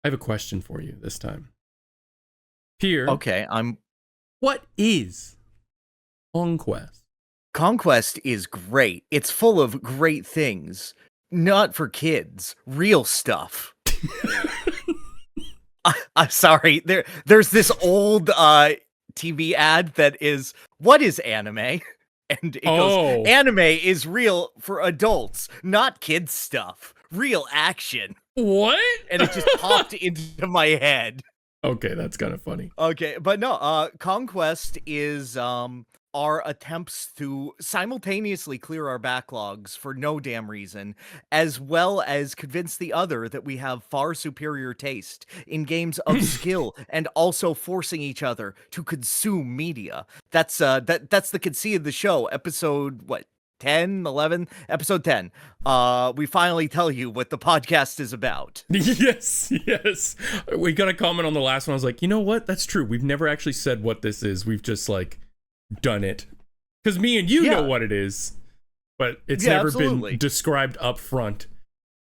I have a question for you this time. Here. Okay, What is Conquest? Conquest is great. It's full of great things. Not for kids. Real stuff. I'm sorry. There's this old TV ad that is, what is anime? And it goes, anime is real for adults, not kids stuff. Real action. What? And it just popped into my head. Okay, that's kind of funny. Okay, but no, Conquest is our attempts to simultaneously clear our backlogs for no damn reason, as well as convince the other that we have far superior taste in games of skill, and also forcing each other to consume media. That's the conceit of the show. Episode 10, 11, episode 10. We finally tell you what the podcast is about. Yes. We got a comment on the last one. I was like, you know what? That's true. We've never actually said what this is. We've just done it. Because me and you know what it is, but it's never been described up front.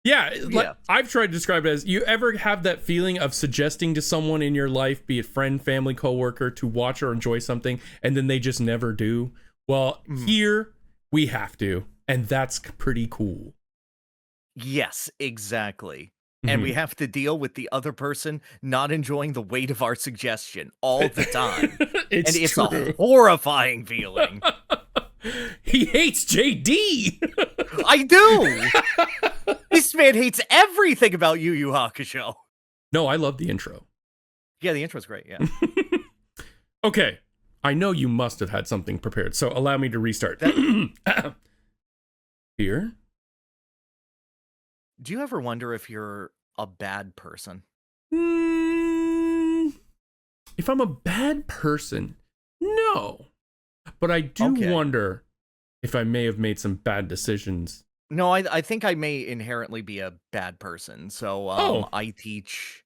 I've tried to describe it as, you ever have that feeling of suggesting to someone in your life, be it friend, family, coworker, to watch or enjoy something, and then they just never do? Well, here we have to, and that's pretty cool. Yes, exactly. And we have to deal with the other person not enjoying the weight of our suggestion all the time. It's a horrifying feeling. He hates JD. I do. This man hates everything about Yu Yu Hakusho. No, I love the intro. Yeah, the intro's great, yeah. Okay. I know you must have had something prepared, so allow me to restart. Here. Do you ever wonder if you're a bad person? If I'm a bad person, no. But I do wonder if I may have made some bad decisions. No, I think I may inherently be a bad person. So I teach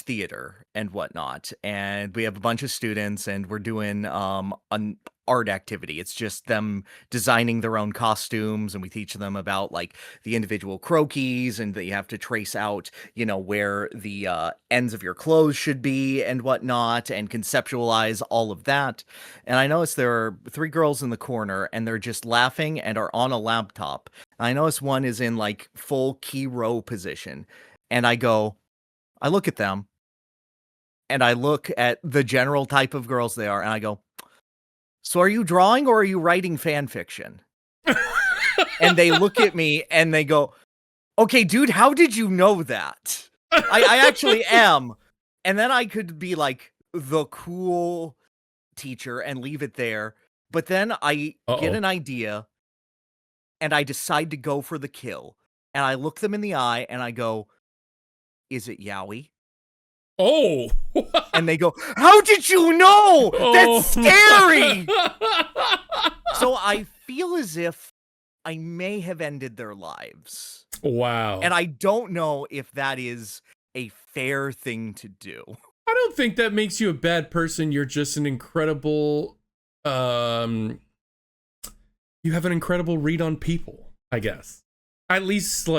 theater and whatnot, and we have a bunch of students, and we're doing an art activity. It's just them designing their own costumes, and we teach them about the individual croquis, and that you have to trace out, where the ends of your clothes should be and whatnot, and conceptualize all of that. And I noticed there are 3 girls in the corner, and they're just laughing and are on a laptop. And I notice one is in full key row position, and I look at them, and I look at the general type of girls they are, and I go, so are you drawing or are you writing fan fiction? And they look at me and they go, okay, dude, how did you know that? I actually am. And then I could be the cool teacher and leave it there. But then I get an idea and I decide to go for the kill. And I look them in the eye and I go, is it yaoi? Oh. And they go, how did you know? That's scary. So I feel as if I may have ended their lives. Wow. And I don't know if that is a fair thing to do. I don't think that makes you a bad person. You're just an incredible, you have an incredible read on people, I guess. At least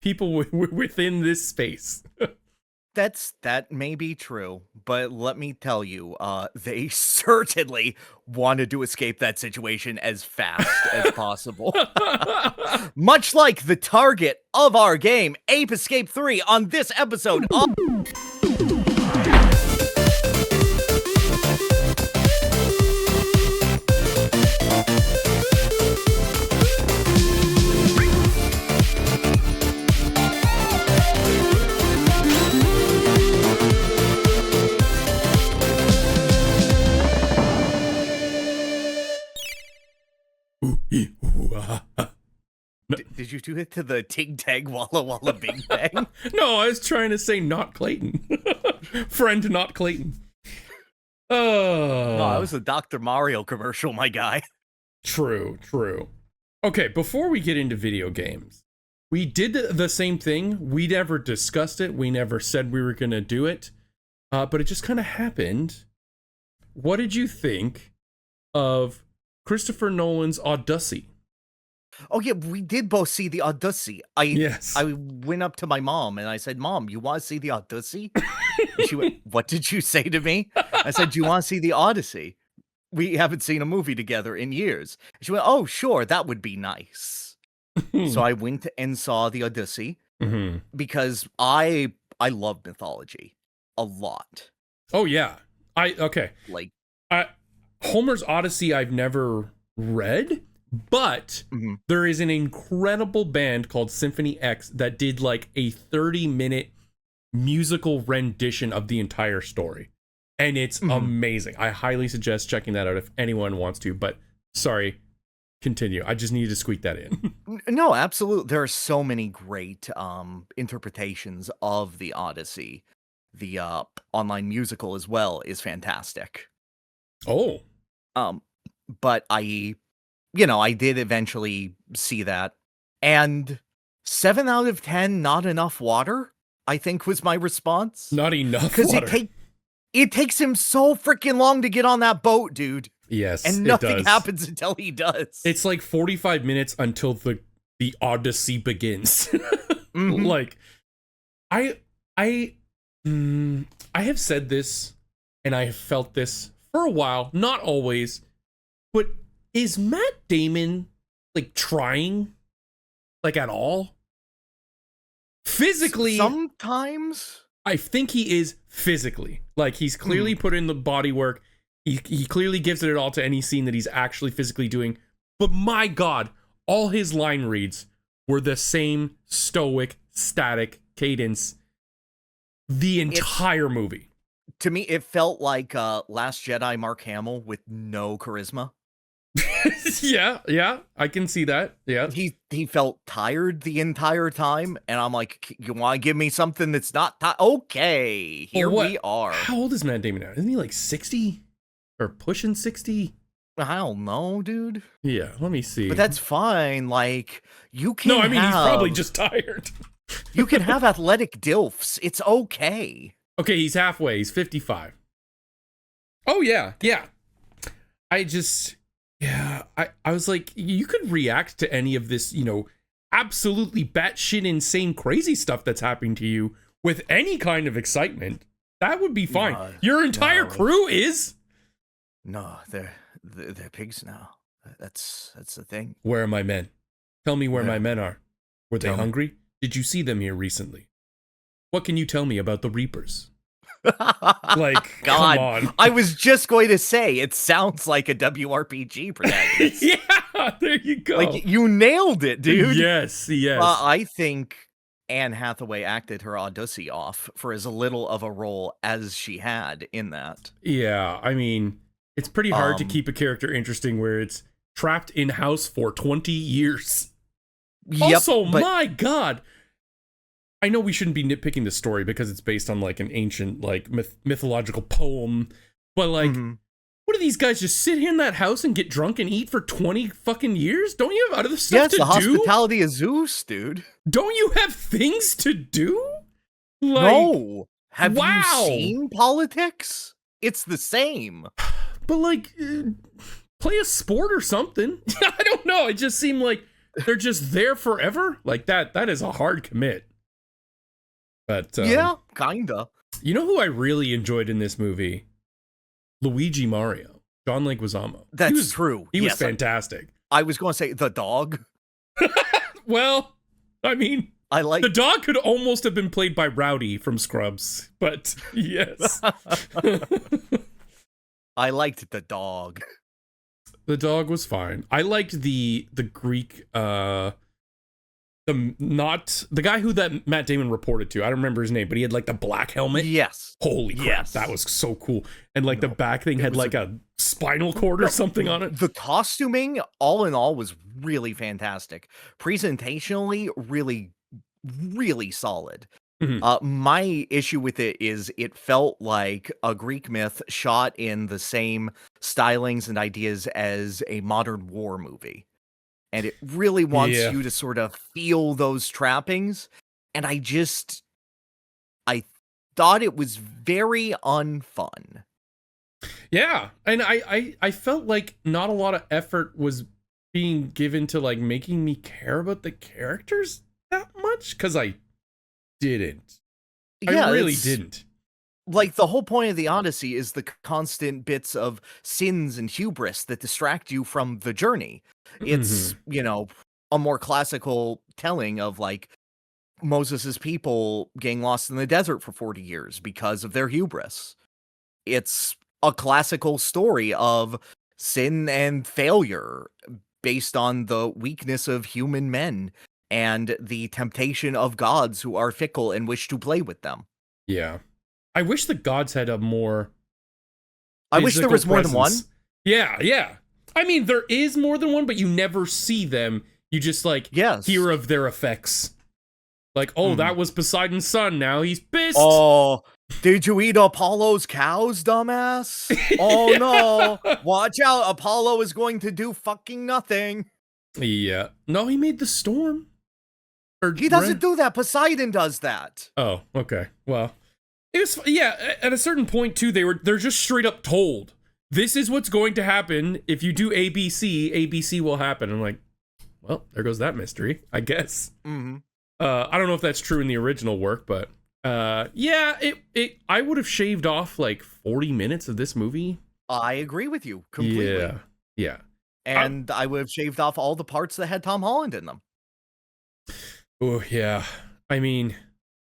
people within this space. That may be true, but let me tell you, they certainly wanted to escape that situation as fast as possible. Much like the target of our game, Ape Escape 3, on this episode of... Did you do it to the Tig Tag Walla Walla Bing Bang? No, I was trying to say not Clayton. Friend not Clayton. Oh, that was a Dr. Mario commercial, my guy. True. Okay, before we get into video games, we did the same thing. We never discussed it. We never said we were going to do it. But it just kind of happened. What did you think of Christopher Nolan's Odyssey? Oh yeah, we did both see the Odyssey. I Yes. I went up to my mom and I said, "Mom, you want to see the Odyssey?" And she went, "What did you say to me?" I said, "Do you want to see the Odyssey? We haven't seen a movie together in years." She went, "Oh, sure, that would be nice." So I went and saw the Odyssey Mm-hmm. because I love mythology a lot. Oh yeah. Okay. Like, I Homer's Odyssey I've never read, but mhm, there is an incredible band called Symphony X that did like a 30-minute musical rendition of the entire story. And it's mhm. amazing. I highly suggest checking that out if anyone wants to, but sorry, continue. I just needed to squeak that in. No, absolutely. There are so many great interpretations of the Odyssey. The online musical as well is fantastic. Oh. Um, but I did eventually see that, and 7 out of 10, not enough water, I think was my response. Not enough Because water. it takes him so freaking long to get on that boat, dude. Yes, And it nothing does. happens until he does. It's like 45 minutes until the Odyssey begins. Mhm. Like I I I have said this and I have felt this for a while, not always, but is Matt Damon like trying like at all? Physically, Sometimes. I think he is physically. Like he's clearly put in the body work. He clearly gives it all to any scene that he's actually physically doing. But my God, all his line reads were the same stoic, static cadence the entire movie. To me, it felt like Last Jedi Mark Hamill with no charisma. Yeah, I can see that. Yeah. He felt tired the entire time, and I'm like, you want to give me something that's not okay? Here we are. How old is Matt Damon now? Isn't he like 60 or pushing 60? I don't know, dude. Yeah, let me see. But that's fine. Like, you can. No, I mean he's probably just tired. You can have athletic dilfs. It's okay. Okay, he's halfway. He's 55. Oh yeah. I was like, you could react to any of this, absolutely batshit insane crazy stuff that's happening to you with any kind of excitement. That would be fine. Your entire crew is. No, they're pigs now. That's the thing. Where are my men? Tell me where my men are. Were they hungry? Did you see them here recently? What can you tell me about the Reapers? Like, God, come on. I was just going to say, it sounds like a WRPG protagonist. Yeah, there you go. Like, you nailed it, dude. Yes. I think Anne Hathaway acted her Odyssey off for as little of a role as she had in that. Yeah, I mean, it's pretty hard to keep a character interesting where it's trapped in-house for 20 years. Yep, also, my God, I know we shouldn't be nitpicking the story because it's based on like an ancient like mythological poem, but like, what do these guys just sit here in that house and get drunk and eat for 20 fucking years? Don't you have other stuff to do? Yes, the hospitality of Zeus, dude. Don't you have things to do? Like, no. Have you seen politics? It's the same. But like, play a sport or something. I don't know. It just seemed like they're just there forever. Like that is a hard commit. But yeah, kinda. You know who I really enjoyed in this movie? Luigi Mario, John Leguizamo. That's true. He was fantastic. I was going to say the dog. Well, I mean, the dog could almost have been played by Rowdy from Scrubs, but yes. I liked the dog. The dog was fine. I liked the Greek the guy who that Matt Damon reported to. I don't remember his name, but he had like the black helmet. Yes. Holy crap, that was so cool. And like the back thing had like a spinal cord or something on it. The costuming, all in all, was really fantastic. Presentationally, really, really solid. My issue with it is it felt like a Greek myth shot in the same stylings and ideas as a modern war movie. And it really wants you to sort of feel those trappings. And I thought it was very unfun. Yeah. And I felt like not a lot of effort was being given to like making me care about the characters that much, because I didn't. Yeah, I really didn't. Like, the whole point of the Odyssey is the constant bits of sins and hubris that distract you from the journey. It's, a more classical telling of, like, Moses's people getting lost in the desert for 40 years because of their hubris. It's a classical story of sin and failure based on the weakness of human men and the temptation of gods who are fickle and wish to play with them. Yeah. I wish the gods had a more I wish there was more than one. Yeah. I mean, there is more than one, but you never see them. You just, like, hear of their effects. Like, that was Poseidon's son. Now he's pissed. Oh, did you eat Apollo's cows, dumbass? Oh, no. Watch out. Apollo is going to do fucking nothing. Yeah. No, he made the storm. He doesn't do that. Poseidon does that. Oh, okay. Well, it was, at a certain point, too, they're just straight up told, this is what's going to happen. If you do ABC, ABC will happen. I'm like, well, there goes that mystery, I guess. Mm-hmm. I don't know if that's true in the original work, but I would have shaved off like 40 minutes of this movie. I agree with you completely. Yeah. And I would have shaved off all the parts that had Tom Holland in them. Oh, yeah. I mean,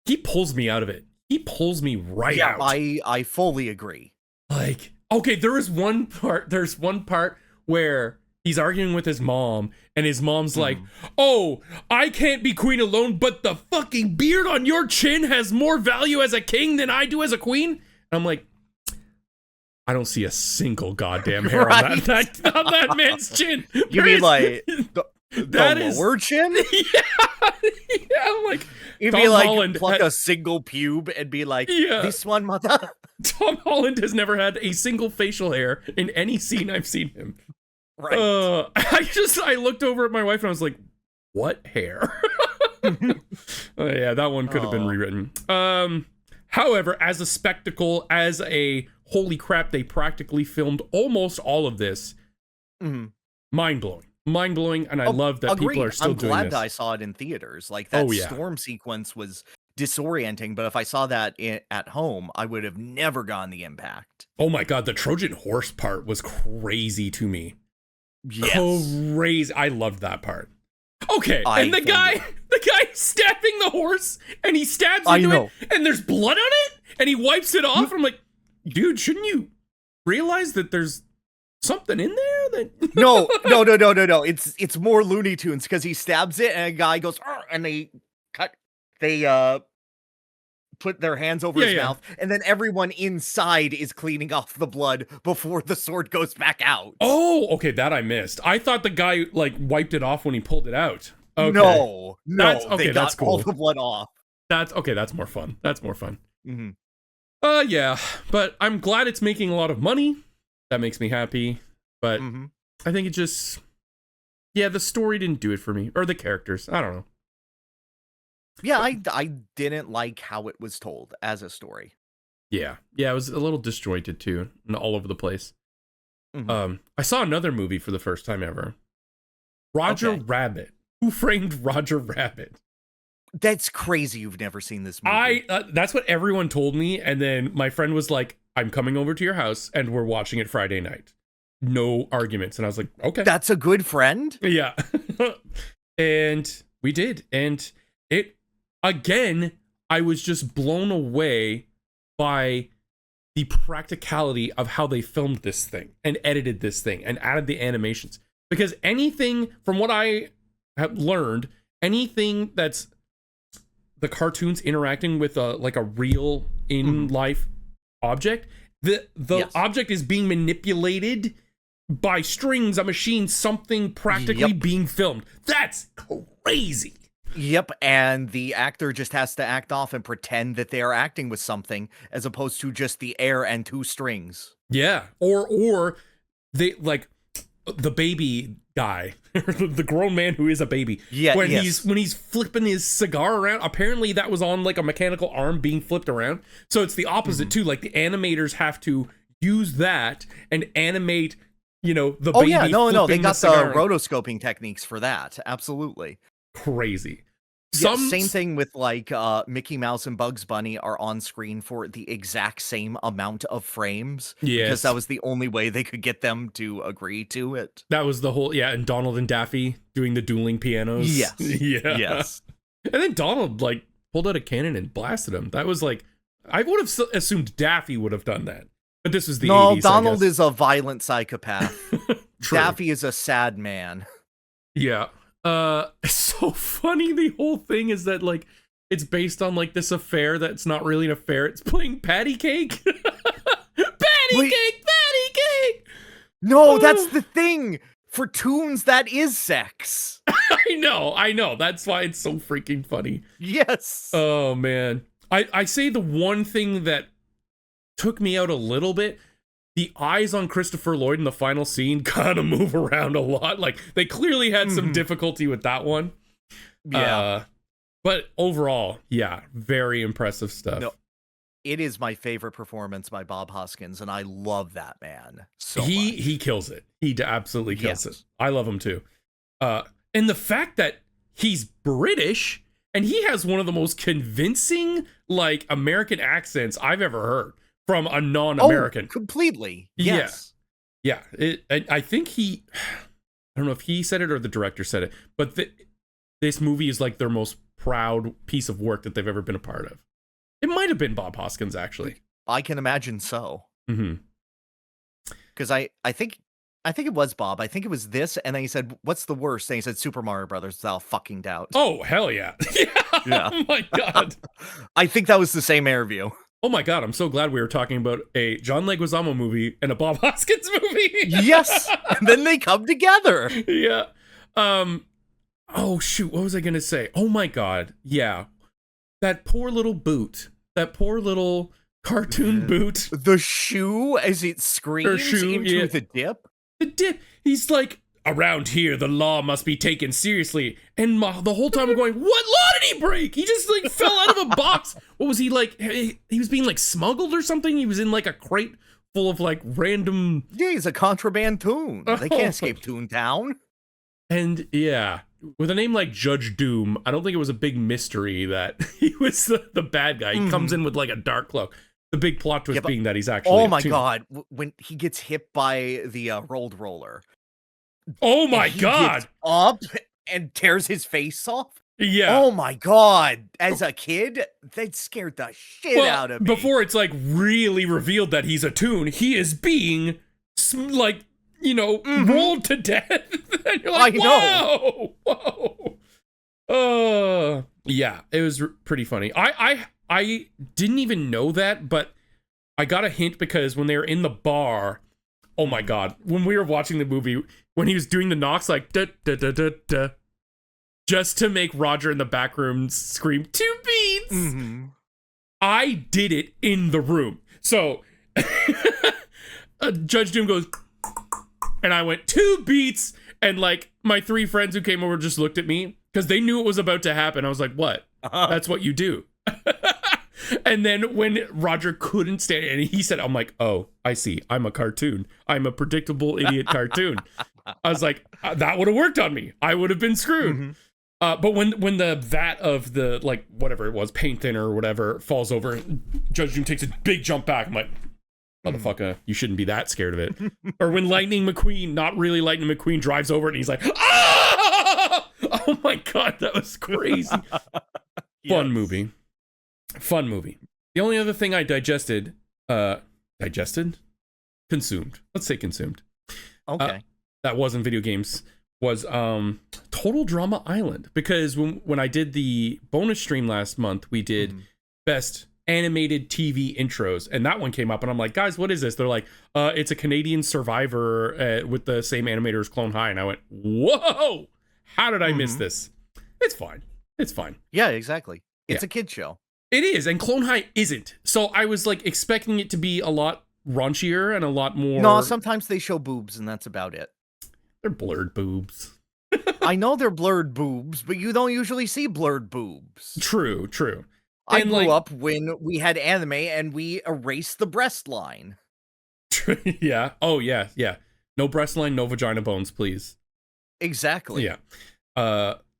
he pulls me out of it. He pulls me right out. I fully agree. Like, okay, there's one part where he's arguing with his mom, and his mom's like, oh, I can't be queen alone, but the fucking beard on your chin has more value as a king than I do as a queen. And I'm like, I don't see a single goddamn hair on that man's chin. You mean like the lower chin? Yeah, I'm like, you'd be like, pluck a single pube and be like, this one, mother. Tom Holland has never had a single facial hair in any scene I've seen him. Right. I looked over at my wife and I was like, what hair? Yeah, that one could have been rewritten. However, as a spectacle, as a holy crap, they practically filmed almost all of this. Mind-blowing. Mind-blowing, and I love that people are still doing this. I'm glad that I saw it in theaters. Like, that storm sequence was disorienting, but if I saw that at home, I would have never gotten the impact. Oh my god, the Trojan horse part was crazy to me. Yes. Crazy. I loved that part. Okay, and the guy stabbing the horse, and he stabs into it, and there's blood on it, and he wipes it off. I'm like, dude, shouldn't you realize that there's something in there? That No. It's more Looney Tunes, because he stabs it, and a guy goes, and they put their hands over his mouth, and then everyone inside is cleaning off the blood before the sword goes back out. Oh, okay, that I missed. I thought the guy like wiped it off when he pulled it out. Okay. No, that's cool. All the blood off. That's more fun. Mm-hmm. Yeah, but I'm glad it's making a lot of money. That makes me happy. But I think it just, the story didn't do it for me, or the characters. I don't know. Yeah, I didn't like how it was told as a story. Yeah, it was a little disjointed too, and all over the place. I saw another movie for the first time ever. Roger Rabbit. Who Framed Roger Rabbit? That's crazy. You've never seen this movie. That's what everyone told me, and then my friend was like, "I'm coming over to your house, and we're watching it Friday night. No arguments." And I was like, "Okay." That's a good friend. Yeah, and we did, and it. Again, I was just blown away by the practicality of how they filmed this thing and edited this thing and added the animations. Because anything, from what I have learned, anything that's the cartoons interacting with a real in-life object, the object is being manipulated by strings, a machine, something practically being filmed. That's crazy. Yep, and the actor just has to act off and pretend that they are acting with something, as opposed to just the air and two strings. Yeah, or they like the baby guy, the grown man who is a baby. Yeah, when he's flipping his cigar around, apparently that was on like a mechanical arm being flipped around. So it's the opposite too. Like the animators have to use that and animate the Oh baby yeah, no, they flipping got the cigar. rotoscoping techniques for that. Absolutely. Crazy. Yeah, same thing with like Mickey Mouse and Bugs Bunny are on screen for the exact same amount of frames because that Yes. was the only way they could get them to agree to it. That was the whole, and Donald and Daffy doing the dueling pianos. Yes. Yeah. Yes. And then Donald like pulled out a cannon and blasted him. That was like, I would have assumed Daffy would have done that. But this was the 80s, No, Donald is a violent psychopath. True. Daffy is a sad man. Yeah. It's so funny. The whole thing is that like it's based on like this affair that's not really an affair. It's playing patty cake. Patty cake. No, that's the thing. For tunes, that is sex. I know. That's why it's so freaking funny. Yes. Oh man. I say the one thing that took me out a little bit, the eyes on Christopher Lloyd in the final scene kind of move around a lot. Like they clearly had some difficulty with that one. Yeah. But overall, yeah, very impressive stuff. No, it is my favorite performance by Bob Hoskins, and I love that man so much. He kills it. He absolutely kills it. I love him too. And the fact that he's British and he has one of the most convincing like American accents I've ever heard from a non-American. Completely. Yes. Yeah. I think I don't know if he said it or the director said it, but this movie is like their most proud piece of work that they've ever been a part of. It might have been Bob Hoskins, actually. I can imagine so. Mm-hmm. Because I think it was Bob. I think it was this, and then he said, "What's the worst?" And he said, "Super Mario Brothers." Without fucking doubt. Oh hell yeah! Yeah. Oh my god. I think that was the same interview. Oh my god! I'm so glad we were talking about a John Leguizamo movie and a Bob Hoskins movie. Yes, and then they come together. Yeah. Oh shoot! What was I gonna say? Oh my god! Yeah. That poor little boot. That poor little cartoon boot. The shoe as it screams into the dip. The dip. He's like, around here, the law must be taken seriously. And the whole time I'm going, what law did he break? He just like fell out of a box. What was he like? He was being like smuggled or something? He was in like a crate full of like random... Yeah, he's a contraband toon. They can't escape Toontown. And yeah, with a name like Judge Doom, I don't think it was a big mystery that he was the bad guy. He comes in with like a dark cloak. The big plot twist being that he's actually... Oh my god, when he gets hit by the rolled roller. Oh my god! Gets up and tears his face off. Yeah. Oh my god. As a kid, that scared the shit out of me. Before it's like really revealed that he's a toon, he is being like, rolled to death. And you're like, I know. Whoa. Yeah, it was pretty funny. I didn't even know that, but I got a hint because when they were in the bar, oh my god, when we were watching the movie, when he was doing the knocks like da da da da da, just to make Roger in the back room scream 2 beats. I did it in the room. So Judge Doom goes, and I went 2 beats, and like my 3 friends who came over just looked at me because they knew it was about to happen. I was like, what? That's what you do. And then when Roger couldn't stand it, and he said, I'm like, oh, I see. I'm a cartoon. I'm a predictable idiot cartoon. I was like, that would have worked on me. I would have been screwed. But when the vat of the, like, whatever it was, paint thinner or whatever, falls over, Judge Doom takes a big jump back. I'm like, motherfucker, you shouldn't be that scared of it. Or when Lightning McQueen, not really Lightning McQueen, drives over it and he's like, ah! Oh my god, that was crazy. Fun movie. The only other thing I consumed. Let's say consumed. Okay. That wasn't video games. Was Total Drama Island, because when I did the bonus stream last month, we did best animated TV intros, and that one came up, and I'm like, guys, what is this? They're like, it's a Canadian Survivor with the same animator as Clone High, and I went, whoa, how did I miss this? It's fine. Yeah, exactly. It's a kid show. It is, and Clone High isn't. So I was like expecting it to be a lot raunchier and a lot more... No, sometimes they show boobs, and that's about it. They're blurred boobs. I know they're blurred boobs, but you don't usually see blurred boobs. True. I grew up when we had anime and we erased the breast line. Yeah. Oh, yeah. No breast line, no vagina bones, please. Exactly. Yeah.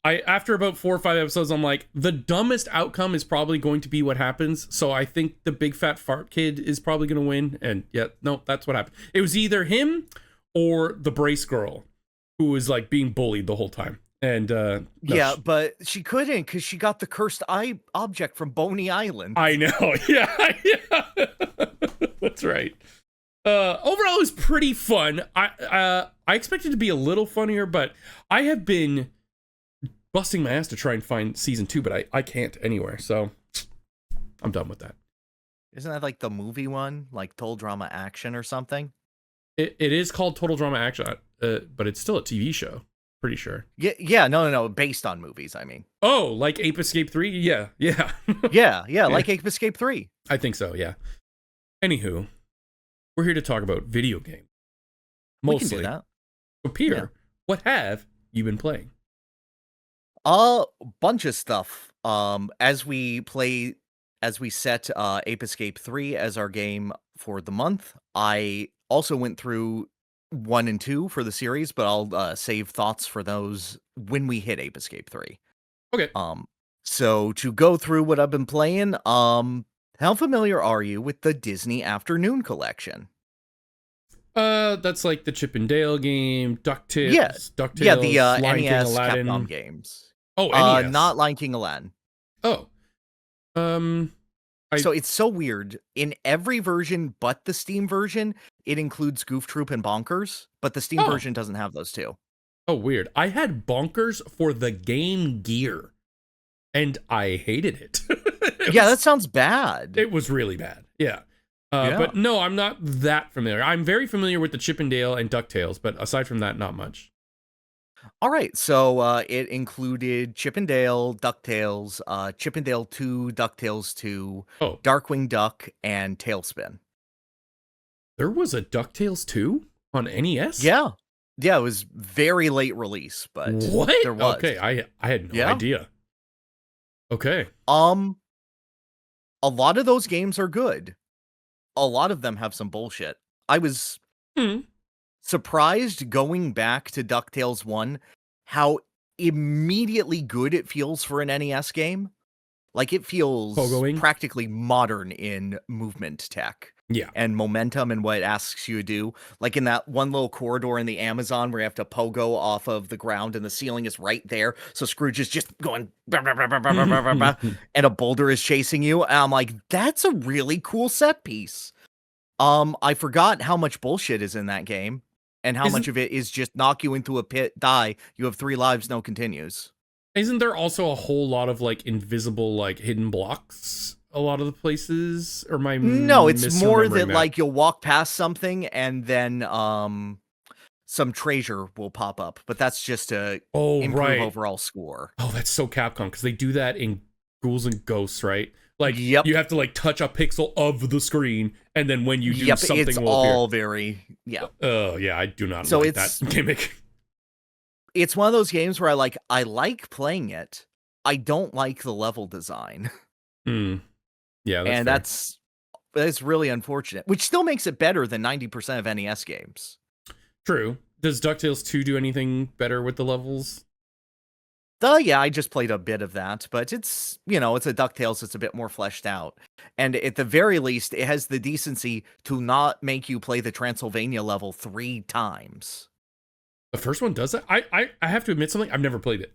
After about 4 or 5 episodes, I'm like, the dumbest outcome is probably going to be what happens. So I think the big fat fart kid is probably going to win. And yeah, no, that's what happened. It was either him or the brace girl who was like being bullied the whole time. And no, yeah, but she couldn't because she got the cursed eye object from Boney Island. I know. Yeah. That's right. Overall, it was pretty fun. I expected it to be a little funnier, but I have been busting my ass to try and find season 2, but I can't anywhere. So I'm done with that. Isn't that like the movie one, like Total Drama Action or something? It is called Total Drama Action, but it's still a TV show. Pretty sure. Yeah, no, based on movies, I mean. Oh, like Ape Escape 3? Yeah. yeah, like Ape Escape 3. I think so, yeah. Anywho, we're here to talk about video games. Mostly. We can do that. So, Pierre, what have you been playing? A bunch of stuff. As we set Ape Escape 3 as our game for the month, I also went through 1 and 2 for the series, but I'll save thoughts for those when we hit Ape Escape 3. Okay. So to go through what I've been playing, how familiar are you with the Disney Afternoon Collection? That's like the Chip and Dale game, DuckTales. Yeah, DuckTales, the Lion King, NES Aladdin. Capcom games. Oh, NES. Not Lion King, Aladdin. Oh. So it's so weird. In every version but the Steam version, it includes Goof Troop and Bonkers, but the Steam version doesn't have those two. Oh, weird. I had Bonkers for the Game Gear, and I hated it. That sounds bad. It was really bad. Yeah. But no, I'm not that familiar. I'm very familiar with the Chip and Dale and DuckTales, but aside from that, not much. All right, so it included Chip and Dale, DuckTales, Chip and Dale 2, DuckTales 2, Darkwing Duck, and Tailspin. There was a DuckTales 2 on NES? Yeah, it was very late release, but what? There was. Okay, I had no idea. Okay. A lot of those games are good. A lot of them have some bullshit. I was surprised going back to DuckTales 1 how immediately good it feels for an NES game. Like, it feels practically modern in movement tech. Yeah. And momentum and what it asks you to do. Like in that one little corridor in the Amazon where you have to pogo off of the ground and the ceiling is right there. So Scrooge is just going and a boulder is chasing you. And I'm like, that's a really cool set piece. I forgot how much bullshit is in that game and how much of it is just knock you into a pit, die. You have 3 lives, no continues. Isn't there also a whole lot of like invisible, like hidden blocks? A lot of the places, or no, it's more that like you'll walk past something and then some treasure will pop up, but that's just to improve overall score. Oh, that's so Capcom, because they do that in Ghouls and Ghosts, right? Like you have to like touch a pixel of the screen, and then when you do something, it's will all appear. Very Oh yeah, I do not like that gimmick. It's one of those games where I like playing it. I don't like the level design. Yeah, and that's really unfortunate, which still makes it better than 90% of NES games. True. Does DuckTales 2 do anything better with the levels? Yeah, I just played a bit of that, but it's a DuckTales that's a bit more fleshed out. And at the very least, it has the decency to not make you play the Transylvania level 3 times. The first one does that? I have to admit something. I've never played it.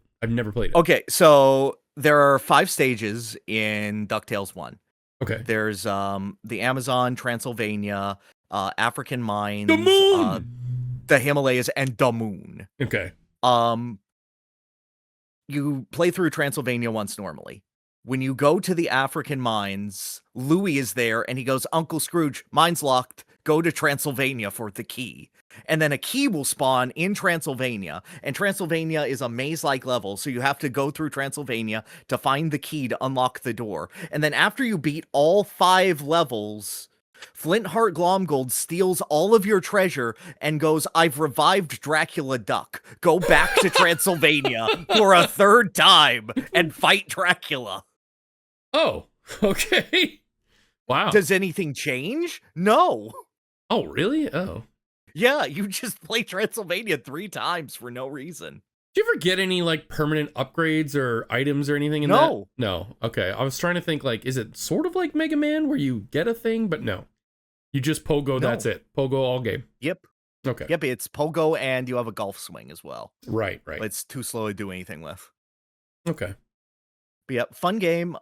Okay, so there are 5 stages in DuckTales 1. Okay. There's the Amazon, Transylvania, African mines, the moon, the Himalayas, and the moon. Okay. You play through Transylvania once normally. When you go to the African mines, Louis is there and he goes, "Uncle Scrooge, mine's locked. Go to Transylvania for the key." And then a key will spawn in Transylvania, and Transylvania is a maze-like level, so you have to go through Transylvania to find the key to unlock the door. And then after you beat all 5 levels, Flintheart Glomgold steals all of your treasure and goes, "I've revived Dracula Duck. Go back to Transylvania for a 3rd time and fight Dracula." Oh, okay. Wow. Does anything change? No. Oh, really? Oh. Yeah, you just play Transylvania 3 times for no reason. Do you ever get any like permanent upgrades or items or anything in that? No. No. Okay. I was trying to think like, is it sort of like Mega Man where you get a thing, but no. You just pogo, that's No. it. Pogo all game. Yep. Okay. Yep, it's pogo and you have a golf swing as well. Right. But it's too slow to do anything with. Okay. But yeah, fun game.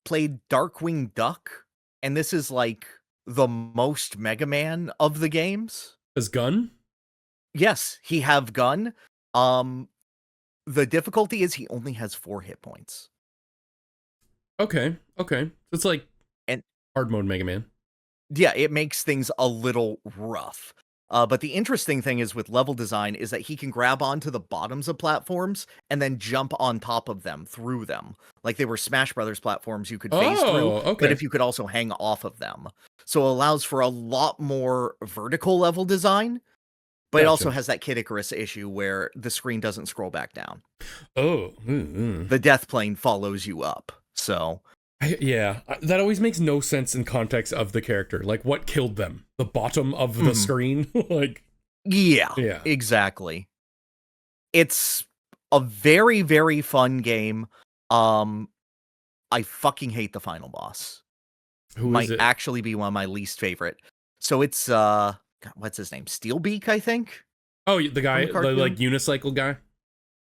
Played Darkwing Duck, and this is like the most Mega Man of the games. As gun? Yes, he have gun. The difficulty is he only has 4 hit points. Okay. It's like And hard mode Mega Man. yeah, it makes things a little rough. But the interesting thing is with level design is that he can grab onto the bottoms of platforms and then jump on top of them through them. Like they were Smash Brothers platforms you could phase through, Okay. but if you could also hang off of them. So it allows for a lot more vertical level design, but it also has that Kid Icarus issue where the screen doesn't scroll back down. Oh. The death plane follows you up. So yeah, that always makes no sense in context of the character. Like, what killed them? The bottom of the screen? Like, yeah, exactly. It's a very, very fun game. I fucking hate the final boss. Who Might is it? actually be one of my least favorite. So it's God, what's his name? Steelbeak, I think. Oh, the guy, the like unicycle guy.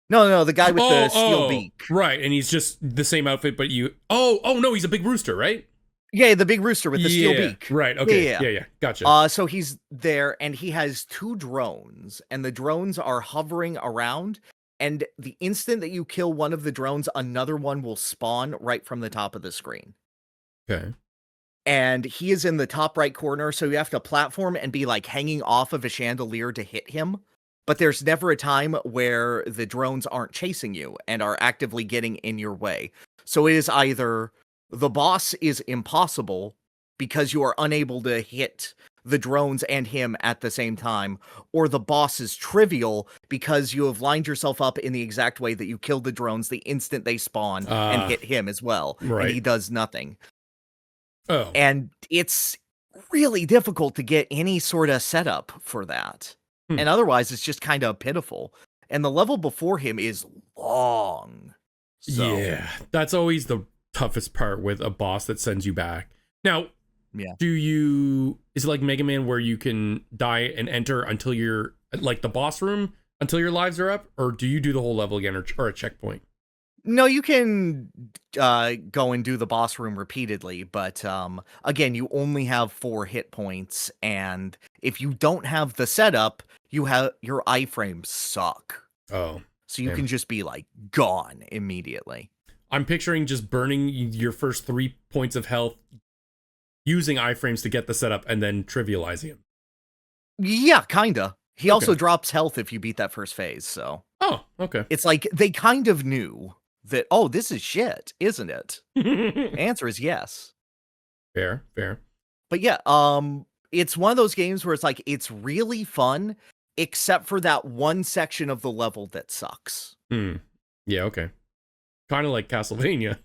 No, the guy with the steel beak. Right, and he's just the same outfit, but you. Oh no, he's a big rooster, right? Yeah, the big rooster with the steel beak. Right. Okay. Yeah. Gotcha. So he's there, and he has 2 drones, and the drones are hovering around. And the instant that you kill one of the drones, another one will spawn right from the top of the screen. Okay. And he is in the top right corner, so you have to platform and be like hanging off of a chandelier to hit him. But there's never a time where the drones aren't chasing you and are actively getting in your way. So it is either the boss is impossible because you are unable to hit the drones and him at the same time, or the boss is trivial because you have lined yourself up in the exact way that you killed the drones the instant they spawn and hit him as well. Right. And he does nothing. Oh. And it's really difficult to get any sort of setup for that. And otherwise, it's just kind of pitiful. And the level before him is long. So. Yeah, that's always the toughest part with a boss that sends you back. Now, is it like Mega Man where you can die and enter until you're like the boss room until your lives are up? Or do you do the whole level again or a checkpoint? No, you can go and do the boss room repeatedly, but again, you only have 4 hit points, and if you don't have the setup, your iframes suck. Oh. So you can just be like gone immediately. I'm picturing just burning your first 3 points of health using iframes to get the setup and then trivializing him. Yeah, kinda. He also drops health if you beat that first phase, so. Oh, okay. It's like they kind of knew that, oh, this is shit, isn't it? Answer is yes. Fair. But yeah, it's one of those games where it's like, it's really fun, except for that one section of the level that sucks. Yeah, okay. Kind of like Castlevania.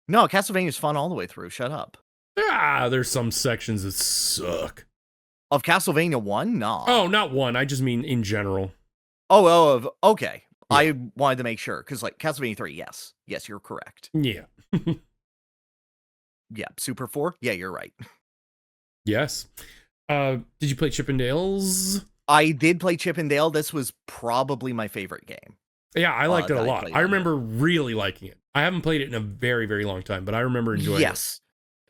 No, Castlevania's fun all the way through. Shut up. There's some sections that suck. Of Castlevania 1? No. Oh, not 1. I just mean in general. Okay. Yeah. I wanted to make sure, because like Castlevania 3, yes. Yes, you're correct. Yeah. Yeah, Super 4? Yeah, you're right. Yes. Did you play Chip 'n Dale's? I did play Chip 'n Dale. This was probably my favorite game. Yeah, I liked it a lot. I remember really liking it. I haven't played it in a very, very long time, but I remember enjoying it. Yes.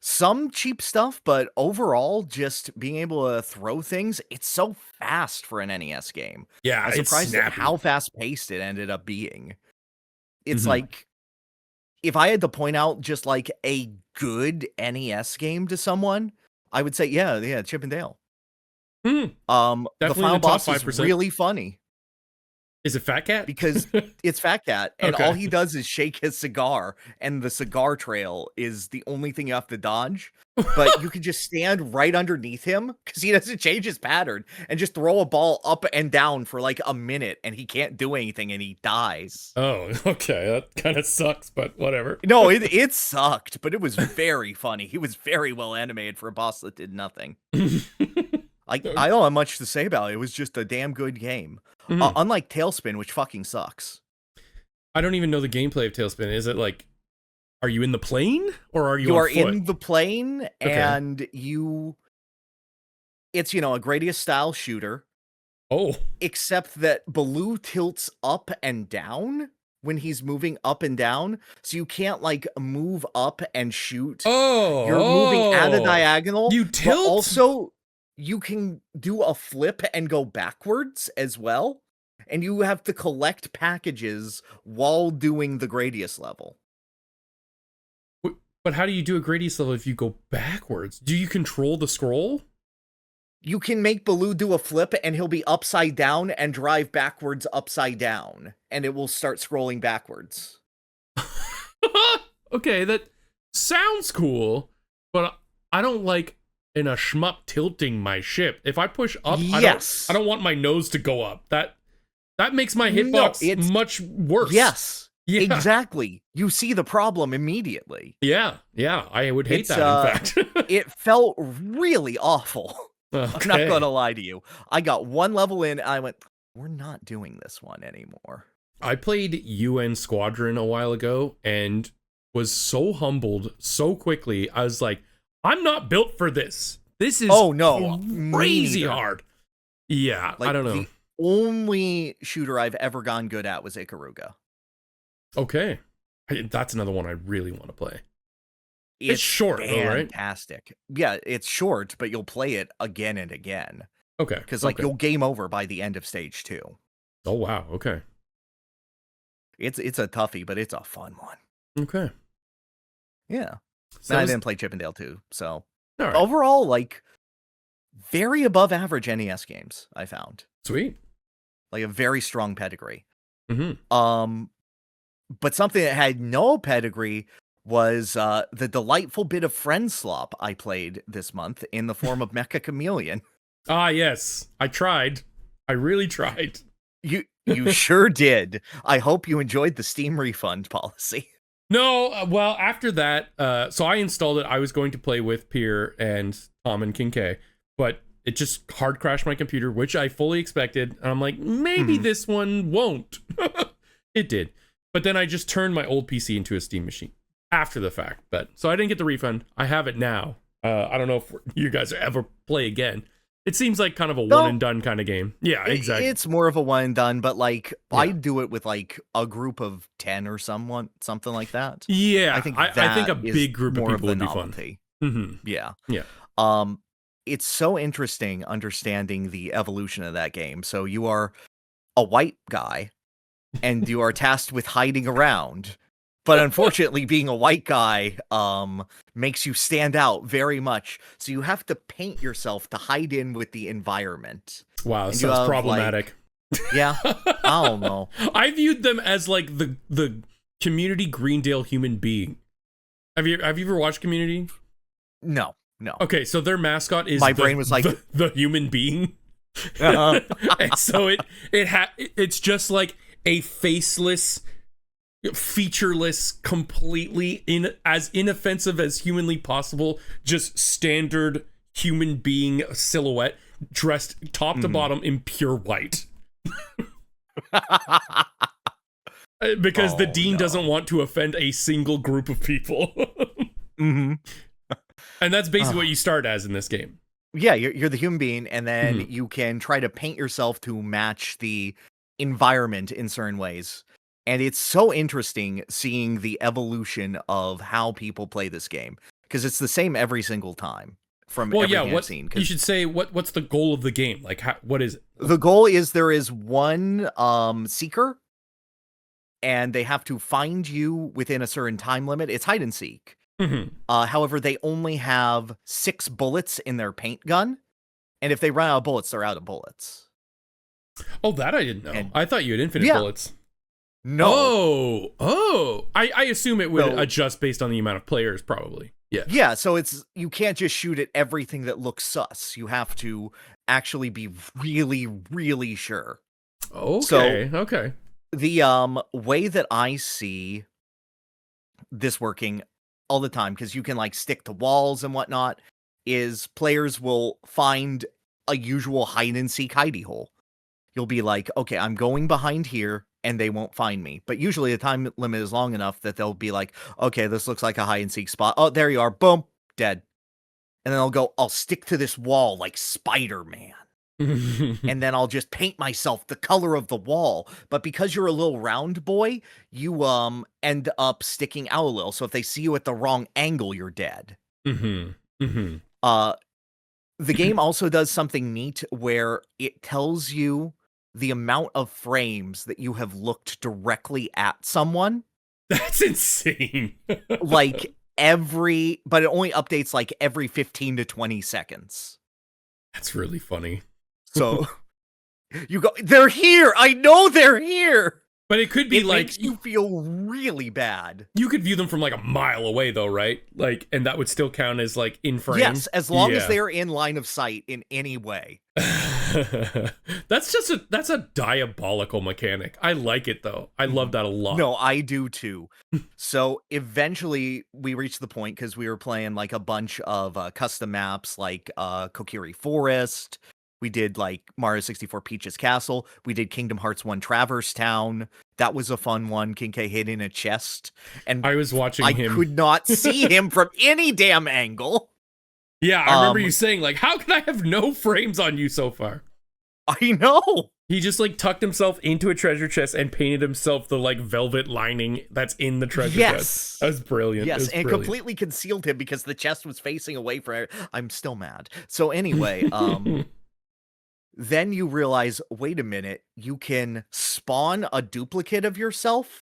Some cheap stuff, but overall, just being able to throw things, it's so fast for an NES game. Yeah, I'm surprised at how fast-paced it ended up being. It's like, if I had to point out just like a good NES game to someone, I would say, yeah, Chip 'n Dale. Definitely the final boss is really funny. Is it Fat Cat? because it's Fat Cat, and all Okay. he does is shake his cigar, and the cigar trail is the only thing you have to dodge. But you can just stand right underneath him because he doesn't change his pattern and just throw a ball up and down for like a minute, and he can't do anything, and he dies. Oh, okay. That kind of sucks, but whatever. No, it sucked, but it was very funny. He was very well animated for a boss that did nothing. I don't have much to say about it. It was just a damn good game. Mhm. Unlike Tailspin, which fucking sucks. I don't even know the gameplay of Tailspin. Is it like, are you in the plane or are you You on are foot? in the plane, and it's, a Gradius style shooter, Oh, except that Baloo tilts up and down when he's moving up and down. So you can't like move up and shoot. You're moving at a diagonal. You But tilt? also, you can do a flip and go backwards as well. And you have to collect packages while doing the Gradius level. But how do you do a Gradius level if you go backwards? Do you control the scroll? You can make Baloo do a flip and he'll be upside down and drive backwards upside down. And it will start scrolling backwards. Okay, that sounds cool, but I don't like in a shmup tilting my ship. If I push up, Yes. I don't want my nose to go up. That makes my hitbox much worse. Yes. Yeah. Exactly. You see the problem immediately. Yeah, I would hate that, in fact. It felt really awful. Okay. I'm not gonna lie to you. I got one level in, I went, we're not doing this one anymore. I played UN Squadron a while ago and was so humbled so quickly. I was like, I'm not built for this. This is crazy hard. Yeah, like, I don't know. The only shooter I've ever gone good at was Ikaruga. Okay. That's another one I really want to play. It's short, though, right? Fantastic. Yeah, it's short, but you'll play it again and again. Okay. Because you'll game over by the end of stage 2. Oh wow. Okay. It's a toughie, but it's a fun one. Okay. Yeah. So I didn't play Chippendale 2, so all right. overall, like, very above average NES games, I found. Sweet. Like a very strong pedigree. Mm-hmm. But something that had no pedigree was the delightful bit of friend slop I played this month in the form of Mecha Chameleon. Ah, yes. I tried. I really tried. You sure did. I hope you enjoyed the Steam refund policy. No, well, after that, so I installed it. I was going to play with Pierre and Tom and King K, but it just hard crashed my computer, which I fully expected. And I'm like, maybe this one won't. It did. But then I just turned my old PC into a Steam machine after the fact. But so I didn't get the refund. I have it now. I don't know if you guys ever play again. It seems like kind of a one and done kind of game. Yeah, exactly. It's more of a one and done, but like I do it with like a group of 10 or something like that. Yeah, I think a big group of people would be fun. Mm-hmm. Yeah. Yeah. It's so interesting understanding the evolution of that game. So you are a white guy and you are tasked with hiding around. But unfortunately, being a white guy makes you stand out very much. So you have to paint yourself to hide in with the environment. Wow, that sounds problematic. Yeah, I don't know. I viewed them as like the Community Greendale human being. Have you ever watched Community? No. Okay, so their mascot is brain was like the human being. And so it's just like a faceless, featureless, completely as inoffensive as humanly possible, just standard human being silhouette, dressed top to bottom in pure white. Because the dean doesn't want to offend a single group of people. Mm-hmm. And that's basically what you start as in this game. Yeah, you're the human being, and then you can try to paint yourself to match the environment in certain ways. And it's so interesting seeing the evolution of how people play this game, because it's the same every single time from everything I've seen. You should say what's the goal of the game? Like, what is it? The goal is there is one seeker, and they have to find you within a certain time limit. It's hide and seek. However, they only have 6 bullets in their paint gun, and if they run out of bullets, they're out of bullets. Oh, that I didn't know. And I thought you had infinite bullets. No. I assume it would adjust based on the amount of players, probably. Yeah. Yeah, so you can't just shoot at everything that looks sus. You have to actually be really, really sure. Okay, okay. The way that I see this working all the time, because you can like stick to walls and whatnot, is players will find a usual hide and seek hidey hole. You'll be like, okay, I'm going behind here, and they won't find me. But usually the time limit is long enough that they'll be like, okay, this looks like a hide and seek spot. Oh, there you are. Boom. Dead. And then I'll go, I'll stick to this wall like Spider-Man. And then I'll just paint myself the color of the wall. But because you're a little round boy, you end up sticking out a little. So if they see you at the wrong angle, you're dead. The game also does something neat where it tells you the amount of frames that you have looked directly at someone. That's insane. But it only updates like every 15 to 20 seconds. That's really funny. So you go, they're here. I know they're here. But it could be it makes you feel really bad. You could view them from like a mile away though, right? Like, and that would still count as like in frame. Yes, as long as they're in line of sight in any way. That's a diabolical mechanic. I like it though. I love that a lot. No, I do too. So eventually we reached the point because we were playing like a bunch of custom maps like Kokiri Forest. We did like Mario 64 Peach's Castle. We did Kingdom Hearts 1 Traverse Town. That was a fun one. King K hid in a chest. And I was watching him. I could not see him from any damn angle. Yeah, I remember you saying like, how can I have no frames on you so far? I know. He just like tucked himself into a treasure chest and painted himself the like velvet lining that's in the treasure chest. That was brilliant. Yes, and completely concealed him because the chest was facing away from I'm still mad. So anyway, then you realize, wait a minute, you can spawn a duplicate of yourself,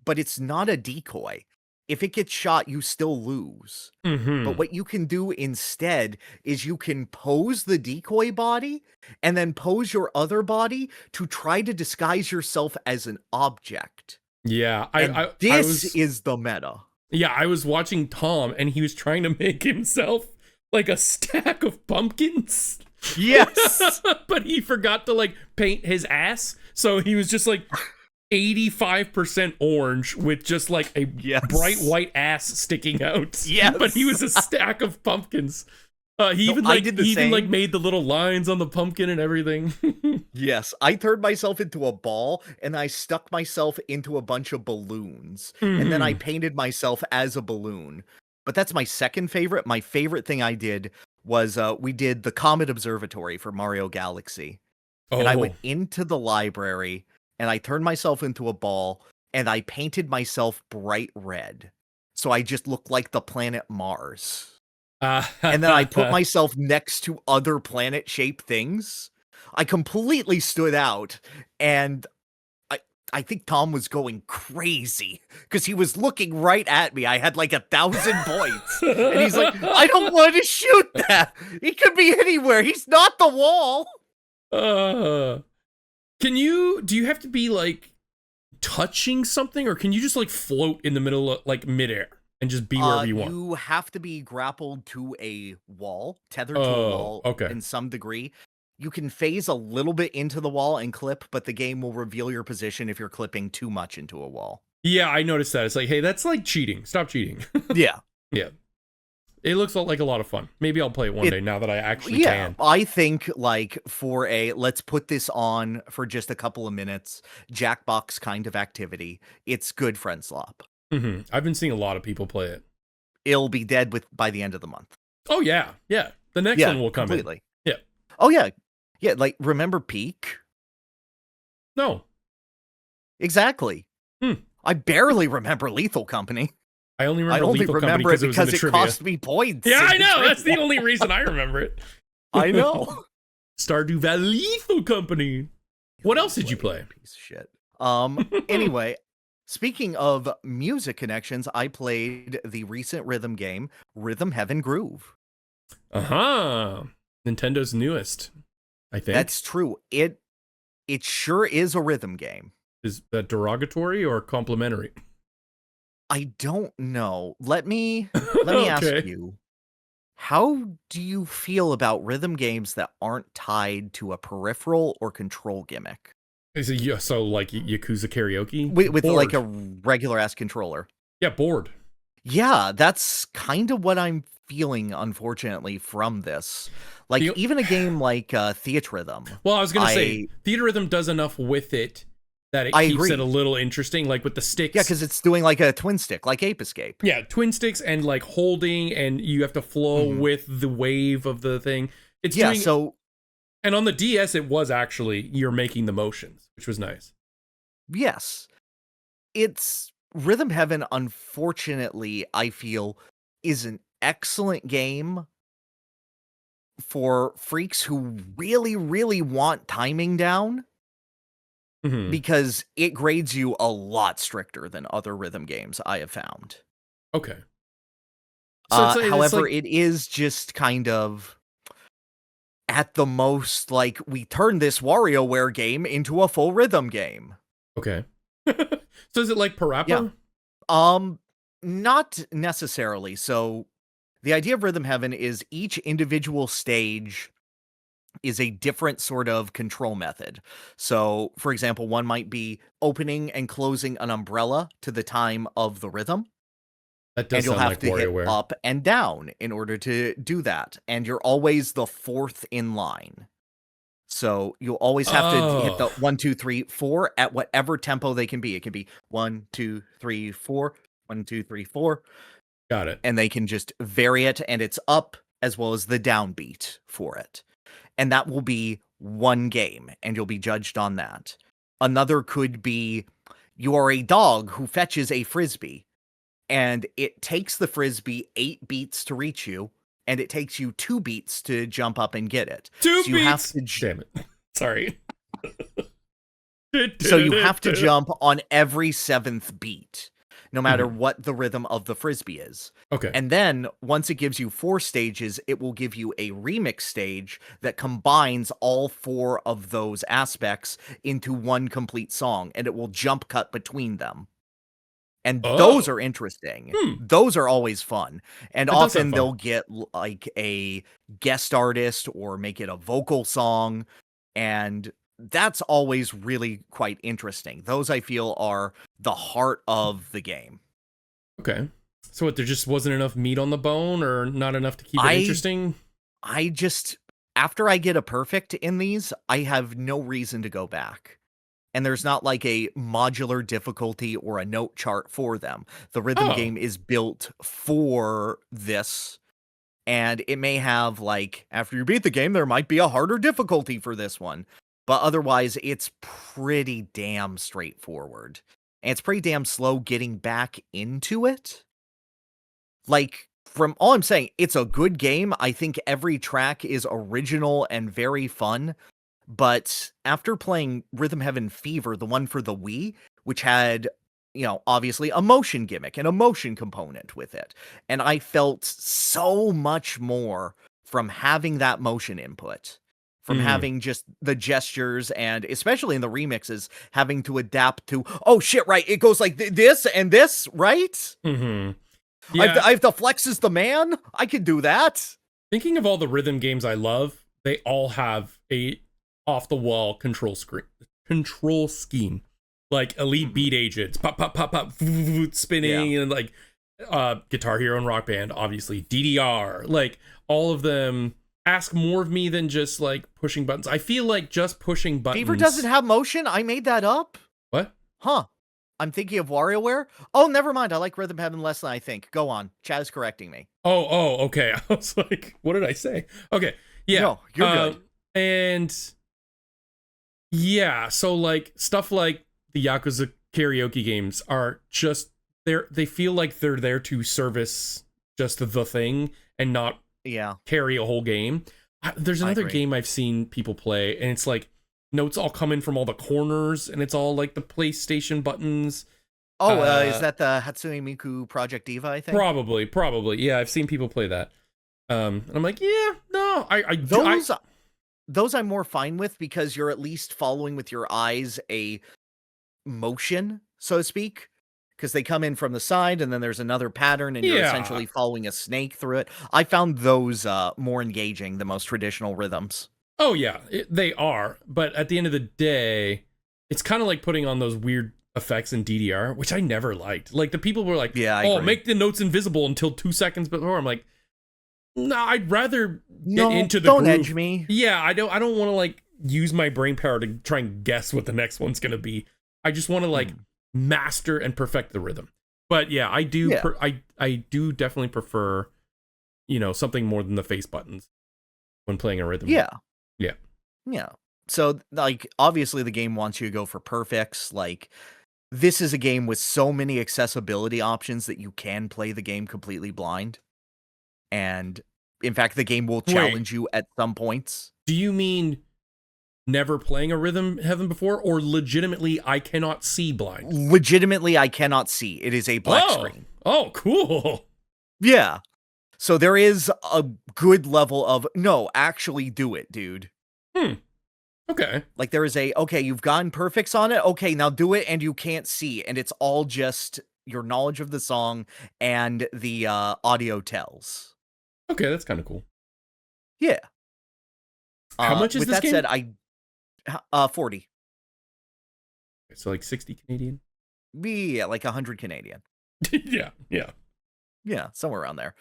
but it's not a decoy. If it gets shot, you still lose. But what you can do instead is you can pose the decoy body and then pose your other body to try to disguise yourself as an object. Yeah. This is the meta. Yeah, I was watching Tom and he was trying to make himself like a stack of pumpkins. Yes. But he forgot to like paint his ass. So he was just like 85% orange with just like a bright white ass sticking out. Yes. But he was a stack of pumpkins. He even made the little lines on the pumpkin and everything. Yes, I turned myself into a ball and I stuck myself into a bunch of balloons. And then I painted myself as a balloon. But that's my second favorite. My favorite thing I did was we did the Comet Observatory for Mario Galaxy. And I went into the library and I turned myself into a ball and I painted myself bright red. So I just looked like the planet Mars. And then I put myself next to other planet-shaped things. I completely stood out, and I think Tom was going crazy because he was looking right at me. I had like 1,000 points, and he's like, I don't want to shoot that. He could be anywhere. He's not the wall. Do you have to be like touching something, or can you just like float in the middle of like midair and just be wherever you want? You have to be grappled to a wall, tethered to a wall in some degree. You can phase a little bit into the wall and clip, but the game will reveal your position if you're clipping too much into a wall. Yeah, I noticed that. It's like, hey, that's like cheating. Stop cheating. Yeah. Yeah. It looks like a lot of fun. Maybe I'll play it one day now that I actually can. I think like for let's put this on for just a couple of minutes, Jackbox kind of activity, it's good friend slop. I've been seeing a lot of people play it. It'll be dead by the end of the month. Oh, yeah. Yeah. The next one will come completely. In. Yeah. Oh, yeah. Yeah, like, remember Peak? No. Exactly. I barely remember Lethal Company. I only remember it because it cost me points. Yeah, I know. That's the only reason I remember it. I know. Stardew Valley Lethal Company. What else did you play? Piece of shit. Anyway, speaking of music connections, I played the recent rhythm game, Rhythm Heaven Groove. Nintendo's newest, I think. That's true. It It sure is a rhythm game. Is that derogatory or complimentary? I don't know. Let me ask Okay. you, how do you feel about rhythm games that aren't tied to a peripheral or control gimmick? Is it so like Yakuza karaoke? With like Bored. a regular ass controller. Yeah, bored. Yeah, that's kind of what I'm feeling, unfortunately, from this. Like, even a game like Theatrhythm. Well, I was going to say, Theatrhythm does enough with it that it keeps agree. it a little interesting, like with the sticks. Yeah, because it's doing like a twin stick, like Ape Escape. Yeah, twin sticks and like holding, and you have to flow with the wave of the thing. It's doing, so... And on the DS, it was actually, you're making the motions, which was nice. Yes. It's... Rhythm Heaven, unfortunately, I feel, is an excellent game for freaks who really, really want timing down, because it grades you a lot stricter than other rhythm games I have found. Okay. So however, it is just kind of, at the most, like, we turned this WarioWare game into a full rhythm game. Okay. So is it like Parappa? Yeah. Not necessarily. So the idea of Rhythm Heaven is each individual stage is a different sort of control method. So, for example, one might be opening and closing an umbrella to the time of the rhythm. That does and you'll sound have like to WarioWare. hit up and down in order to do that. And you're always the fourth in line. So you'll always have to hit the 1, 2, 3, 4 at whatever tempo they can be. It can be 1, 2, 3, 4, 1, 2, 3, 4. Got it. And they can just vary it, and it's up as well as the downbeat for it. And that will be one game, and you'll be judged on that. Another could be, you are a dog who fetches a frisbee, and it takes the frisbee 8 beats to reach you, and it takes you 2 beats to jump up and get it. 2 so beats? You have to Damn it. Sorry. So you have to jump on every 7th beat, no matter what the rhythm of the frisbee is. Okay. And then, once it gives you 4 stages, it will give you a remix stage that combines all 4 of those aspects into one complete song, and it will jump cut between them. And those are interesting. Those are always fun. And often they'll get like a guest artist or make it a vocal song. And that's always really quite interesting. Those, I feel, are the heart of the game. Okay. So what, there just wasn't enough meat on the bone, or not enough to keep it interesting? After I get a perfect in these, I have no reason to go back. And there's not like a modular difficulty or a note chart for them. The rhythm game is built for this. And it may have, like, after you beat the game, there might be a harder difficulty for this one. But otherwise, it's pretty damn straightforward. And it's pretty damn slow getting back into it. Like, from all I'm saying, it's a good game. I think every track is original and very fun. But after playing Rhythm Heaven Fever, the one for the Wii, which had, obviously a motion gimmick and a motion component with it, and I felt so much more from having that motion input, from having just the gestures, and especially in the remixes, having to adapt to, oh shit, right, it goes like this and this, right? Yeah. I have to flex as the man? I can do that. Thinking of all the rhythm games I love, they all have a off-the-wall control scheme, like Elite Beat Agents, pop, pop, pop, pop, spinning, and like Guitar Hero and Rock Band, obviously, DDR, like all of them ask more of me than just like pushing buttons. I feel like just pushing buttons. Fever doesn't have motion? I made that up? What? Huh. I'm thinking of WarioWare? Oh, never mind. I like Rhythm Heaven less than I think. Go on. Chad is correcting me. Oh, okay. I was like, what did I say? Okay. Yeah. No, you're good. And yeah, so like stuff like the Yakuza karaoke games are just they feel like they're there to service just the thing and not carry a whole game. There's another game I've seen people play, and it's like notes all come in from all the corners, and it's all like the PlayStation buttons. Oh, is that the Hatsune Miku Project Diva, I think? Probably. Yeah, I've seen people play that. And I'm like, yeah, no, those I'm more fine with because you're at least following with your eyes a motion, so to speak. Because they come in from the side and then there's another pattern and you're Yeah. essentially following a snake through it. I found those more engaging than most traditional rhythms. Oh yeah, they are. But at the end of the day, it's kind of like putting on those weird effects in DDR, which I never liked. Like the people were like, Yeah, I "Oh, agree. make the notes invisible until 2 seconds before." I'm like, "No, I'd rather get into the don't groove." edge me. Yeah, I don't want to like use my brain power to try and guess what the next one's gonna be. I just want to like master and perfect the rhythm. But yeah, I do. Yeah. I do definitely prefer, something more than the face buttons when playing a rhythm. Yeah. Yeah. Yeah. So, like, obviously the game wants you to go for perfects. Like, this is a game with so many accessibility options that you can play the game completely blind. And, in fact, the game will challenge you at some points. Do you mean never playing a rhythm heaven before, or legitimately I cannot see blind? Legitimately, I cannot see. It is a black screen. Oh, cool. Yeah. So there is a good level of, no, actually do it, dude. Okay. Like there is okay, you've gotten perfects on it. Okay, now do it and you can't see. And it's all just your knowledge of the song and the audio tells. Okay, that's kind of cool. Yeah. How much is this game? With that said, 40. So like 60 Canadian? Yeah, like 100 Canadian. Yeah. Yeah, somewhere around there.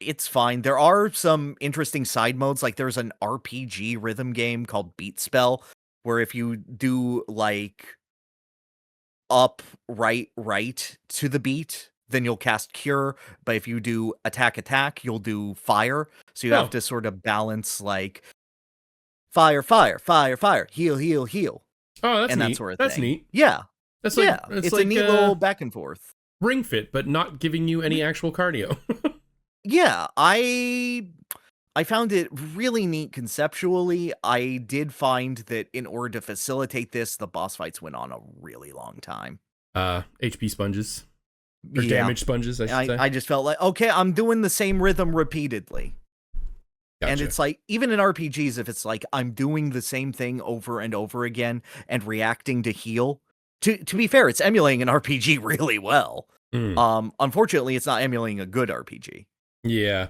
It's fine. There are some interesting side modes. Like there's an RPG rhythm game called Beat Spell, where if you do like up, right to the beat, then you'll cast Cure. But if you do attack, you'll do Fire. So you have to sort of balance like fire, heal. Oh, that's and neat. That sort of that's thing. neat. Yeah. That's like, it's like a neat little back and forth. Ring Fit, but not giving you any actual cardio. Yeah, I found it really neat conceptually. I did find that in order to facilitate this, the boss fights went on a really long time. HP sponges. Or damage sponges, I should say. I just felt like, okay, I'm doing the same rhythm repeatedly. Gotcha. And it's like, even in RPGs, if it's like, I'm doing the same thing over and over again and reacting to heal, to be fair, it's emulating an RPG really well. Unfortunately, it's not emulating a good RPG. Yeah.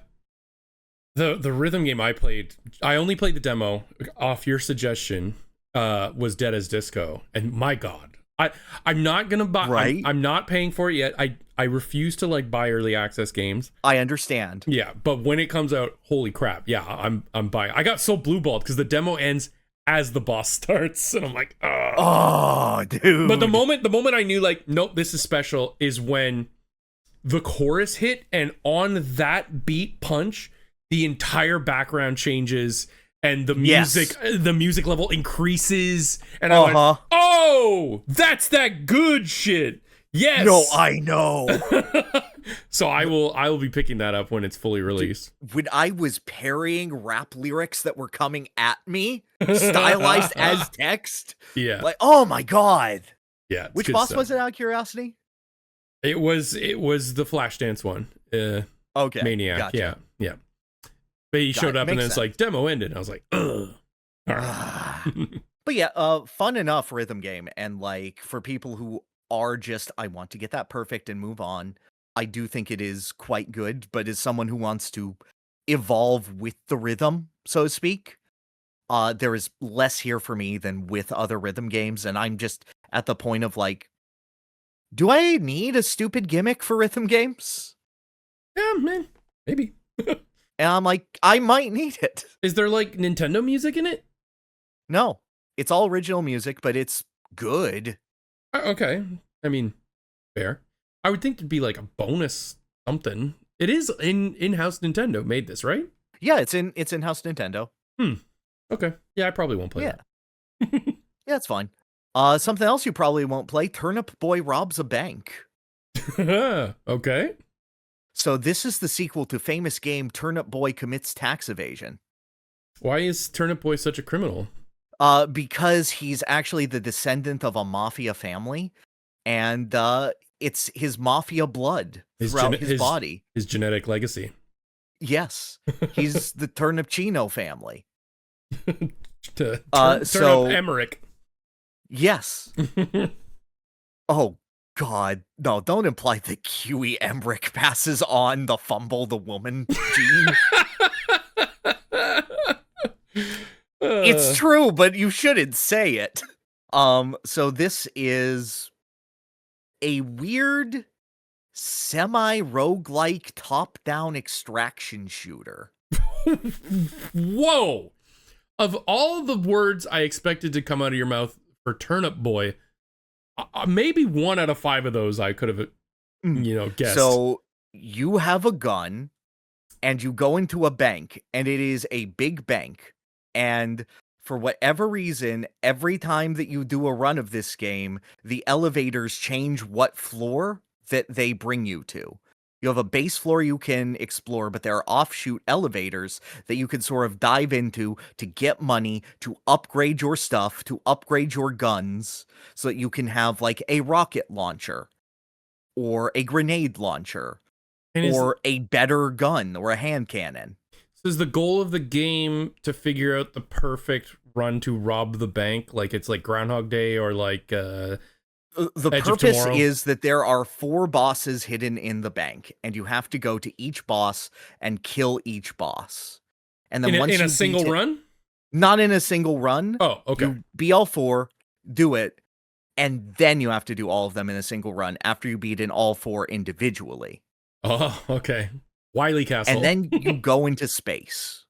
The rhythm game I played, I only played the demo off your suggestion, was Dead as Disco. And my God, I'm not gonna buy. Right? I'm not paying for it yet. I refuse to like buy early access games. I understand. Yeah, but when it comes out, holy crap! Yeah, I'm buying. I got so blue balled because the demo ends as the boss starts, and I'm like, oh, dude. But the moment I knew like, nope, this is special, is when the chorus hit, and on that beat punch, the entire background changes. And the music level increases, and I'm like, oh, that's that good shit. Yes. No, I know. So I will be picking that up when it's fully released. Dude, when I was parrying rap lyrics that were coming at me, stylized as text. Yeah. Like, oh my God. Yeah. Which boss was it, out of curiosity? It was the Flashdance one. Okay. Maniac. Gotcha. Yeah. But he showed up and then it's like, demo ended. And I was like, ugh. All right. But yeah, fun enough rhythm game. And like for people who are just, I want to get that perfect and move on, I do think it is quite good. But as someone who wants to evolve with the rhythm, so to speak, there is less here for me than with other rhythm games. And I'm just at the point of like, do I need a stupid gimmick for rhythm games? Yeah, man, maybe. And I'm like, I might need it. Is there like Nintendo music in it? No, it's all original music, but it's good. Okay. I mean, fair. I would think there'd be like a bonus something. It is in-house Nintendo made this, right? Yeah, it's in-house Nintendo. Okay. Yeah, I probably won't play that. Yeah, it's fine. Something else you probably won't play, Turnip Boy Robs a Bank. Okay. So this is the sequel to famous game Turnip Boy Commits Tax Evasion. Why is Turnip Boy such a criminal? Because he's actually the descendant of a mafia family, and it's his mafia blood throughout his body. His genetic legacy. Yes. He's the Turnipchino family. to turn up Emmerich. Yes. Oh, God. No, don't imply that Kiwi Emmerich passes on the fumble the woman gene. It's true, but you shouldn't say it. So this is a weird semi-roguelike top-down extraction shooter. Whoa! Of all the words I expected to come out of your mouth for Turnip Boy, maybe 1 out of 5 of those I could have, guessed. So you have a gun, and you go into a bank, and it is a big bank, and for whatever reason, every time that you do a run of this game, the elevators change what floor that they bring you to. You have a base floor you can explore, but there are offshoot elevators that you can sort of dive into to get money, to upgrade your stuff, to upgrade your guns, so that you can have like a rocket launcher, or a grenade launcher, or a better gun, or a hand cannon. So is the goal of the game to figure out the perfect run to rob the bank? Like it's like Groundhog Day or like the purpose is that there are 4 bosses hidden in the bank, and you have to go to each boss and kill each boss. And then in a single run? Not in a single run. Oh, okay. You beat all 4, do it, and then you have to do all of them in a single run after you beat in all 4 individually. Oh, okay. Wily Castle. And then you go into space.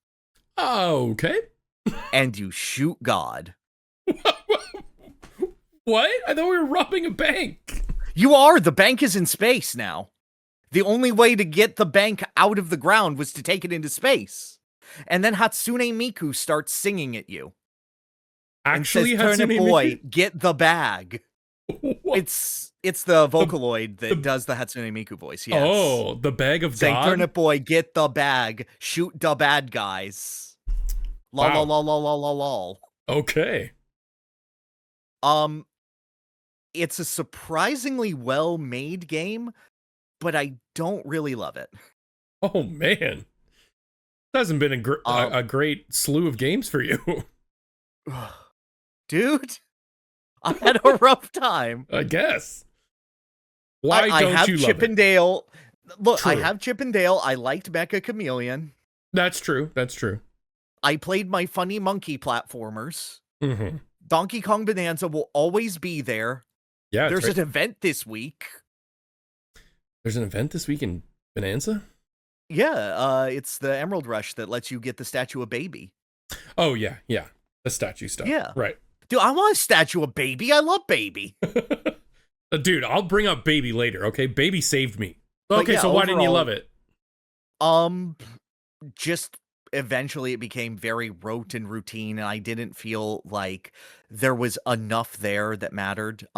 Oh, okay. And you shoot God. What? I thought we were robbing a bank. You are. The bank is in space now. The only way to get the bank out of the ground was to take it into space. And then Hatsune Miku starts singing at you. Actually, and says, Turnip Boy, get the bag. What? It's the Vocaloid that does the Hatsune Miku voice, yes. Oh, the bag of saying, God? Turnip Boy, get the bag. Shoot the bad guys. Lol, wow. lol, lol, lol, lol, lol. Okay. It's a surprisingly well-made game, but I don't really love it. Oh, man. That hasn't been a great slew of games for you. Dude, I had a rough time. I guess. Why I don't have you Chip love and Dale. Look, True. I have Chip and Dale. I liked Mecha Chameleon. That's true. That's true. I played my funny monkey platformers. Mm-hmm. Donkey Kong Bonanza will always be there. Yeah, there's an event this week. There's an event this week in Bonanza? Yeah, it's the Emerald Rush that lets you get the statue of Baby. Oh, yeah, yeah. The statue stuff. Yeah. Right. Dude, I want a statue of Baby. I love Baby. Dude, I'll bring up Baby later, okay? Baby saved me. Okay, yeah, so why didn't you love it? Just eventually it became very rote and routine, and I didn't feel like there was enough there that mattered.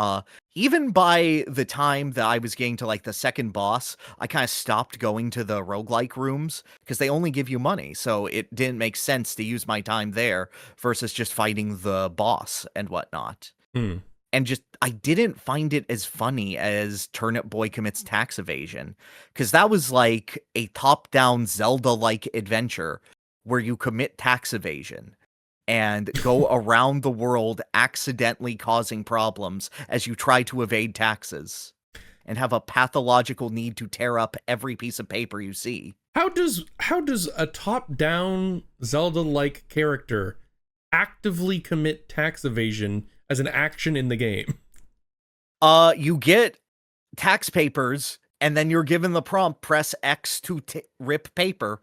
Even by the time that I was getting to like the second boss, I kind of stopped going to the roguelike rooms because they only give you money, so it didn't make sense to use my time there versus just fighting the boss and whatnot. And just, I didn't find it as funny as Turnip Boy Commits Tax Evasion, because that was like a top-down Zelda-like adventure where you commit tax evasion and go around the world accidentally causing problems as you try to evade taxes and have a pathological need to tear up every piece of paper you see. How does a top-down Zelda-like character actively commit tax evasion as an action in the game? You get tax papers and then you're given the prompt, press X to rip paper.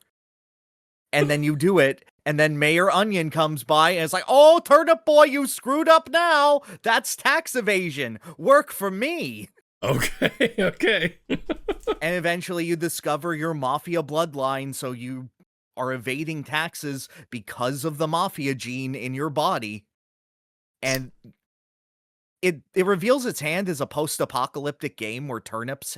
And then you do it, and then Mayor Onion comes by, and it's like, oh, Turnip Boy, you screwed up now. That's tax evasion. Work for me. Okay, okay. And eventually you discover your mafia bloodline, so you are evading taxes because of the mafia gene in your body. And it reveals its hand as a post-apocalyptic game where turnips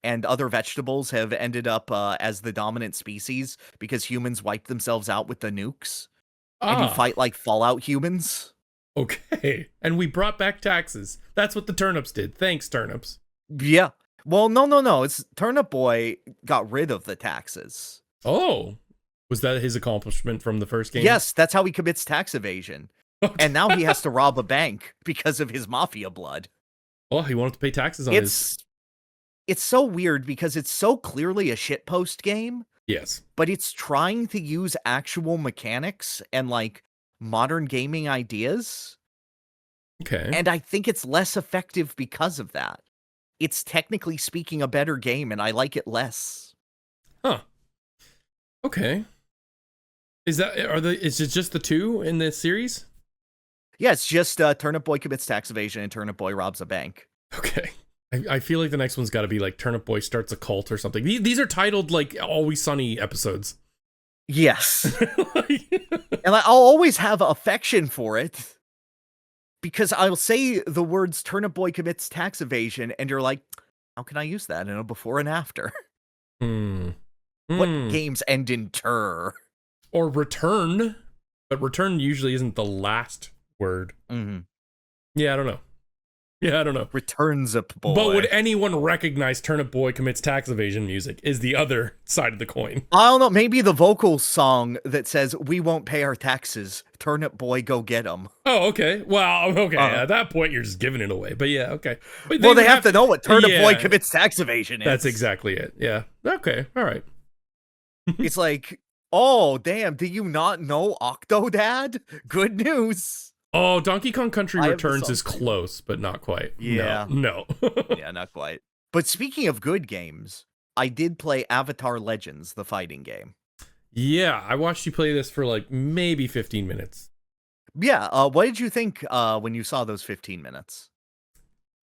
and other vegetables have ended up as the dominant species because humans wiped themselves out with the nukes. And you fight like Fallout humans. Okay. And we brought back taxes. That's what the turnips did. Thanks, turnips. Yeah. Well, no. It's Turnip Boy got rid of the taxes. Oh. Was that his accomplishment from the first game? Yes, that's how he commits tax evasion. And now he has to rob a bank because of his mafia blood. Well, he wanted to pay taxes on his... It's so weird because it's so clearly a shitpost game. Yes. But it's trying to use actual mechanics and, like, modern gaming ideas. Okay. And I think it's less effective because of that. It's technically speaking a better game, and I like it less. Huh. Okay. Is it just the two in this series? Yeah, it's just Turnip Boy commits tax evasion and Turnip Boy robs a bank. Okay. I feel like the next one's got to be like Turnip Boy starts a cult or something. These are titled like Always Sunny episodes. Yes. And I'll always have affection for it. Because I'll say the words Turnip Boy commits tax evasion, and you're like, how can I use that in a before and after? What games end in "ter"? Or return. But return usually isn't the last word. Mm-hmm. Yeah, I don't know. Returns a boy. But would anyone recognize Turnip Boy commits tax evasion music is the other side of the coin. I don't know. Maybe the vocal song that says, we won't pay our taxes. Turnip Boy, go get 'em. Oh, okay. Well, okay. At that point, you're just giving it away. But yeah, okay. But they have to know what Turnip Boy commits tax evasion is. That's exactly it. Yeah. Okay. All right. It's like, oh, damn. Do you not know Octodad? Good news. Oh, Donkey Kong Country Returns is close, but not quite. Yeah. No. Yeah, not quite. But speaking of good games, I did play Avatar Legends, the fighting game. Yeah, I watched you play this for like maybe 15 minutes. Yeah, what did you think when you saw those 15 minutes?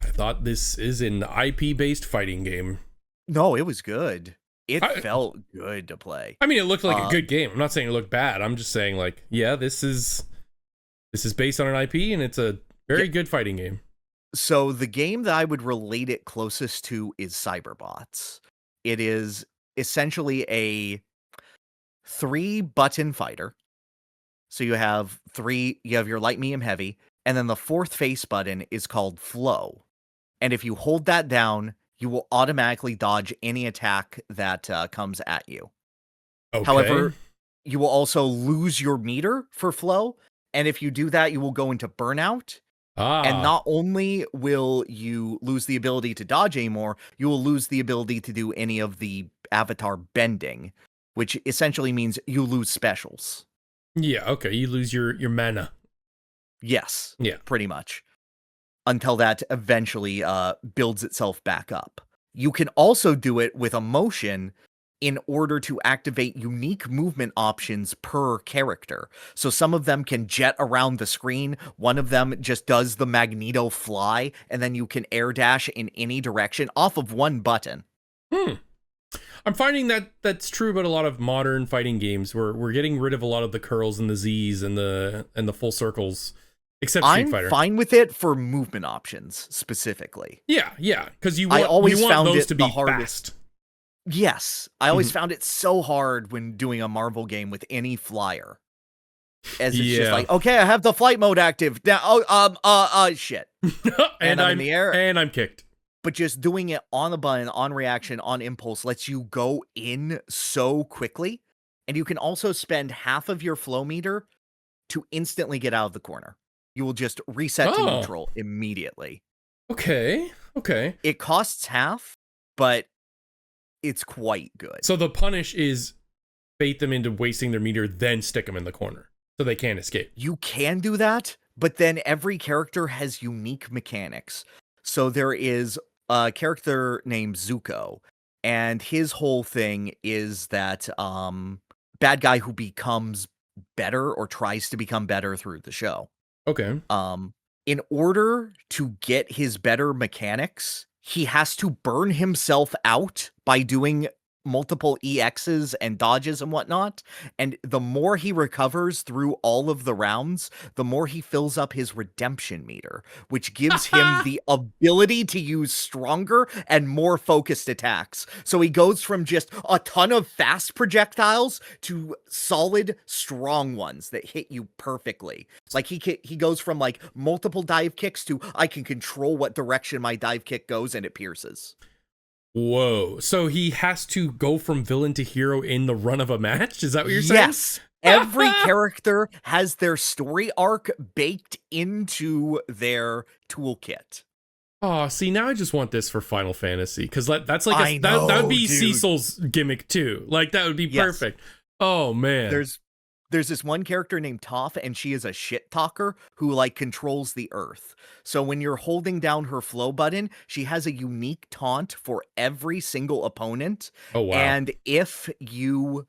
I thought this is an IP-based fighting game. No, it was good. It felt good to play. I mean, it looked like a good game. I'm not saying it looked bad. I'm just saying, like, yeah, this is based on an IP, and it's a very good fighting game. So the game that I would relate it closest to is Cyberbots. It is essentially a 3-button fighter. So you have your light, medium, heavy, and then the fourth face button is called flow. And if you hold that down, you will automatically dodge any attack that comes at you. Okay. However, you will also lose your meter for flow. And if you do that, you will go into burnout. And not only will you lose the ability to dodge anymore, you will lose the ability to do any of the avatar bending, which essentially means you lose specials. Yeah, okay. You lose your mana. Yes. Yeah. Pretty much. Until that eventually builds itself back up. You can also do it with emotion in order to activate unique movement options per character. So some of them can jet around the screen. One of them just does the Magneto fly, and then you can air dash in any direction off of one button. I'm finding that that's true about a lot of modern fighting games. We're getting rid of a lot of the curls and the Z's and the full circles, except Street Fighter. I'm fine with it for movement options specifically. Yeah, because you want found those to be fast. Yes, I always found it so hard when doing a Marvel game with any flyer. As it's just like, okay, I have the flight mode active now. Shit. and I'm in the air, and I'm kicked. But just doing it on the button, on reaction, on impulse lets you go in so quickly, and you can also spend half of your flow meter to instantly get out of the corner. You will just reset to neutral immediately. Okay. It costs half, but it's quite good. So the punish is bait them into wasting their meter, then stick them in the corner so they can't escape. You can do that, but then every character has unique mechanics. So there is a character named Zuko, and his whole thing is that bad guy who becomes better or tries to become better through the show. Okay. In order to get his better mechanics, he has to burn himself out by doing multiple EXs and dodges and whatnot. And the more he recovers through all of the rounds, the more he fills up his redemption meter, which gives him the ability to use stronger and more focused attacks. So he goes from just a ton of fast projectiles to solid, strong ones that hit you perfectly. Like he goes from like multiple dive kicks to I can control what direction my dive kick goes and it pierces. Whoa. So he has to go from villain to hero in the run of a match? Is that what you're saying? Yes. Every character has their story arc baked into their toolkit. Oh, see, now I just want this for Final Fantasy, because that's like that would be dude. Cecil's gimmick too. Like, that would be perfect. Oh man. There's this one character named Toph, and she is a shit talker who like controls the earth. So when you're holding down her flow button, she has a unique taunt for every single opponent. Oh wow. And if you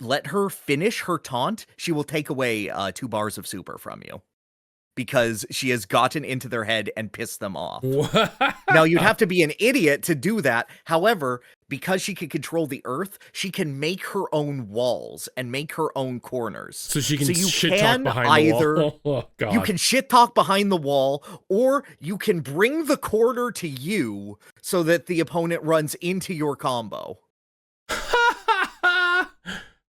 let her finish her taunt, she will take away 2 bars of super from you, because she has gotten into their head and pissed them off. Now, you'd have to be an idiot to do that. However, because she can control the earth, she can make her own walls and make her own corners. So she can shit talk behind the wall. Oh, God. You can shit talk behind the wall, or you can bring the corner to you so that the opponent runs into your combo.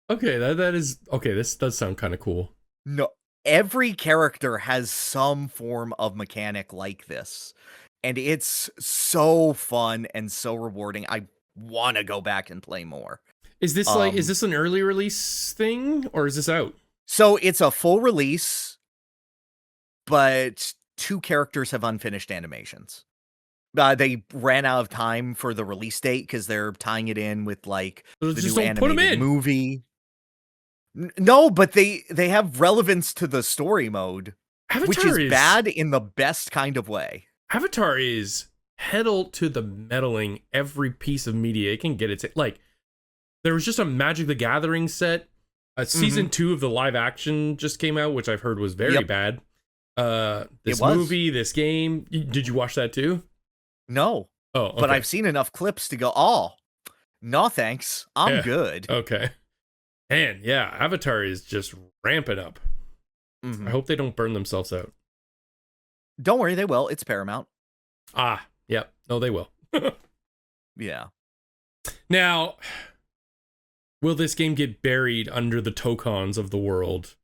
Okay, that is okay. This does sound kind of cool. No, every character has some form of mechanic like this, and it's so fun and so rewarding. I want to go back and play more. Is this is this an early release thing, or is this out? So it's a full release, but 2 characters have unfinished animations. They ran out of time for the release date because they're tying it in with like the new animated movie. No, but they have relevance to the story mode, which is bad in the best kind of way. Avatar is pedal to the meddling every piece of media it can get. It's like, there was just a Magic the Gathering set. Season 2 of the live action just came out, which I've heard was very bad. This movie, this game. Did you watch that too? No. Oh, okay. But I've seen enough clips to go, oh, no thanks. I'm good. Okay. And yeah, Avatar is just ramping up. I hope they don't burn themselves out. Don't worry, they will. It's Paramount. Ah, yep. No, they will. Yeah. Now, will this game get buried under the Tokons of the world?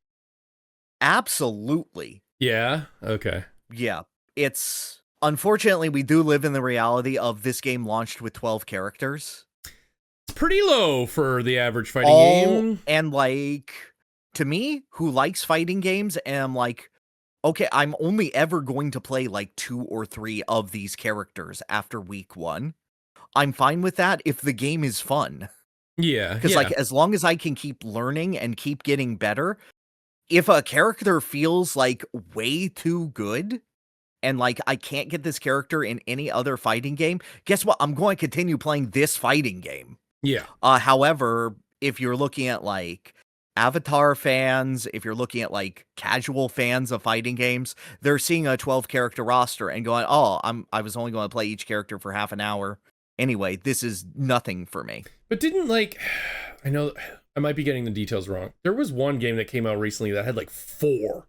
Absolutely. Yeah? Okay. Yeah. It's... Unfortunately, we do live in the reality of this game launched with 12 characters. It's pretty low for the average fighting game. And like, to me, who likes fighting games, am like, okay, I'm only ever going to play like 2 or 3 of these characters after week 1. I'm fine with that if the game is fun. Yeah. Because like, as long as I can keep learning and keep getting better, if a character feels like way too good, and like, I can't get this character in any other fighting game, guess what? I'm going to continue playing this fighting game. Yeah. However, if you're looking at like Avatar fans, if you're looking at like casual fans of fighting games, they're seeing a 12 character roster and going, oh, I was only going to play each character for half an hour. Anyway, this is nothing for me. But didn't like, I know I might be getting the details wrong. There was one game that came out recently that had like 4.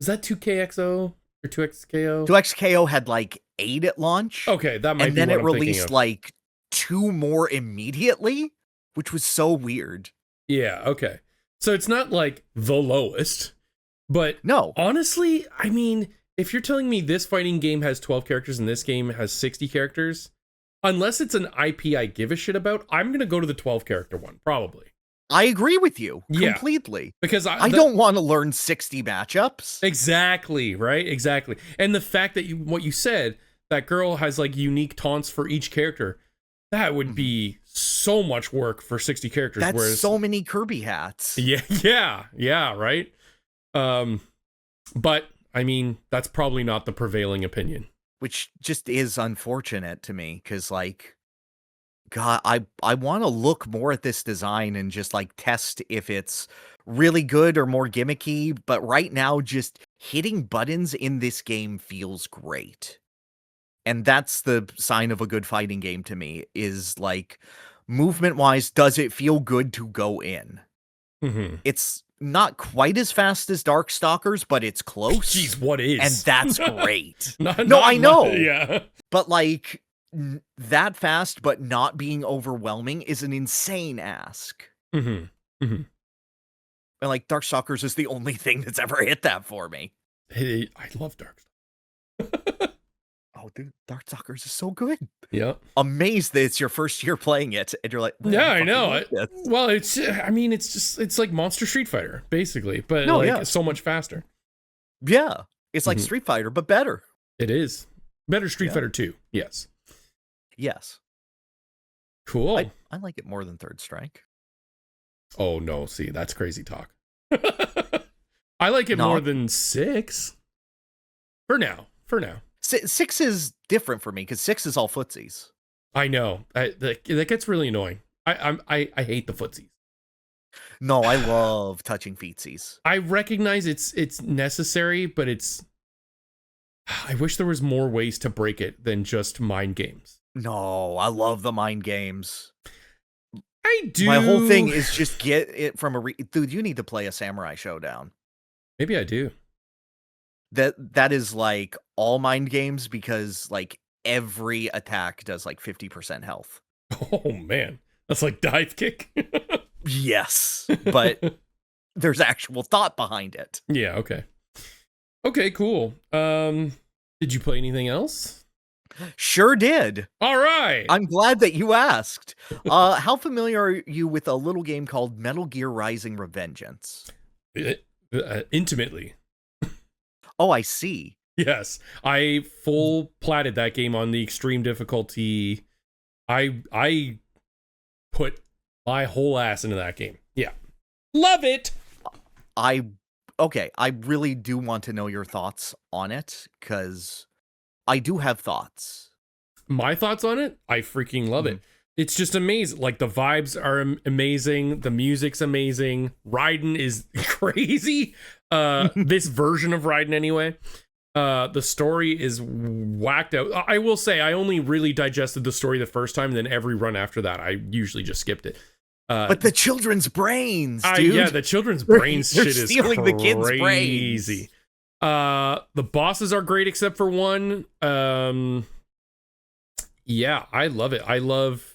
Is that 2KXO? Or 2XKO? 2XKO had like 8 at launch. Okay, that might be what I'm thinking of. And then it released like 2 more immediately, which was so weird. Yeah, okay. So it's not like the lowest, but no. Honestly, I mean, if you're telling me this fighting game has 12 characters and this game has 60 characters, unless it's an IP I give a shit about, I'm going to go to the 12 character one, probably. I agree with you completely. Because I don't want to learn 60 matchups. Exactly, right? Exactly. And the fact that what you said, that girl has like unique taunts for each character, that would be so much work for 60 characters. That's so many Kirby hats. Yeah, right? But, I mean, that's probably not the prevailing opinion. Which just is unfortunate to me, because, like, God, I want to look more at this design and just, like, test if it's really good or more gimmicky, but right now, just hitting buttons in this game feels great. And that's the sign of a good fighting game to me, is, like, movement-wise, does it feel good to go in? Mm-hmm. It's not quite as fast as Darkstalkers, but it's close. Jeez, what is? And that's great. I know. Yeah. But, like, that fast, but not being overwhelming is an insane ask. Mm-hmm. Mm-hmm. And, like, Darkstalkers is the only thing that's ever hit that for me. Hey, I love Darkstalkers. oh, dude, Darkstalkers is so good. Yep. Amazed that it's your first year playing it, and you're like, yeah, I know. Well, I mean, it's like Monster Street Fighter, basically, but so much faster. Yeah, it's like Street Fighter, but better. It is. Better Street Fighter 2, yes. Yes. Cool. I like it more than Third Strike. Oh, no, see, that's crazy talk. I like it more than 6. For now. 6 is different for me, because 6 is all footsies. I know. That gets really annoying. I hate the footsies. No, I love touching feetsies. I recognize it's necessary, but I wish there was more ways to break it than just mind games. No, I love the mind games. I do. My whole thing is just get it from dude, you need to play a Samurai Showdown. Maybe I do. That is like all mind games, because like every attack does like 50% health. Oh man, that's like dive kick. Yes, but there's actual thought behind it. Yeah, okay, cool. Did you play anything else? Sure did. All right. I'm glad that you asked. How familiar are you with a little game called Metal Gear Rising: Revengeance? Intimately. Oh, I see. Yes, I full platted that game on the extreme difficulty. I put my whole ass into that game. Yeah, love it. I really do want to know your thoughts on it, because I do have thoughts. My thoughts on it? I freaking love it. It's just amazing. Like, the vibes are amazing. The music's amazing. Raiden is crazy. This version of Raiden, anyway. The story is whacked out. I will say, I only really digested the story the first time, and then every run after that, I usually just skipped it. But the children's brains, dude. Yeah, the children's brains shit is stealing crazy. The kids' brains. The bosses are great except for one. Yeah, I love it. I love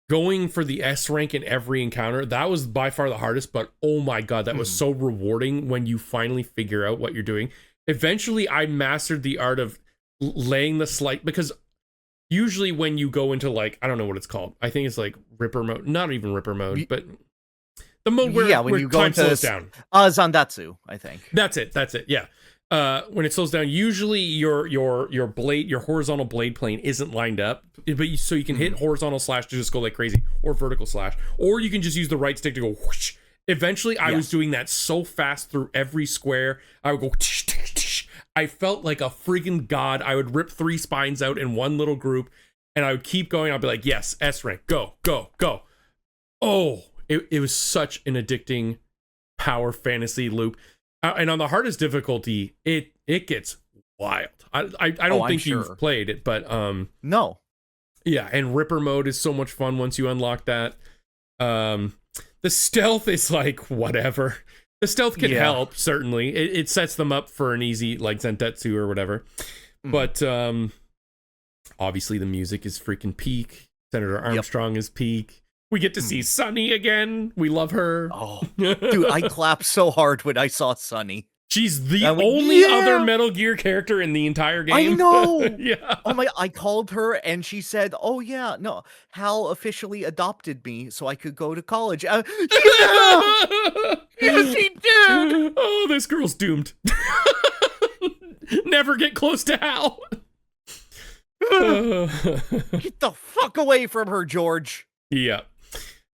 going for the S rank in every encounter. That was by far the hardest, but oh my god, that was so rewarding when you finally figure out what you're doing. Eventually, I mastered the art of laying the slight, because usually when you go into, like, I don't know what it's called. I think it's like Ripper mode. Not even Ripper mode, but the mode where, when you go time into slows down. Zandatsu, I think. That's it. Yeah. When it slows down, usually your blade, your horizontal blade plane isn't lined up, but so you can hit horizontal slash to just go like crazy, or vertical slash, or you can just use the right stick to go whoosh. Eventually, I was doing that so fast through every square. I would go tsh, tsh, tsh. I felt like a freaking god. I would rip 3 spines out in one little group, and I would keep going. I'd be like, yes, S rank, go. Oh, it was such an addicting power fantasy loop. And on the hardest difficulty, it gets wild. I don't think you've played it, but no. Yeah, and Ripper mode is so much fun once you unlock that. The stealth is like whatever. The stealth can help, certainly. It sets them up for an easy, like, Zentetsu or whatever. But obviously the music is freaking peak. Senator Armstrong is peak. We get to see Sunny again. We love her. Oh, dude, I clapped so hard when I saw Sunny. She's the only other Metal Gear character in the entire game. I know. Yeah. Oh my! I called her and she said, "Oh yeah, no, Hal officially adopted me so I could go to college." Yes, he did. Oh, this girl's doomed. Never get close to Hal. Get the fuck away from her, George. Yeah.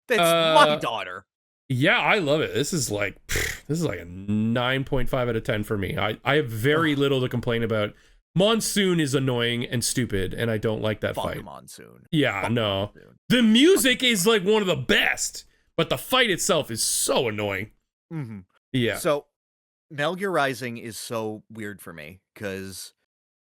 That's my daughter. Yeah, I love it. This is like a 9.5 out of 10 for me. I have very little to complain about. Monsoon is annoying and stupid, and I don't like that fight. Monsoon. Yeah, Fuck no. Monsoon. The music is like one of the best, but the fight itself is so annoying. Yeah. So, Metal Gear Rising is so weird for me, because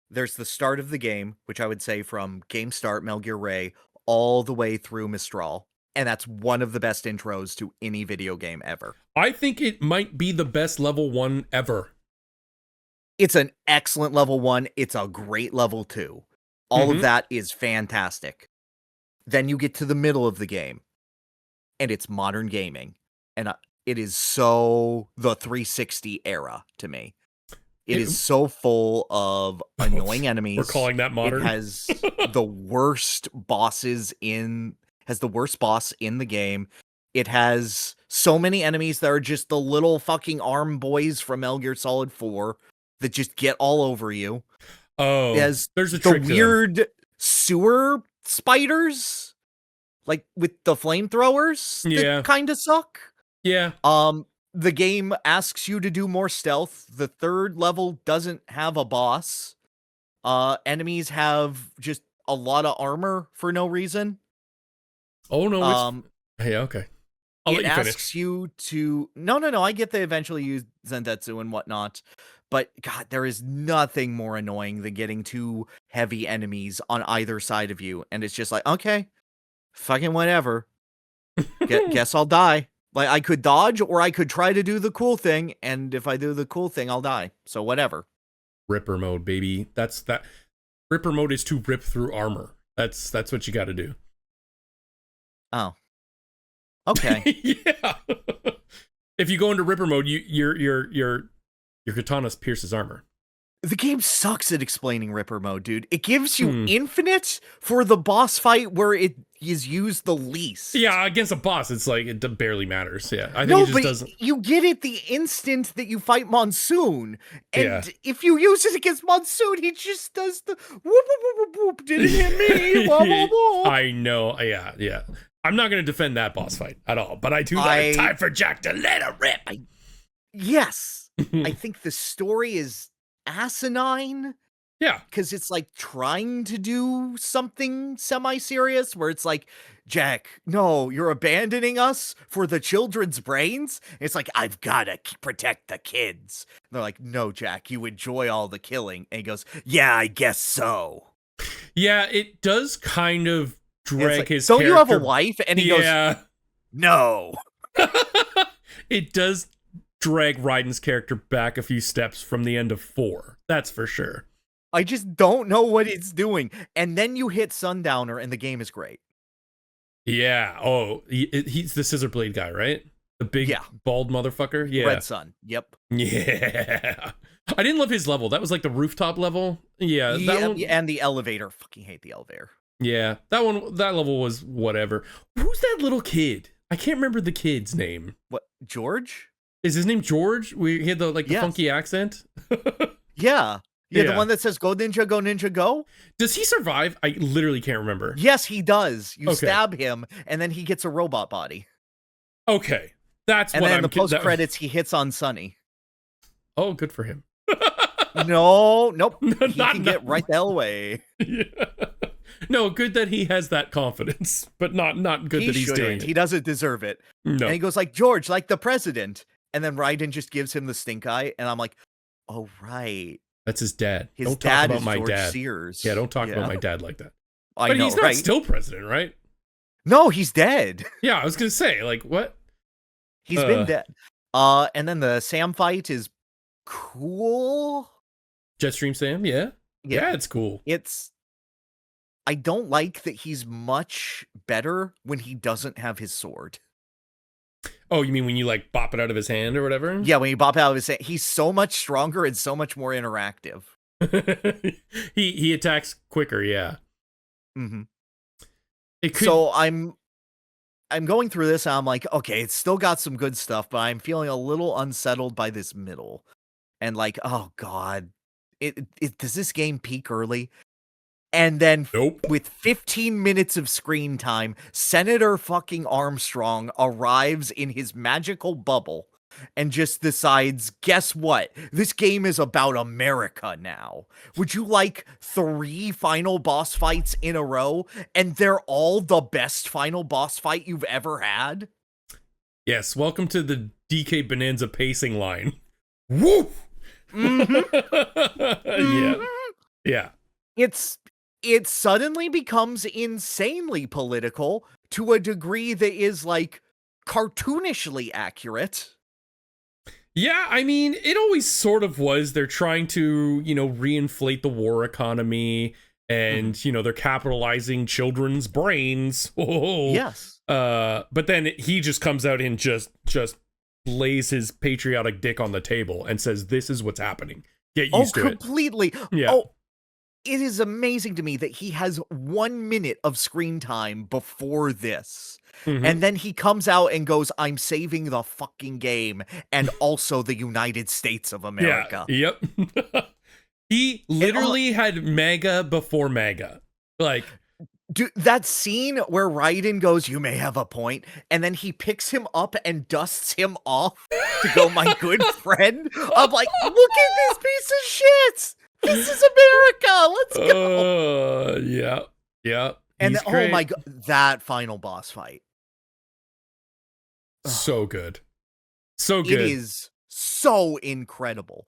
there's the start of the game, which I would say from game start, Metal Gear Ray, all the way through Mistral. And that's one of the best intros to any video game ever. I think it might be the best level 1 ever. It's an excellent level 1. It's a great level 2. All of that is fantastic. Then you get to the middle of the game, and it's modern gaming. And it is so the 360 era to me. It is so full of annoying enemies. We're calling that modern. It has the worst bosses has the worst boss in the game. It has so many enemies that are just the little fucking arm boys from Metal Gear Solid 4 that just get all over you. Oh, there's a trick to weird sewer spiders, like with the flamethrowers that kind of suck. Yeah. The game asks you to do more stealth. The third level doesn't have a boss. Enemies have just a lot of armor for no reason. Oh no. Hey, okay. I'll let you finish. It asks you to no. I get they eventually use Zentetsu and whatnot, but God, there is nothing more annoying than getting two heavy enemies on either side of you, and it's just like, okay, fucking whatever. Guess I'll die. Like, I could dodge, or I could try to do the cool thing, and if I do the cool thing, I'll die. So whatever. Ripper mode, baby. That. Ripper mode is to rip through armor. That's what you got to do. Oh. Okay. Yeah. If you go into Ripper mode, your katana pierces armor. The game sucks at explaining Ripper mode, dude. It gives you infinite for the boss fight where it is used the least. Yeah, against a boss, it's like it barely matters. Yeah, I think it just doesn't. You get it the instant that you fight Monsoon, and if you use it against Monsoon, he just does the whoop whoop whoop whoop. Didn't hit me. Whoop, whoop, whoop. I know. Yeah. I'm not going to defend that boss fight at all, but I do like time for Jack to let it rip. Yes, I think the story is asinine. Yeah, because it's like trying to do something semi-serious where it's like, Jack, no, you're abandoning us for the children's brains. It's like, I've got to protect the kids. And they're like, no, Jack, you enjoy all the killing. And he goes, yeah, I guess so. Yeah, it does kind of drag like, his don't character. You have a wife? And he goes, no. It does drag Raiden's character back a few steps from the end of 4. That's for sure. I just don't know what it's doing. And then you hit Sundowner and the game is great. Yeah. Oh, he's the scissor blade guy, right? The big bald motherfucker. Yeah. Red Sun. Yep. Yeah. I didn't love his level. That was like the rooftop level. Yeah. That one, and the elevator. Fucking hate the elevator. Yeah. That level was whatever. Who's that little kid? I can't remember the kid's name. What? George? Is his name George? He had the funky accent. Yeah. Yeah, the one that says, go ninja, go. Does he survive? I literally can't remember. Yes, he does. You stab him, and then he gets a robot body. Okay. That's and what then I'm... in the post-credits, he hits on Sunny. Oh, good for him. Nope. He can get right the hell away. Yeah. No, good that he has that confidence, but not good that he's doing it. He doesn't deserve it. No. And he goes like, George, like the president. And then Raiden just gives him the stink eye, and I'm like, oh, right. That's his dad. His don't dad talk about is my George dad. Sears. Yeah, don't talk about my dad like that. I but know, he's not right? Still president, right? No, he's dead. Yeah, I was gonna say, like, what? He's been dead. And then the Sam fight is cool. Jetstream Sam, yeah, it's cool. I don't like that he's much better when he doesn't have his sword. Oh, you mean when you like bop it out of his hand or whatever? Yeah, when you bop it out of his hand, he's so much stronger and so much more interactive. he attacks quicker, yeah. Mm-hmm. So I'm going through this and I'm like, okay, it's still got some good stuff, but I'm feeling a little unsettled by this middle. And like, oh God, does this game peak early? And then with 15 minutes of screen time, Senator fucking Armstrong arrives in his magical bubble and just decides, guess what? This game is about America now. Would you like 3 final boss fights in a row? And they're all the best final boss fight you've ever had? Yes, welcome to the DK Bonanza pacing line. Woo! Mm-hmm. Yeah. It suddenly becomes insanely political to a degree that is like cartoonishly accurate. Yeah, I mean, it always sort of was. They're trying to, reinflate the war economy and, they're capitalizing children's brains. Oh. Yes. But then he just comes out and just lays his patriotic dick on the table and says, this is what's happening. get used to it. Completely. Yeah. Oh, it is amazing to me that he has 1 minute of screen time before this. And then he comes out and goes, I'm saving the fucking game and also the United States of America. Yeah. Yep. He literally had MAGA before MAGA. Like, dude, that scene where Raiden goes, you may have a point, and then he picks him up and dusts him off to go, my good friend. I'm like, look at this piece of shit. This is America. Let's go. Yeah. Yeah. And oh my god, that final boss fight. So good. So good. It is so incredible.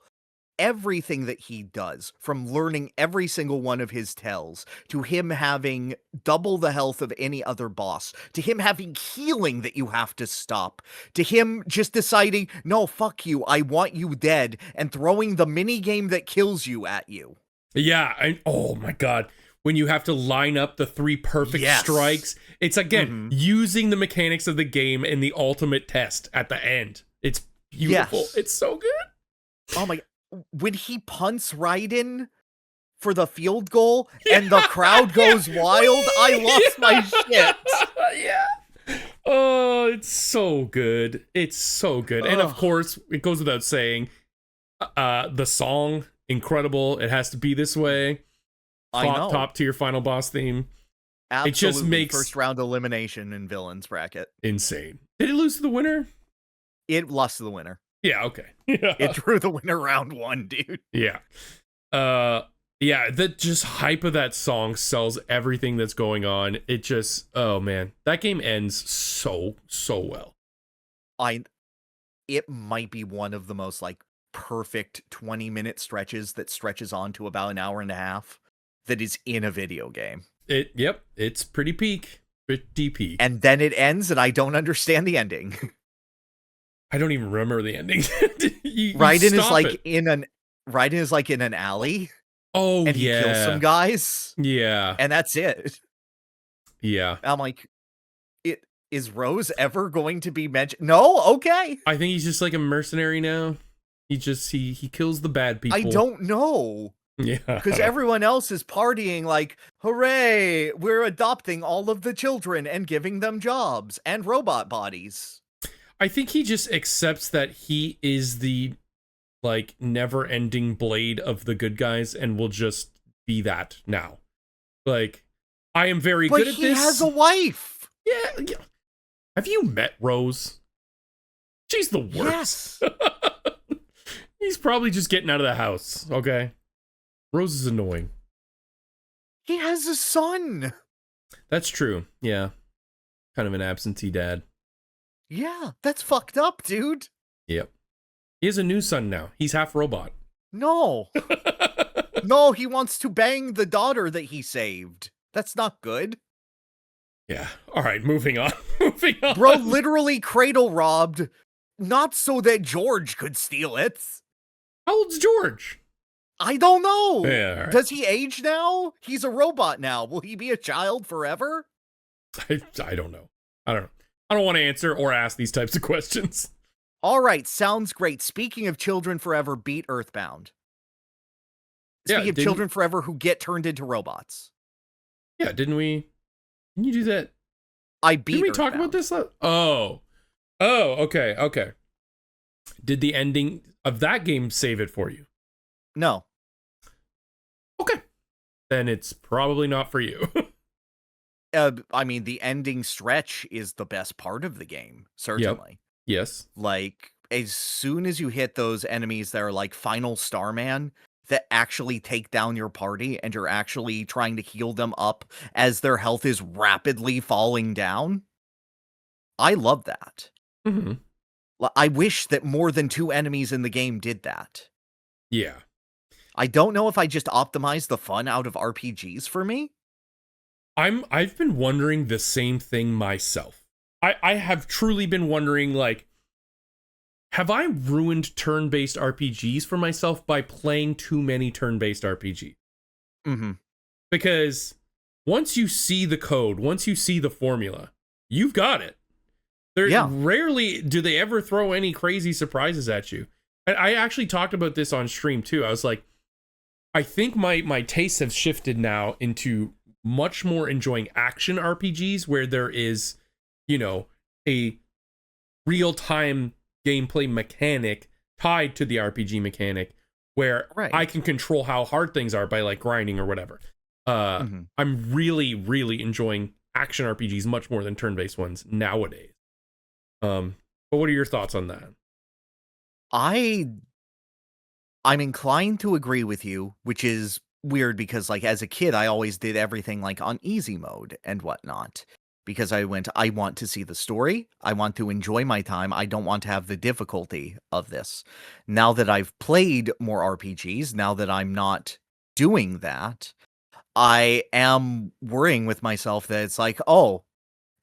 Everything that he does, from learning every single one of his tells, to him having double the health of any other boss, to him having healing that you have to stop, to him just deciding, no, fuck you, I want you dead, and throwing the mini game that kills you at you. Yeah, oh my god. When you have to line up the 3 perfect strikes, it's again using the mechanics of the game in the ultimate test at the end. It's beautiful. It's so good. Oh my god. When he punts Raiden for the field goal and the crowd goes wild, I lost my shit. Yeah. Oh, it's so good. It's so good. And of course, it goes without saying, the song, incredible. It has to be this way. I know. Top tier final boss theme. Absolutely. It just makes first round elimination in villains bracket. Insane. Did it lose to the winner? It lost to the winner. Yeah, okay. Yeah. It drew the winner round 1, dude. Yeah. Yeah, the just hype of that song sells everything that's going on. It just, oh man, that game ends so well. It might be one of the most like perfect 20-minute stretches that stretches on to about an hour and a half that is in a video game. Yep, it's pretty peak. Pretty peak. And then it ends and I don't understand the ending. I don't even remember the ending. Raiden is like in an alley. Oh, and he kills some guys. Yeah. And that's it. Yeah. I'm like, is Rose ever going to be mentioned? No? Okay. I think he's just like a mercenary now. He kills the bad people. I don't know. Yeah. Because everyone else is partying like, hooray, we're adopting all of the children and giving them jobs and robot bodies. I think he just accepts that he is the, like, never-ending blade of the good guys and will just be that now. Like, I am very good at this. But he has a wife! Yeah. Have you met Rose? She's the worst. Yes. He's probably just getting out of the house, okay? Rose is annoying. He has a son! That's true, yeah. Kind of an absentee dad. Yeah, that's fucked up, dude. Yep. He has a new son now. He's half robot. No. No, he wants to bang the daughter that he saved. That's not good. Yeah. All right, moving on. Moving on. Bro literally cradle robbed, not so that George could steal it. How old's George? I don't know. Yeah, right. Does he age now? He's a robot now. Will he be a child forever? I don't know. I don't know. I don't want to answer or ask these types of questions. All right, sounds great. Speaking of children forever, beat Earthbound. Speaking of children forever who get turned into robots. Yeah, didn't you do that? I beat Didn't we Earthbound. talk about this? Oh, okay. Did the ending of that game save it for you? No. Okay. Then it's probably not for you. I mean, the ending stretch is the best part of the game, certainly. Yep. Yes. Like, as soon as you hit those enemies that are like Final Starman, that actually take down your party, and you're actually trying to heal them up as their health is rapidly falling down, I love that. Mm-hmm. I wish that more than 2 enemies in the game did that. Yeah. I don't know if I just optimized the fun out of RPGs for me. I've been wondering the same thing myself. I have truly been wondering, like, have I ruined turn-based RPGs for myself by playing too many turn-based RPGs? Mm-hmm. Because once you see the code, once you see the formula, you've got it. Rarely do they ever throw any crazy surprises at you. I actually talked about this on stream too. I was like, I think my tastes have shifted now into much more enjoying action RPGs where there is, a real-time gameplay mechanic tied to the RPG mechanic where I can control how hard things are by like grinding or whatever. I'm really, really enjoying action RPGs much more than turn-based ones nowadays. But what are your thoughts on that? I'm inclined to agree with you, which is weird because, like, as a kid, I always did everything like on easy mode and whatnot. Because I want to see the story. I want to enjoy my time. I don't want to have the difficulty of this. Now that I've played more RPGs, now that I'm not doing that, I am worrying with myself that it's like, oh,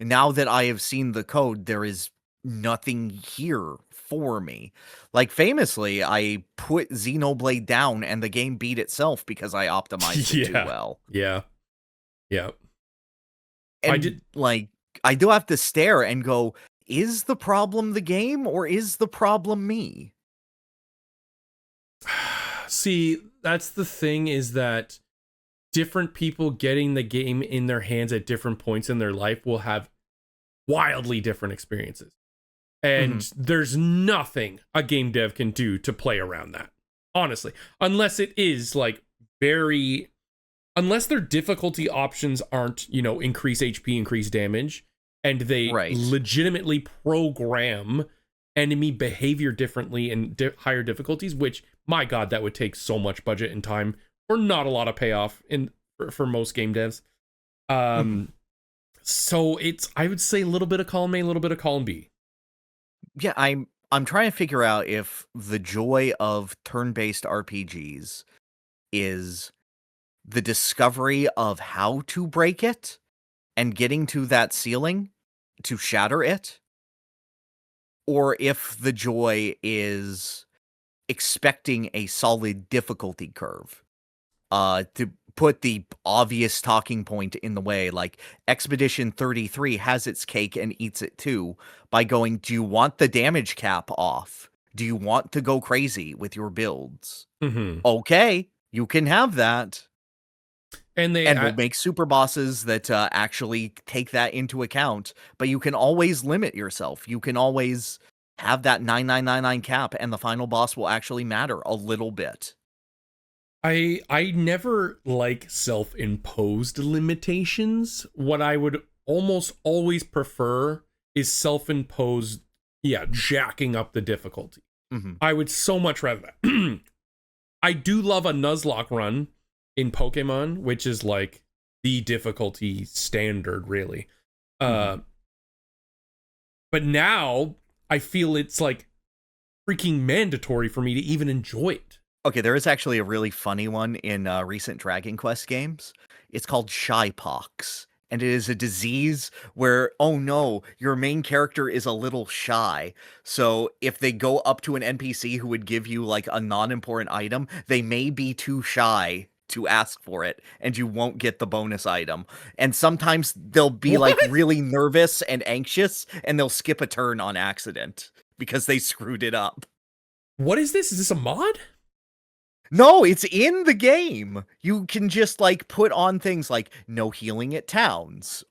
now that I have seen the code, there is nothing here for me. Like, famously, I put Xenoblade down and the game beat itself because I optimized it too well. Yeah. And I do have to stare and go, is the problem the game or is the problem me? See, that's the thing, is that different people getting the game in their hands at different points in their life will have wildly different experiences. And there's nothing a game dev can do to play around that, honestly. Unless it is like unless their difficulty options aren't, increase HP, increase damage, and they legitimately program enemy behavior differently in higher difficulties, which, my God, that would take so much budget and time or not a lot of payoff for most game devs. So it's, I would say, a little bit of column A, a little bit of column B. Yeah, I'm trying to figure out if the joy of turn-based RPGs is the discovery of how to break it and getting to that ceiling to shatter it, or if the joy is expecting a solid difficulty curve. To put the obvious talking point in the way, like Expedition 33 has its cake and eats it too by going, do you want the damage cap off? Do you want to go crazy with your builds? Okay, you can have that. And we'll make super bosses that actually take that into account, but you can always limit yourself. You can always have that 9999 cap, and the final boss will actually matter a little bit. I never like self-imposed limitations. What I would almost always prefer is self-imposed, jacking up the difficulty. I would so much rather that. I do love a Nuzlocke run in Pokemon, which is like the difficulty standard, really. But now I feel it's like freaking mandatory for me to even enjoy it. Okay, there is actually a really funny one in recent Dragon Quest games. It's called Shy Pox, and it is a disease where, oh no, your main character is a little shy. So if they go up to an NPC who would give you like a non-important item, they may be too shy to ask for it, and you won't get the bonus item. And sometimes they'll be like really nervous and anxious, and they'll skip a turn on accident because they screwed it up. What is this? Is this a mod? No, it's in the game. You can just like put on things like no healing at towns,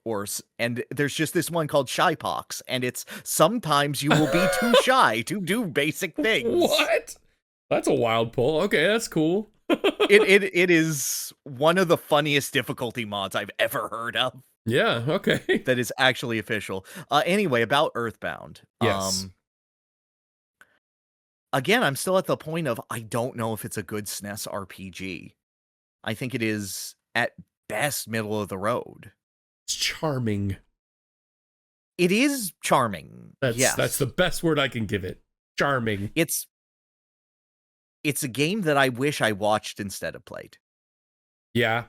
and there's just this one called Shy Pox, and it's sometimes you will be too shy to do basic things. What? That's a wild pull. Okay, that's cool. It is one of the funniest difficulty mods I've ever heard of. Yeah, okay. That is actually official. Anyway, about Earthbound. Yes. Again, I'm still at the point of I don't know if it's a good SNES RPG. I think it is, at best, middle of the road. It's charming. It is charming. That's the best word I can give it. Charming. It's a game that I wish I watched instead of played. Yeah,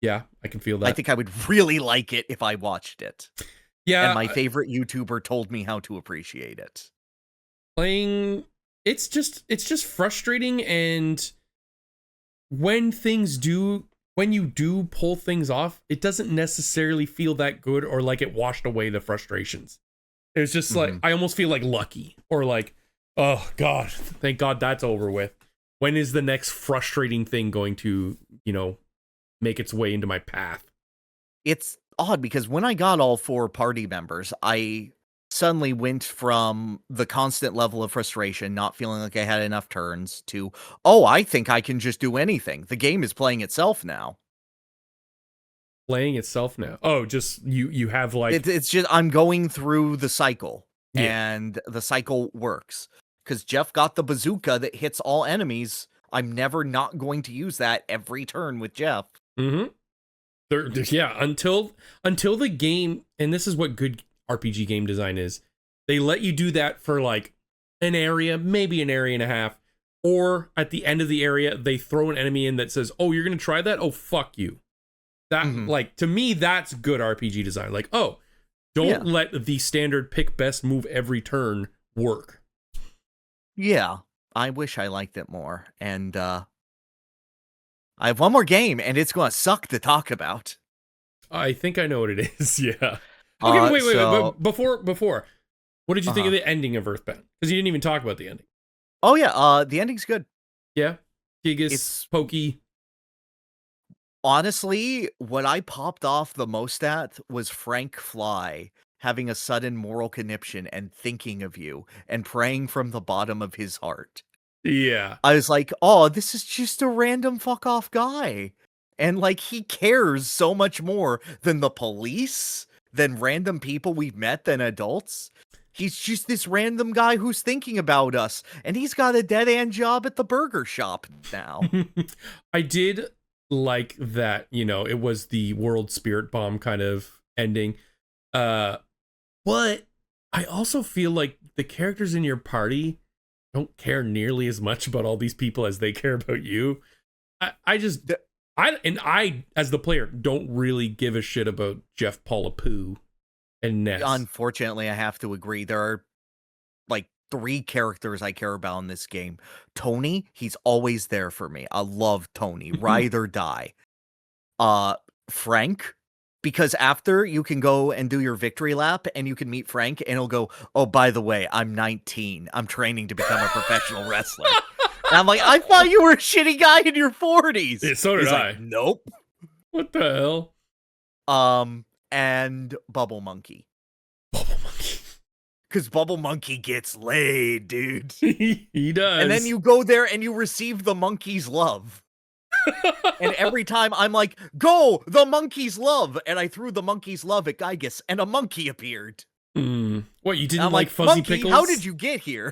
I can feel that. I think I would really like it if I watched it. Yeah. And my favorite YouTuber told me how to appreciate it. Playing... It's just frustrating, and when you do pull things off, it doesn't necessarily feel that good or like it washed away the frustrations. It's just like, I almost feel like lucky, or like, Oh God, thank God that's over with. When is the next frustrating thing going to, make its way into my path? It's odd because when I got all 4 party members, I suddenly went from the constant level of frustration, not feeling like I had enough turns, to, "Oh, I think I can just do anything. The game is playing itself now." Playing itself now. Oh, just you have like It's just I'm going through the cycle, yeah. and the cycle works. Because Jeff got the bazooka that hits all enemies. I'm never not going to use that every turn with Jeff. Mm-hmm. Yeah, until the game, and this is what good RPG game design is. They let you do that for like an area, maybe an area and a half, or at the end of the area, they throw an enemy in that says, "Oh, you're gonna try that? Oh, fuck you." That like to me, that's good RPG design. Like, oh, don't let the standard pick best move every turn work. Yeah, I wish I liked it more, and I have one more game, and it's gonna suck to talk about. I think I know what it is. Yeah. Okay, wait. But before, what did you think of the ending of Earthbound? Because you didn't even talk about the ending. Oh yeah, the ending's good. Yeah, Gigas, Pokey. Honestly, what I popped off the most at was Frank Fly having a sudden moral conniption and thinking of you and praying from the bottom of his heart. Yeah. I was like, "Oh, this is just a random fuck off guy." And like he cares so much more than the police, than random people we've met, than adults. He's just this random guy who's thinking about us, and he's got a dead end job at the burger shop now. I did like that, it was the world spirit bomb kind of ending. But I also feel like the characters in your party don't care nearly as much about all these people as they care about you. I as the player don't really give a shit about Jeff, Paula Poo, and Ness. Unfortunately, I have to agree. There are like 3 characters I care about in this game. Tony, he's always there for me. I love Tony, ride or die. Frank, because after you can go and do your victory lap and you can meet Frank and he'll go, "Oh, by the way, I'm 19. I'm training to become a professional wrestler." And I'm like, "I thought you were a shitty guy in your 40s. Yeah, so did He's I. Like, nope. What the hell? And Bubble Monkey. Bubble Monkey. Because Bubble Monkey gets laid, dude. He does. And then you go there and you receive the monkey's love. And every time I'm like, "Go, the monkey's love." And I threw the monkey's love at Gygus and a monkey appeared. What, you didn't like Fuzzy Monkey, Pickles? how did you get here?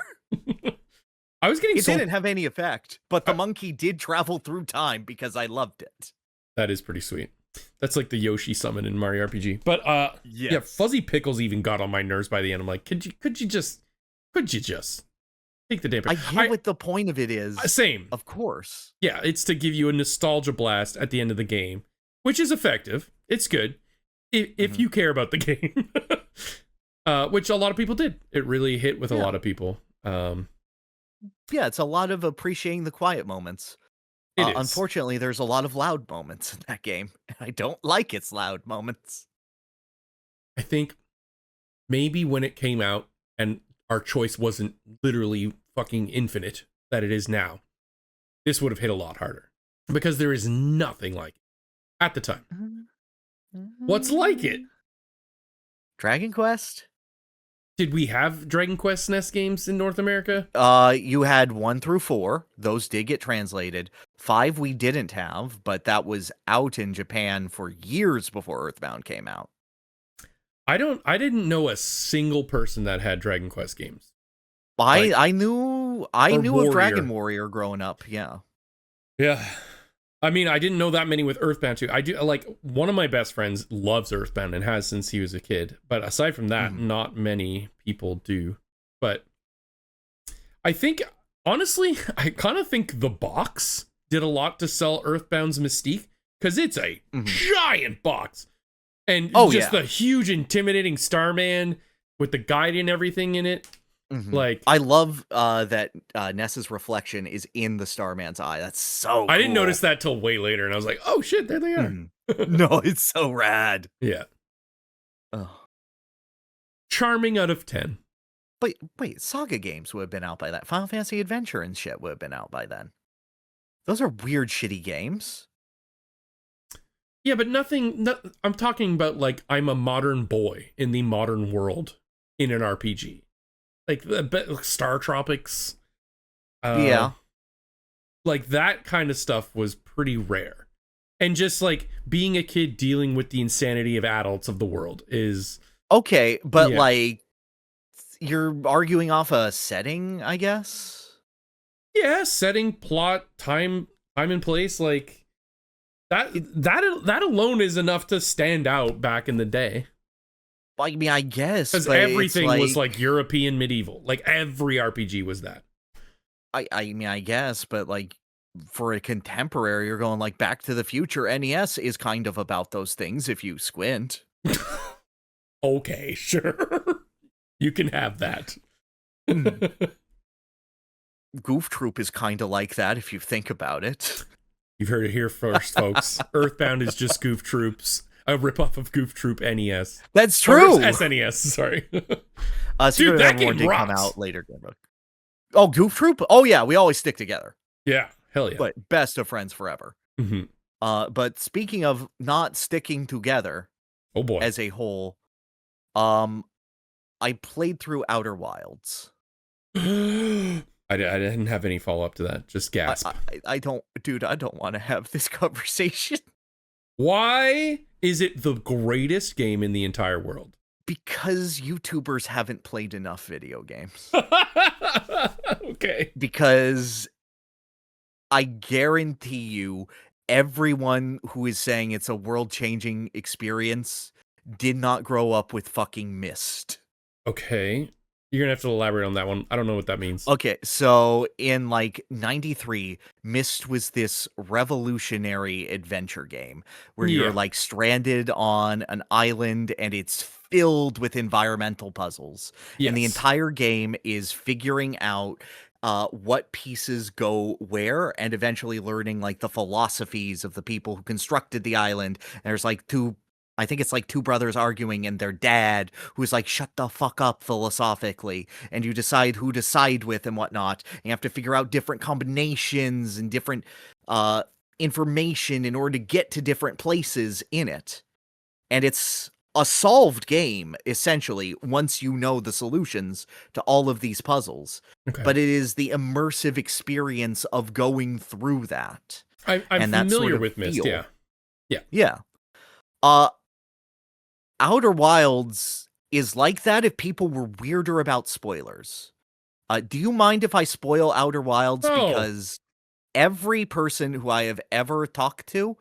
I was getting It didn't have any effect, but the monkey did travel through time because I loved it. That is pretty sweet. That's like the Yoshi summon in Mario RPG. But yes. Yeah, Fuzzy Pickles even got on my nerves by the end. I'm like, could you just take the damn pick? I get what the point of it is. Same. Of course. Yeah, it's to give you a nostalgia blast at the end of the game, which is effective. It's good if you care about the game. Which a lot of people did. It really hit with a lot of people. Yeah, it's a lot of appreciating the quiet moments. Unfortunately, there's a lot of loud moments in that game, and I don't like its loud moments. I think maybe when it came out and our choice wasn't literally fucking infinite that it is now, this would have hit a lot harder. Because there is nothing like it at the time. What's like it? Dragon Quest? Did we have Dragon Quest NES games in North America? You had 1 through 4. Those did get translated. 5 we didn't have, but that was out in Japan for years before Earthbound came out. I didn't know a single person that had Dragon Quest games. I knew of Dragon Warrior growing up, yeah. Yeah. I mean, I didn't know that many with Earthbound too. I do like one of my best friends loves Earthbound and has since he was a kid. But aside from that, not many people do. But I think honestly, I kind of think the box did a lot to sell Earthbound's mystique because it's a giant box. And the huge intimidating Starman with the guide and everything in it. Like, I love that Ness's reflection is in the Starman's eye. That's so cool. I didn't notice that till way later, and I was like, oh shit, there they are. No, it's so rad. Yeah. Oh. Charming out of 10. But wait, Saga games would have been out by that. Final Fantasy Adventure and shit would have been out by then. Those are weird, shitty games. Yeah, but I'm talking about, like, I'm a modern boy in the modern world in an RPG. Like, Star Tropics. Yeah. Like, that kind of stuff was pretty rare. And just, like, being a kid dealing with the insanity of adults of the world is... Okay, but, like, you're arguing off a setting, I guess? Yeah, setting, plot, time and place, like... That alone is enough to stand out back in the day. I mean, I guess. Because everything was, like, European medieval. Like, every RPG was that. I mean, I guess, but, like, for a contemporary, you're going, like, Back to the Future. NES is kind of about those things if you squint. Okay, sure. You can have that. Goof Troop is kind of like that if you think about it. You've heard it here first, folks. Earthbound is just Goof Troops. A ripoff of Goof Troop NES. That's true! SNES, sorry. Dude, that game did come out later. Oh, Goof Troop? Oh, yeah, we always stick together. Yeah, hell yeah. But best of friends forever. Mm-hmm. But speaking of not sticking together, oh boy, as a whole, I played through Outer Wilds. I didn't have any follow-up to that. Just gasp. I don't want to have this conversation. Why is it the greatest game in the entire world? Because YouTubers haven't played enough video games. Okay. Because I guarantee you, everyone who is saying it's a world-changing experience did not grow up with fucking Myst. Okay. You're gonna have to elaborate on that one. I don't know what that means. Okay, so in, like, 93, Myst was this revolutionary adventure game where you're, like, stranded on an island and it's filled with environmental puzzles. Yes. And the entire game is figuring out what pieces go where and eventually learning, like, the philosophies of the people who constructed the island. And there's, like, I think it's like two brothers arguing and their dad who's like, shut the fuck up philosophically. And you decide who to side with and whatnot. And you have to figure out different combinations and different information in order to get to different places in it. And it's a solved game, essentially, once you know the solutions to all of these puzzles. Okay. But it is the immersive experience of going through that. I'm familiar with Myst, yeah. Yeah. Outer Wilds is like that if people were weirder about spoilers. Do you mind if I spoil Outer Wilds? No. Because every person who I have ever talked to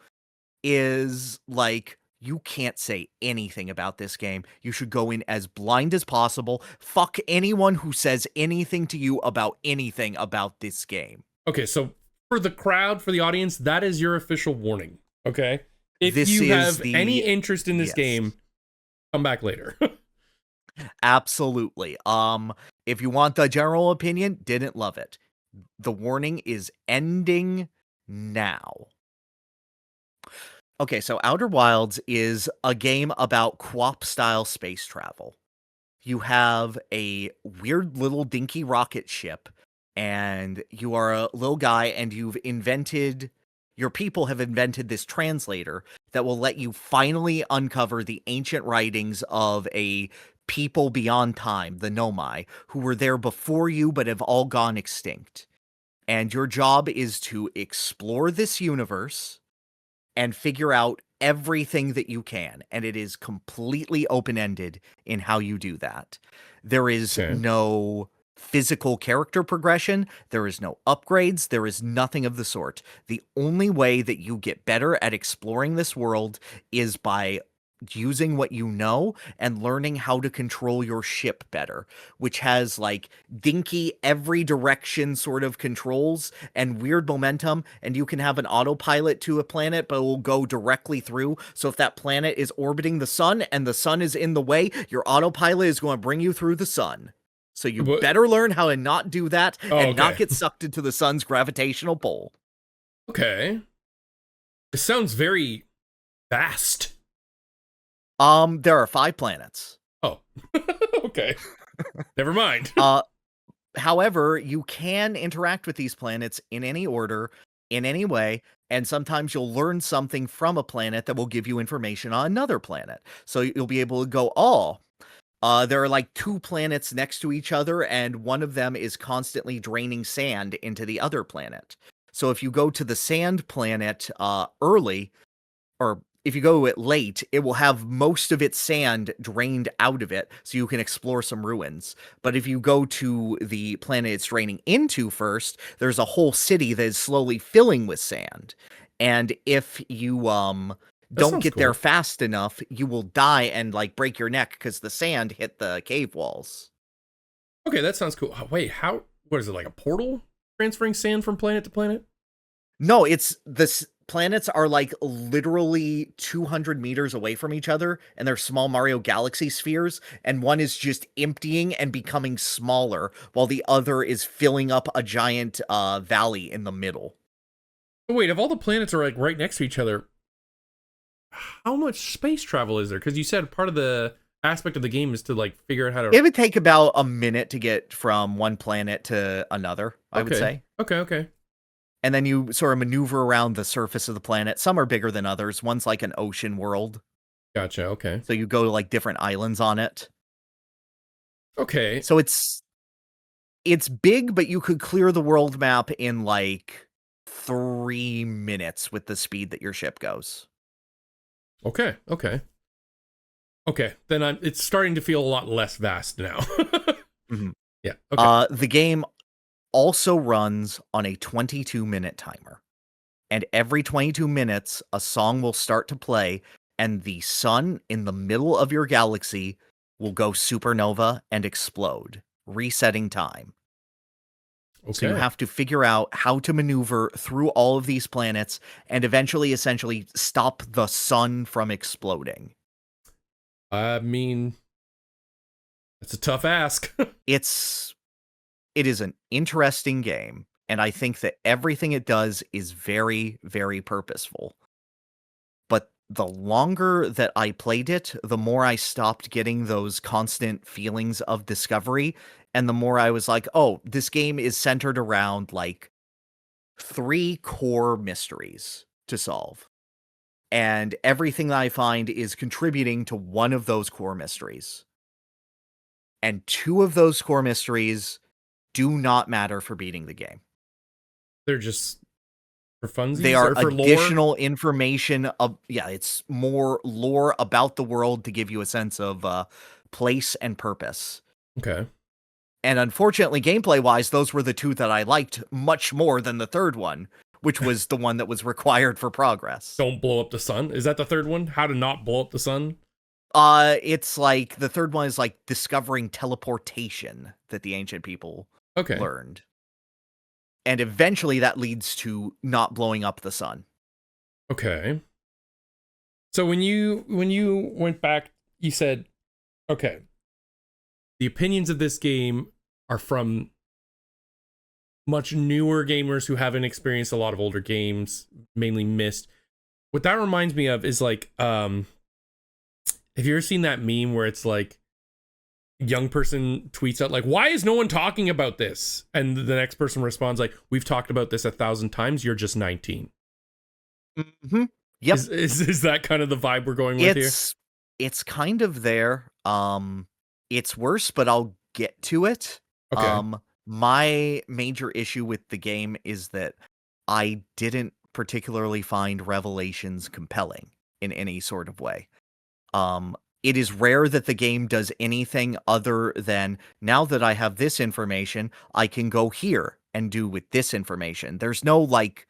is like, you can't say anything about this game. You should go in as blind as possible. Fuck anyone who says anything to you about anything about this game. Okay, so for the crowd, for the audience, that is your official warning, okay? If you have any interest in this game, come back later. Absolutely. If you want the general opinion, didn't love it. The warning is ending now. Okay, so Outer Wilds is a game about QWOP-style space travel. You have a weird little dinky rocket ship, and you are a little guy, and your people have invented this translator that will let you finally uncover the ancient writings of a people beyond time, the Nomai, who were there before you but have all gone extinct. And your job is to explore this universe and figure out everything that you can. And it is completely open-ended in how you do that. There is no physical character progression. There is no upgrades. There is nothing of the sort. The only way that you get better at exploring this world is by using what you know and learning how to control your ship better, which has like dinky every direction sort of controls and weird momentum. And you can have an autopilot to a planet, but it will go directly through. So if that planet is orbiting the sun and the sun is in the way, your autopilot is going to bring you through the sun. So you better learn how to not do that and not get sucked into the sun's gravitational pull. Okay. It sounds very vast. There are 5 planets. Oh, okay. Never mind. However, you can interact with these planets in any order, in any way, and sometimes you'll learn something from a planet that will give you information on another planet. So you'll be able to go, oh, there are like two planets next to each other, and one of them is constantly draining sand into the other planet. So if you go to the sand planet early, or if you go it late, it will have most of its sand drained out of it, so you can explore some ruins. But if you go to the planet it's draining into first, there's a whole city that is slowly filling with sand. And if you That don't sounds get there cool. fast enough, you will die and like break your neck because the sand hit the cave walls. Okay, that sounds cool. Wait, how? What is it, like a portal transferring sand from planet to planet? No, it's this planets are like literally 200 meters away from each other, and they're small Mario Galaxy spheres, and one is just emptying and becoming smaller while the other is filling up a giant valley in the middle. Oh, wait, if all the planets are like right next to each other, how much space travel is there? Because you said part of the aspect of the game is to like figure out how to. It would take about a minute to get from one planet to another, I would say. Okay. And then you sort of maneuver around the surface of the planet. Some are bigger than others. One's like an ocean world. Gotcha. Okay. So you go to like different islands on it. Okay. So it's big, but you could clear the world map in like 3 minutes with the speed that your ship goes. Okay. Then it's starting to feel a lot less vast now. Mm-hmm. Yeah. Okay. The game also runs on a 22-minute timer. And every 22 minutes, a song will start to play, and the sun in the middle of your galaxy will go supernova and explode, resetting time. Okay. So you have to figure out how to maneuver through all of these planets and eventually essentially stop the sun from exploding. I mean, that's a tough ask. It is an interesting game, and I think that everything it does is very, very purposeful. But the longer that I played it, the more I stopped getting those constant feelings of discovery, and the more I was like, oh, this game is centered around, like, 3 core mysteries to solve. And everything that I find is contributing to one of those core mysteries. And 2 of those core mysteries do not matter for beating the game. They're just for funsies? They are or for additional lore? information it's more lore about the world to give you a sense of place and purpose. Okay. And unfortunately, gameplay-wise, those were the 2 that I liked much more than the third one, which was the one that was required for progress. Don't blow up the sun? Is that the third one? How to not blow up the sun? It's like the third one is like discovering teleportation that the ancient people learned. And eventually that leads to not blowing up the sun. Okay. So when you went back, you said, okay, the opinions of this game are from much newer gamers who haven't experienced a lot of older games, mainly Myst. What that reminds me of is like, have you ever seen that meme where it's like, young person tweets out like, why is no one talking about this? And the next person responds like, we've talked about this 1,000 times, you're just 19. Mm-hmm. Yep. Is that kind of the vibe we're going with here? It's kind of there. It's worse, but I'll get to it. Okay. My major issue with the game is that I didn't particularly find Revelations compelling in any sort of way. It is rare that the game does anything other than, now that I have this information, I can go here and do with this information. There's no, like,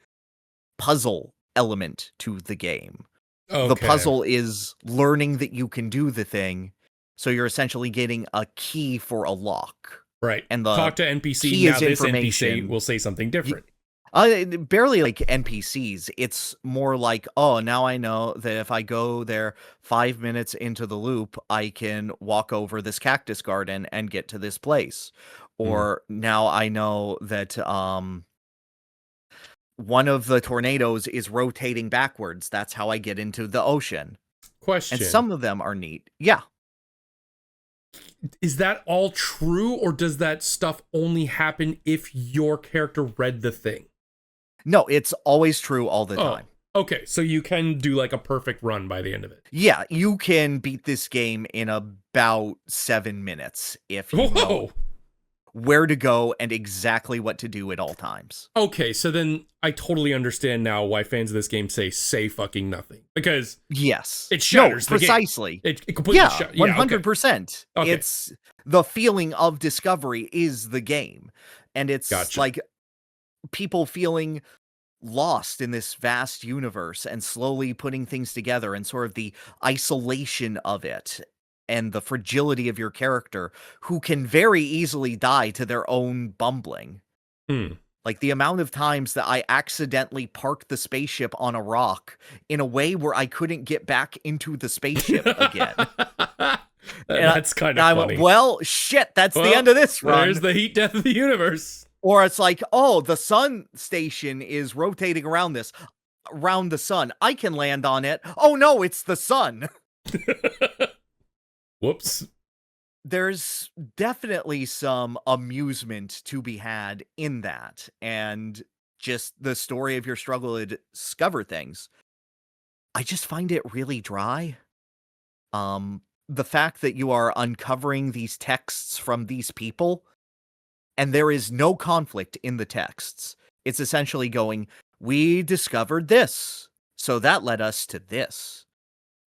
puzzle element to the game. Okay. The puzzle is learning that you can do the thing, so you're essentially getting a key for a lock. Right. And the talk to NPC, key now is this information. NPC will say something different. Barely like NPCs. It's more like, oh, now I know that if I go there 5 minutes into the loop, I can walk over this cactus garden and get to this place. Or now I know that one of the tornadoes is rotating backwards. That's how I get into the ocean. Question. And some of them are neat. Yeah. is that all true, or does that stuff only happen if your character read the thing? No, it's always true all the time. Okay, so you can do like a perfect run by the end of it. Yeah, you can beat this game in about 7 minutes if you know where to go and exactly what to do at all times. Okay, so then I totally understand now why fans of this game say fucking nothing. Because yes, it shatters the precisely. Game. It completely 100%. Okay. It's the feeling of discovery is the game. And it's like people feeling lost in this vast universe and slowly putting things together, and sort of the isolation of it and the fragility of your character, who can very easily die to their own bumbling. Like the amount of times that I accidentally parked the spaceship on a rock in a way where I couldn't get back into the spaceship again. That's kind of funny. Went, well, shit, that's the end of this run. There's the heat death of the universe. Or it's like, oh, the sun station is rotating around the sun. I can land on it. Oh no, it's the sun. Whoops. There's definitely some amusement to be had in that, and just the story of your struggle to discover things. I just find it really dry. The fact that you are uncovering these texts from these people, and there is no conflict in the texts. It's essentially going, we discovered this, so that led us to this.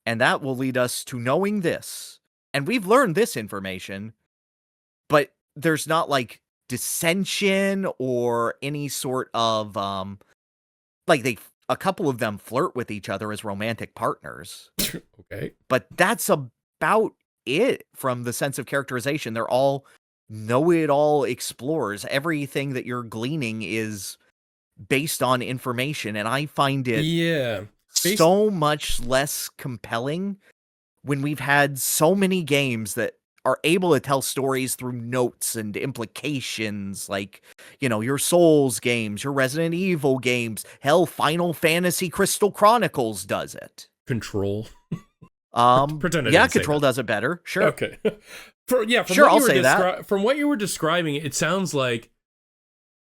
And that will lead us to knowing this. And we've learned this information, but there's not like dissension or any sort of, a couple of them flirt with each other as romantic partners. Okay. But that's about it from the sense of characterization. They're all know-it-all explorers. Everything that you're gleaning is based on information, and I find it so much less compelling when we've had so many games that are able to tell stories through notes and implications, like, you know, your Souls games, your Resident Evil games, hell, Final Fantasy Crystal Chronicles does it. Control. Control does it better. Sure. Okay. From what you were describing, it sounds like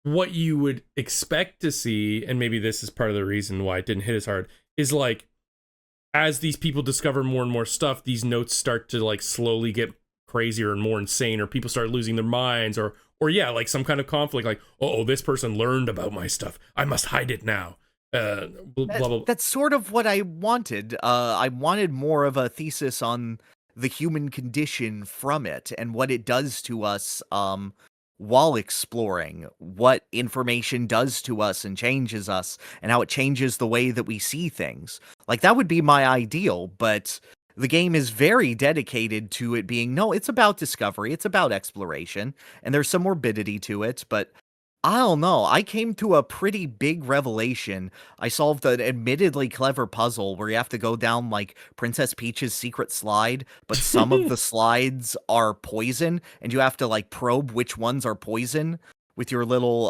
what you would expect to see, and maybe this is part of the reason why it didn't hit as hard, is like, as these people discover more and more stuff, these notes start to like slowly get crazier and more insane, or people start losing their minds, or like some kind of conflict, like, this person learned about my stuff, I must hide it now. Blah, blah. That's sort of what I wanted. I wanted more of a thesis on the human condition from it and what it does to us while exploring, what information does to us and changes us, and how it changes the way that we see things. Like, that would be my ideal, but the game is very dedicated to it being, no, it's about discovery, it's about exploration, and there's some morbidity to it, but I don't know. I came to a pretty big revelation. I solved an admittedly clever puzzle where you have to go down like Princess Peach's secret slide, but some of the slides are poison, and you have to like probe which ones are poison with your little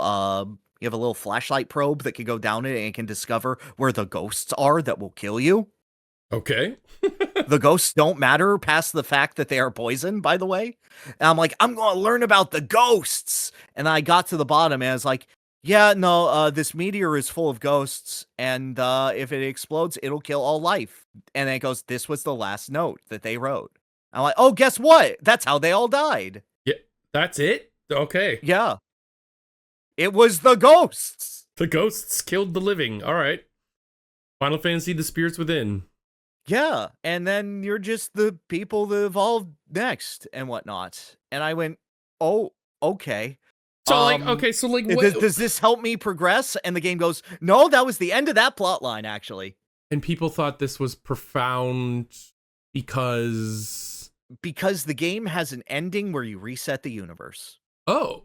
you have a little flashlight probe that can go down it and it can discover where the ghosts are that will kill you. Okay. The ghosts don't matter past the fact that they are poison, by the way. And I'm like, I'm going to learn about the ghosts. And I got to the bottom and I was like, yeah, no, this meteor is full of ghosts. And if it explodes, it'll kill all life. And then it goes, this was the last note that they wrote. I'm like, oh, guess what? That's how they all died. Yeah, that's it? Okay. Yeah. It was the ghosts. The ghosts killed the living. All right. Final Fantasy, The Spirits Within. Yeah, and then you're just the people that evolved next and whatnot. And I went, oh, okay. So, what... Does this help me progress? And the game goes, no, that was the end of that plot line, actually. And people thought this was profound because... Because the game has an ending where you reset the universe. Oh,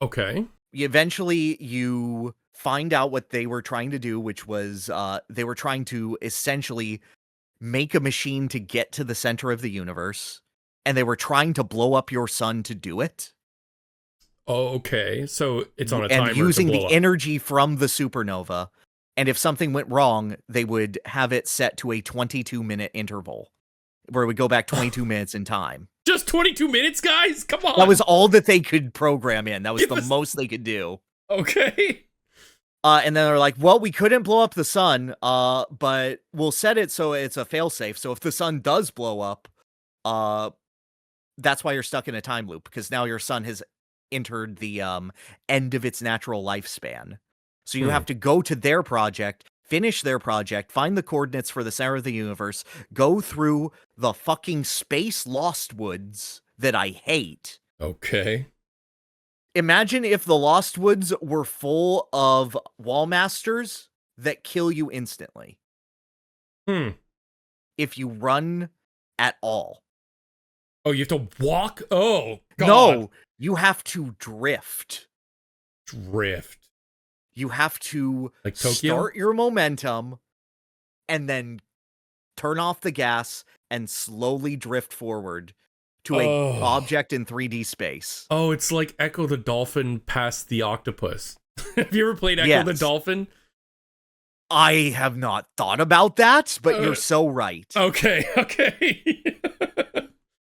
okay. Eventually, you find out what they were trying to do, which was they were trying to essentially make a machine to get to the center of the universe, and they were trying to blow up your sun to do it. Oh, okay. So it's on a timer and using to the blow up. Energy from the supernova. And if something went wrong, they would have it set to a 22-minute interval where it would go back 22 minutes in time. Just 22 minutes, guys? Come on. That was all that they could program in. That was the most they could do. Okay. And then they're like, well, we couldn't blow up the sun, but we'll set it so it's a failsafe. So if the sun does blow up, that's why you're stuck in a time loop, because now your sun has entered the end of its natural lifespan. So you have to go to their project, finish their project, find the coordinates for the center of the universe, go through the fucking space lost woods that I hate. Okay. Imagine if the Lost Woods were full of wall masters that kill you instantly. If you run at all. Oh, you have to walk? Oh, God. No, you have to drift. Drift. You have to like Tokyo? Start your momentum and then turn off the gas and slowly drift forward to a object in 3D space. Oh, it's like Echo the Dolphin past the octopus. Have you ever played Echo the Dolphin? I have not thought about that, but you're so right. Okay.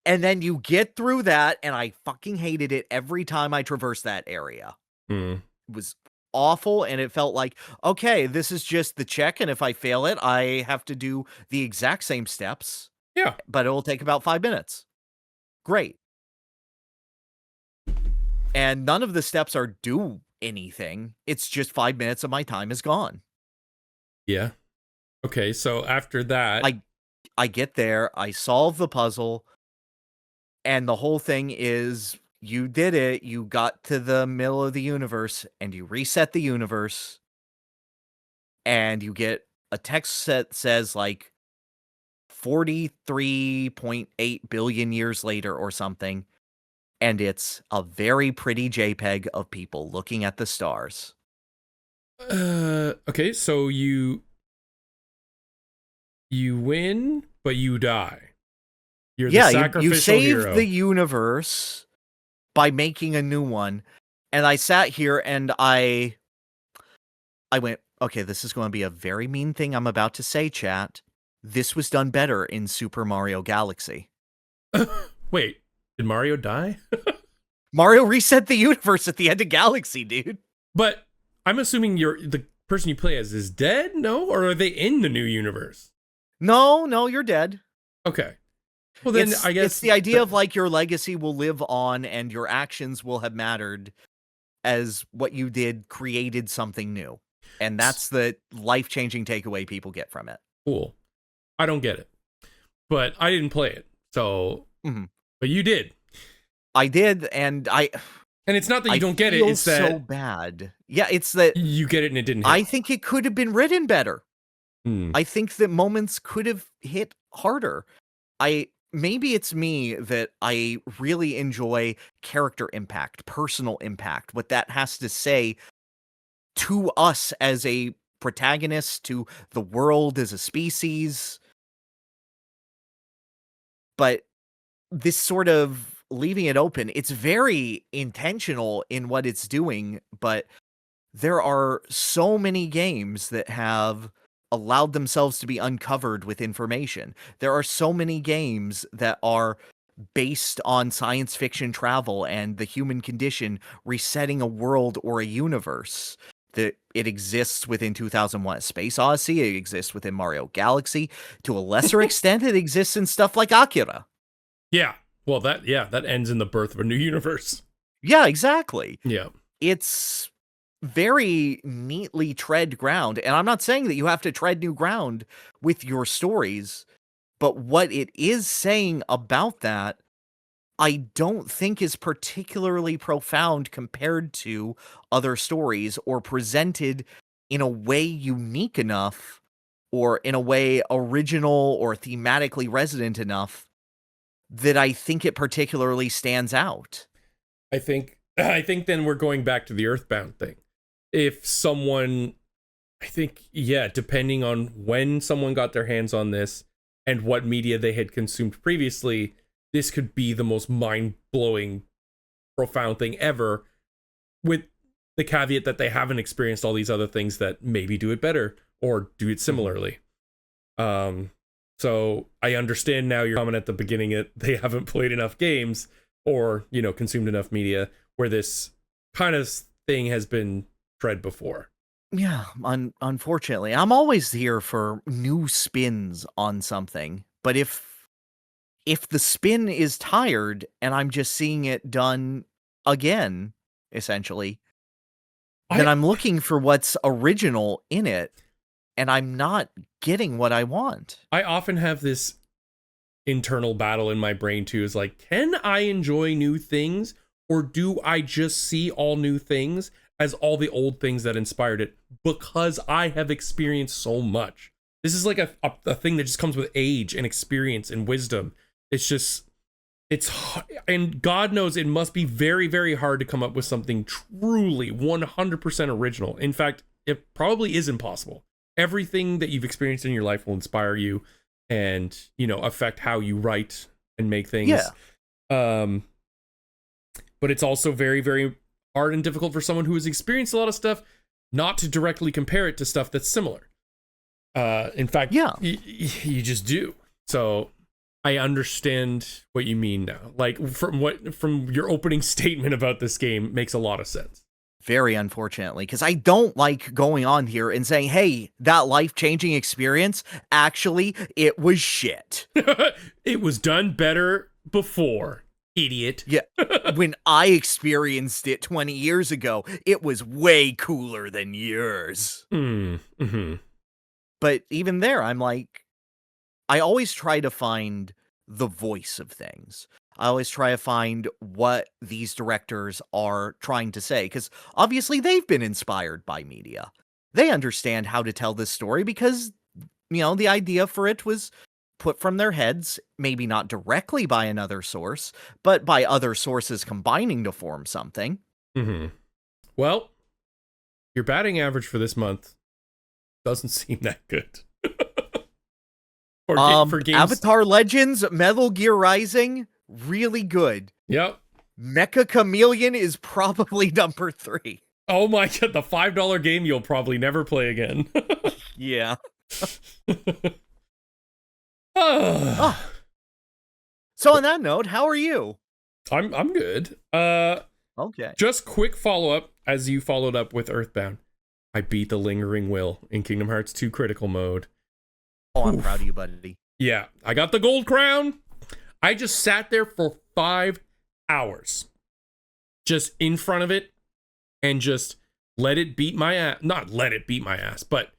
And then you get through that, and I fucking hated it every time I traversed that area. It was awful, and it felt like, okay, this is just the check, and if I fail it, I have to do the exact same steps. Yeah. But it will take about 5 minutes. Great. And none of the steps are do anything. It's just 5 minutes of my time is gone. Yeah. Okay, so after that... I get there, I solve the puzzle, and the whole thing is, you did it, you got to the middle of the universe, and you reset the universe, and you get a text that says, like, 43.8 billion years later or something, and it's a very pretty JPEG of people looking at the stars. Okay, so you win, but you die. You're the sacrificial you save hero. the universe by making a new one. And I sat here and I went, okay, this is going to be a very mean thing I'm about to say, chat. This was done better in Super Mario Galaxy. Wait, did Mario die? Mario reset the universe at the end of Galaxy, dude. But I'm assuming the person you play as is dead, no? Or are they in the new universe? No, you're dead. Okay. Well, then I guess it's the idea of like your legacy will live on and your actions will have mattered as what you did created something new. And that's the life-changing takeaway people get from it. Cool. I don't get it. But I didn't play it. So, but you did. I did, and it's not that you don't get it, it's that so bad. Yeah, it's that you get it and it didn't hit. I think it could have been written better. I think that moments could have hit harder. Maybe it's me that I really enjoy character impact, personal impact, what that has to say to us as a protagonist, to the world as a species. But this sort of leaving it open, it's very intentional in what it's doing, but there are so many games that have allowed themselves to be uncovered with information. There are so many games that are based on science fiction travel and the human condition resetting a world or a universe. That it exists within 2001: Space Odyssey, it exists within Mario Galaxy. To a lesser extent, it exists in stuff like Akira. Yeah. Well, that ends in the birth of a new universe. Yeah, exactly. Yeah. It's very neatly tread ground, and I'm not saying that you have to tread new ground with your stories, but what it is saying about that, I don't think is particularly profound compared to other stories or presented in a way unique enough or in a way original or thematically resonant enough that I think it particularly stands out. I think then we're going back to the Earthbound thing. If someone, depending on when someone got their hands on this and what media they had consumed previously, this could be the most mind-blowing, profound thing ever, with the caveat that they haven't experienced all these other things that maybe do it better or do it similarly. So I understand now your comment at the beginning that they haven't played enough games or, consumed enough media where this kind of thing has been tread before. Yeah, unfortunately. I'm always here for new spins on something. But if the spin is tired and I'm just seeing it done again, essentially, then I'm looking for what's original in it, and I'm not getting what I want. I often have this internal battle in my brain too, is like, can I enjoy new things, or do I just see all new things as all the old things that inspired it because I have experienced so much? This is like a thing that just comes with age and experience and wisdom. And God knows it must be very, very hard to come up with something truly 100% original. In fact, it probably is impossible. Everything that you've experienced in your life will inspire you and, affect how you write and make things. Yeah. But it's also very, very hard and difficult for someone who has experienced a lot of stuff not to directly compare it to stuff that's similar. In fact, yeah, you just do. So I understand what you mean now. Like from your opening statement about this game makes a lot of sense. Very unfortunately, because I don't like going on here and saying, hey, that life-changing experience, actually, it was shit. It was done better before, idiot. Yeah, when I experienced it 20 years ago, it was way cooler than yours. Mm-hmm. But even there, I'm like, I always try to find the voice of things. I always try to find what these directors are trying to say, because obviously they've been inspired by media. They understand how to tell this story because, the idea for it was put from their heads, maybe not directly by another source, but by other sources combining to form something. Mm-hmm. Well, your batting average for this month doesn't seem that good. For games... Avatar Legends, Metal Gear Rising, really good. Yep. Mecha Chameleon is probably number 3. Oh my god, the $5 game you'll probably never play again. Yeah. So on that note, how are you? I'm good. Okay. Just quick follow-up, as you followed up with Earthbound. I beat the Lingering Will in Kingdom Hearts 2 Critical Mode. Oh, I'm proud of you, buddy. Yeah, I got the gold crown. I just sat there for 5 hours. Just in front of it and just let it beat my ass. Not let it beat my ass, but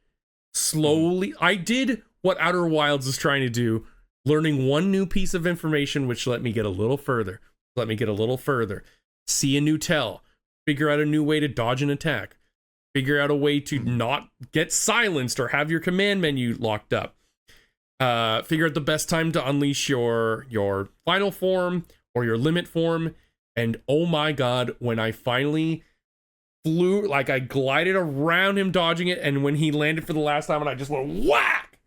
slowly. I did what Outer Wilds is trying to do, learning one new piece of information, which let me get a little further. See a new tell. Figure out a new way to dodge an attack. Figure out a way to not get silenced or have your command menu locked up. Figure out the best time to unleash your final form or your limit form. And oh my god, when I finally flew, like I glided around him dodging it, and when he landed for the last time and I just went whack!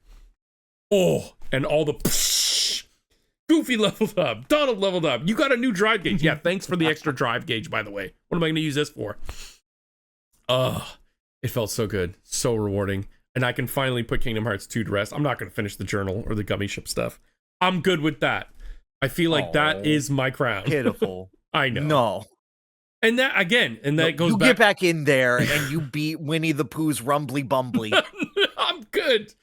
Oh, and all the psh, Goofy leveled up, Donald leveled up, you got a new drive gauge. Yeah, thanks for the extra drive gauge, by the way. What am I going to use this for? It felt so good, so rewarding. And I can finally put Kingdom Hearts 2 to rest. I'm not going to finish the journal or the gummy ship stuff. I'm good with that. I feel like that is my crown. Pitiful. I know. No. And that, again, goes you back. You get back in there and you beat Winnie the Pooh's Rumbly Bumbly. I'm good.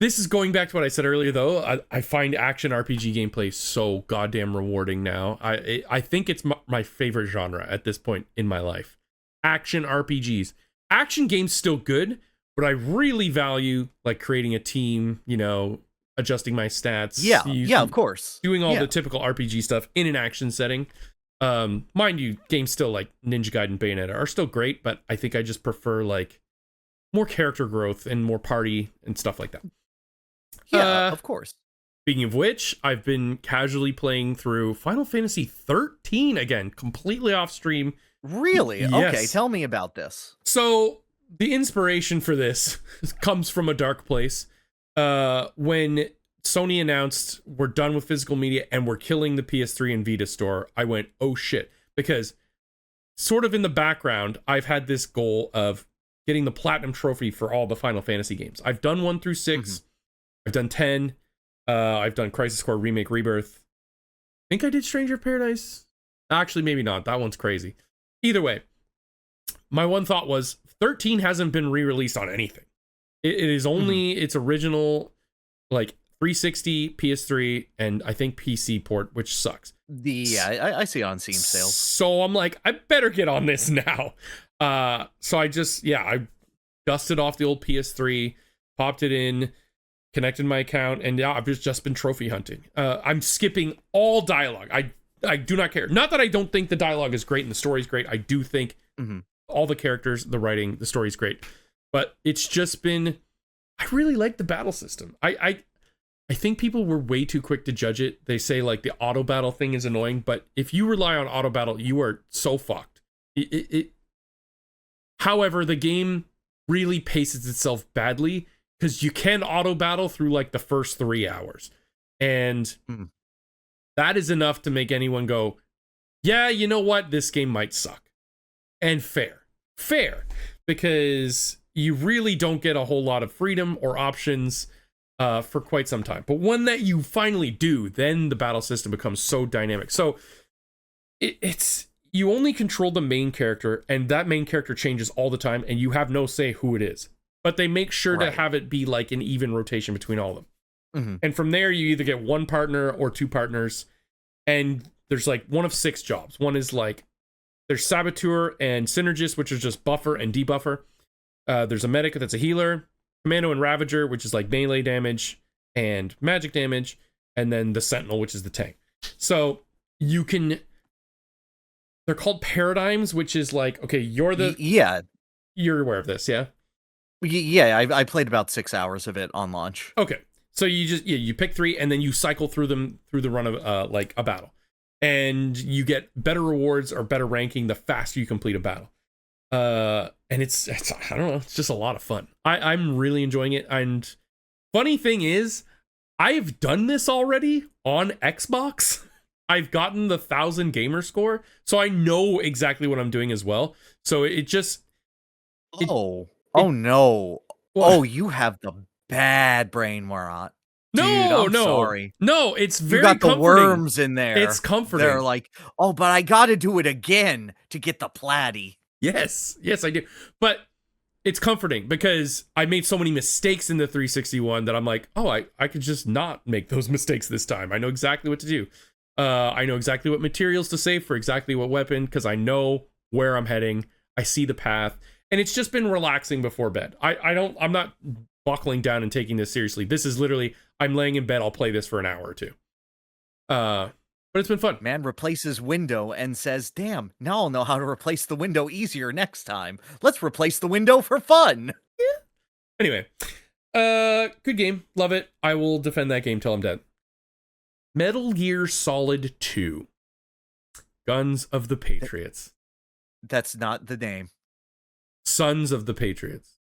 This is going back to what I said earlier, though. I find action RPG gameplay so goddamn rewarding now. I think it's my favorite genre at this point in my life. Action RPGs. Action games still good, but I really value like creating a team, adjusting my stats. Yeah, of course. Doing all the typical RPG stuff in an action setting. Mind you, games still like Ninja Gaiden and Bayonetta are still great, but I think I just prefer like more character growth and more party and stuff like that. Yeah, of course. Speaking of which, I've been casually playing through Final Fantasy XIII again, completely off stream. Really? Yes. Okay, tell me about this. So the inspiration for this comes from a dark place. When Sony announced we're done with physical media and we're killing the PS3 and Vita store, I went, oh shit. Because sort of in the background, I've had this goal of getting the platinum trophy for all the Final Fantasy games. I've done 1 through 6. I've done 10. I've done Crisis Core Remake Rebirth. I think I did Stranger of Paradise. Actually, maybe not. That one's crazy. Either way, my one thought was 13 hasn't been re-released on anything. It is only its original, like 360, PS3, and I think PC port, which sucks. I see it on Steam sales. So I'm like, I better get on this now. So I dusted off the old PS3, popped it in, connected my account, and yeah, I've just been trophy hunting. I'm skipping all dialogue. I do not care. Not that I don't think the dialogue is great and the story's great. I do think all the characters, the writing, the story's great. But it's just been, I really like the battle system. I think people were way too quick to judge it. They say like the auto battle thing is annoying, but if you rely on auto battle, you are so fucked. However, the game really paces itself badly because you can auto battle through like the first 3 hours. And that is enough to make anyone go, yeah, you know what? This game might suck. And fair, because you really don't get a whole lot of freedom or options for quite some time. But when that you finally do, then the battle system becomes so dynamic. So it's you only control the main character, and that main character changes all the time, and you have no say who it is. But they make sure to have it be like an even rotation between all of them. And from there, you either get one partner or two partners, and there's like one of 6 jobs. One is like, there's Saboteur and Synergist, which is just buffer and debuffer. There's a Medic that's a healer, Commando and Ravager, which is like melee damage and magic damage, and then the Sentinel, which is the tank. So you can, they're called paradigms, which is like, okay, you're you're aware of this, yeah? Yeah, I played about 6 hours of it on launch. Okay, so you just you pick 3 and then you cycle through them through the run of like a battle, and you get better rewards or better ranking the faster you complete a battle. And it's I don't know, it's just a lot of fun. I'm really enjoying it. And funny thing is, I've done this already on Xbox. I've gotten the 1,000 gamer score, so I know exactly what I'm doing as well. So it just no. Oh, you have the bad brain, Marat. No, Dude, I'm sorry. No, it's very you got comforting. The worms in there. It's comforting. They're like, oh, but I got to do it again to get the platy. Yes, I do. But it's comforting because I made so many mistakes in the 361 that I'm like, oh, I could just not make those mistakes this time. I know exactly what to do. I know exactly what materials to save for exactly what weapon because I know where I'm heading. I see the path. And it's just been relaxing before bed. I'm not buckling down and taking this seriously. This is literally, I'm laying in bed, I'll play this for an hour or two. But it's been fun. Man replaces window and says, damn, now I'll know how to replace the window easier next time. Let's replace the window for fun. Yeah. Anyway, good game. Love it. I will defend that game till I'm dead. Metal Gear Solid 2. Guns of the Patriots. That's not the name. Sons of the Patriots.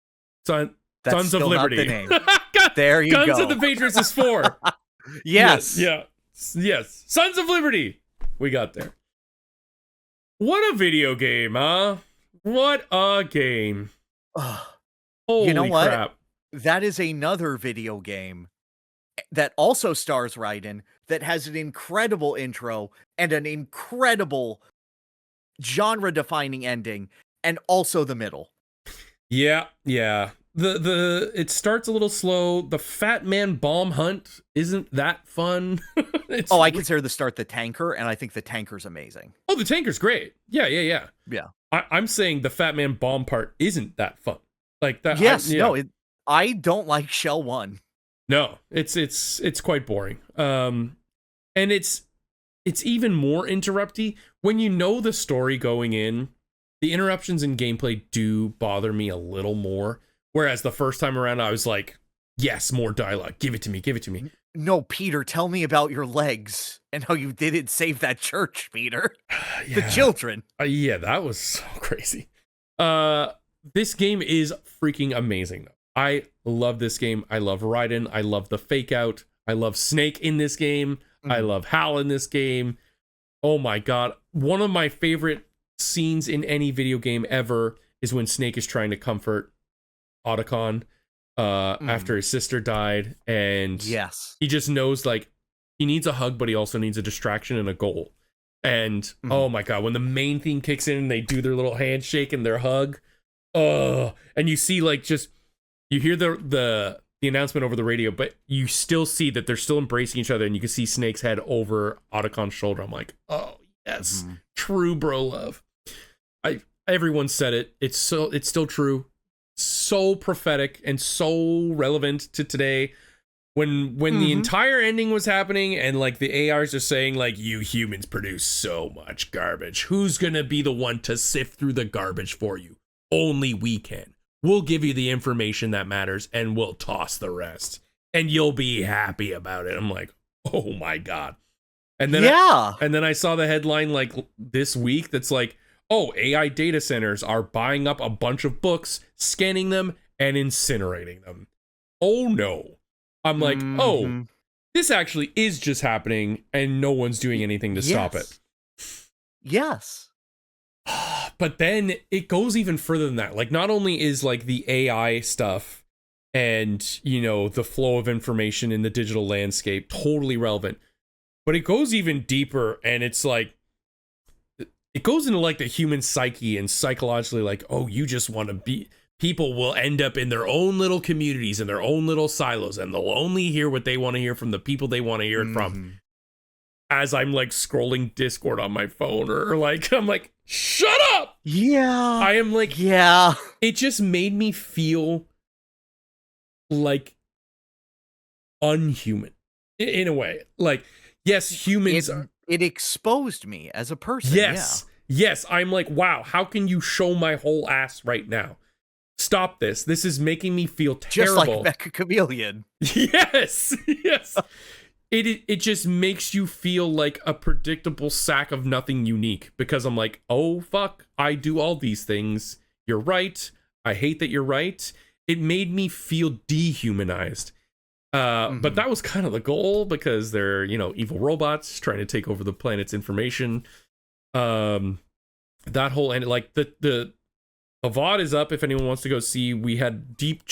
Sons of Not Liberty. the name. There you Guns go. Guns of the Patriots is 4. Yes. Yes. Sons of Liberty. We got there. What a video game, huh? What a game. Holy you know what? crap. That is another video game that also stars Raiden that has an incredible intro and an incredible genre-defining ending, and also the middle. Yeah. The it starts a little slow. The Fat Man bomb hunt isn't that fun. I consider the start the tanker, and I think the tanker's amazing. Oh, the tanker's great. Yeah. I'm saying the Fat Man bomb part isn't that fun. Like that. Yes, I don't like Shell 1. No, it's quite boring. And it's even more interrupty when you know the story going in. The interruptions in gameplay do bother me a little more. Whereas the first time around, I was like, yes, more dialogue. Give it to me. No, Peter, tell me about your legs and how you didn't save that church, Peter. The children. Yeah, that was so crazy. This game is freaking amazing. I love this game. I love Raiden. I love the fake out. I love Snake in this game. I love Hal in this game. Oh my God. One of my favorite scenes in any video game ever is when Snake is trying to comfort Tokon. after his sister died, and yes, he just knows like he needs a hug, but he also needs a distraction and a goal. And oh my god, when the main theme kicks in and they do their little handshake and their hug, and you see like just you hear the announcement over the radio, but you still see that they're still embracing each other, and you can see Snake's head over Otacon's shoulder. I'm like, oh yes, true bro love. Everyone said it. It's still true. So prophetic and so relevant to today. When the entire ending was happening and like the ARs are saying like, you humans produce so much garbage. Who's gonna be the one to sift through the garbage for you? Only we can. We'll give you the information that matters and we'll toss the rest. And you'll be happy about it. I'm like, oh my god. And then I saw the headline like this week that's like, oh, AI data centers are buying up a bunch of books, scanning them, and incinerating them. Oh no. I'm like, oh, this actually is just happening, and no one's doing anything to stop it. Yes. But then it goes even further than that. Like, not only is like the AI stuff and, you know, the flow of information in the digital landscape totally relevant, but it goes even deeper, and it's like, it goes into like the human psyche and psychologically like, oh, you just want to be, people will end up in their own little communities and their own little silos, and they'll only hear what they want to hear from the people they want to hear it from. As I'm like scrolling Discord on my phone, or like, I'm like, shut up. Yeah. I am like, yeah. It just made me feel like unhuman in a way. Like, yes, humans it exposed me as a person. Yes. I'm like, wow, how can you show my whole ass right now? Stop this. This is making me feel terrible. Just like Mecha Chameleon. Yes. It just makes you feel like a predictable sack of nothing unique, because I'm like, oh fuck, I do all these things. You're right. I hate that you're right. It made me feel dehumanized. But that was kind of the goal, because they're, you know, evil robots trying to take over the planet's information. That whole, and like the VOD is up if anyone wants to go see. We had deep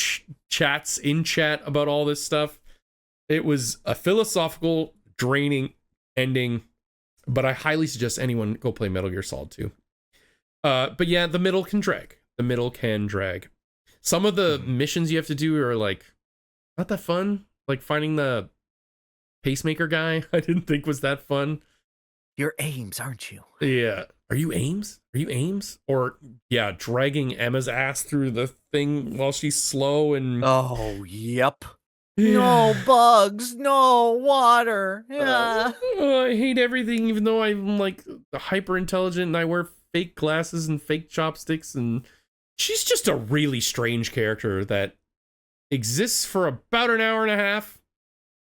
chats in chat about all this stuff. It was a philosophical, draining ending, but I highly suggest anyone go play Metal Gear Solid 2. But yeah, the middle can drag. Some of the missions you have to do are like not that fun. Like finding the pacemaker guy, I didn't think was that fun. You're Ames, aren't you? Yeah. Are you Ames? Or yeah, dragging Emma's ass through the thing while she's slow and... Oh, yep. No bugs, no water. Yeah. I hate everything, even though I'm like hyper intelligent and I wear fake glasses and fake chopsticks, and she's just a really strange character that exists for about an hour and a half,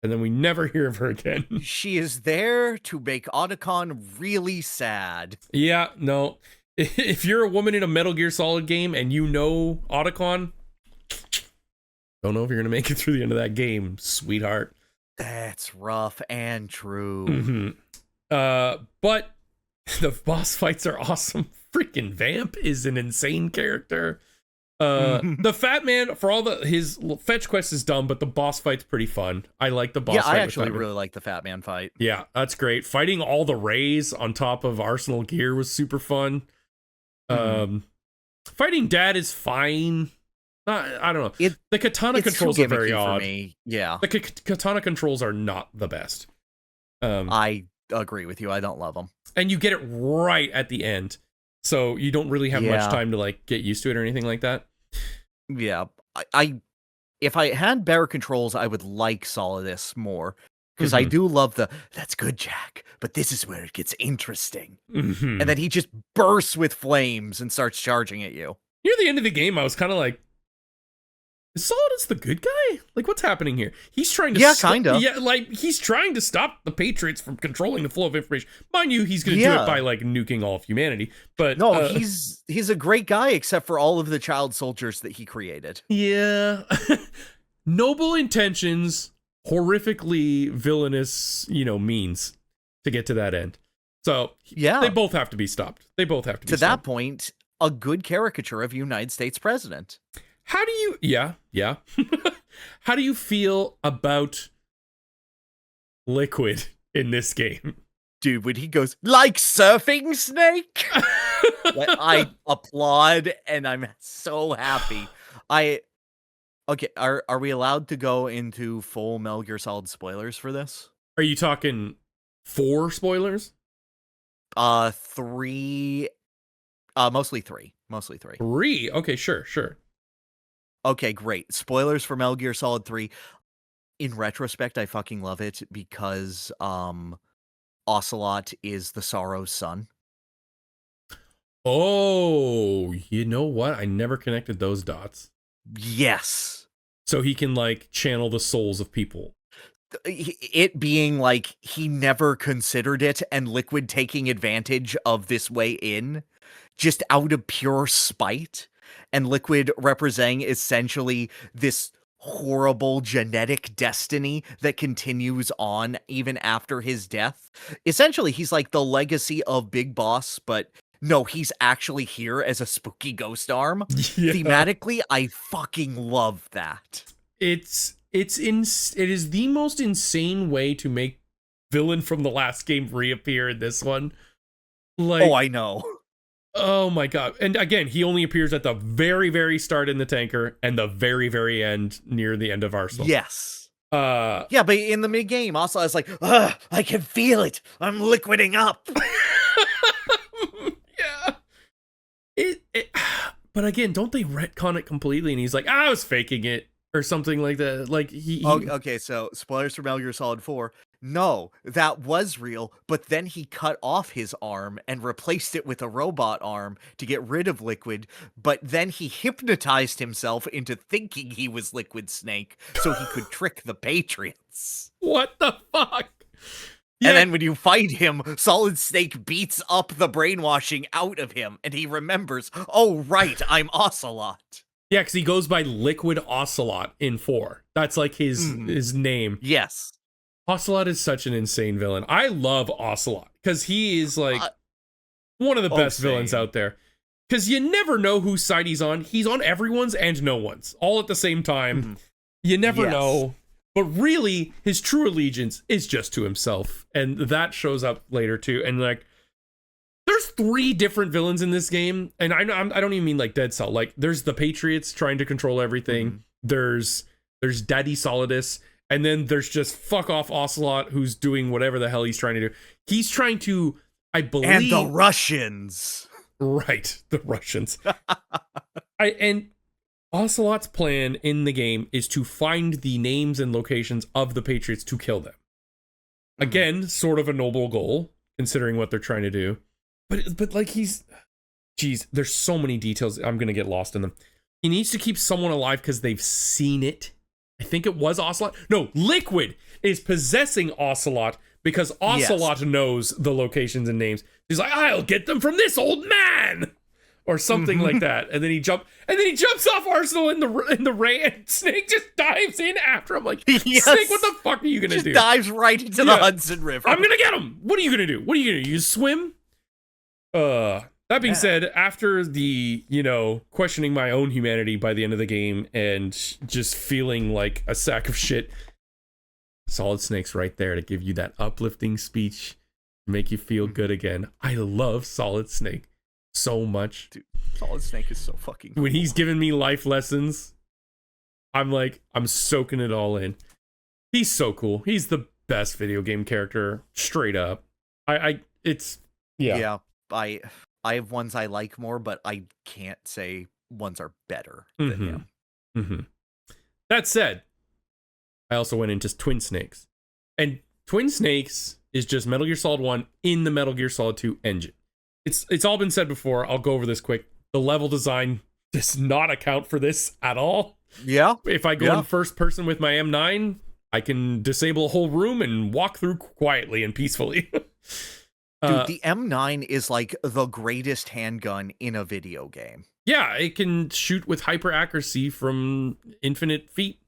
and then we never hear of her again. She is there to make Otacon really sad. Yeah, no. If you're a woman in a Metal Gear Solid game and you know Otacon, don't know if you're gonna make it through the end of that game, sweetheart. That's rough and true. But the boss fights are awesome. Freaking Vamp is an insane character. The Fat Man, for all his fetch quest is dumb, but the boss fight's pretty fun. I like the boss fight. Yeah, I actually really like the Fat Man fight. Yeah, that's great. Fighting all the Rays on top of Arsenal gear was super fun. Fighting Dad is fine. I don't know. The katana controls are very odd. Yeah. The katana controls are not the best. I agree with you. I don't love them. And you get it right at the end. So you don't really have much time to like get used to it or anything like that. Yeah. If I had better controls, I would like Solidus more. Because I do love that's good, Jack, but this is where it gets interesting. And then he just bursts with flames and starts charging at you. Near the end of the game, I was kind of like, is Solidus the good guy? Like, what's happening here? He's trying to... Yeah, kind of. Yeah, like, he's trying to stop the Patriots from controlling the flow of information. Mind you, he's going to do it by, like, nuking all of humanity. But no, he's a great guy, except for all of the child soldiers that he created. Yeah. Noble intentions, horrifically villainous, means to get to that end. So, yeah, they both have to be stopped. To that point, a good caricature of United States president. How do you... Yeah. How do you feel about Liquid in this game? Dude, when he goes, like surfing snake, like, I applaud and I'm so happy. Okay, are we allowed to go into full Metal Gear Solid spoilers for this? Are you talking 4 spoilers? 3, mostly 3. 3? Okay, sure. Okay, great. Spoilers for Metal Gear Solid 3. In retrospect, I fucking love it because Ocelot is the Sorrow's son. Oh, you know what? I never connected those dots. Yes. So he can, like, channel the souls of people. It being like he never considered it, and Liquid taking advantage of this way in just out of pure spite, and Liquid representing essentially this horrible genetic destiny that continues on even after his death. Essentially, he's like the legacy of Big Boss, but no, he's actually here as a spooky ghost arm. Yeah. Thematically, I fucking love that. It is the most insane way to make villain from the last game reappear in this one. Like, oh, I know. Oh my god. And again, he only appears at the very, very start in the tanker and the very, very end near the end of Arsenal. Yes. Yeah, but in the mid-game, also, I was like, I can feel it. I'm liquiding up. Yeah. But again, don't they retcon it completely? And he's like, I was faking it or something like that. Like okay, so spoilers for Metal Gear Solid 4. No, that was real, but then he cut off his arm and replaced it with a robot arm to get rid of Liquid, but then he hypnotized himself into thinking he was Liquid Snake so he could trick the Patriots. What the fuck? Yeah. And then when you fight him, Solid Snake beats up the brainwashing out of him, and he remembers, oh right, I'm Ocelot. Yeah, because he goes by Liquid Ocelot in 4. That's like his name. Yes. Ocelot is such an insane villain. I love Ocelot because he is like one of the best villains out there. Because you never know whose side he's on. He's on everyone's and no one's all at the same time. Mm-hmm. You never know. But really, his true allegiance is just to himself. And that shows up later too. And like, there's 3 different villains in this game. And I don't even mean like Dead Cell. Like, there's the Patriots trying to control everything. Mm-hmm. There's Daddy Solidus. And then there's just fuck off Ocelot, who's doing whatever the hell he's trying to do. He's trying to, I believe... And the Russians. Right, the Russians. And Ocelot's plan in the game is to find the names and locations of the Patriots to kill them. Again, sort of a noble goal, considering what they're trying to do. But like Geez, there's so many details. I'm going to get lost in them. He needs to keep someone alive because they've seen it. I think it was Ocelot. No, Liquid is possessing Ocelot because Ocelot knows the locations and names. He's like, I'll get them from this old man, or something like that. And then he jumps off Arsenal in the rain, and Snake just dives in after him. Like, Snake, what the fuck are you gonna do? Dives right into the Hudson River. I'm gonna get him. What are you gonna do? You swim? That being said, after the, questioning my own humanity by the end of the game and just feeling like a sack of shit, Solid Snake's right there to give you that uplifting speech, make you feel good again. I love Solid Snake so much. Dude, Solid Snake is so fucking cool. When he's giving me life lessons, I'm soaking it all in. He's so cool. He's the best video game character, straight up. I have ones I like more, but I can't say ones are better than him. Mm-hmm. That said, I also went into Twin Snakes. And Twin Snakes is just Metal Gear Solid 1 in the Metal Gear Solid 2 engine. It's all been said before. I'll go over this quick. The level design does not account for this at all. Yeah. If I go in first person with my M9, I can disable a whole room and walk through quietly and peacefully. Dude, the M9 is like the greatest handgun in a video game. Yeah, it can shoot with hyper accuracy from infinite feet.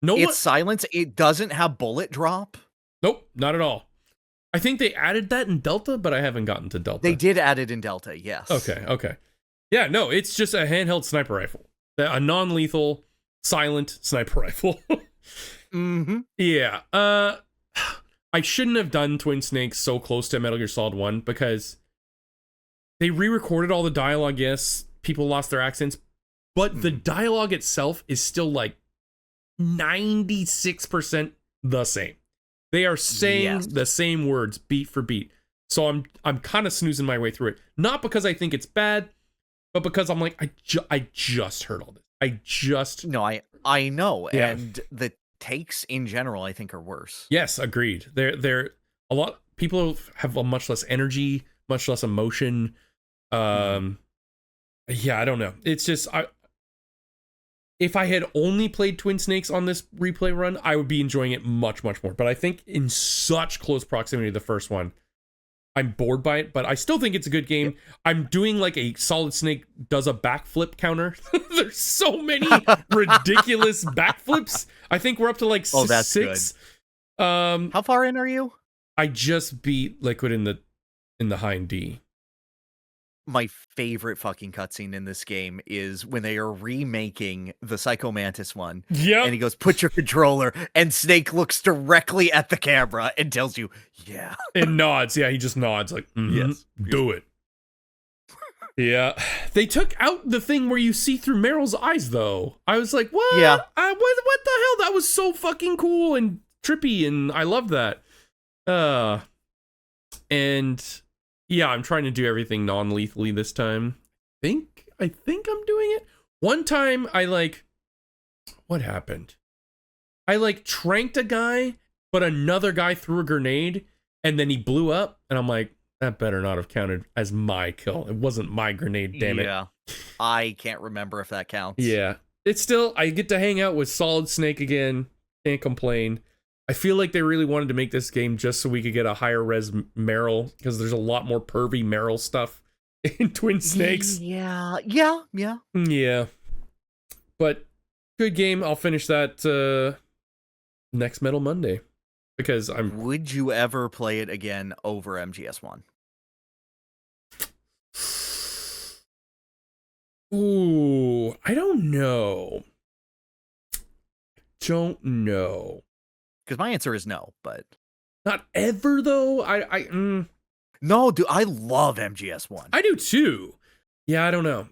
It's silence. It doesn't have bullet drop. Nope, not at all. I think they added that in Delta, but I haven't gotten to Delta. They did add it in Delta, yes. Okay. Yeah, no, it's just a handheld sniper rifle. A non-lethal, silent sniper rifle. Yeah. I shouldn't have done Twin Snakes so close to Metal Gear Solid 1 because they re-recorded all the dialogue. Yes, people lost their accents, but the dialogue itself is still like 96% the same. They are saying the same words beat for beat. So I'm kind of snoozing my way through it. Not because I think it's bad, but because I'm like, I just heard all this. No, I know. Yeah. And the takes in general, I think, are worse. Yes, agreed. They're a lot. People have a much less energy, much less emotion. Yeah, I don't know. It's just if I had only played Twin Snakes on this replay run, I would be enjoying it much, much more. But I think in such close proximity to the first one, I'm bored by it, but I still think it's a good game. Yep. I'm doing like a Solid Snake does a backflip counter. There's so many ridiculous backflips. I think we're up to like 6. That's good. How far in are you? I just beat Liquid in the Hind D. My favorite fucking cutscene in this game is when they are remaking the Psycho Mantis one. Yeah. And he goes, put your controller, and Snake looks directly at the camera and tells you, yeah. And nods. Yeah, he just nods like, yes, do it. Yeah. They took out the thing where you see through Meryl's eyes, though. I was like, what? Yeah. What the hell? That was so fucking cool and trippy, and I love that. And yeah, I'm trying to do everything non-lethally this time. I think I'm doing it. One time what happened? I tranked a guy, but another guy threw a grenade and then he blew up, and I'm like, that better not have counted as my kill. It wasn't my grenade, damn it. Yeah. I can't remember if that counts. Yeah. It's still, I get to hang out with Solid Snake again. Can't complain. I feel like they really wanted to make this game just so we could get a higher res Meryl, because there's a lot more pervy Meryl stuff in Twin Snakes. Yeah. But good game. I'll finish that next Metal Monday, because Would you ever play it again over MGS1? Ooh, I don't know. Because my answer is no, but not ever though. No, dude, I love MGS1. I do too. Yeah, I don't know.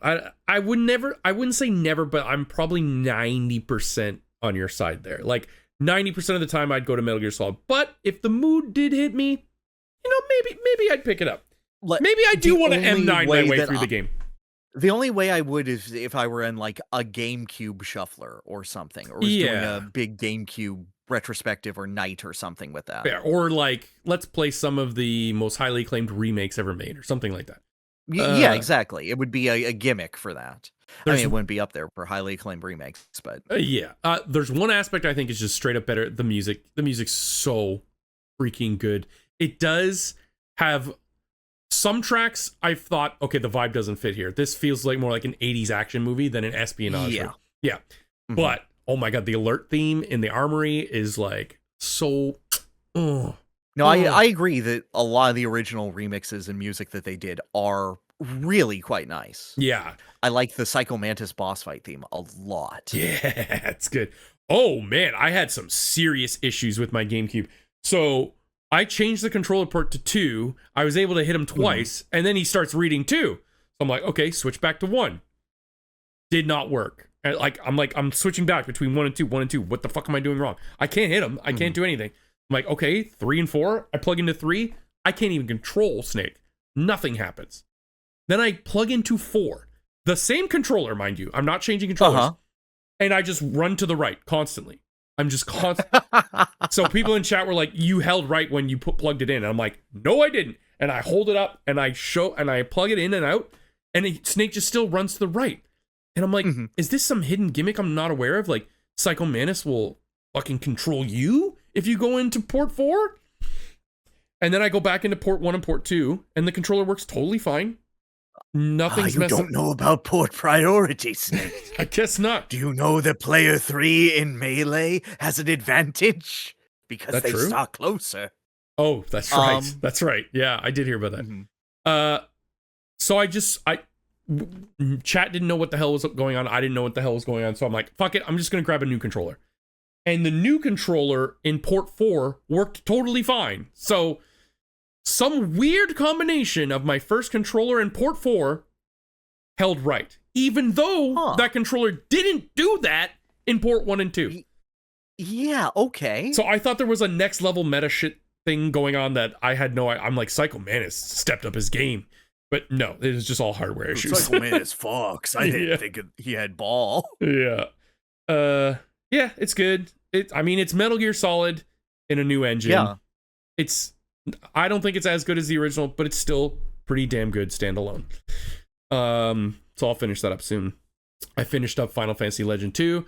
I wouldn't say never, but I'm probably 90% on your side there. Like 90% of the time I'd go to Metal Gear Solid. But if the mood did hit me, maybe I'd pick it up. Maybe I do want to M9 my way through the game. The only way I would is if I were in like a GameCube shuffler or something, or was doing a big GameCube retrospective or night or something with that. Yeah, or like, let's play some of the most highly acclaimed remakes ever made or something like that. Yeah, exactly. It would be a gimmick for that. I mean, it wouldn't be up there for highly acclaimed remakes, but there's one aspect I think is just straight up better. The music. The music's so freaking good. It does have some tracks I've thought, okay, the vibe doesn't fit here. This feels like more like an 80s action movie than an espionage. Yeah. Mm-hmm. But oh my god, the alert theme in the armory is like so. I agree that a lot of the original remixes and music that they did are really quite nice. Yeah. I like the Psycho Mantis boss fight theme a lot. Yeah, it's good. Oh man, I had some serious issues with my GameCube. So I changed the controller port to 2. I was able to hit him twice, and then he starts reading 2. So I'm like, okay, switch back to 1. Did not work. And I'm switching back between 1 and 2, 1 and 2. What the fuck am I doing wrong? I can't hit him. I can't do anything. I'm like, okay, 3 and 4. I plug into 3. I can't even control Snake. Nothing happens. Then I plug into 4. The same controller, mind you. I'm not changing controllers. And I just run to the right constantly. I'm just So people in chat were like, you held right when you plugged it in. And I'm like, no, I didn't. And I hold it up and I plug it in and out. And Snake just still runs to the right. And I'm like, is this some hidden gimmick I'm not aware of? Like, Psycho Mantis will fucking control you if you go into port 4? And then I go back into port 1 and port 2, and the controller works totally fine. Nothing's messing. You don't know about port priority, Snake. I guess not. Do you know that player 3 in Melee has an advantage? Because they start closer. Oh, that's right. That's right. Yeah, I did hear about that. So chat didn't know what the hell was going on. I didn't know what the hell was going on. So I'm like, fuck it. I'm just going to grab a new controller. And the new controller in port 4 worked totally fine. So some weird combination of my first controller in port 4 held right. Even though that controller didn't do that in port 1 and 2. Yeah, okay. So I thought there was a next level meta shit thing going on that I had I'm like, Psycho Manus stepped up his game. But no, it was just all hardware issues. Psycho Manus fucks. I didn't think he had ball. Yeah. Yeah, it's good. It's Metal Gear Solid in a new engine. Yeah. I don't think it's as good as the original, but it's still pretty damn good standalone. So I'll finish that up soon. I finished up Final Fantasy Legend 2.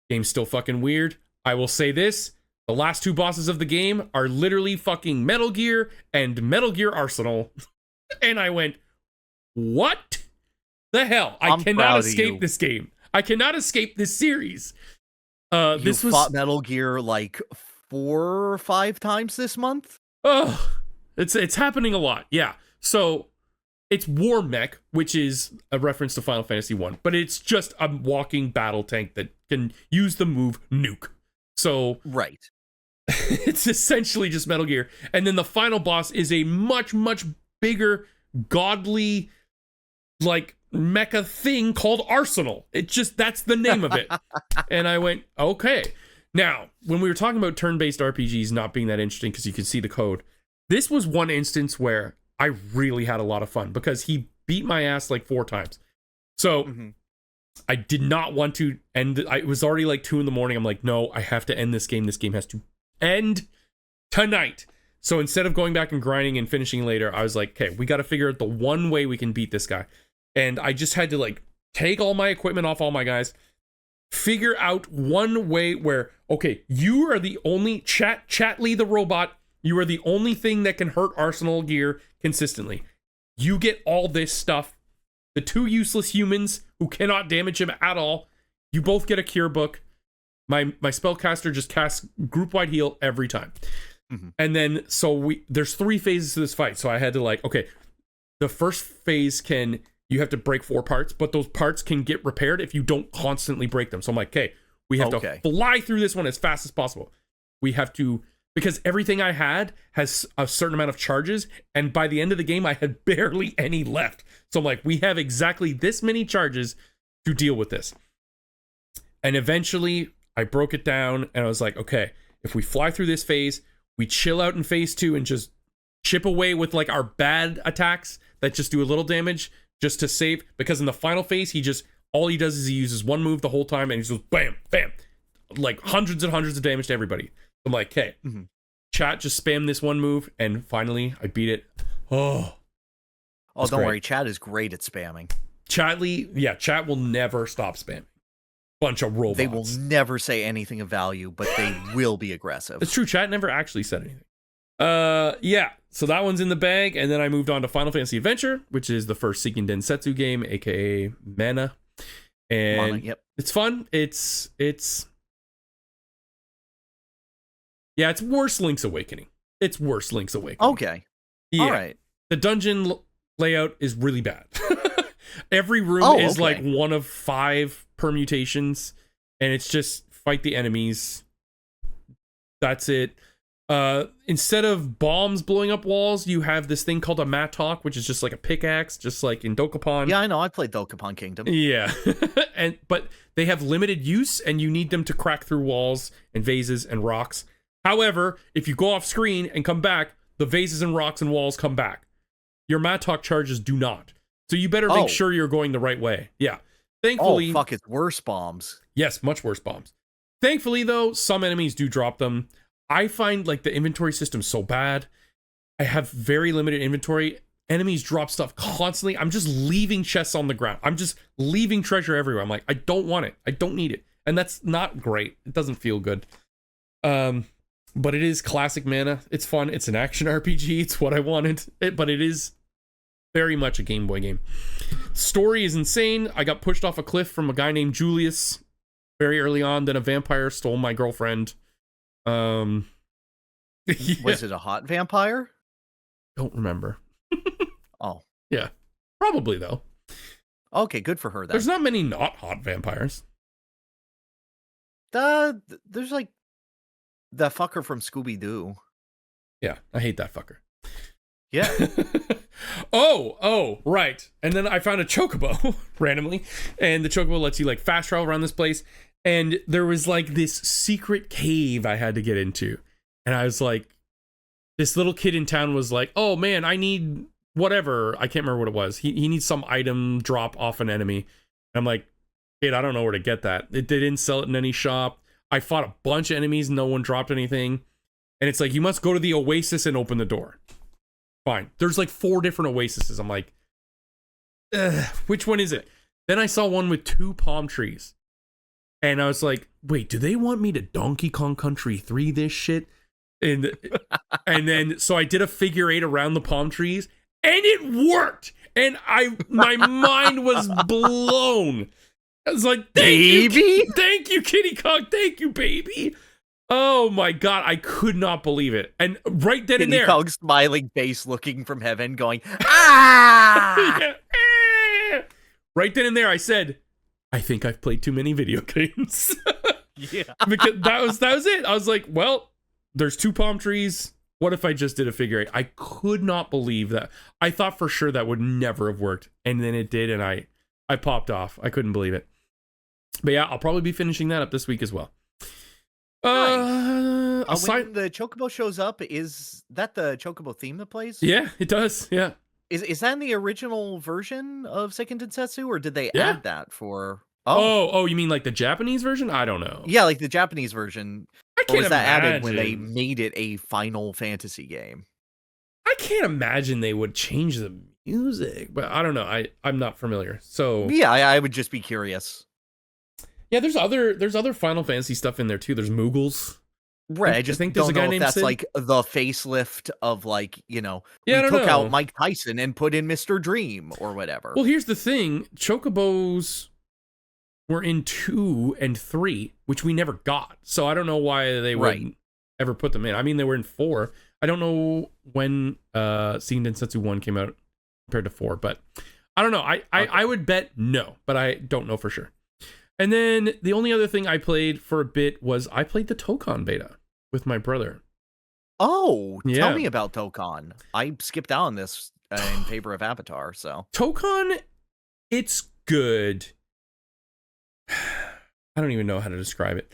Game's still fucking weird. I will say this. The last 2 bosses of the game are literally fucking Metal Gear and Metal Gear Arsenal. And I went, what the hell? I cannot escape this game. I cannot escape this series. This was fought Metal Gear like 4 or 5 times this month. Oh, it's happening a lot. Yeah. So it's War Mech, which is a reference to Final Fantasy 1, but it's just a walking battle tank that can use the move nuke. So right. It's essentially just Metal Gear. And then the final boss is a much, much bigger, godly, like, mecha thing called Arsenal. That's the name of it. And I went, okay. Now, when we were talking about turn-based RPGs not being that interesting because you could see the code, this was one instance where I really had a lot of fun because he beat my ass like 4 times. So I did not want to end it. It was already like 2 a.m. I'm like, no, I have to end this game. This game has to end tonight. So instead of going back and grinding and finishing later, I was like, okay, we got to figure out the one way we can beat this guy. And I just had to like take all my equipment off all my guys, figure out one way where, okay, you are the only Chatley the robot. You are the only thing that can hurt Arsenal gear consistently. You get all this stuff. The 2 useless humans who cannot damage him at all, you both get a cure book. My spellcaster just casts group-wide heal every time. And then, there's 3 phases to this fight. So I had to like, okay, the first phase you have to break 4 parts, but those parts can get repaired if you don't constantly break them. So I'm like, okay, we have to fly through this one as fast as possible. We have to, because everything I had has a certain amount of charges, and by the end of the game, I had barely any left. So I'm like, we have exactly this many charges to deal with this. And eventually, I broke it down, and I was like, okay, if we fly through this phase, we chill out in phase 2 and just chip away with like our bad attacks that just do a little damage just to save, because in the final phase, all he does is he uses one move the whole time, and he goes bam, bam, like hundreds and hundreds of damage to everybody. I'm like, okay, chat, just spam this one move, and finally I beat it. Oh, don't worry, chat is great at spamming. Chat will never stop spamming. Bunch of robots. They will never say anything of value, but they will be aggressive. It's true, chat never actually said anything. Yeah, so that one's in the bag, and then I moved on to Final Fantasy Adventure, which is the first Seiken Densetsu game, aka Mana. And it's fun. It's worse Link's Awakening. Okay. Yeah. All right. The dungeon layout is really bad. Every room is like one of 5 permutations, and it's just fight the enemies. That's it. Instead of bombs blowing up walls, you have this thing called a mattock, which is just like a pickaxe, just like in Dokapon. Yeah, I know. I played Dokapon Kingdom. Yeah. But they have limited use, and you need them to crack through walls and vases and rocks. However, if you go off screen and come back, the vases and rocks and walls come back. Your mattock charges do not. So you better make sure you're going the right way. Yeah. Thankfully. Oh, fuck, it's worse bombs. Yes, much worse bombs. Thankfully, though, some enemies do drop them. I find like the inventory system so bad. I have very limited inventory. Enemies drop stuff constantly. I'm just leaving chests on the ground. I'm just leaving treasure everywhere. I'm like, I don't want it. I don't need it. And that's not great. It doesn't feel good. But it is classic Mana. It's fun. It's an action RPG. It's what I wanted. But it is very much a Game Boy game. Story is insane. I got pushed off a cliff from a guy named Julius very early on. Then a vampire stole my girlfriend. Yeah. Was it a hot vampire? Don't remember. Oh. Yeah. Probably, though. Okay, good for her then. There's not many not hot vampires. There's like the fucker from Scooby-Doo. Yeah, I hate that fucker. Yeah. oh, right. And then I found a chocobo randomly, and the chocobo lets you like fast travel around this place. And there was like this secret cave I had to get into, and I was like, this little kid in town was like, "Oh man, I need whatever." I can't remember what it was. He needs some item drop off an enemy. And I'm like, kid, I don't know where to get that. They didn't sell it in any shop. I fought a bunch of enemies. No one dropped anything. And it's like, you must go to the oasis and open the door. Fine. There's like 4 different oases. I'm like, which one is it? Then I saw one with 2 palm trees. And I was like, wait, do they want me to Donkey Kong Country 3 this shit? And then so I did a figure 8 around the palm trees, and it worked. And my mind was blown. I was like, thank you, Kitty Kong, thank you, baby. Oh my god, I could not believe it. And right then and there, Kitty Kong's smiling face, looking from heaven, going, ah! Yeah. Right then and there, I said, I think I've played too many video games. Yeah, because that was it. I was like, well, there's 2 palm trees. What if I just did a figure 8? I could not believe that. I thought for sure that would never have worked, and then it did, and I popped off. I couldn't believe it. But yeah, I'll probably be finishing that up this week as well. Nice. When the chocobo shows up, is that the chocobo theme that plays? Yeah, it does. Yeah. Is that in the original version of Seiken Densetsu, or did they add that for? Oh, you mean like the Japanese version? I don't know. Yeah, like the Japanese version. I can't or was that imagine. added when they made it a Final Fantasy game? I can't imagine they would change the music, but I don't know. I'm not familiar. So yeah, I would just be curious. Yeah, there's other Final Fantasy stuff in there too. There's Moogles. Right, I just think there's a guy named that's Sid? Like the facelift of like, we took out Mike Tyson and put in Mr. Dream or whatever. Well, here's the thing. Chocobos were in 2 and 3, which we never got. So I don't know why they would ever put them in. I mean, they were in 4. I don't know when Seiken Densetsu 1 came out compared to 4, but I don't know. I would bet no, but I don't know for sure. And then the only other thing I played for a bit was I played the Tokon beta with my brother. Oh, tell me about Tokon. I skipped out on this in favor of Avatar, so. Tokon, it's good. I don't even know how to describe it.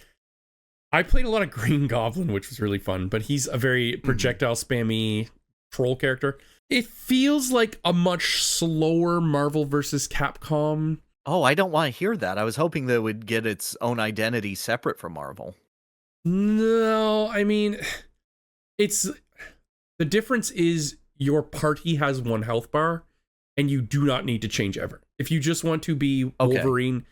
I played a lot of Green Goblin, which was really fun, but he's a very projectile spammy troll character. It feels like a much slower Marvel vs. Capcom. Oh, I don't want to hear that. I was hoping that it would get its own identity separate from Marvel. No, I mean, the difference is your party has 1 health bar, and you do not need to change ever. If you just want to be Wolverine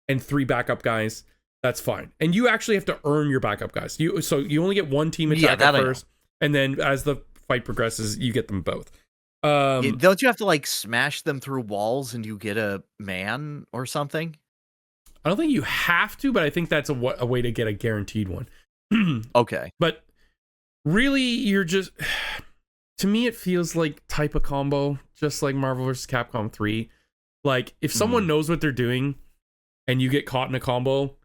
and 3 backup guys, that's fine. And you actually have to earn your backup guys. So you only get 1 team attack at first, and then as the fight progresses, you get them both. Don't you have to like smash them through walls and you get a man or something? I don't think you have to, but I think that's a way to get a guaranteed one. Okay. But really, you're just, to me, it feels like type of combo, just like Marvel vs. Capcom 3. Like, if someone knows what they're doing and you get caught in a combo,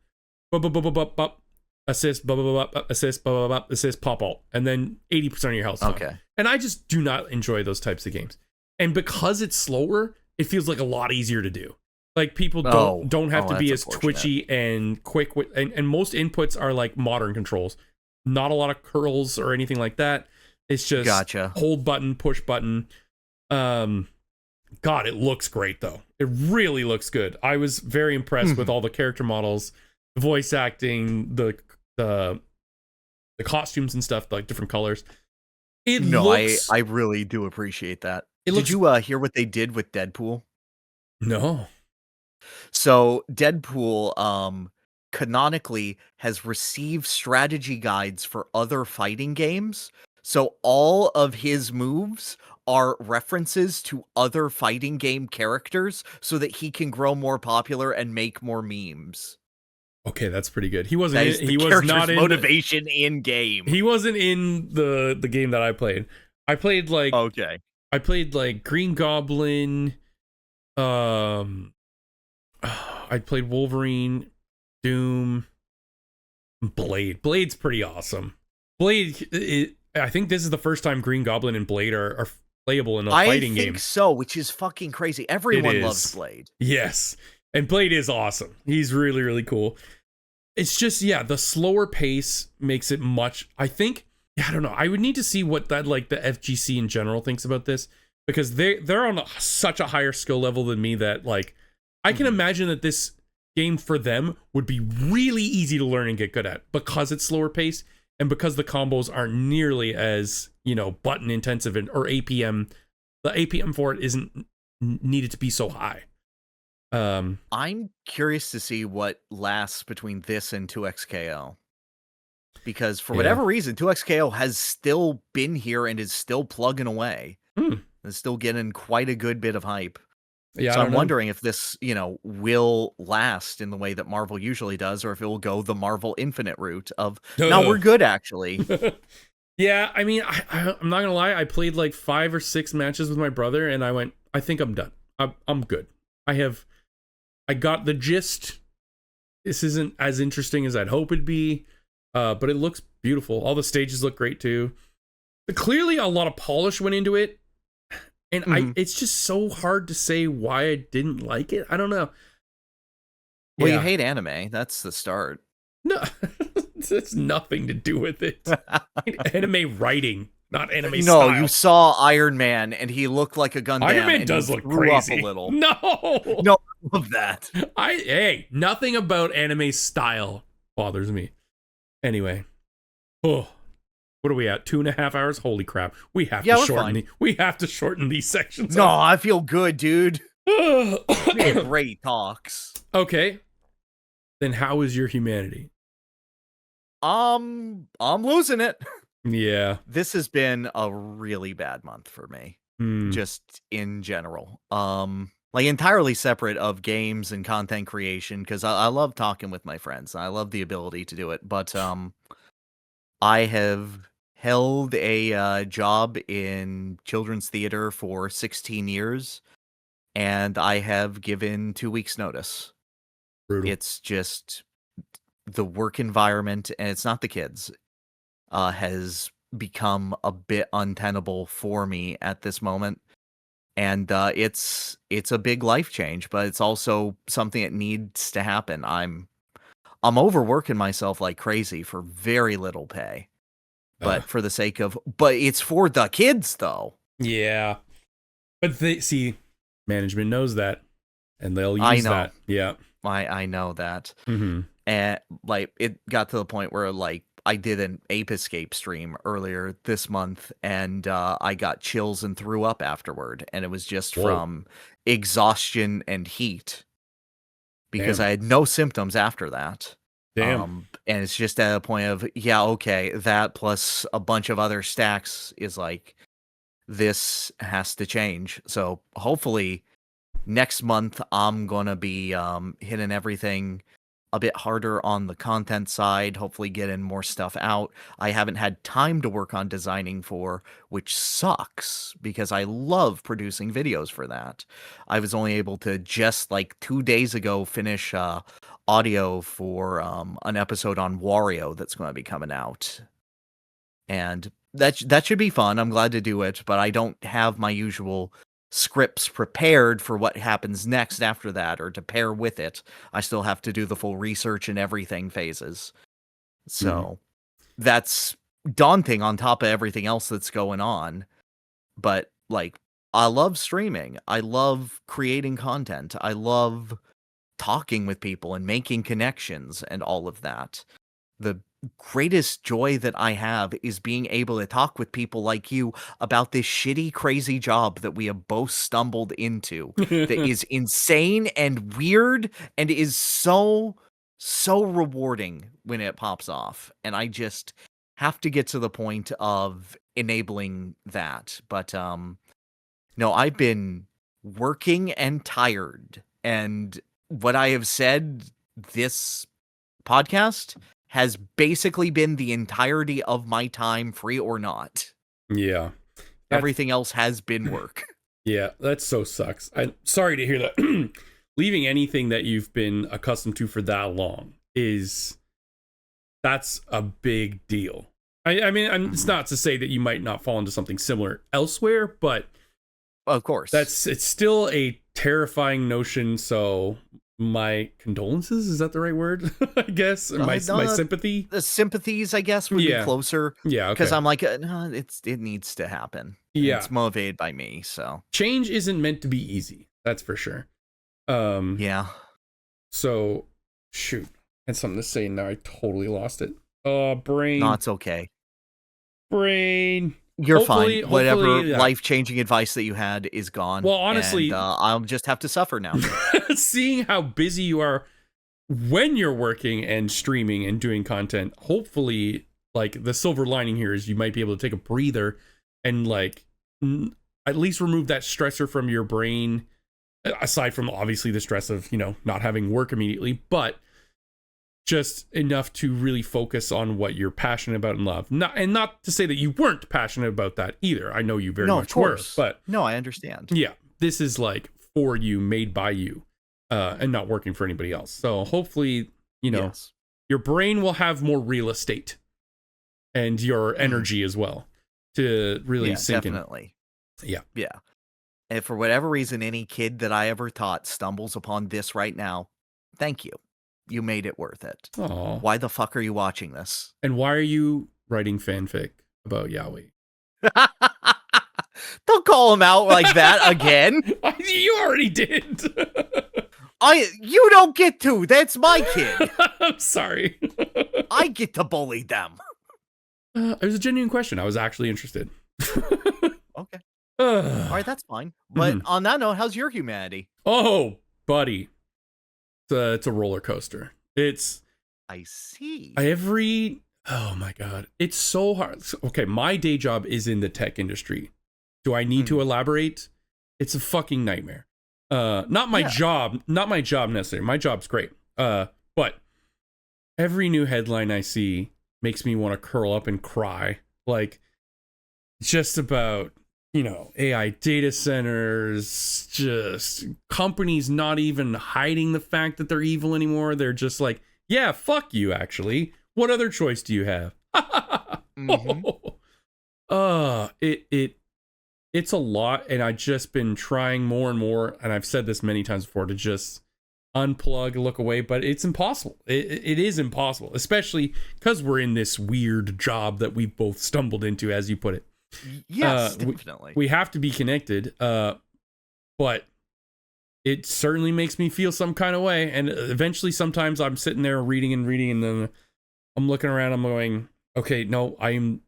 assist, assist, assist, pop alt, and then 80% of your health. Okay. And I just do not enjoy those types of games. And because it's slower, it feels like a lot easier to do. Like, people don't have to be as twitchy and quick and most inputs are like modern controls. Not a lot of curls or anything like that. It's just hold button, push button. God, it looks great though. It really looks good. I was very impressed with all the character models, the voice acting, the costumes and stuff, like different colors. I really do appreciate that. Did you hear what they did with Deadpool? No. So Deadpool canonically has received strategy guides for other fighting games. So all of his moves are references to other fighting game characters so that he can grow more popular and make more memes. Okay, that's pretty good. He wasn't. He was not in motivation in game. He wasn't in the game that I played. I played like I played like Green Goblin, I played Wolverine, Doom, Blade. Blade's pretty awesome. I think this is the first time Green Goblin and Blade are playable in a fighting game. I think so, which is fucking crazy. Everyone loves Blade. Yes. And Blade is awesome. He's really, really cool. It's just, the slower pace makes it much, I think, I don't know. I would need to see what that, like, the FGC in general thinks about this, because they're on such a higher skill level than me that, like, I can imagine that this game for them would be really easy to learn and get good at because it's slower pace and because the combos aren't nearly as, button intensive or APM. The APM for it isn't needed to be so high. I'm curious to see what lasts between this and 2XKO. Because for whatever reason, 2XKO has still been here and is still plugging away. It's still getting quite a good bit of hype. Yeah, so I'm wondering if this, will last in the way that Marvel usually does, or if it will go the Marvel Infinite route of, no, we're good, actually. Yeah, I mean, I'm not gonna lie. I played like 5 or 6 matches with my brother, and I went, I think I'm done. I'm good. I got the gist. This isn't as interesting as I'd hope it'd be, but it looks beautiful. All the stages look great too. But clearly, a lot of polish went into it. And it's just so hard to say why I didn't like it. I don't know. Well, you hate anime. That's the start. No, it's nothing to do with it. Anime writing, not anime style. No, you saw Iron Man, and he looked like a Gundam. Iron Man does look crazy. Up a little. No, I love that. Nothing about anime style bothers me. Anyway, what are we at? 2.5 hours? Holy crap! We have to shorten these sections. No, I feel good, dude. We had great talks. Okay, then how is your humanity? I'm losing it. Yeah, this has been a really bad month for me, just in general. Like entirely separate of games and content creation, because I love talking with my friends. I love the ability to do it, but I have held a job in children's theater for 16 years, and I have given 2 weeks' notice. Brutal. It's just the work environment, and it's not the kids, has become a bit untenable for me at this moment. And it's a big life change, but it's also something that needs to happen. I'm overworking myself like crazy for very little pay. But for the sake of, but it's for the kids though. Yeah. But management knows that, and they'll use that. Yeah. I know that. Mm-hmm. And like, it got to the point where like, I did an Ape Escape stream earlier this month, and I got chills and threw up afterward. And it was just from exhaustion and heat, because I had no symptoms after that. Damn. And it's just at a point of, that plus a bunch of other stacks is like, this has to change. So hopefully next month I'm gonna be hitting everything a bit harder on the content side, hopefully getting more stuff out. I haven't had time to work on designing for, which sucks, because I love producing videos for that. I was only able to just like 2 days ago finish audio for an episode on Wario that's going to be coming out. And that should be fun. I'm glad to do it, but I don't have my usual scripts prepared for what happens next after that, or to pair with it. I still have to do the full research and everything phases. So that's daunting on top of everything else that's going on. But like, I love streaming. I love creating content. I love talking with people and making connections and all of that. The greatest joy that I have is being able to talk with people like you about this shitty, crazy job that we have both stumbled into that is insane and weird and is so rewarding when it pops off. And I just have to get to the point of enabling that. But no, I've been working and tired. And what I have said this podcast has basically been the entirety of my time, free or not. Yeah. Everything else has been work. Yeah, that so sucks. I'm sorry to hear that. leaving anything that you've been accustomed to for that long that's a big deal. I mean, it's not to say that you might not fall into something similar elsewhere, but of course, it's still a terrifying notion. So my condolences, is that the right word? I guess my sympathy. The sympathies, I guess, would be closer. Yeah, because I'm like, no, it needs to happen. Yeah, it's motivated by me. So change isn't meant to be easy. That's for sure. Yeah. So shoot, I had something to say. Now I totally lost it. Oh, brain. No, it's okay. Brain. You're fine. Whatever life-changing advice that you had is gone. Well, honestly, and, I'll just have to suffer now. Seeing how busy you are when you're working and streaming and doing content, hopefully, like, the silver lining here is you might be able to take a breather and, like, at least remove that stressor from your brain, aside from obviously the stress of, you know, not having work immediately, but just enough to really focus on what you're passionate about and love. Not to say that you weren't passionate about that either. I know you very much were, but no, I understand. Yeah, this is like for you, made by you, and not working for anybody else. So hopefully, you know, your brain will have more real estate and your energy as well to really sink definitely. in. Yeah. Yeah. And for whatever reason, any kid that I ever taught stumbles upon this right now, thank you. You made it worth it. Aww. Why the fuck are you watching this? And why are you writing fanfic about Yahweh? Don't call him out like that again. You already did. You don't get to. That's my kid. I'm sorry. I get to bully them. It was a genuine question. I was actually interested. Okay. All right, that's fine. But on that note, how's your humanity? Oh, buddy. It's a roller coaster. I see. Oh my God. It's so hard. Okay, my day job is in the tech industry. Do I need to elaborate? It's a fucking nightmare. Not my job necessarily. My job's great. But every new headline I see makes me want to curl up and cry. Like, just about, you know, AI data centers, just companies not even hiding the fact that they're evil anymore. They're just like, yeah, fuck you, actually. What other choice do you have? It's a lot, and I've just been trying more and more, and I've said this many times before, to just unplug, look away, but it's impossible. It is impossible, especially because we're in this weird job that we've both stumbled into, as you put it. Yes, definitely. We have to be connected, but it certainly makes me feel some kind of way. And eventually, sometimes I'm sitting there reading, and then I'm looking around, I'm going, okay, no, I'm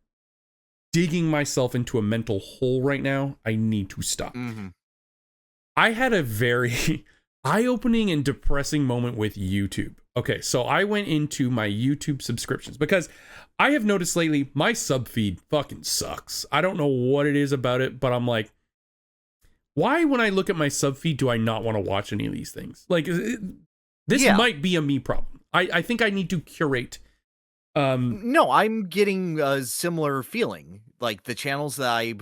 digging myself into a mental hole right now. I need to stop. I had a very eye-opening and depressing moment with YouTube. Okay, so I went into my YouTube subscriptions because I have noticed lately my sub feed fucking sucks. I don't know what it is about it, but I'm like, why when I look at my sub feed do I not want to watch any of these things? Like, this might be a me problem. I think I need to curate. No, I'm getting a similar feeling. Like, the channels that I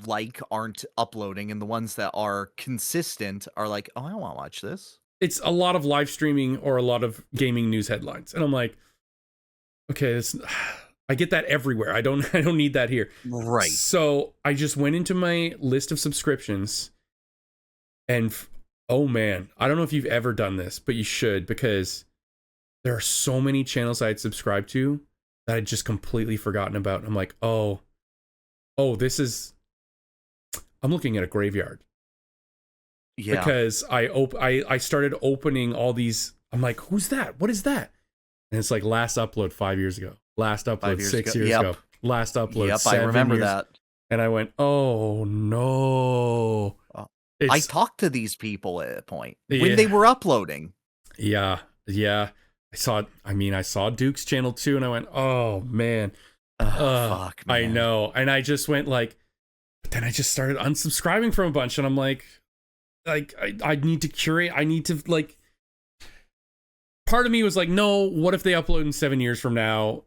like aren't uploading, and the ones that are consistent are like, oh, I want to watch this. It's a lot of live streaming or a lot of gaming news headlines, and I'm like, okay, I get that everywhere. I don't need that here. Right. So I just went into my list of subscriptions, and oh man, I don't know if you've ever done this, but you should, because there are so many channels I had subscribed to that I'd just completely forgotten about. I'm like, oh, I'm looking at a graveyard. Yeah. Because I started opening all these. I'm like, who's that? What is that? And it's like last upload 5 years ago. Last upload 6 years ago. Last upload 7 I remember years. that. And I went, oh no. I talked to these people at a point when they were uploading. Yeah. I saw Duke's channel too, and I went, oh man. Fuck, man. I know. And I just went like, but then I just started unsubscribing from a bunch, and I'm like I need to curate. I need to, like, part of me was like, no, what if they upload in 7 years from now,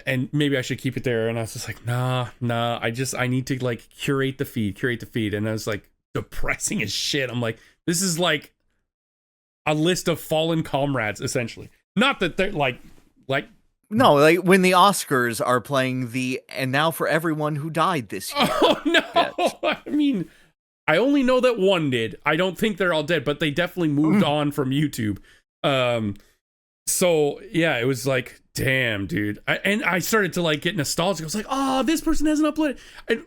and maybe I should keep it there. And I was just like, nah, I need to, like, curate the feed. And I was like, depressing as shit. I'm like, this is like, a list of fallen comrades, essentially. Not that they're like no, like when the Oscars are playing the "and now for everyone who died this year." Oh no! I mean, I only know that one did. I don't think they're all dead, but they definitely moved on from YouTube. So yeah, it was like, damn, dude. I started to like get nostalgic. I was like, oh, this person hasn't uploaded.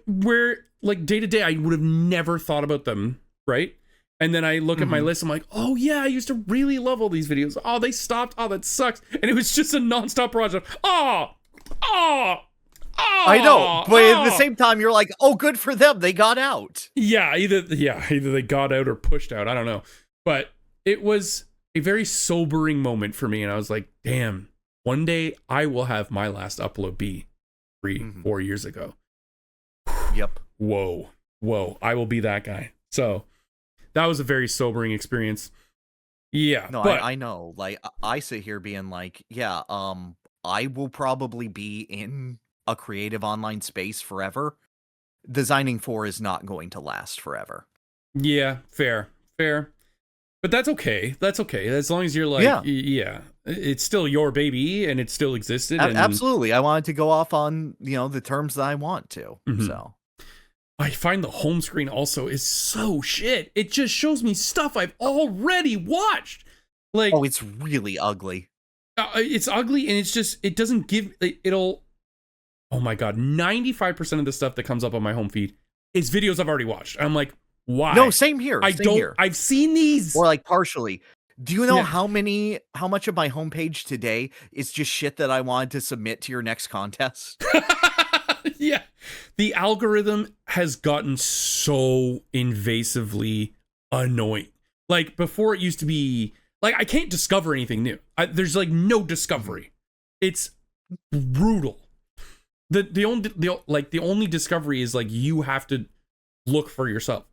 Where like day to day, I would have never thought about them, right? And then I look at my list. I'm like, oh yeah, I used to really love all these videos. Oh, they stopped. Oh, that sucks. And it was just a nonstop project. I know, but at the same time, you're like, oh, good for them. They got out. Yeah, either they got out or pushed out. I don't know. But it was a very sobering moment for me. And I was like, damn, one day I will have my last upload be 4 years ago. Yep. Whoa. I will be that guy. So that was a very sobering experience. Yeah. No, but I know. Like, I sit here being like, yeah, I will probably be in a creative online space forever. Designing for is not going to last forever. Yeah, fair. But that's okay. As long as you're like, yeah, it's still your baby and it still existed. Absolutely. I wanted to go off on, the terms that I want to. So I find the home screen also is so shit. It just shows me stuff I've already watched. Like, oh, it's really ugly. It's ugly, and it doesn't give. It'll. Oh my god, 95% of the stuff that comes up on my home feed is videos I've already watched. I'm like, why? No, same here. I've seen these, or like partially. Do you know how much of my homepage today is just shit that I wanted to submit to your next contest? Yeah. The algorithm has gotten so invasively annoying. Like before, it used to be like I can't discover anything new. There's like no discovery. It's brutal. The only discovery is like you have to look for yourself.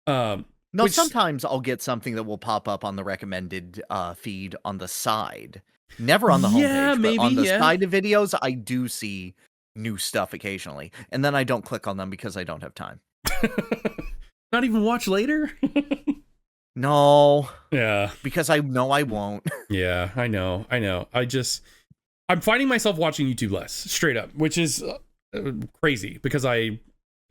No, sometimes I'll get something that will pop up on the recommended feed on the side. Never on the homepage, but on the side of videos, I do see new stuff occasionally. And then I don't click on them because I don't have time. Not even watch later? No. Yeah. Because I know I won't. Yeah, I know. I'm finding myself watching YouTube less, straight up, which is crazy because I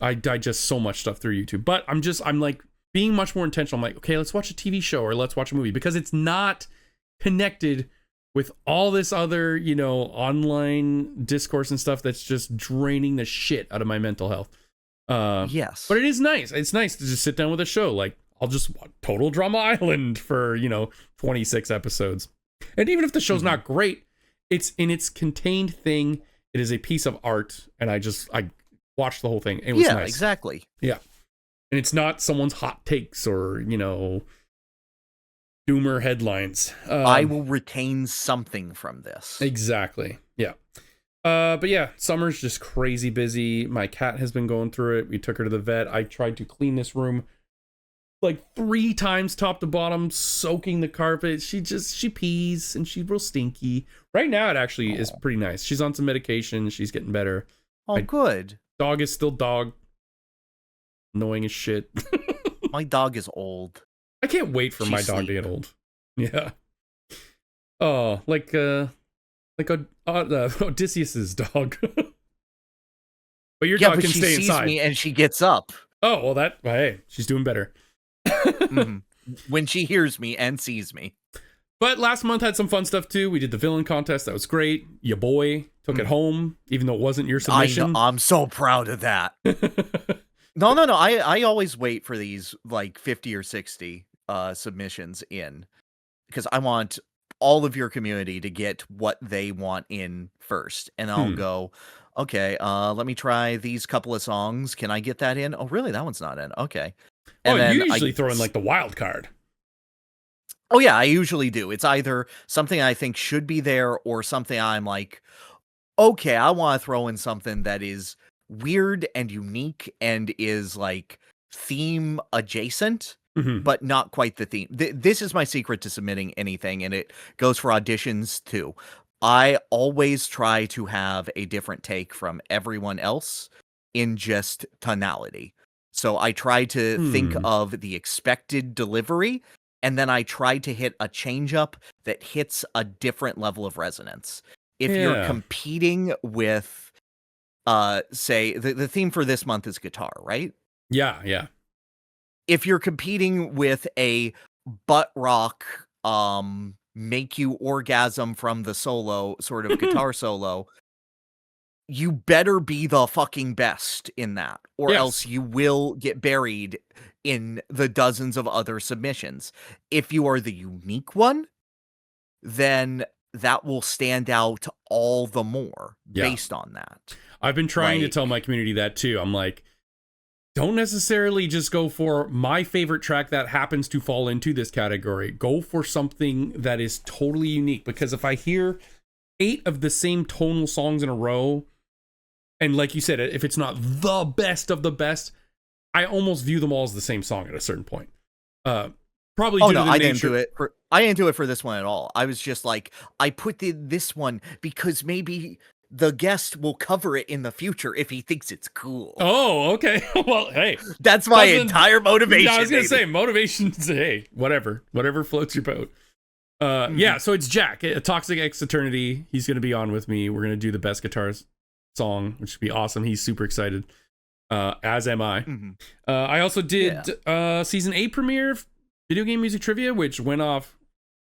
digest so much stuff through YouTube. But I'm like being much more intentional. I'm like, okay, let's watch a TV show or let's watch a movie because it's not connected with all this other, online discourse and stuff that's just draining the shit out of my mental health. Yes. But it is nice. It's nice to just sit down with a show. Like, I'll just watch Total Drama Island for, 26 episodes. And even if the show's not great, it's in its contained thing. It is a piece of art. And I watched the whole thing. It was nice. Exactly. Yeah. And it's not someone's hot takes or, doomer headlines. I will retain something from this. Exactly. Yeah. But yeah, summer's just crazy busy. My cat has been going through it. We took her to the vet. I tried to clean this room like 3 times top to bottom, soaking the carpet. She pees and she's real stinky. Right now it actually is pretty nice. She's on some medication. She's getting better. Oh, good. Dog is still dog. Annoying as shit. My dog is old. I can't wait for my dog to get old. Yeah. Oh, like Odysseus's dog. But your dog can stay inside. She sees me and she gets up. Oh, well hey, she's doing better. When she hears me and sees me. But last month had some fun stuff too. We did the villain contest. That was great. Your boy took it home, even though it wasn't your submission. I'm so proud of that. No. I always wait for these like 50 or 60 submissions in because I want all of your community to get what they want in first. And I'll go, okay, let me try these couple of songs. Can I get that in? Oh, really? That one's not in. Okay. And then you usually throw in like the wild card. Oh, yeah, I usually do. It's either something I think should be there or something I'm like, okay, I want to throw in something that is weird and unique and is like theme adjacent, but not quite the theme. This is my secret to submitting anything, and it goes for auditions too. I always try to have a different take from everyone else in just tonality. So I try to think of the expected delivery and then I try to hit a change-up that hits a different level of resonance. If you're competing with, say, the theme for this month is guitar, right? Yeah. If you're competing with a butt rock, make you orgasm from the solo sort of guitar solo, you better be the fucking best in that, or else you will get buried in the dozens of other submissions. If you are the unique one, then that will stand out all the more based on that. I've been trying to tell my community that too. I'm like, don't necessarily just go for my favorite track that happens to fall into this category. Go for something that is totally unique, because if I hear 8 of the same tonal songs in a row, and like you said, if it's not the best of the best, I almost view them all as the same song at a certain point. Probably. Oh no, I didn't do it for this one at all. I was just like, I put this one because maybe the guest will cover it in the future if he thinks it's cool. Oh, okay. Well, hey, that's my entire motivation. I was gonna say motivations. Hey, whatever floats your boat. Yeah. So it's Jack, a Toxic X Eternity. He's gonna be on with me. We're gonna do the best guitars song, which would be awesome. He's super excited. As am I. I also did season 8 premiere of Video Game Music Trivia, which went off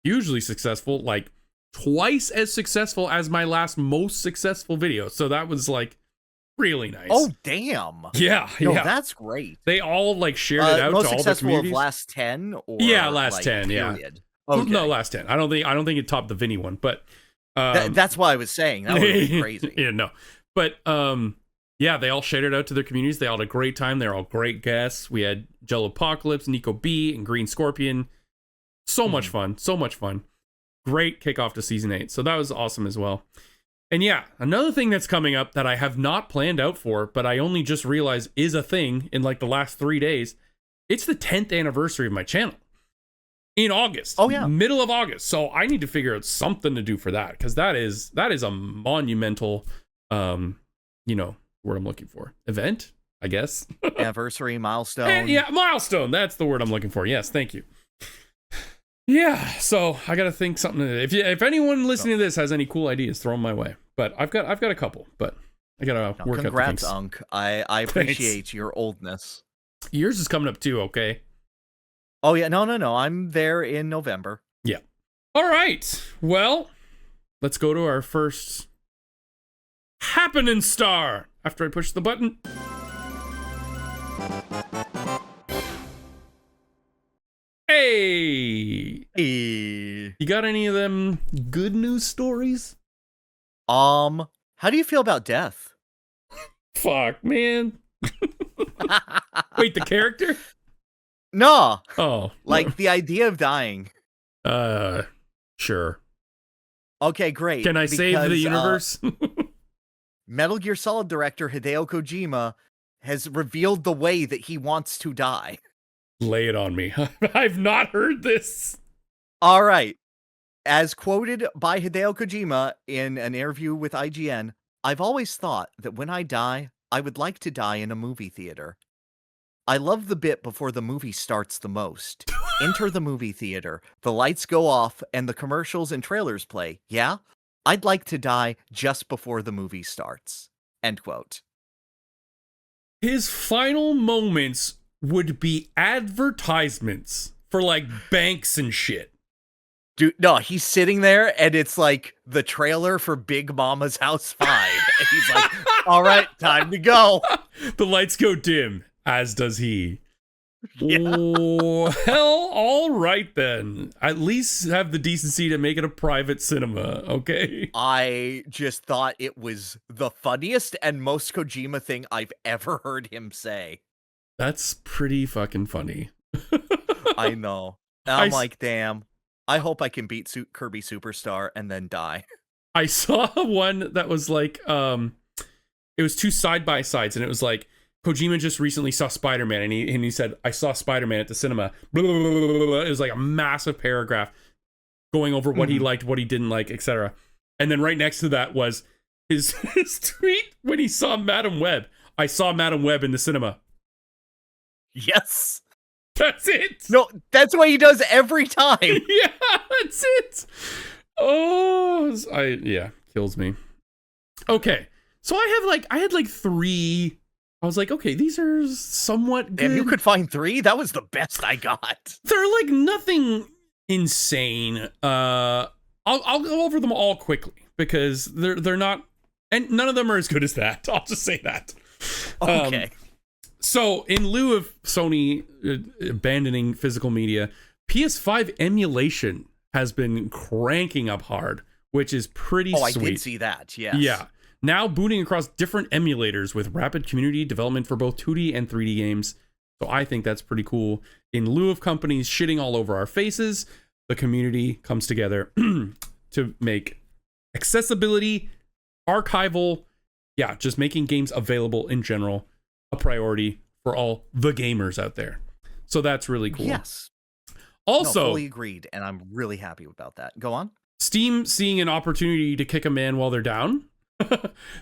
hugely successful, like twice as successful as my last most successful video. So that was like really nice. Oh damn. Yeah. That's great. They all like shared it out to all the communities. Of last 10 or last 10, period? Okay. No, last 10. I don't think it topped the Vinny one, but that's why I was saying that would be crazy. Yeah, no. But yeah, they all shared it out to their communities. They all had a great time. They're all great guests. We had Jello Apocalypse, Nico B, and Green Scorpion. So much fun. Great kickoff to season 8. So that was awesome as well. And yeah, another thing that's coming up that I have not planned out for, but I only just realized is a thing in like the last 3 days. It's the 10th anniversary of my channel in August. Oh yeah, middle of August. So I need to figure out something to do for that, because that is a monumental, word I'm looking for. Event, I guess. Anniversary, milestone. Yeah, milestone. That's the word I'm looking for. Yes, thank you. Yeah, so I gotta think something. If anyone listening to this has any cool ideas, throw them my way. But I've got a couple, but I gotta work out the kinks. Congrats, Unk. I appreciate your oldness. Yours is coming up too, okay? Oh yeah, no. I'm there in November. Yeah. All right. Well, let's go to our first happening star after I push the button. Hey. You got any of them good news stories? How do you feel about death? Fuck, man. Wait, the character? No. Oh. Like the idea of dying. Sure. Okay, great. Can I save the universe? Metal Gear Solid director Hideo Kojima has revealed the way that he wants to die. Lay it on me. I've not heard this. All right. As quoted by Hideo Kojima in an interview with IGN, I've always thought that when I die, I would like to die in a movie theater. I love the bit before the movie starts the most. Enter the movie theater, the lights go off, and the commercials and trailers play. Yeah? I'd like to die just before the movie starts. End quote. His final moments would be advertisements for like banks and shit. Dude, no, he's sitting there and it's like the trailer for Big Mama's House 5. And he's like, all right, time to go. The lights go dim, as does he. Yeah. Oh, hell, all right then. At least have the decency to make it a private cinema, okay? I just thought it was the funniest and most Kojima thing I've ever heard him say. That's pretty fucking funny. I know. I'm like, damn. I hope I can beat Kirby Superstar and then die. I saw one that was like, it was 2 side-by-sides, and it was like, Kojima just recently saw Spider-Man, and he said, I saw Spider-Man at the cinema. Blah, blah, blah, blah, blah. It was like a massive paragraph going over what he liked, what he didn't like, etc. And then right next to that was his tweet when he saw Madam Web. I saw Madam Web in the cinema. Yes. That's it. No, that's what he does every time. Yeah, that's it. Oh, kills me. Okay, so I had like 3. I was like, okay, these are somewhat good. Damn, you could find 3? That was the best I got. They're like nothing insane. I'll go over them all quickly because they're not, and none of them are as good as that. I'll just say that. Okay. So in lieu of Sony abandoning physical media, PS5 emulation has been cranking up hard, which is pretty sweet. I did see that, yes. Yeah. Now booting across different emulators with rapid community development for both 2D and 3D games. So I think that's pretty cool. In lieu of companies shitting all over our faces, the community comes together to make accessibility, archival, just making games available in general a priority for all the gamers out there. So that's really cool. Yes. Also, fully agreed, and I'm really happy about that. Go on. Steam seeing an opportunity to kick a man while they're down.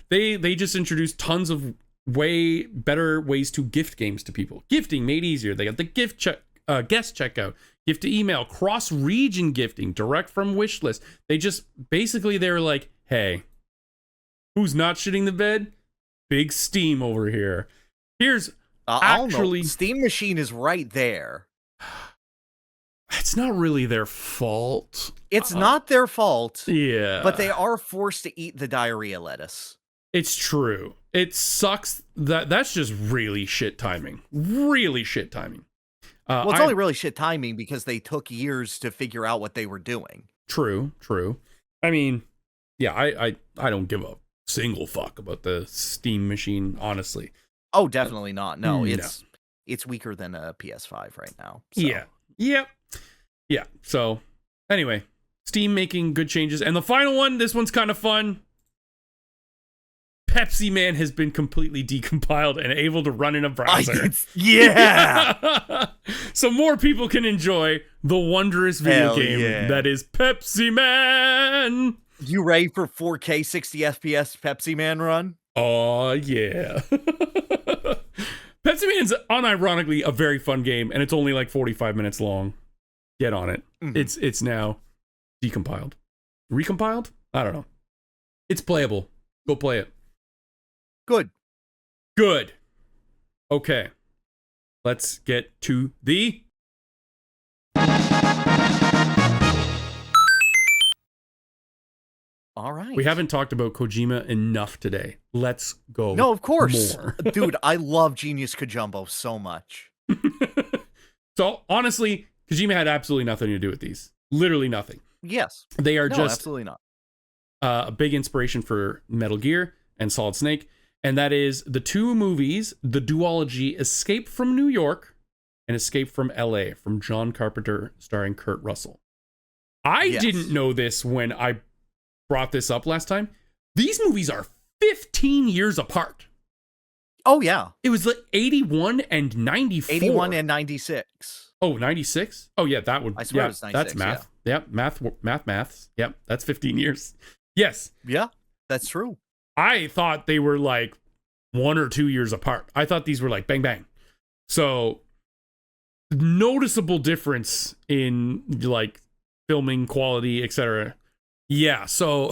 They just introduced tons of way better ways to gift games to people. Gifting made easier. They got the guest checkout, gift to email, cross-region gifting, direct from wish list. They were like, hey, who's not shitting the bed? Big Steam over here. Here's actually Steam Machine is right there. It's not really their fault. It's not their fault. Yeah. But they are forced to eat the diarrhea lettuce. It's true. It sucks. That's just really shit timing. Really shit timing. Well, it's only really shit timing because they took years to figure out what they were doing. True. I mean, yeah, I don't give a single fuck about the Steam Machine, honestly. Oh, definitely not. No, it's weaker than a PS5 right now. So. Yeah. Yep. Yeah. So anyway, Steam making good changes. And the final one, this one's kind of fun. Pepsi Man has been completely decompiled and able to run in a browser. Yeah. So more people can enjoy the wondrous video game that is Pepsi Man. You ready for 4K 60 FPS Pepsi Man run? Oh, yeah. Pepsi Man's unironically a very fun game, and it's only like 45 minutes long. Get on it. Mm-hmm. It's now decompiled. Recompiled? I don't know. It's playable. Go play it. Good. Okay. Let's get to the... All right. We haven't talked about Kojima enough today. Let's go. No, of course. More. Dude, I love Genius Kajumbo so much. So, honestly, Kojima had absolutely nothing to do with these. Literally nothing. Yes. They are just absolutely not. A big inspiration for Metal Gear and Solid Snake. And that is the 2 movies, the duology Escape from New York and Escape from LA from John Carpenter starring Kurt Russell. I didn't know this when I brought this up last time. These movies are 15 years apart. Oh, yeah. It was like 81 and 94. 81 and 96. Oh, 96? Oh, yeah, that would... I swear it was 96, that's math. Yeah. Yep, maths. Yep, that's 15 years. Yes. Yeah, that's true. I thought they were like 1 or 2 years apart. I thought these were like bang, bang. So, noticeable difference in like filming quality, etc. Yeah, so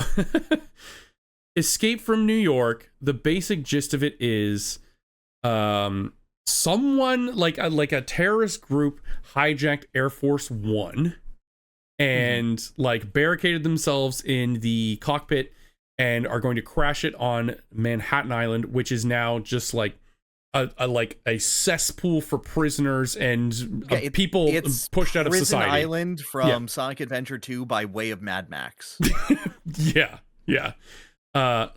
Escape from New York, the basic gist of it is someone like a terrorist group hijacked Air Force One and like barricaded themselves in the cockpit and are going to crash it on Manhattan Island, which is now just like a cesspool for prisoners and people pushed out of society. Prison Island from Sonic Adventure 2 by way of Mad Max. Yeah.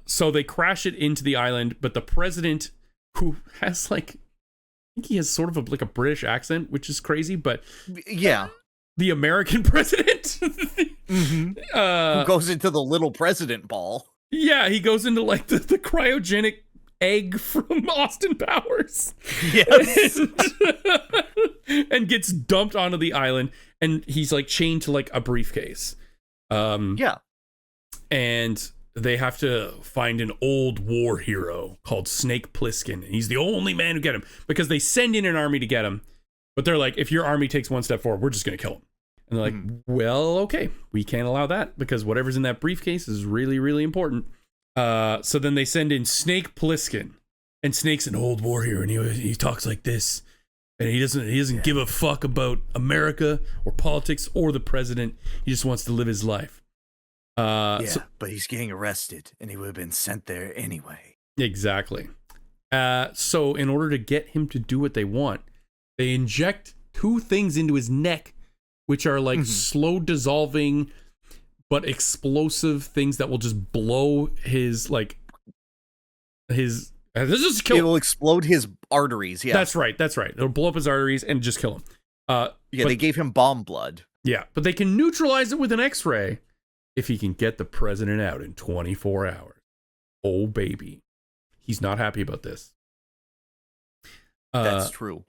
So they crash it into the island, but the president, who has like, I think he has sort of a British accent, which is crazy, but yeah, the American president, who goes into the little president ball. Yeah, he goes into like the cryogenic egg from Austin Powers. Yes. And gets dumped onto the island, and he's like chained to like a briefcase. Yeah. And they have to find an old war hero called Snake Plissken. He's the only man who get him because they send in an army to get him. But they're like, if your army takes one step forward, we're just going to kill him. And they're like, well, okay, we can't allow that because whatever's in that briefcase is really, really important. So then they send in Snake Plissken. And Snake's an old warrior, and he talks like this. And he doesn't give a fuck about America or politics or the president. He just wants to live his life. But he's getting arrested, and he would have been sent there anyway. Exactly. So in order to get him to do what they want, they inject 2 things into his neck, which are like slow dissolving but explosive things that will just blow his It'll explode his arteries. Yeah, that's right. It'll blow up his arteries and just kill him. They gave him bomb blood. Yeah, but they can neutralize it with an X-ray if he can get the president out in 24 hours. Oh baby, he's not happy about this. That's true.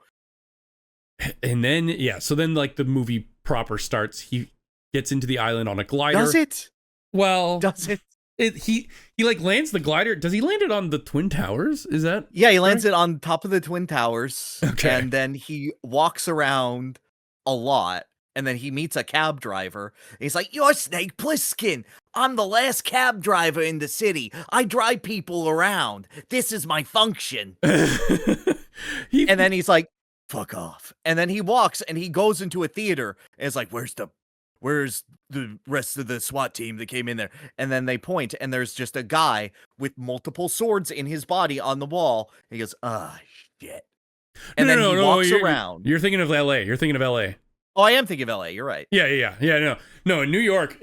And then so then like the movie proper starts. He gets into the island on a glider. Does it? Well, does it? He like lands the glider. Does he land it on the Twin Towers? Is that? Yeah, he lands it on top of the Twin Towers. Okay. And then he walks around a lot. And then he meets a cab driver. He's like, "You're Snake Plissken. I'm the last cab driver in the city. I drive people around. This is my function." And then he's like, "Fuck off." And then he walks and he goes into a theater. And it's like, where's the rest of the SWAT team that came in there? And then they point, and there's just a guy with multiple swords in his body on the wall. And he goes, "Ah, shit." And then he walks around. You're thinking of LA. Oh, I am thinking of LA. You're right. Yeah. No. In New York,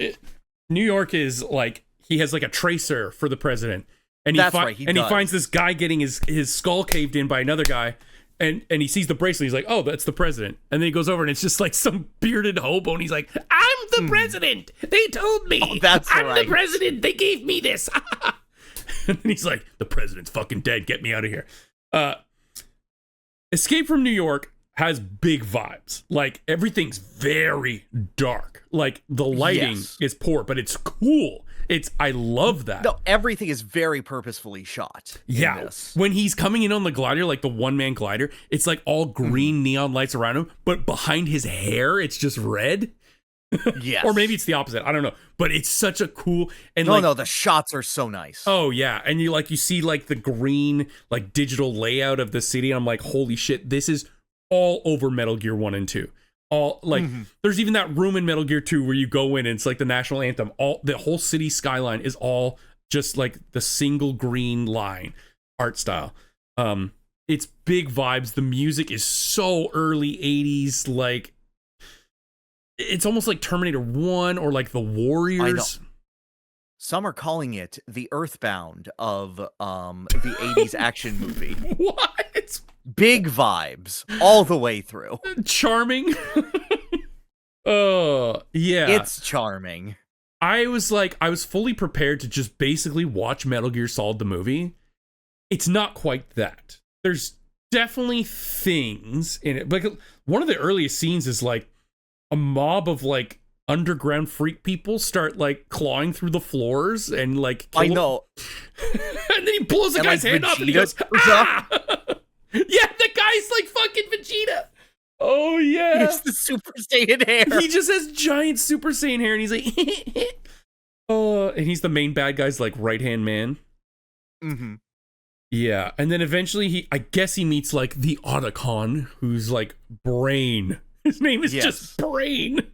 New York is like he has like a tracer for the president, and he finds this guy getting his skull caved in by another guy, and he sees the bracelet. He's like, "Oh, that's the president." And then he goes over, and it's just like some bearded hobo, and he's like, "I'm the president. They told me. I'm the president. They gave me this." And then he's like, "The president's fucking dead. Get me out of here." Escape from New York has big vibes. Like everything's very dark. Like the lighting is poor, but it's cool. I love that. No, everything is very purposefully shot. Yeah. When he's coming in on the glider, like the one-man glider, it's like all green neon lights around him, but behind his hair, it's just red. Yes. Or maybe it's the opposite. I don't know. But it's such a cool no, the shots are so nice. Oh yeah. And you see like the green, like digital layout of the city. And I'm like, holy shit, this is all over Metal Gear 1 and 2. All like there's even that room in Metal Gear 2 where you go in and it's like the national anthem. The whole city skyline is all just like the single green line art style. It's big vibes. The music is so early 80s, like it's almost like Terminator 1 or like the Warriors. Some are calling it the Earthbound of the 80s action movie. What? Big vibes all the way through. Charming. Yeah. It's charming. I was fully prepared to just basically watch Metal Gear Solid the movie. It's not quite that. There's definitely things in it. Like one of the earliest scenes is like a mob of like underground freak people start like clawing through the floors and like I know. And then he blows the guy's hand off and he goes, "Ah!" Yeah, the guy's like fucking Vegeta. Oh yeah. He has the Super Saiyan hair. He just has giant Super Saiyan hair and he's like and he's the main bad guy's like right-hand man. Yeah, and then eventually I guess he meets like the Otacon, who's like Brain. His name is just Brain.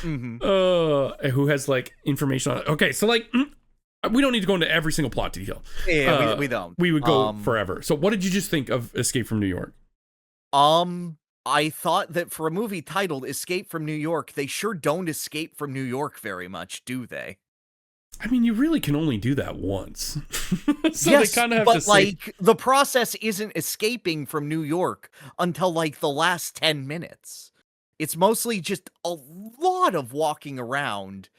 Who has like information on it. Okay, so like we don't need to go into every single plot detail. Yeah, we don't. We would go forever. So what did you just think of Escape from New York? I thought that for a movie titled Escape from New York, they sure don't escape from New York very much, do they? I mean, you really can only do that once. So yes, they kind of have but to say, like the process isn't escaping from New York until like the last 10 minutes. It's mostly just a lot of walking around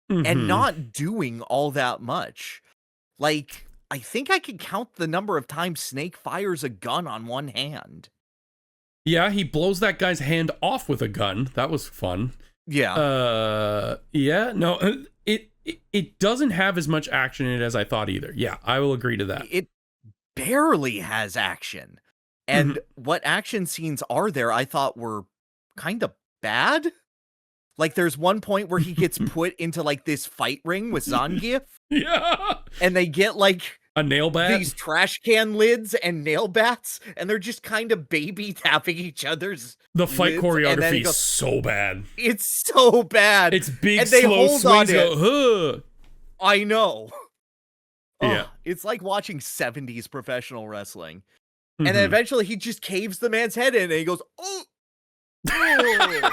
and not doing all that much. Like, I think I can count the number of times Snake fires a gun on one hand. Yeah, he blows that guy's hand off with a gun. That was fun. Yeah. Yeah, no, it doesn't have as much action in it as I thought either. Yeah, I will agree to that. It barely has action. And what action scenes are there I thought were kind of bad. Like, there's one point where he gets put into, like, this fight ring with Zangief. Yeah. And they get, like, a nail bat, these trash can lids and nail bats, and they're just kind of baby tapping each other's The fight lids, choreography is so bad. It's so bad. It's big, and they slow hold swings. On it. Go, I know. Yeah. It's like watching 70s professional wrestling. And then eventually he just caves the man's head in, and he goes, oh! I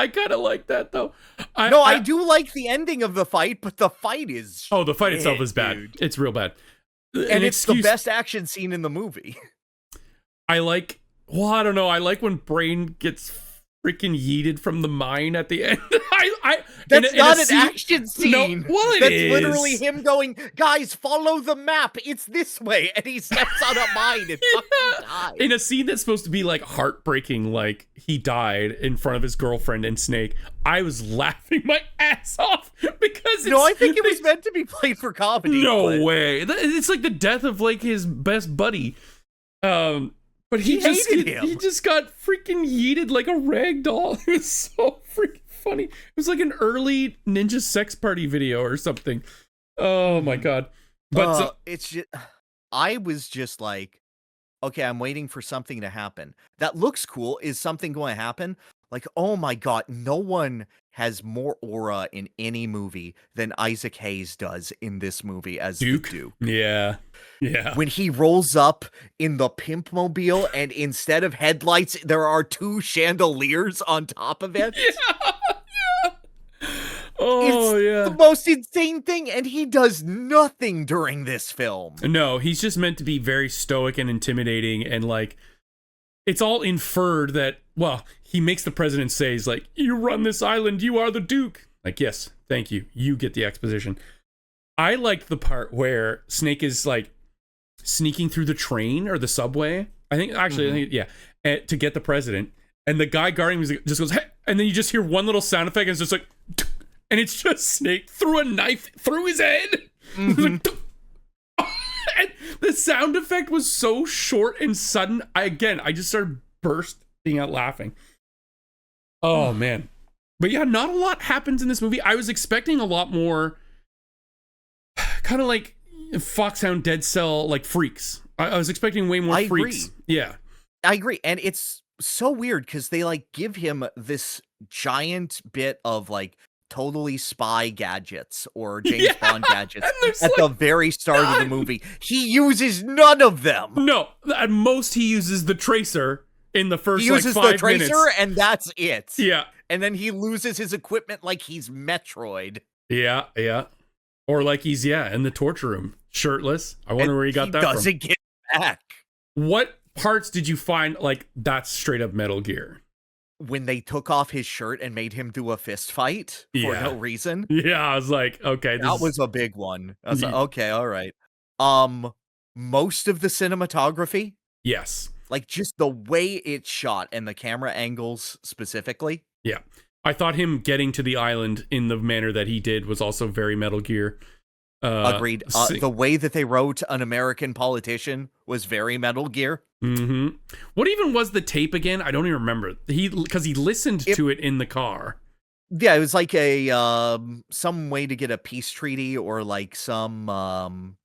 kind of like that though. I do like the ending of the fight, but the fight is the fight itself is bad. Dude. It's real bad, and it's the best action scene in the movie. I don't know. I like when Brain gets freaking yeeted from the mine at the end. That's not an action scene. No, well, it That's is. Literally him going, guys, follow the map. It's this way. And he steps on a mine and fucking dies. In a scene that's supposed to be like heartbreaking, like he died in front of his girlfriend and Snake, I was laughing my ass off because I think it was meant to be played for comedy. No way. It's like the death of like his best buddy. But he just got freaking yeeted like a rag doll. It was so freaking funny. It was like an early ninja sex party video or something. Oh my god. But it's just, I was just like, okay, I'm waiting for something to happen. That looks cool. Is something going to happen? Like, oh my god, no one has more aura in any movie than Isaac Hayes does in this movie as Duke. The Duke. Yeah. Yeah. When he rolls up in the pimp mobile and instead of headlights, there are 2 chandeliers on top of it. Yeah. Oh, it's the most insane thing, and he does nothing during this film. No, he's just meant to be very stoic and intimidating, and like, it's all inferred that, well, he makes the president say, he's like, you run this island, you are the Duke. Like, yes, thank you. You get the exposition. I liked the part where Snake is like sneaking through the train or the subway. I think to get the president. And the guy guarding him just goes, hey, and then you just hear one little sound effect, and it's just like, and it's just Snake threw a knife through his head. And the sound effect was so short and sudden. I just started bursting out laughing. Oh man. But yeah, not a lot happens in this movie. I was expecting a lot more kind of like Foxhound Dead Cell like freaks. I was expecting way more freaks. Agree. Yeah. I agree. And it's so weird because they like give him this giant bit of like totally spy gadgets or James Bond gadgets at the very start of the movie. He uses none of them. No, at most he uses the tracer in the first he uses 5 the tracer minutes. And that's it. Yeah. And then he loses his equipment like he's Metroid. Yeah, yeah. Or like he's in the torture room, shirtless. I wonder where he got that from. He doesn't get back. What parts did you find like that's straight up Metal Gear? When they took off his shirt and made him do a fist fight for no reason. Yeah, I was like, okay. That was a big one. I was like, okay, all right. Most of the cinematography. Yes. Like just the way it's shot and the camera angles specifically. Yeah. I thought him getting to the island in the manner that he did was also very Metal Gear. Agreed. The way that they wrote an American politician was very Metal Gear. Mm-hmm. What even was the tape again? I don't even remember. Because he listened to it in the car. Yeah, it was like a some way to get a peace treaty or like some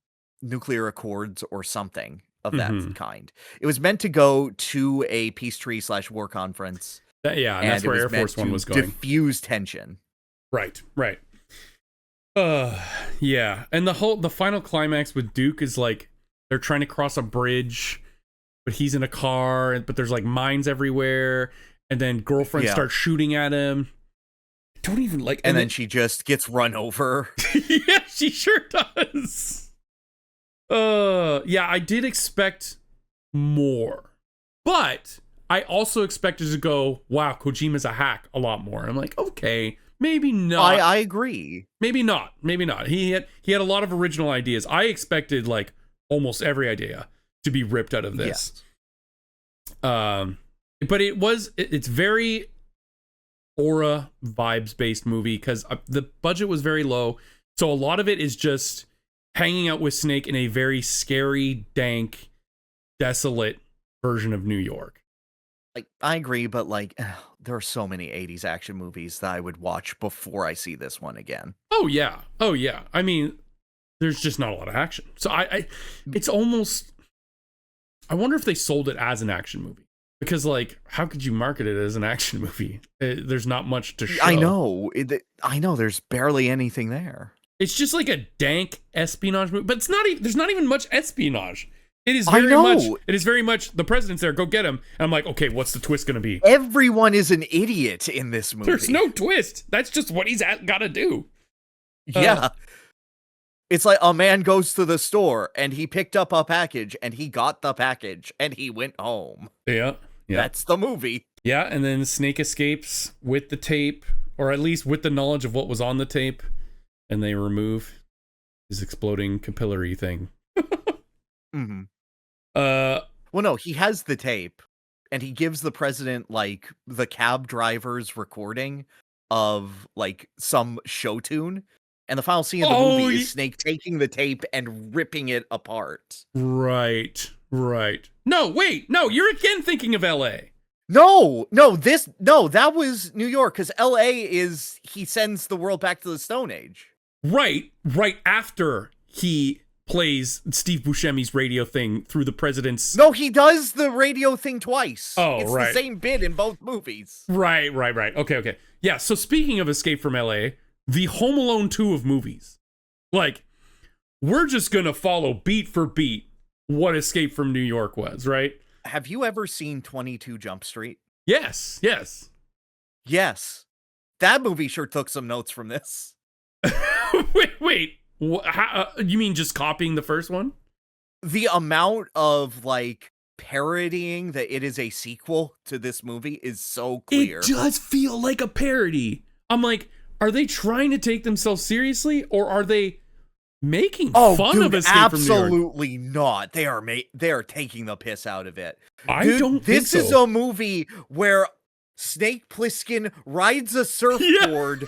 nuclear accords or something of that kind. It was meant to go to a peace treaty / war conference. And that's where Air Force One was going. Diffuse tension. Right. Yeah. And the final climax with Duke is like they're trying to cross a bridge, but he's in a car, but there's like mines everywhere, and then girlfriend starts shooting at him. Don't even like. And then she just gets run over. Yeah, she sure does. Yeah, I did expect more, but I also expected to go, wow, Kojima's a hack a lot more. I'm like, okay, maybe not. I agree. Maybe not. He had a lot of original ideas. I expected like almost every idea to be ripped out of this. Yes. But it's very aura vibes based movie because the budget was very low. So a lot of it is just hanging out with Snake in a very scary, dank, desolate version of New York. Like, I agree, but like, there are so many 80s action movies that I would watch before I see this one again. Oh yeah. I mean, there's just not a lot of action. So it's almost, I wonder if they sold it as an action movie. Because, like, how could you market it as an action movie? There's not much to show. I know. There's barely anything there. It's just like a dank espionage movie, but it's not. There's not even much espionage. It is very much. It is very much the president's there. Go get him. And I'm like, okay, what's the twist going to be? Everyone is an idiot in this movie. There's no twist. That's just what he's got to do. Yeah. It's like a man goes to the store and he picked up a package and he got the package and he went home. Yeah. That's the movie. Yeah, and then Snake escapes with the tape, or at least with the knowledge of what was on the tape, and they remove his exploding capillary thing. Mm-hmm. Well, no, he has the tape and he gives the president like the cab driver's recording of like some show tune. And the final scene of the movie is Snake taking the tape and ripping it apart. Right. No, wait. No, you're again thinking of L.A. No, that was New York, because L.A. is, he sends the world back to the Stone Age. Right after he plays Steve Buscemi's radio thing through the president's... No, he does the radio thing twice. Oh, it's right. the same bit in both movies. Right. Okay. Yeah, so speaking of Escape from L.A., the Home Alone 2 of movies. Like, we're just gonna follow beat for beat what Escape from New York was, right? Have you ever seen 22 Jump Street? Yes. Yes. That movie sure took some notes from this. Wait. You mean just copying the first one? The amount of, like, parodying that it is a sequel to this movie is so clear. It does feel like a parody. I'm like, are they trying to take themselves seriously, or are they making fun of Escape from New York? Absolutely not. They are taking the piss out of it. This is a movie where Snake Plissken rides a surfboard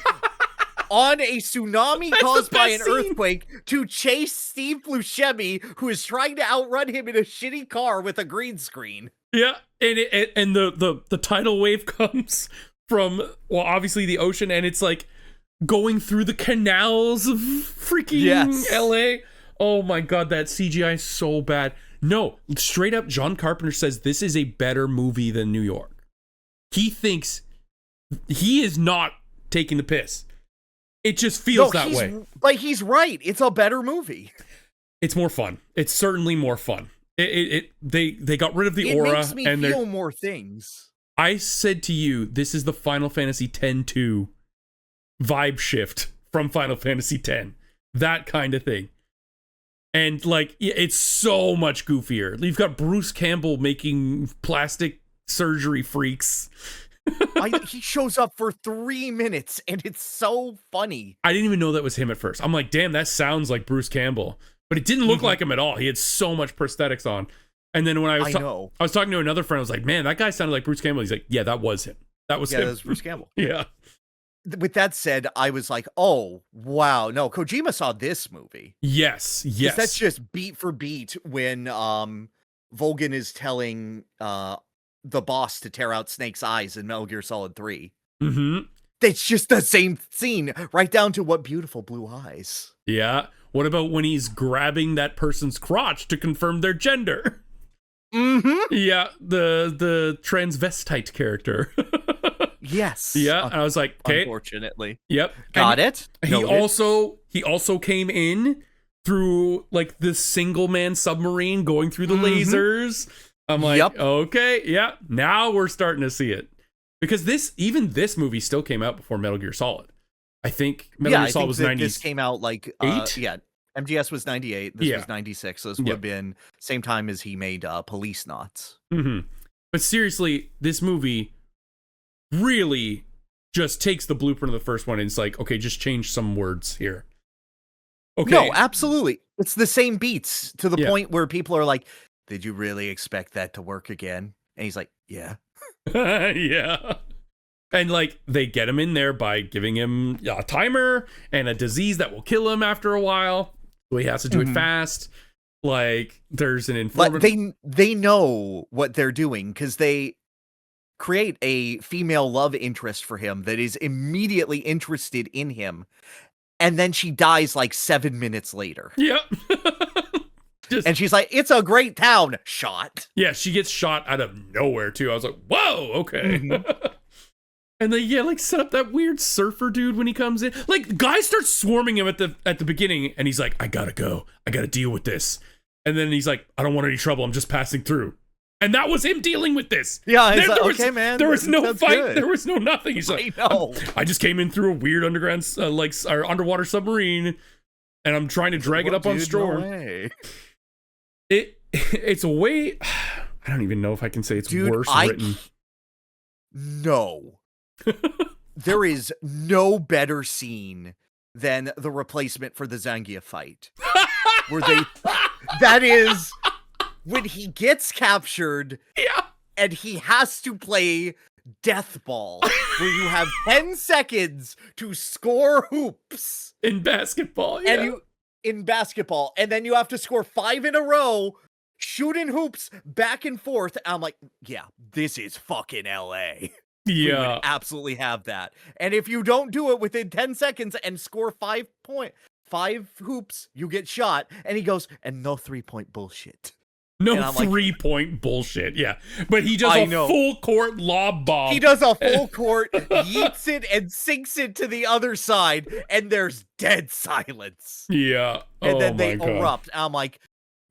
on a tsunami caused by an earthquake to chase Steve Buscemi, who is trying to outrun him in a shitty car with a green screen. Yeah, and the tidal wave comes from, well, obviously the ocean, and it's like going through the canals of freaking LA. Oh my god, that CGI is so bad. No, straight up, John Carpenter says this is a better movie than New York. He thinks he is not taking the piss. It just feels that way. Like, he's right. It's a better movie. It's more fun. It's certainly more fun. They got rid of the aura. It makes me feel more things. I said to you, this is the Final Fantasy X-2 vibe shift from Final Fantasy X. That kind of thing. And, like, it's so much goofier. You've got Bruce Campbell making plastic surgery freaks. He shows up for 3 minutes, and it's so funny. I didn't even know that was him at first. I'm like, damn, that sounds like Bruce Campbell. But it didn't look like him at all. He had so much prosthetics on. And then when I was talking to another friend, I was like, man, that guy sounded like Bruce Campbell. He's like, yeah, that was him. That was him. That was Bruce Campbell. Yeah. With that said, I was like, oh, wow. No, Kojima saw this movie. Yes. That's just beat for beat when Volgin is telling the boss to tear out Snake's eyes in Metal Gear Solid 3. Mm-hmm. It's just the same scene, right down to what beautiful blue eyes. Yeah. What about when he's grabbing that person's crotch to confirm their gender? Mm-hmm. Yeah, the transvestite character. Yes. Yeah, and I was like, okay. Unfortunately. Yep. Got it. He also came in through like the single man submarine going through the lasers. I'm like, okay, yeah, now we're starting to see it. Because this movie still came out before Metal Gear Solid. I think Metal Gear Solid was 90. This came out like 8? Yeah. MGS was 98. This was 96. So this would have been same time as he made Police Knots. Mm-hmm. But seriously, this movie really just takes the blueprint of the first one and it's like, okay, just change some words here. Okay. No, absolutely. It's the same beats to the point where people are like, did you really expect that to work again? And he's like, yeah. Yeah. And like they get him in there by giving him a timer and a disease that will kill him after a while. So he has to do it fast. Like, there's an But informant. they know what they're doing because they create a female love interest for him that is immediately interested in him, and then she dies like 7 minutes later. Yep. And she's like, "It's a great town." Shot. Yeah, she gets shot out of nowhere too. I was like, whoa, okay. Mhm. And they like set up that weird surfer dude when he comes in. Like, the guy starts swarming him at the beginning, and he's like, I gotta go. I gotta deal with this. And then he's like, I don't want any trouble. I'm just passing through. And that was him dealing with this. Yeah, okay, man. There was no fight. Good. There was no nothing. He's like, I know. I just came in through a weird underground, or underwater submarine, and I'm trying to drag it up on shore. No It's a way. I don't even know if I can say it's worse written. No. There is no better scene than the replacement for the Zangia fight. That is when he gets captured, Yeah. and he has to play death ball, where you have 10 seconds to score hoops In basketball, yeah. in basketball, and then you have to score 5 in a row, shooting hoops back and forth. I'm like, yeah, this is fucking LA. We would absolutely have that. And if you don't do it within 10 seconds and score 5 hoops, you get shot. And he goes, and no 3-point bullshit. No 3-point bullshit, yeah. But he does full court lob bomb. He does a full court, yeets it, and sinks it to the other side, and there's dead silence. Yeah. And then they erupt. I'm like,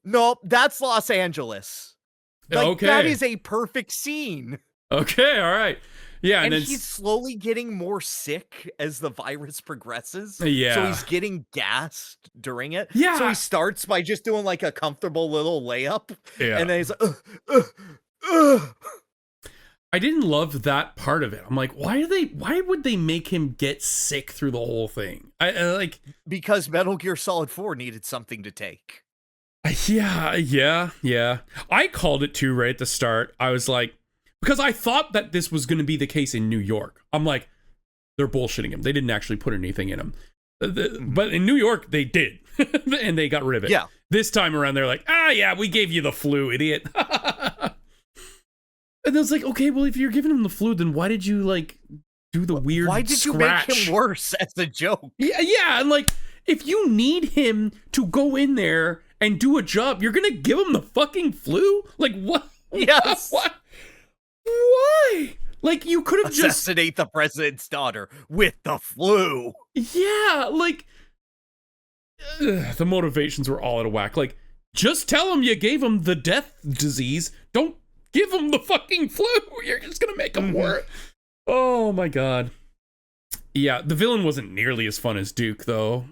nope, that's Los Angeles. Like, okay. That is a perfect scene. Okay, all right. Yeah, and he's slowly getting more sick as the virus progresses. Yeah. So he's getting gassed during it. Yeah. So he starts by just doing like a comfortable little layup. Yeah. And then he's like, I didn't love that part of it. I'm like, why would they make him get sick through the whole thing? I like, because Metal Gear Solid 4 needed something to take. Yeah. I called it too right at the start. I was like, because I thought that this was going to be the case in New York. I'm like, they're bullshitting him. They didn't actually put anything in him. But in New York, they did. And they got rid of it. Yeah. This time around, they're like, yeah, we gave you the flu, idiot. And I was like, okay, well, if you're giving him the flu, then why did you, like, do the weird Why did scratch? You make him worse as a joke? Yeah, and, like, if you need him to go in there and do a job, you're going to give him the fucking flu? Like, what? Yes. What? Why? Like, you could have just assassinate the president's daughter with the flu. Yeah, like the motivations were all out of whack. Like, just tell him you gave him the death disease. Don't give him the fucking flu. You're just gonna make him worse. Oh my god. Yeah, the villain wasn't nearly as fun as Duke, though.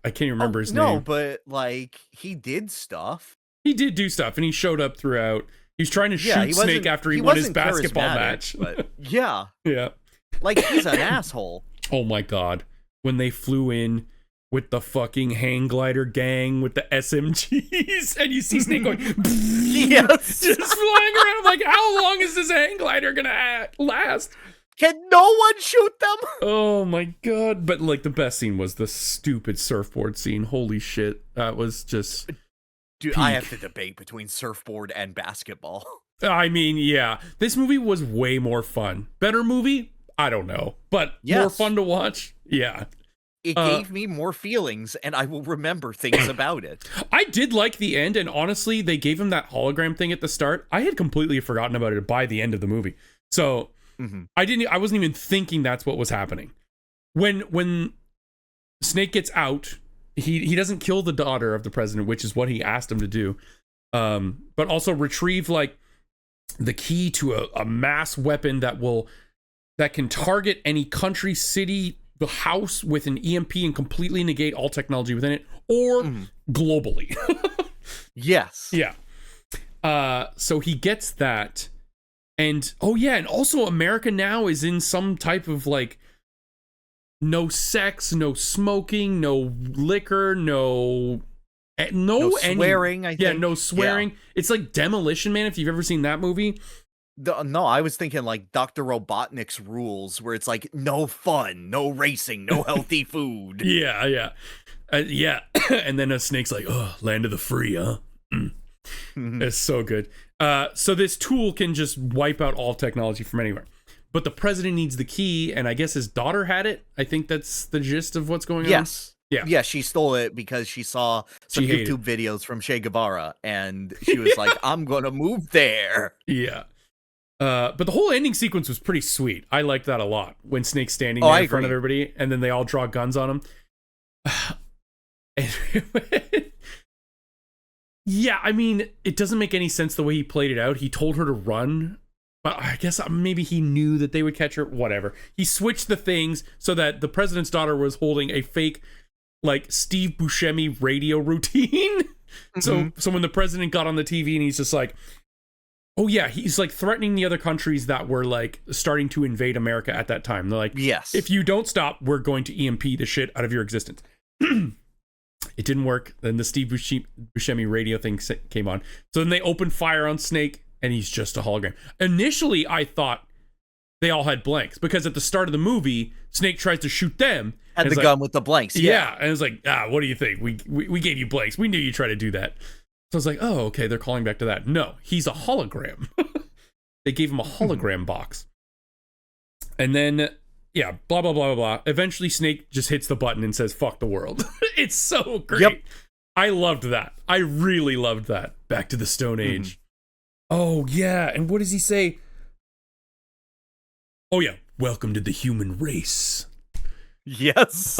I can't even remember his name. No, but like he did stuff. He did do stuff, and he showed up throughout. He's trying to shoot Snake after he won his basketball match. But yeah. Yeah. Like, he's an asshole. Oh my god. When they flew in with the fucking hang glider gang with the SMGs, and you see Snake going, yes, just flying around. I'm like, how long is this hang glider gonna last? Can no one shoot them? Oh my god. But like, the best scene was the stupid surfboard scene. Holy shit. That was just... Dude, I have to debate between surfboard and basketball. I mean, yeah. This movie was way more fun. Better movie? I don't know. But more fun to watch? Yeah. It gave me more feelings, and I will remember things about it. I did like the end, and honestly, they gave him that hologram thing at the start. I had completely forgotten about it by the end of the movie. So, I wasn't even thinking that's what was happening. When Snake gets out... He doesn't kill the daughter of the president, which is what he asked him to do, but also retrieve like the key to a mass weapon that can target any country, city, the house with an EMP and completely negate all technology within it, or globally. Yes. Yeah. So he gets that, and and also America now is in some type of like. No sex, no smoking, no liquor, no swearing. I think. No swearing. Yeah. It's like Demolition Man. If you've ever seen that movie. No, I was thinking like Dr. Robotnik's rules, where it's like no fun, no racing, no healthy food. Yeah. Yeah. And then a snake's like, oh, land of the free, huh? It's so good. So this tool can just wipe out all technology from anywhere. But the president needs the key, and I guess his daughter had it. I think that's the gist of what's going on. Yes. Yeah, she stole it because she saw some YouTube videos from Che Guevara, and she was like, I'm going to move there. Yeah. But the whole ending sequence was pretty sweet. I liked that a lot. When Snake's standing there in front of everybody, and then they all draw guns on him. Yeah, I mean, it doesn't make any sense the way he played it out. He told her to run, but I guess maybe he knew that they would catch her. Whatever. He switched the things so that the president's daughter was holding a fake, like, Steve Buscemi radio routine. So when the president got on the TV and he's just like, oh yeah, he's like threatening the other countries that were like starting to invade America at that time. They're like, yes, if you don't stop, we're going to EMP the shit out of your existence. It didn't work. Then the Steve Buscemi radio thing came on. So then they opened fire on Snake, and he's just a hologram. Initially, I thought they all had blanks, because at the start of the movie, Snake tries to shoot them. Had the gun with the blanks. Yeah. And it was like, what do you think? We gave you blanks. We knew you tried to do that. So I was like, oh, okay, they're calling back to that. No, he's a hologram. They gave him a hologram box. And then, yeah, blah, blah, blah, blah, blah. Eventually, Snake just hits the button and says, fuck the world. It's so great. Yep. I loved that. I really loved that. Back to the Stone Age. Oh, yeah. And what does he say? Oh, yeah. Welcome to the human race. Yes.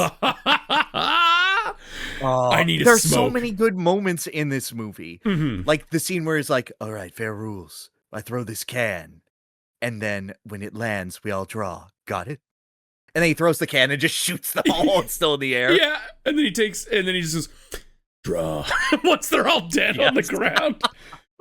I need a There's smoke. So many good moments in this movie. Like the scene where he's like, all right, fair rules. I throw this can. And then when it lands, we all draw. Got it? And then he throws the can and just shoots them all. It's still in the air. Yeah. And then he just says, draw. Once they're all dead on the ground.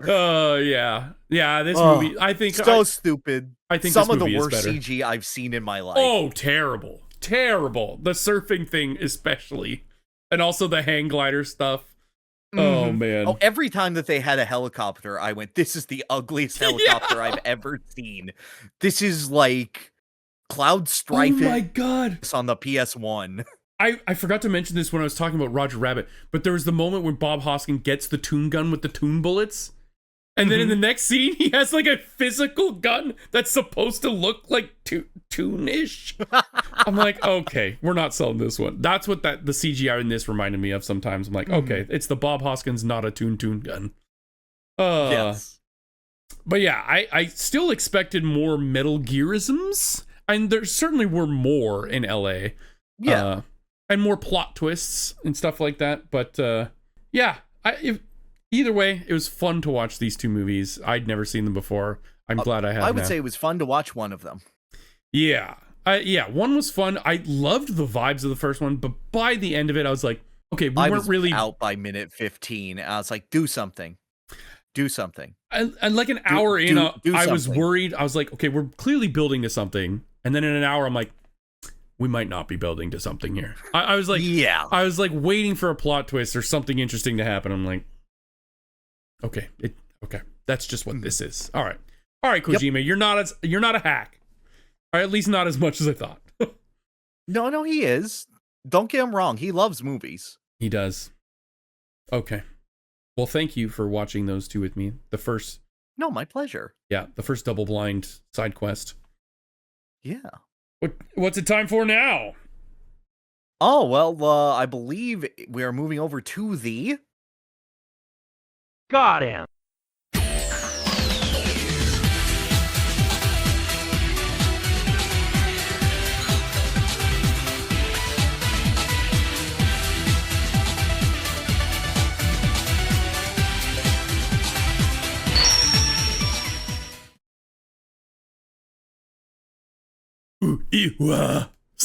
Yeah. Yeah, this movie, I think. So stupid. I think some of the worst CG I've seen in my life. Oh, terrible. Terrible. The surfing thing, especially. And also the hang glider stuff. Oh, man. Oh, every time that they had a helicopter, I went, this is the ugliest helicopter I've ever seen. This is like Cloud Strife. Oh, my God. On the PS1. I forgot to mention this when I was talking about Roger Rabbit, but there was the moment when Bob Hoskin gets the toon gun with the toon bullets. And then in the next scene, he has like a physical gun that's supposed to look like toon-ish. I'm like, okay, we're not selling this one. That's what the CGI in this reminded me of sometimes. I'm like, okay, it's the Bob Hoskins, not a toon gun. Yes. But yeah, I still expected more Metal Gearisms. And there certainly were more in LA. Yeah. And more plot twists and stuff like that. But yeah, either way, it was fun to watch these two movies. I'd never seen them before. I'm glad I have. I would say it was fun to watch one of them. Yeah. One was fun. I loved the vibes of the first one, but by the end of it, I was like, okay, we weren't really out by minute 15. I was like, do something. Do something. And like an hour in, I was worried. I was like, okay, we're clearly building to something. And then in an hour, I'm like, we might not be building to something here. I was like, yeah. I was like waiting for a plot twist or something interesting to happen. I'm like, okay, that's just what this is. All right, Kojima, yep. You're not a hack, or at least not as much as I thought. No, he is. Don't get him wrong. He loves movies. He does. Okay. Well, thank you for watching those two with me. The first. No, my pleasure. Yeah, the first double blind side quest. Yeah. What's it time for now? Oh, well, I believe we are moving over to the GOTM.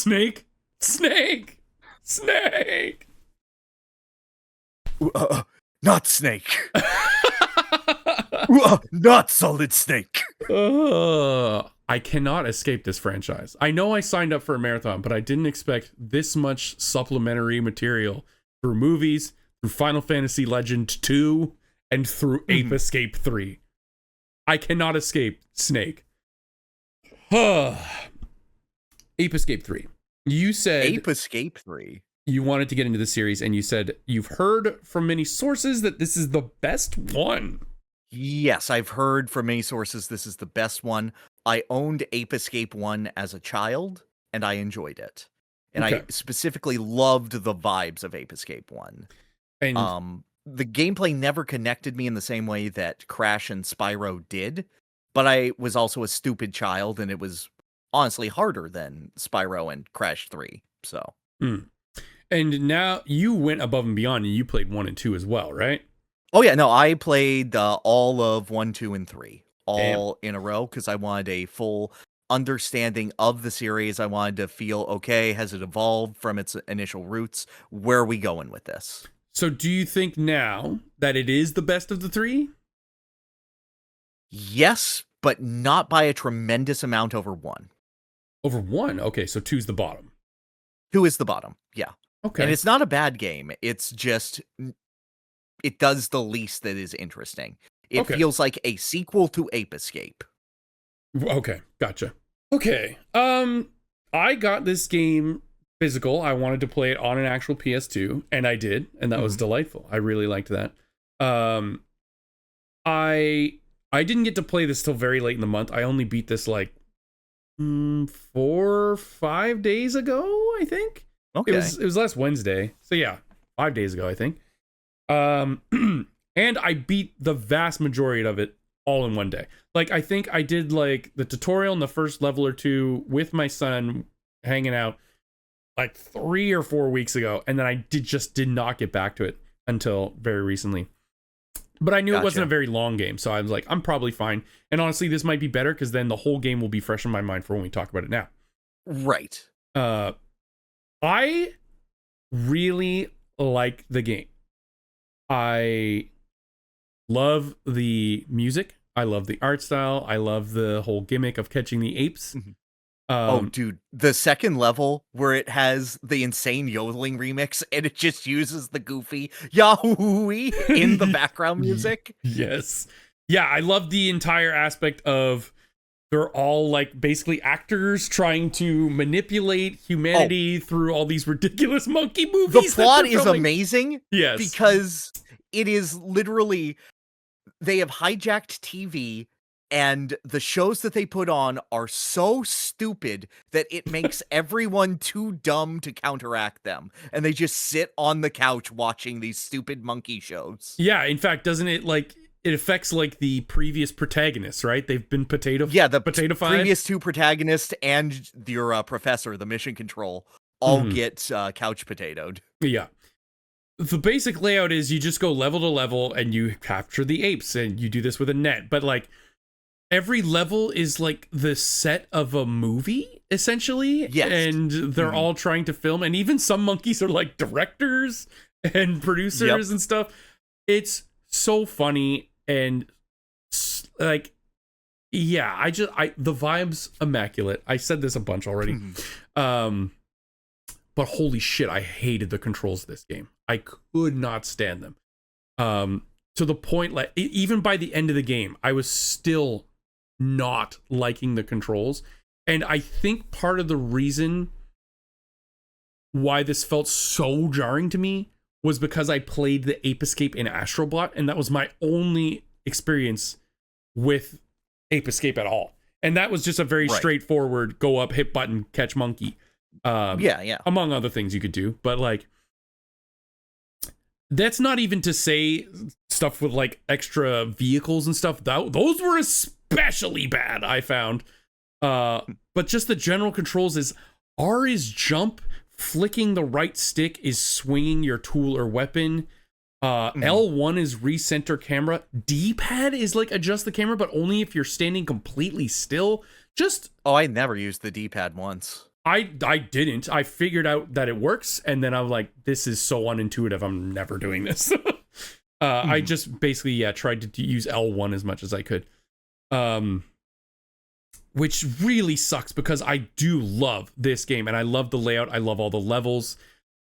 Snake. Not Snake. Not Solid Snake. I cannot escape this franchise. I know I signed up for a marathon, but I didn't expect this much supplementary material through movies, through Final Fantasy Legend 2, and through Ape Escape 3. I cannot escape Snake. Ape Escape 3. You said Ape Escape 3. you wanted to get into the series, and you said you've heard from many sources that this is the best one. Yes, I've heard from many sources this is the best one. I owned Ape Escape 1 as a child, and I enjoyed it. And I specifically loved the vibes of Ape Escape 1. And the gameplay never connected me in the same way that Crash and Spyro did, but I was also a stupid child, and it was honestly harder than Spyro and Crash 3. So. And now you went above and beyond, and you played 1 and 2 as well, right? Oh yeah, no, I played all of 1, 2, and 3 all in a row because I wanted a full understanding of the series. I wanted to feel, okay, has it evolved from its initial roots? Where are we going with this? So do you think now that it is the best of the 3? Yes, but not by a tremendous amount over 1. Over 1? Okay, so 2's the bottom. 2 is the bottom, yeah. Okay. And it's not a bad game. It's just, it does the least that is interesting. It feels like a sequel to Ape Escape. Okay, gotcha. Okay, I got this game physical. I wanted to play it on an actual PS2, and I did, and that was delightful. I really liked that. I didn't get to play this till very late in the month. I only beat this like 4 or 5 days ago, I think. Okay. It was last Wednesday. So yeah, 5 days ago, I think. And I beat the vast majority of it all in one day. Like, I think I did like the tutorial in the first level or 2 with my son hanging out like 3 or 4 weeks ago, and then I did not get back to it until very recently. But I knew it wasn't a very long game, so I was like, I'm probably fine. And honestly, this might be better because then the whole game will be fresh in my mind for when we talk about it now. Right. I really like the game. I love the music. I love the art style. I love the whole gimmick of catching the apes. Oh, dude, the second level where it has the insane yodeling remix and it just uses the goofy Yahoo in the background music. Yes. Yeah, I love the entire aspect of they're all like basically actors trying to manipulate humanity through all these ridiculous monkey movies. The plot is amazing. Yes. Because it is literally, they have hijacked TV, and the shows that they put on are so stupid that it makes everyone too dumb to counteract them. And they just sit on the couch watching these stupid monkey shows. Yeah, in fact, doesn't it like, it affects like the previous protagonists, right? They've been the previous 2 protagonists and your professor, the mission control, all get couch potatoed. Yeah. The basic layout is you just go level to level and you capture the apes, and you do this with a net. But like every level is like the set of a movie, essentially. Yes. And they're all trying to film, and even some monkeys are like directors and producers and stuff. It's so funny, and like, yeah, the vibe's immaculate. I said this a bunch already. But holy shit, I hated the controls of this game. I could not stand them. To the point, like, even by the end of the game, I was still not liking the controls. And I think part of the reason why this felt so jarring to me was because I played the Ape Escape in Astrobot, and that was my only experience with Ape Escape at all. And that was just a very straightforward, go up, hit button, catch monkey. Among other things you could do. But like, that's not even to say stuff with like extra vehicles and stuff. Those were especially bad, I found. But just the general controls is R is jump, flicking the right stick is swinging your tool or weapon. L1 is recenter camera. D-pad is like adjust the camera, but only if you're standing completely still. I never used the D-pad once. I didn't. I figured out that it works, and then I'm like, this is so unintuitive. I'm never doing this. I just basically, tried to use L1 as much as I could. Which really sucks because I do love this game, and I love the layout. I love all the levels.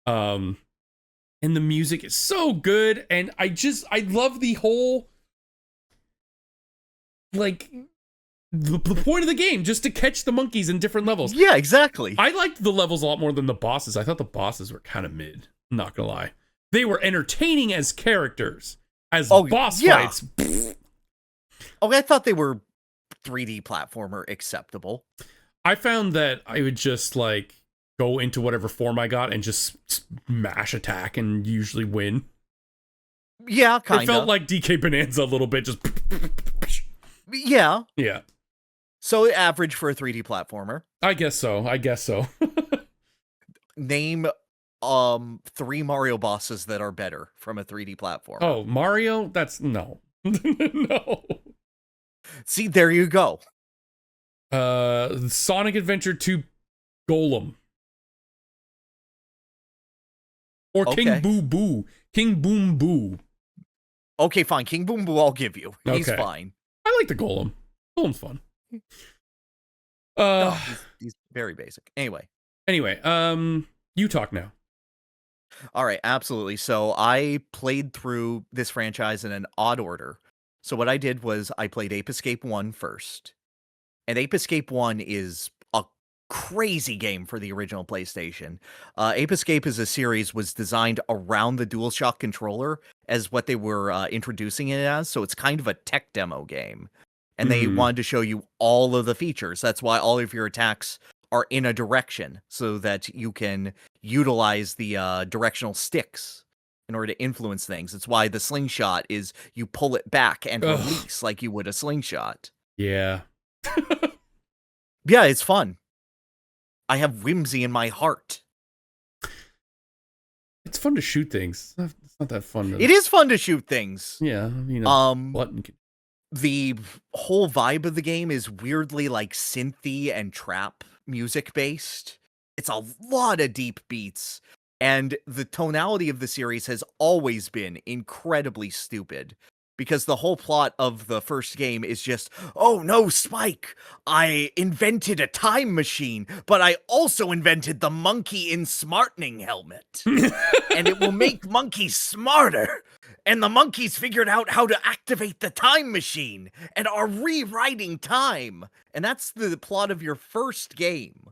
And the music is so good, and I love the whole, like, the point of the game, just to catch the monkeys in different levels. Yeah, exactly. I liked the levels a lot more than the bosses. I thought the bosses were kind of mid. I'm not gonna lie. They were entertaining as characters. As boss fights. Oh, I thought they were 3D platformer acceptable. I found that I would just like go into whatever form I got and just smash attack and usually win. Yeah, kind of. It felt like DK Bonanza a little bit, just yeah. Yeah. So average for a 3D platformer. I guess so. Name 3 Mario bosses that are better from a 3D platformer. Oh, Mario? That's no. No. See, there you go. Sonic Adventure 2 Golem. Or King Boo Boo. King Boom Boo. Okay, fine. King Boom Boo, I'll give you. He's fine. I like the Golem. Golem's fun. No, he's very basic. Anyway, you talk now. All right, absolutely. So I played through this franchise in an odd order. So what I did was I played Ape Escape 1 first. And Ape Escape 1 is a crazy game for the original PlayStation. Ape Escape as a series was designed around the DualShock controller as what they were introducing it as. So it's kind of a tech demo game. And they wanted to show you all of the features. That's why all of your attacks are in a direction so that you can utilize the directional sticks in order to influence things. It's why the slingshot is you pull it back and release like you would a slingshot. Yeah. Yeah, it's fun. I have whimsy in my heart. It's fun to shoot things. It's not that fun. It is fun to shoot things. Yeah, you know, button. The whole vibe of the game is weirdly like synthy and trap music based. It's a lot of deep beats, and the tonality of the series has always been incredibly stupid. Because the whole plot of the first game is just, oh no, Spike, I invented a time machine, but I also invented the monkey in smartening helmet. And it will make monkeys smarter. And the monkeys figured out how to activate the time machine and are rewriting time. And that's the plot of your first game.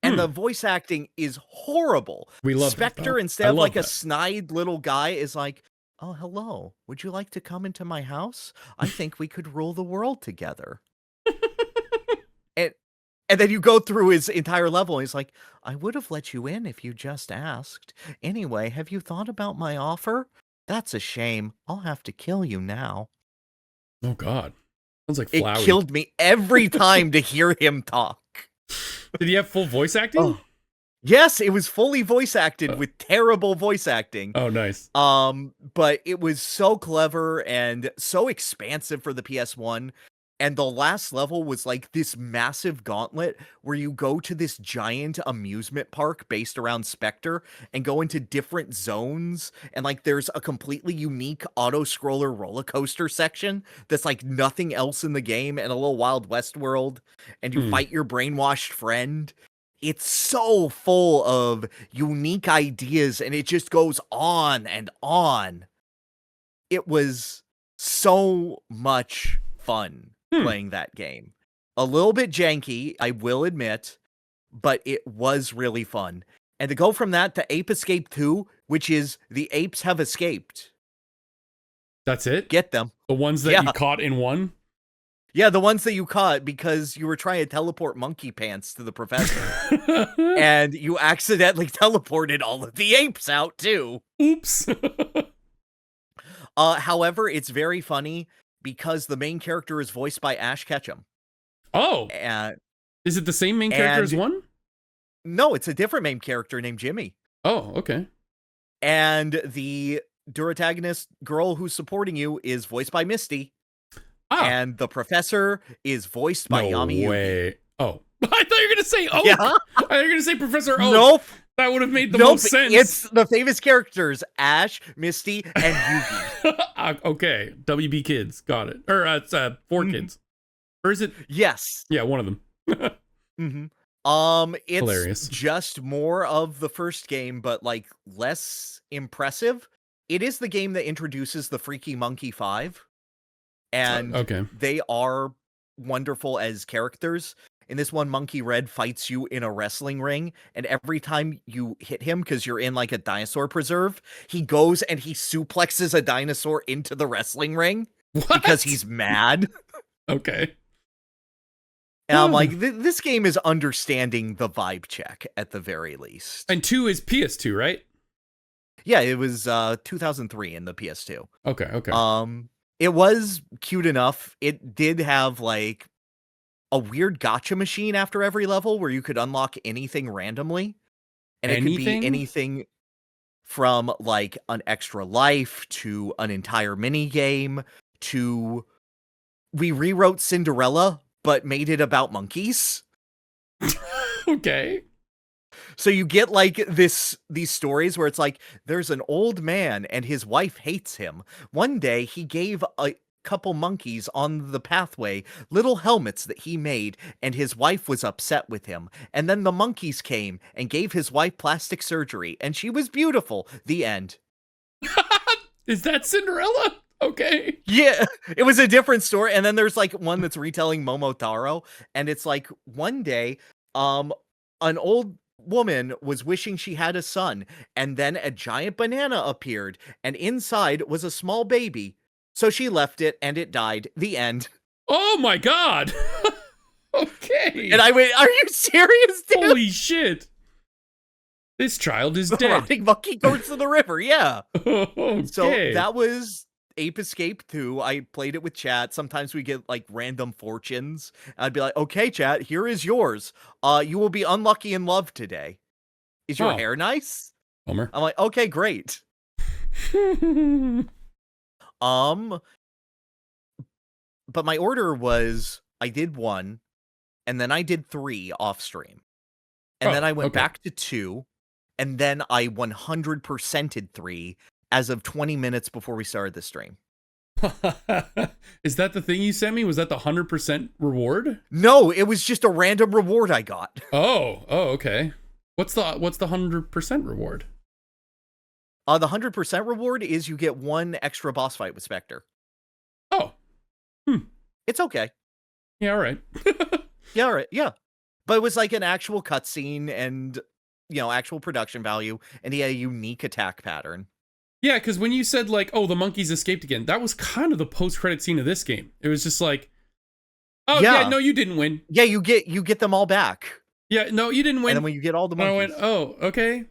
And the voice acting is horrible. We love Spectre, instead of like a snide little guy, is like, oh, hello. Would you like to come into my house? I think we could rule the world together. And then you go through his entire level, and he's like, I would have let you in if you just asked. Anyway, have you thought about my offer? That's a shame. I'll have to kill you now. Oh, God. Sounds like Flowey. It killed me every time to hear him talk. Did he have full voice acting? Oh. Yes, it was fully voice acted with terrible voice acting. Oh, nice. But it was so clever and so expansive for the PS1. And the last level was like this massive gauntlet where you go to this giant amusement park based around Spectre and go into different zones. And like there's a completely unique auto-scroller roller coaster section that's like nothing else in the game, and a little Wild West world. And you fight your brainwashed friend. It's so full of unique ideas, and it just goes on and on. It was so much fun playing that game. A little bit janky, I will admit, but it was really fun. And to go from that to Ape Escape 2, which is the apes have escaped. That's it? Get them. The ones that you caught in one? Yeah, the ones that you caught because you were trying to teleport monkey pants to the professor. And you accidentally teleported all of the apes out, too. Oops. However, it's very funny because the main character is voiced by Ash Ketchum. Oh. Is it the same main character as one? No, it's a different main character named Jimmy. Oh, okay. And the Duratagonist girl who's supporting you is voiced by Misty. And the professor is voiced by Yami Yugi. No way. Oh. I thought you were going to say Oak. Yeah? I thought you were going to say Professor Oak. Nope. That would have made the most sense. It's the famous characters, Ash, Misty, and Yugi. Okay. WB Kids. Got it. Or it's 4 Kids. Or is it? Yes. Yeah, one of them. It's hilarious. Just more of the first game, but like less impressive. It is the game that introduces the Freaky Monkey 5. And they are wonderful as characters. In this one, Monkey Red fights you in a wrestling ring, and every time you hit him, because you're in like a dinosaur preserve, he goes and he suplexes a dinosaur into the wrestling ring because he's mad. Okay. And I'm like, this game is understanding the vibe check at the very least. And 2 is PS2, right? Yeah, it was 2003 in the PS2. Okay. It was cute enough. It did have like a weird gacha machine after every level where you could unlock anything randomly. And it could be anything from like an extra life to an entire mini game to we rewrote Cinderella but made it about monkeys. Okay. So you get like these stories where it's like there's an old man and his wife hates him. One day he gave a couple monkeys on the pathway little helmets that he made, and his wife was upset with him. And then the monkeys came and gave his wife plastic surgery, and she was beautiful. The end. Is that Cinderella? Okay. Yeah, it was a different story. And then there's like one that's retelling Momotaro, and it's like one day, an old woman was wishing she had a son, and then a giant banana appeared, and inside was a small baby. So she left it, and it died. The end. Oh my god! Okay. And I went, are you serious, dude? Holy shit. This child is dead. Rotting monkey goes to the river, yeah. Okay. So that was Ape Escape 2. I played it with chat. Sometimes we get like random fortunes. I'd be like, okay, chat, here is yours. You will be unlucky in love today. Is your hair nice? Homer. I'm like, okay, great. But my order was I did 1, and then I did 3 off stream. And then I went back to 2, and then I 100%ed 3 as of 20 minutes before we started the stream. Is that the thing you sent me? Was that the 100% reward? No, it was just a random reward I got. Oh, okay. What's the 100% reward? The 100% reward is you get 1 extra boss fight with Spectre. Oh. It's okay. Yeah, all right. Yeah, all right. Yeah. But it was like an actual cutscene and, you know, actual production value, and he had a unique attack pattern. Yeah, because when you said, like, oh, the monkeys escaped again, that was kind of the post-credit scene of this game. It was just like, oh, yeah, no, you didn't win. Yeah, you get them all back. Yeah, no, you didn't win. And then when you get all the monkeys. I went, oh, okay.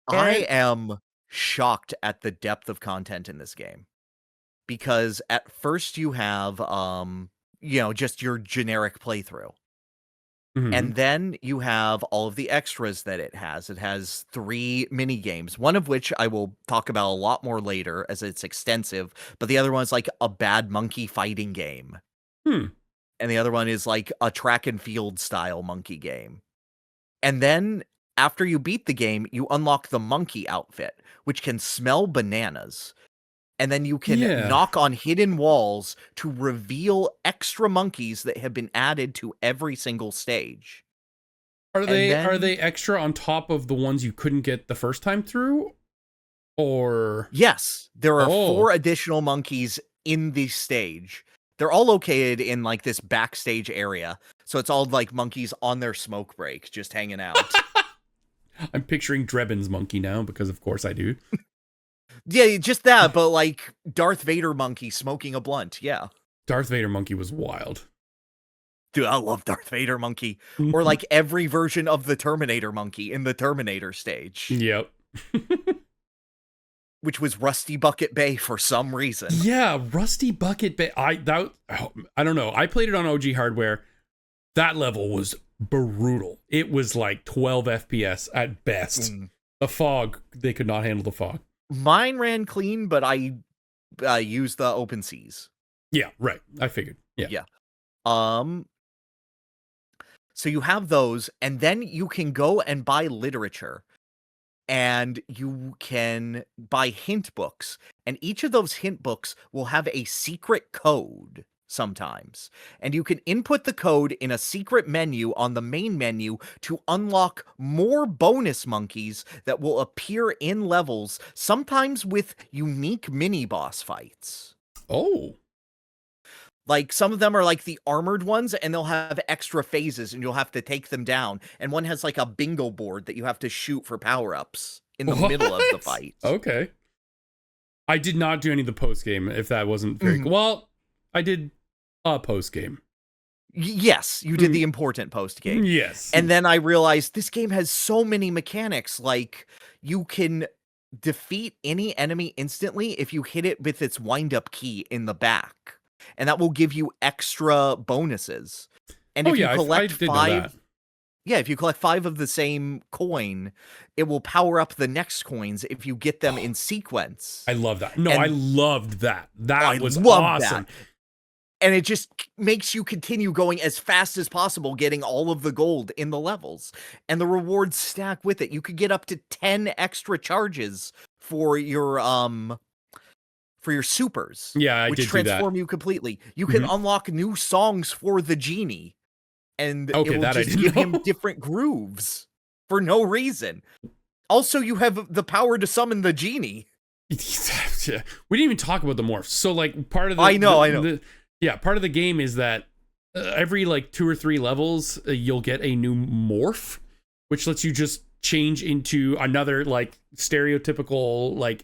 I am shocked at the depth of content in this game. Because at first you have, you know, just your generic playthrough. Mm-hmm. And then you have all of the extras that it has. It has 3 mini games, one of which I will talk about a lot more later as it's extensive. But the other one is like a bad monkey fighting game. And the other one is like a track and field style monkey game. And then after you beat the game, you unlock the monkey outfit, which can smell bananas. And then you can knock on hidden walls to reveal extra monkeys that have been added to every single stage. Are they extra on top of the ones you couldn't get the first time through? Or yes, there are 4 additional monkeys in the stage. They're all located in like this backstage area. So it's all like monkeys on their smoke break, just hanging out. I'm picturing Drebin's monkey now because of course I do. Yeah, just that, but like Darth Vader monkey smoking a blunt. Yeah. Darth Vader monkey was wild. Dude, I love Darth Vader monkey. Or like every version of the Terminator monkey in the Terminator stage. Yep. Which was Rusty Bucket Bay for some reason. Yeah, Rusty Bucket Bay. I don't know. I played it on OG hardware. That level was brutal. It was like 12 FPS at best. The fog, they could not handle the fog. Mine ran clean, but I used the open seas. Yeah, right. I figured. Yeah. So you have those, and then you can go and buy literature. And you can buy hint books. And each of those hint books will have a secret code sometimes. And you can input the code in a secret menu on the main menu to unlock more bonus monkeys that will appear in levels, sometimes with unique mini-boss fights. Oh. Like, some of them are like the armored ones, and they'll have extra phases, and you'll have to take them down. And one has like a bingo board that you have to shoot for power-ups in the middle of the fight. Okay. I did not do any of the post-game, if that wasn't very... Well, I did a post-game. Yes, you did the important post-game. Yes. And then I realized this game has so many mechanics. Like, you can defeat any enemy instantly if you hit it with its wind-up key in the back. And that will give you extra bonuses. And if you collect if you collect 5 of the same coin, it will power up the next coins if you get them in sequence. I love that. No, I loved that. That was awesome. And it just makes you continue going as fast as possible, getting all of the gold in the levels. And the rewards stack with it. You could get up to 10 extra charges for your supers. Yeah, which transform you completely. You can unlock new songs for the genie. And it will just give him different grooves for no reason. Also, you have the power to summon the genie. We didn't even talk about the morphs. So, like, part of the... I know. Part of the game is that every, like, 2 or 3 levels, you'll get a new morph, which lets you just change into another, like, stereotypical, like,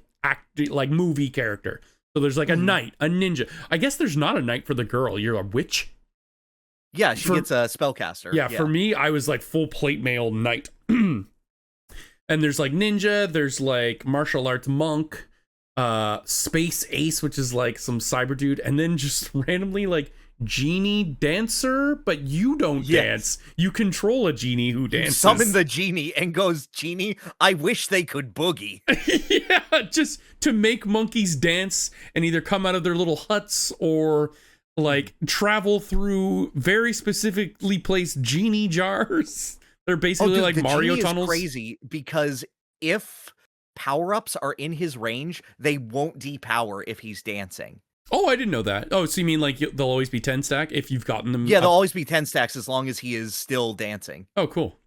movie character. So there's, like, a knight, a ninja. I guess there's not a knight for the girl. You're a witch. Yeah, she gets a spellcaster. Yeah, for me, I was like full plate mail knight. And there's like ninja, there's like martial arts monk, space ace, which is like some cyber dude, and then just randomly like genie dancer, but you don't dance. You control a genie who dances. You summon the genie and goes, "Genie, I wish they could boogie." Yeah, just to make monkeys dance and either come out of their little huts or like travel through very specifically placed genie jars. They're basically like Mario tunnels. Is crazy because if power-ups are in his range, they won't depower if he's dancing. Oh, I didn't know that. Oh, so you mean like they'll always be 10 stack if you've gotten them? Yeah, they'll always be 10 stacks as long as he is still dancing. Oh, cool.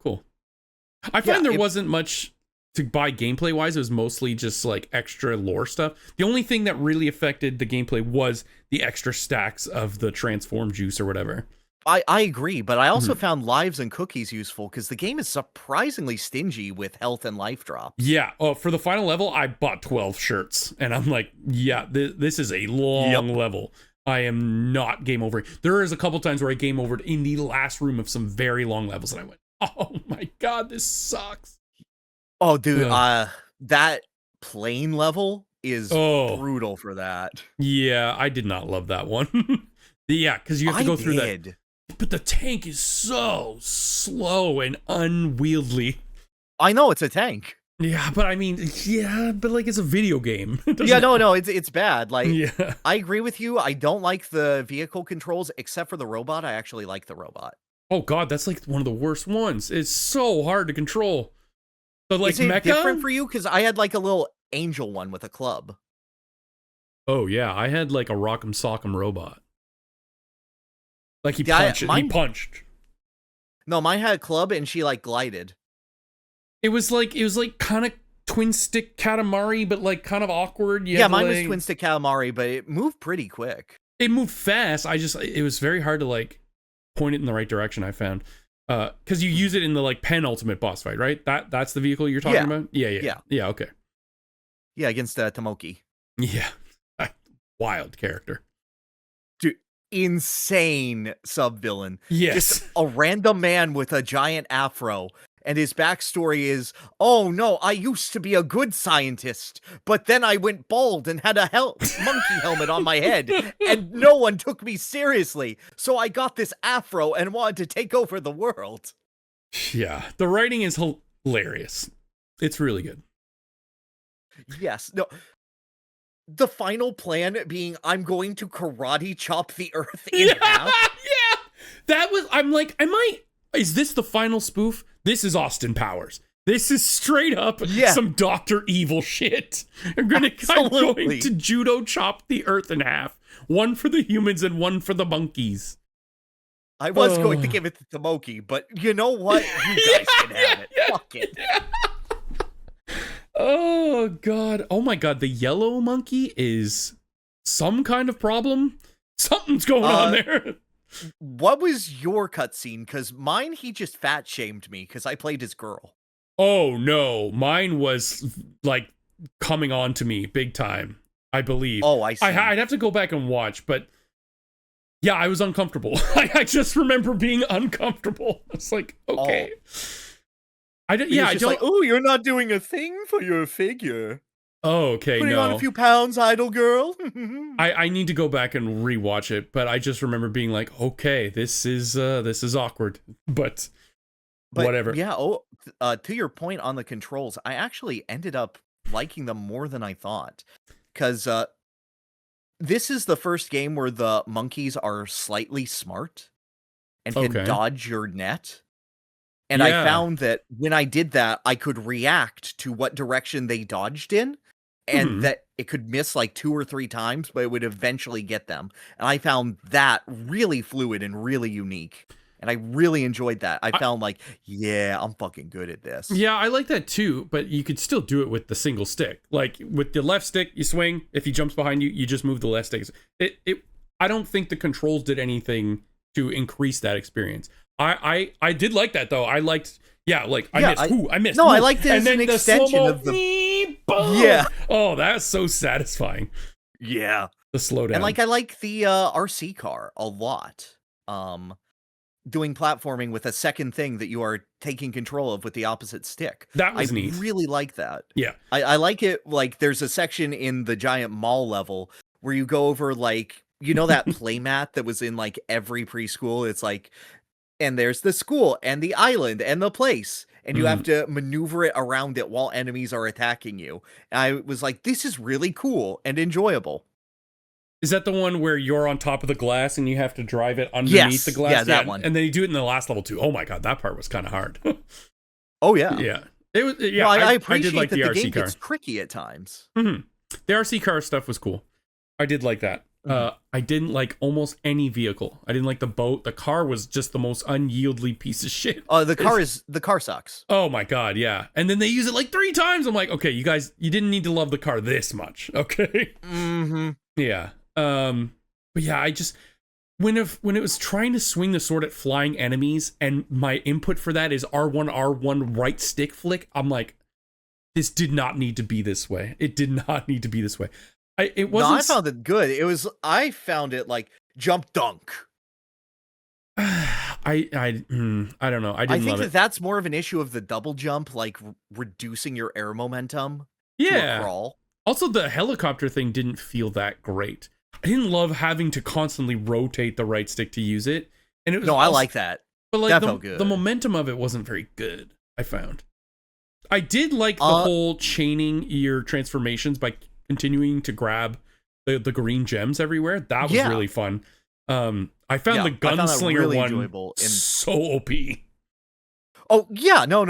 I find there wasn't much to buy gameplay wise. It was mostly just like extra lore stuff. The only thing that really affected the gameplay was the extra stacks of the transform juice or whatever. I agree, but I also found lives and cookies useful because the game is surprisingly stingy with health and life drops. Yeah. For the final level, I bought 12 shirts and I'm like, yeah, this is a long level. I am not game over. There is a couple times where I game overed in the last room of some very long levels and I went, oh my God, this sucks. Oh, dude, that plane level is brutal for that. Yeah, I did not love that one. Yeah, because you have to go through that. But the tank is so slow and unwieldy. I know, it's a tank. Yeah, but I mean, but like it's a video game. It's bad. Like, I agree with you. I don't like the vehicle controls, except for the robot. I actually like the robot. Oh God, that's like one of the worst ones. It's so hard to control. But like, is it different for you? Because I had like a little angel one with a club. Oh yeah, I had like a Rock'em Sock'em robot. Like he punched. No, mine had a club and she like glided. It was like kind of twin stick Katamari, but like kind of awkward. Mine was twin stick Katamari, but it moved pretty quick. It moved fast. It was very hard to like point it in the right direction, I found. Because you use it in the like penultimate boss fight, right? That's the vehicle you're talking about? Yeah, okay. Yeah, against Tomoki. Yeah. Wild character. Dude, insane sub-villain. Yes. Just a random man with a giant afro. And his backstory is, oh no, I used to be a good scientist, but then I went bald and had a monkey helmet on my head, and no one took me seriously. So I got this afro and wanted to take over the world. Yeah, the writing is hilarious. It's really good. Yes. No. The final plan being, I'm going to karate chop the earth in half. Yeah. That was, I'm like, is this the final spoof? This is Austin Powers. This is straight up some Dr. Evil shit. I'm going to judo chop the earth in half. One for the humans and one for the monkeys. I was going to give it to Tomoki, but you know what? You guys can have it. Fuck it. Yeah. Oh, God. Oh, my God. The yellow monkey is some kind of problem. Something's going on there. What was your cutscene? Because mine, he just fat shamed me because I played his girl. Oh no, mine was like coming on to me big time, I believe. Oh, I see. I'd have to go back and watch, but yeah, I was uncomfortable. I just remember being uncomfortable. It's like, okay. I don't. Yeah, I don't. Like, oh, you're not doing a thing for your figure. Oh, okay. Putting on a few pounds, idle girl. I need to go back and rewatch it, but I just remember being like, okay, this is awkward, but whatever. Yeah. To your point on the controls, I actually ended up liking them more than I thought, because this is the first game where the monkeys are slightly smart and can dodge your net. And I found that when I did that, I could react to what direction they dodged in, and that it could miss like 2 or 3 times, but it would eventually get them. And I found that really fluid and really unique. And I really enjoyed that. I found like, yeah, I'm fucking good at this. Yeah, I like that too, but you could still do it with the single stick. Like with the left stick, you swing. If he jumps behind you, you just move the left stick. I don't think the controls did anything to increase that experience. I did like that though. I liked, I missed. No, I liked it as an extension of the boom. Yeah. Oh, that's so satisfying. Yeah. The slowdown. And like I like the RC car a lot. Doing platforming with a second thing that you are taking control of with the opposite stick. That was neat. I really like that. Yeah. I like it. Like there's a section in the giant mall level where you go over like, you know, that playmat that was in like every preschool. It's like, and there's the school and the island and the place, and you have to maneuver it around it while enemies are attacking you. And I was like, this is really cool and enjoyable. Is that the one where you're on top of the glass and you have to drive it underneath the glass? Yeah, that one. And then you do it in the last level too. Oh my god, that part was kind of hard. Oh yeah. Yeah. It was. Yeah, no, I appreciate I did like that the RC game car. gets tricky at times. The RC car stuff was cool. I did like that. I didn't like almost any vehicle. I didn't like the boat. The car was just the most unyieldly piece of shit. The car sucks. Oh my god, yeah. And then they use it like 3 times. I'm like, okay, you guys, you didn't need to love the car this much, okay? Yeah. But yeah, I just when it was trying to swing the sword at flying enemies, and my input for that is R1 right stick flick, I'm like, this did not need to be this way. It did not need to be this way. It wasn't. No, I found it good. I found it like jump dunk. I don't know. I think that's more of an issue of the double jump, like reducing your air momentum to a crawl. Also, the helicopter thing didn't feel that great. I didn't love having to constantly rotate the right stick to use it. And it was I like that. But like that felt good. The momentum of it wasn't very good, I found. I did like the whole chaining your transformations by continuing to grab the green gems everywhere. That was really fun. I found the gunslinger really one so OP. Oh yeah, no.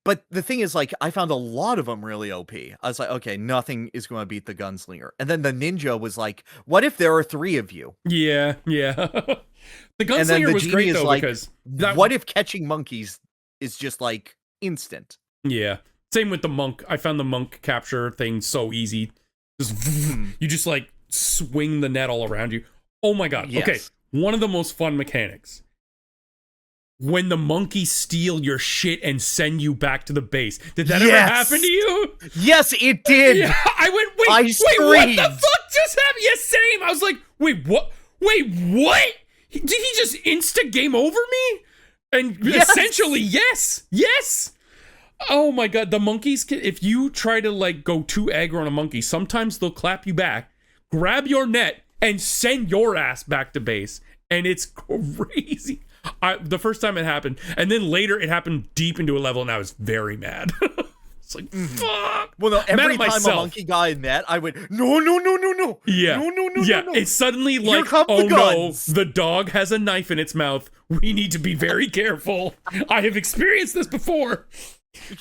But the thing is, like, I found a lot of them really OP. I was like, okay, nothing is going to beat the gunslinger. And then the ninja was like, what if there are 3 of you? Yeah. The gunslinger was great though, like, because what if catching monkeys is just like instant? Yeah. Same with the monk. I found the monk capture thing so easy. You just like swing the net all around you. Oh my god. Yes. Okay. One of the most fun mechanics. When the monkeys steal your shit and send you back to the base. Did that ever happen to you? Yes, it did. Yeah, I went, wait, what the fuck just happened? Yes, same. I was like, wait, what? Did he just insta game over me? And essentially, yes. Oh my god, the monkeys can, if you try to like go too aggro on a monkey, sometimes they'll clap you back, grab your net, and send your ass back to base. And it's crazy. The first time it happened, and then later it happened deep into a level, and I was very mad. It's like, fuck. Well, no, every time a monkey got in net, I went, no. Yeah. No. It's suddenly like, oh no, the dog has a knife in its mouth. We need to be very careful. I have experienced this before.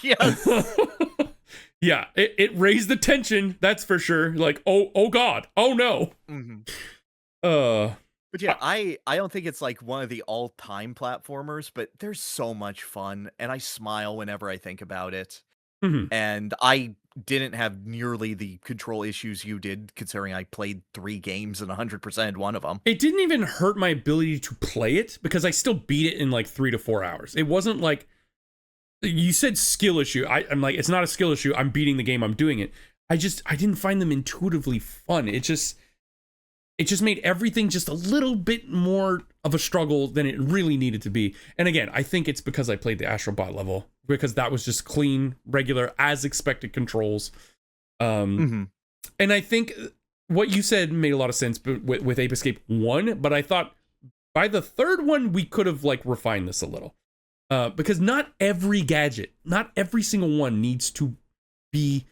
Yes. Yeah, it raised the tension, that's for sure. Like, oh god, oh no. But yeah, I don't think it's like one of the all-time platformers, but there's so much fun, and I smile whenever I think about it. And I didn't have nearly the control issues you did, considering I played 3 games and 100% one of them. It didn't even hurt my ability to play it because I still beat it in like 3 to 4 hours. It wasn't like you said skill issue. I'm like, it's not a skill issue. I'm beating the game. I'm doing it. I didn't find them intuitively fun. It just made everything just a little bit more of a struggle than it really needed to be. And again, I think it's because I played the Astrobot level, because that was just clean, regular, as expected controls. And I think what you said made a lot of sense with Ape Escape 1, but I thought by the third one, we could have like refined this a little. Because not every gadget, not every single one needs to be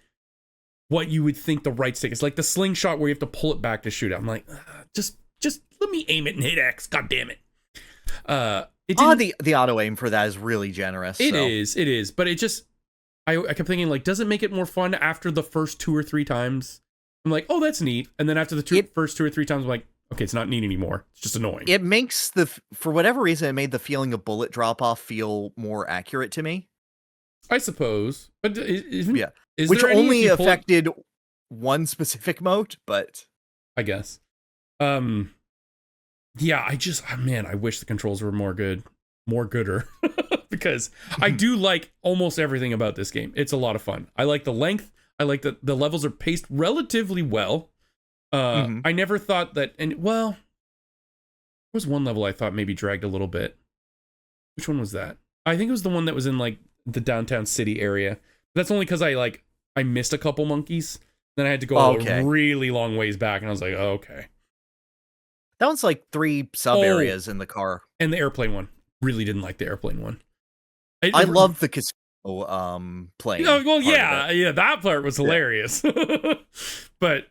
what you would think the right stick is. Like the slingshot where you have to pull it back to shoot it. I'm like, just let me aim it and hit X. God damn it. The auto aim for that is really generous. It is. But it just, I kept thinking, like, does it make it more fun after the first 2 or 3 times? I'm like, oh, that's neat. And then after the first 2 or 3 times, I'm like, okay, it's not neat anymore. It's just annoying. It makes for whatever reason, it made the feeling of bullet drop off feel more accurate to me. I suppose. But yeah. Which only affected one specific mode, but I guess. Yeah, I wish the controls were more gooder. Because I do like almost everything about this game. It's a lot of fun. I like the length. I like that the levels are paced relatively well. I never thought that, and well, there was one level I thought maybe dragged a little bit. Which one was that? I think it was the one that was in like the downtown city area. That's only because I missed a couple monkeys. Then I had to go a really long ways back, and I was like, oh, okay. That one's like 3 sub areas in the car. And the airplane one. Really didn't like the airplane one. I love the casino playing. Oh, well, yeah, that part was hilarious. But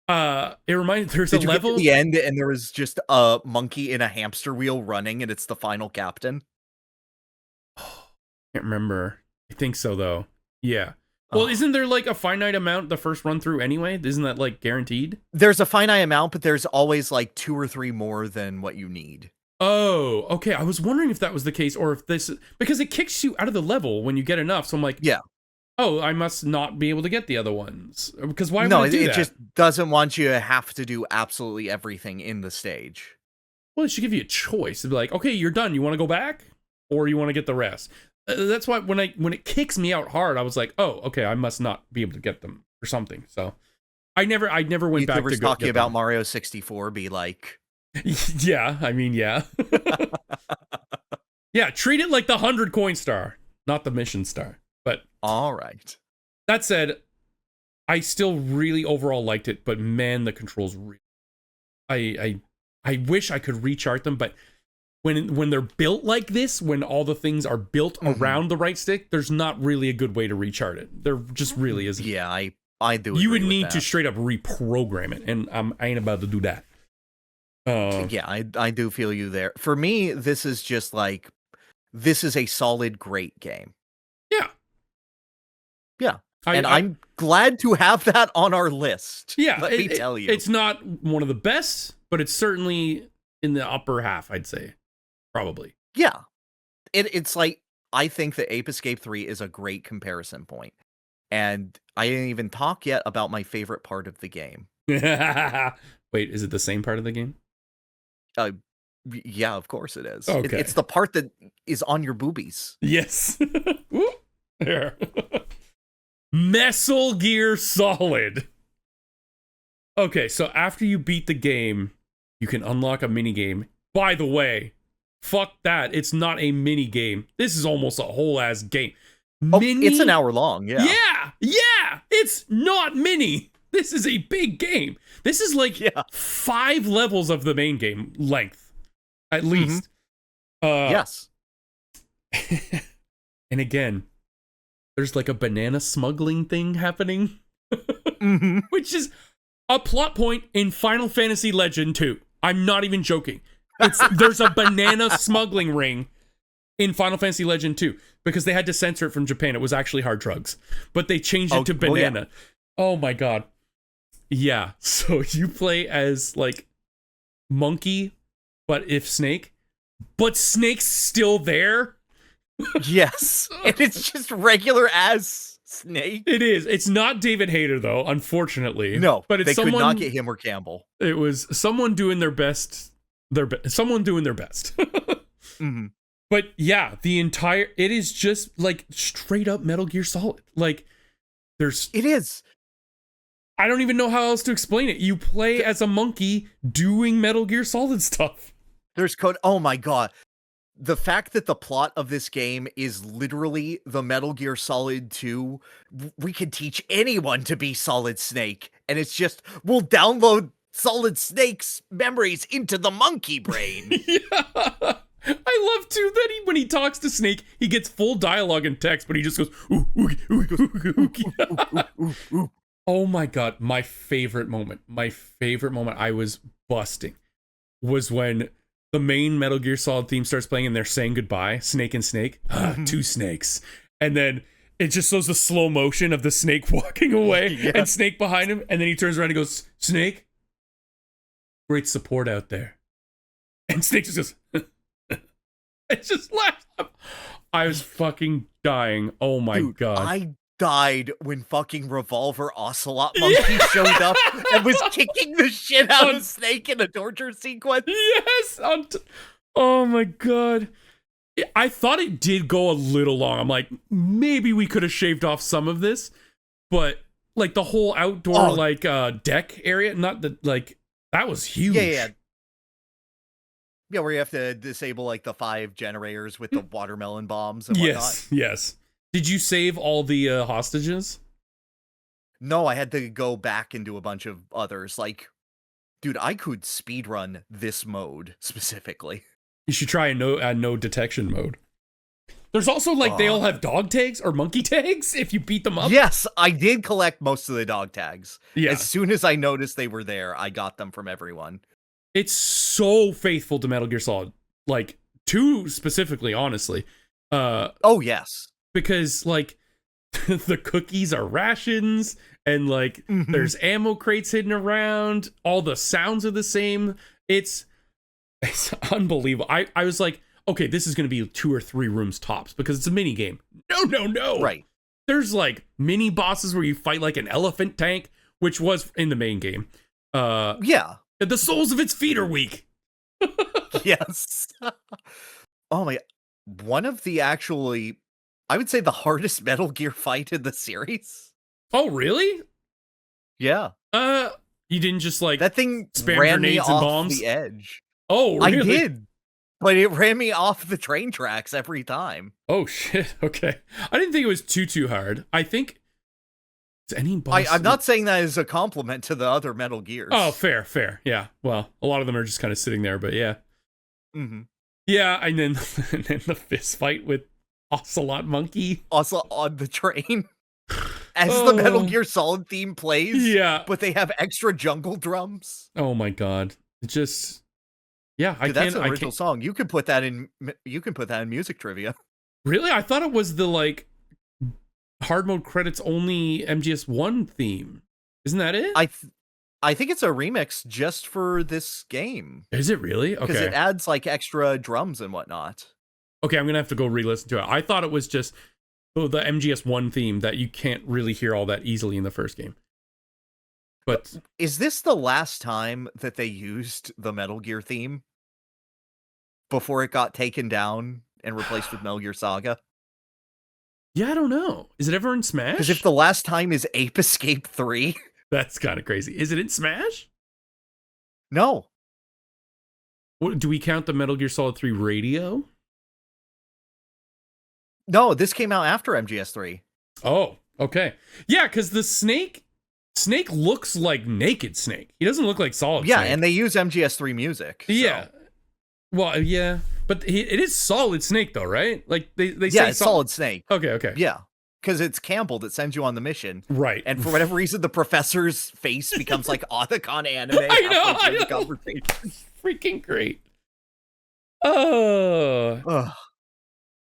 it reminded there's a level at the end, and there was just a monkey in a hamster wheel running, and it's the final captain. Can't remember. I think so though. Yeah. Well, isn't there like a finite amount the first run through anyway? Isn't that like guaranteed? There's a finite amount, but there's always like 2 or 3 more than what you need. Oh, okay. I was wondering if that was the case, or if this, because it kicks you out of the level when you get enough. So I'm like, yeah. Oh, I must not be able to get the other ones. Because why would it do that? It just doesn't want you to have to do absolutely everything in the stage. Well, it should give you a choice. It'd be like, okay, you're done. You want to go back? Or you want to get the rest? That's why when it kicks me out hard, I was like, oh, okay, I must not be able to get them or something. So I never went back to talking about them. Mario 64 be like... Yeah, I mean, yeah. Yeah, treat it like the 100 coin star, not the mission star. But all right. That said, I still really overall liked it, but man, the controls I wish I could rechart them, but when they're built like this, when all the things are built around the right stick, there's not really a good way to rechart it. There just really isn't. Yeah, I do. You would need to straight up reprogram it, and I ain't about to do that. Yeah, I do feel you there. For me, this is just like, this is a solid, great game. Yeah. Yeah. I'm glad to have that on our list. Yeah. Let me tell you. It's not one of the best, but it's certainly in the upper half, I'd say. Probably. Yeah. It's like, I think that Ape Escape 3 is a great comparison point. And I didn't even talk yet about my favorite part of the game. Wait, is it the same part of the game? Yeah, of course it is. Okay. It's the part that is on your boobies. Yes. There. Metal Gear Solid. Okay, so after you beat the game, you can unlock a mini game. By the way, fuck that. It's not a mini game. This is almost a whole ass game. It's an hour long, yeah. Yeah. It's not mini. This is a big game. This is like 5 levels of the main game length, at least. Yes. And again, there's like a banana smuggling thing happening, which is a plot point in Final Fantasy Legend 2. I'm not even joking. There's a banana smuggling ring in Final Fantasy Legend 2 because they had to censor it from Japan. It was actually hard drugs, but they changed it to banana. Well, yeah. Oh my god. Yeah, so you play as like Monkey, but if Snake, but Snake's still there. Yes, and it's just regular as Snake. It is. It's not David Hayter though, unfortunately. No, but it's they someone, could not get him or Campbell. It was someone doing their best. Someone doing their best. Mm-hmm. But yeah, it is just like straight up Metal Gear Solid. Like it is. I don't even know how else to explain it. You play as a monkey doing Metal Gear Solid stuff. There's code. Oh my god. The fact that the plot of this game is literally the Metal Gear Solid 2, we could teach anyone to be Solid Snake. And it's just, we'll download Solid Snake's memories into the monkey brain. Yeah. I love too that when he talks to Snake, he gets full dialogue and text, but he just goes, ooh, oogie, oogie, oogie, oogie. Oh my god, my favorite moment I was busting was when the main Metal Gear Solid theme starts playing and they're saying goodbye, Snake and Snake, two snakes. And then it just shows the slow motion of the snake walking away and Snake behind him. And then he turns around and goes, Snake, great support out there. And Snake just goes, it just laughs. I was fucking dying. Oh my god. I died when fucking Revolver Ocelot Monkey showed up and was kicking the shit out of Snake in a torture sequence. Yes. Oh my god. I thought it did go a little long. I'm like, maybe we could have shaved off some of this, but like the whole outdoor deck area, not the like that was huge. Yeah, where you have to disable like the 5 generators with the watermelon bombs and whatnot. Yes. Did you save all the hostages? No, I had to go back and do a bunch of others. Like, dude, I could speedrun this mode specifically. You should try a no detection mode. There's also like they all have dog tags or monkey tags if you beat them up. Yes, I did collect most of the dog tags. Yeah. As soon as I noticed they were there, I got them from everyone. It's so faithful to Metal Gear Solid. Like 2 specifically, honestly. Oh, yes. Because like the cookies are rations and like there's ammo crates hidden around, all the sounds are the same. It's unbelievable. I was like, okay, this is going to be 2 or 3 rooms tops because it's a mini game. No. Right. There's like mini bosses where you fight like an elephant tank, which was in the main game. Yeah. The soles of its feet are weak. Yes. Oh my. One of the actually, I would say the hardest Metal Gear fight in the series. Oh, really? Yeah. You didn't just like that thing spam ran me grenades and off bombs? the edge. Oh, really? I did. But it ran me off the train tracks every time. Oh shit. Okay. I didn't think it was too hard. I think any boss I'm not saying that as a compliment to the other Metal Gears. Oh, fair. Yeah. Well, a lot of them are just kind of sitting there, but yeah. Mm-hmm. Yeah, and then the fist fight with Ocelot Monkey. Also on the train. As the Metal Gear Solid theme plays. Yeah. But they have extra jungle drums. Oh my god. It just yeah, Dude, that's an original song. You can put that in music trivia. Really? I thought it was the like hard mode credits only MGS1 theme. Isn't that it? I think it's a remix just for this game. Is it really? Okay. Because it adds like extra drums and whatnot. Okay, I'm gonna have to go re-listen to it. I thought it was just the MGS1 theme that you can't really hear all that easily in the first game. But is this the last time that they used the Metal Gear theme before it got taken down and replaced with Metal Gear Saga? Yeah, I don't know. Is it ever in Smash? Because if the last time is Ape Escape 3... That's kind of crazy. Is it in Smash? No. What, do we count the Metal Gear Solid 3 radio? No, this came out after MGS3. Oh, okay. Yeah, because the Snake looks like Naked Snake. He doesn't look like Solid Snake. Yeah, and they use MGS3 music. So. Yeah. Well, yeah. But it is Solid Snake, though, right? Like, they say... Yeah, it's Solid Snake. Okay. Yeah. Because it's Campbell that sends you on the mission. Right. And for whatever reason, the professor's face becomes like Otacon anime. I know. The conversation. Freaking great.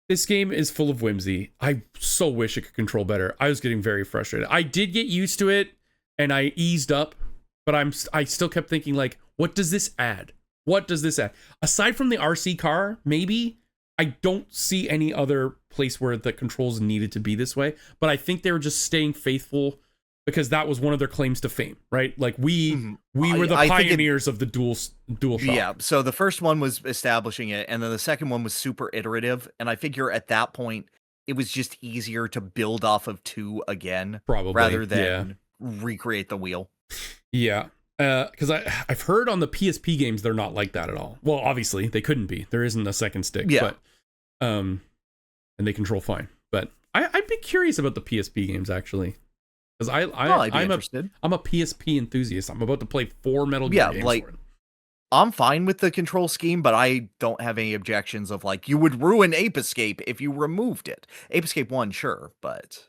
This game is full of whimsy. I so wish it could control better. I was getting very frustrated. I did get used to it, and I eased up, but I still kept thinking, like, what does this add? What does this add? Aside from the RC car, maybe, I don't see any other place where the controls needed to be this way, but I think they were just staying faithful because that was one of their claims to fame, right? Like we were the pioneers of the dual shock. Yeah, so the first one was establishing it, and then the second one was super iterative, and I figure at that point it was just easier to build off of 2 again, probably, rather than recreate the wheel. Yeah. Because I've heard on the PSP games they're not like that at all. Well, obviously they couldn't be. There isn't a second stick. Yeah. But and they control fine. But I'd be curious about the PSP games actually, because I'm a PSP enthusiast. I'm about to play 4 Metal Gear games. Like, I'm fine with the control scheme, but I don't have any objections of like you would ruin Ape Escape if you removed it. Ape Escape 1, sure, but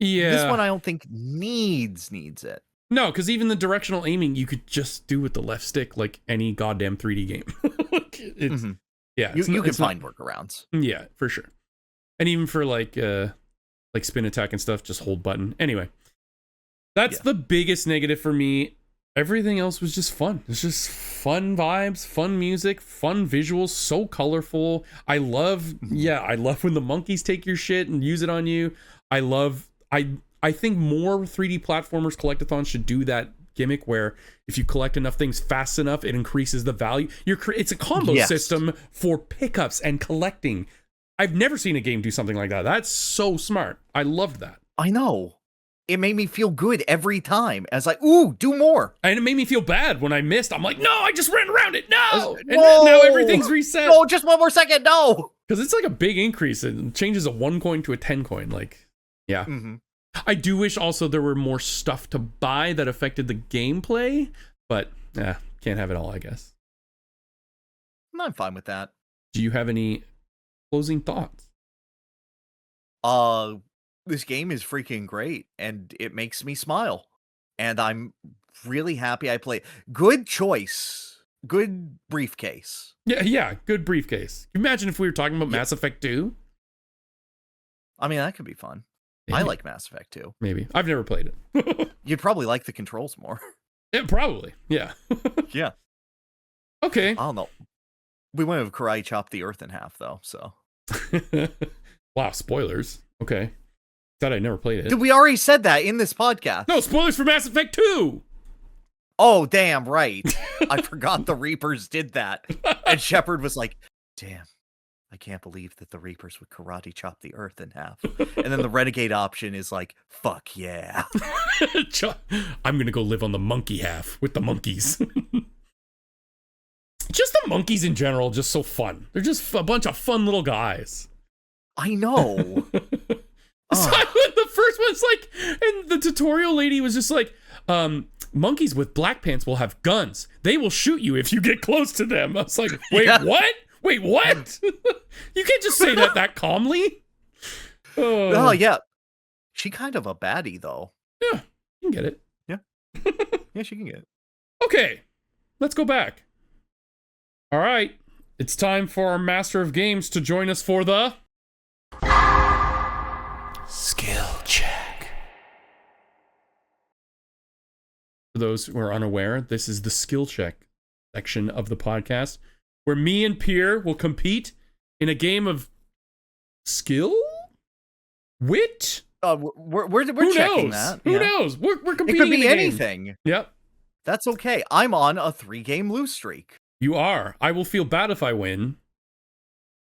this one I don't think needs it. No, because even the directional aiming you could just do with the left stick, like any goddamn 3D game. Yeah, you can find workarounds. Yeah, for sure. And even for like spin attack and stuff, just hold button. Anyway, that's the biggest negative for me. Everything else was just fun. It's just fun vibes, fun music, fun visuals, so colorful. I love when the monkeys take your shit and use it on you. I think more 3D platformers collectathons should do that gimmick where if you collect enough things fast enough, it increases the value. It's a combo system for pickups and collecting. I've never seen a game do something like that. That's so smart. I loved that. I know. It made me feel good every time. I was like, ooh, do more. And it made me feel bad when I missed. I'm like, no, I just ran around it. No. And now everything's reset. No, just one more second. No. Because it's like a big increase. It changes a 1 coin to a 10 coin. Like, yeah. I do wish also there were more stuff to buy that affected the gameplay, but can't have it all, I guess. I'm fine with that. Do you have any closing thoughts? This game is freaking great, and it makes me smile. And I'm really happy I played. Good choice. Good briefcase. Yeah, good briefcase. Imagine if we were talking about Mass Effect 2. I mean, that could be fun. Maybe. I like Mass Effect 2. Maybe. I've never played it. You'd probably like the controls more. Yeah, probably. Yeah. Yeah. Okay. I don't know. We wouldn't have karate chopped the Earth in half, though, so. Wow, spoilers. Okay. Said I never played it. Dude, we already said that in this podcast. No, spoilers for Mass Effect 2! Oh, damn, right. I forgot the Reapers did that. And Shepard was like, damn. I can't believe that the Reapers would karate chop the Earth in half. And then the Renegade option is like, fuck yeah. I'm going to go live on the monkey half with the monkeys. Just the monkeys in general, just so fun. They're just a bunch of fun little guys. I know. So the first one's like, and the tutorial lady was just like, monkeys with black pants will have guns. They will shoot you if you get close to them. I was like, wait, what? Wait, what? You can't just say that calmly. Oh, yeah. She kind of a baddie, though. Yeah, you can get it. Yeah. Yeah, she can get it. Okay, let's go back. All right, it's time for our Master of Games to join us for the Skill Check. For those who are unaware, this is the Skill Check section of the podcast, where me and Pierre will compete in a game of skill? Wit? We're checking that. Who knows? We're competing. It could be in anything. Yep. That's okay. I'm on a 3-game lose streak. You are. I will feel bad if I win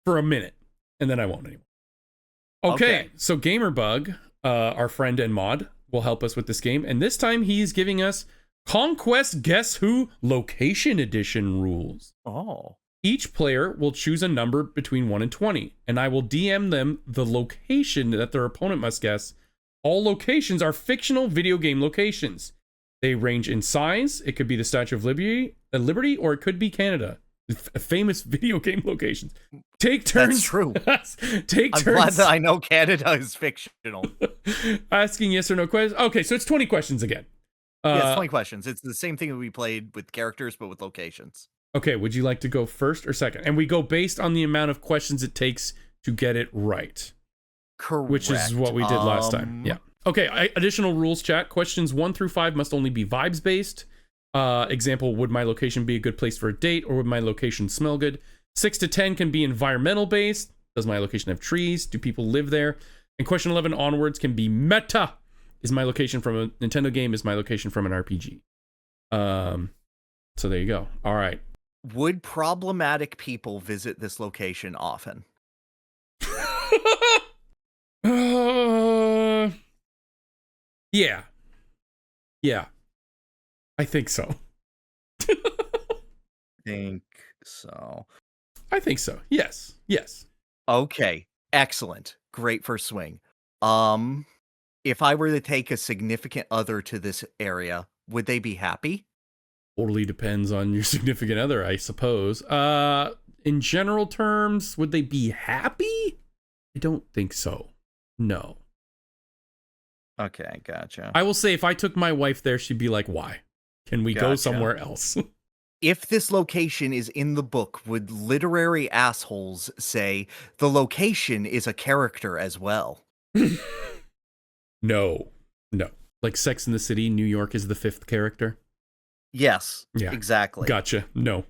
for a minute, and then I won't anymore. Okay. So Gamerbug, our friend and mod, will help us with this game, and this time he's giving us Conquest Guess Who Location Edition rules. Oh. Each player will choose a number between 1 and 20, and I will DM them the location that their opponent must guess. All locations are fictional video game locations. They range in size. It could be the Statue of Liberty, or it could be Canada. Famous video game locations. Take turns. That's true. Take turns. I'm glad that I know Canada is fictional. Asking yes or no questions. Okay, so it's 20 questions again. Yeah, it's 20 questions. It's the same thing that we played with characters, but with locations. Okay, would you like to go first or second? And we go based on the amount of questions it takes to get it right. Correct. Which is what we did last time. Yeah. Okay, additional rules, chat. Questions 1 through 5 must only be vibes based. Example, would my location be a good place for a date, or would my location smell good? 6 to 10 can be environmental based. Does my location have trees? Do people live there? And question 11 onwards can be meta. Is my location from a Nintendo game? Is my location from an RPG? So there you go. All right. Would problematic people visit this location often? Yeah. Yeah. I think so. Think so. I think so. Yes. Yes. Okay. Excellent. Great first swing. If I were to take a significant other to this area, would they be happy? Totally depends on your significant other, I suppose. In general terms, would they be happy? I don't think so. No. Okay, gotcha. I will say if I took my wife there, she'd be like, why? Can we go somewhere else? If this location is in the book, would literary assholes say the location is a character as well? No. Like Sex in the City, New York is the 5th character? Yes, yeah, exactly. Gotcha. No.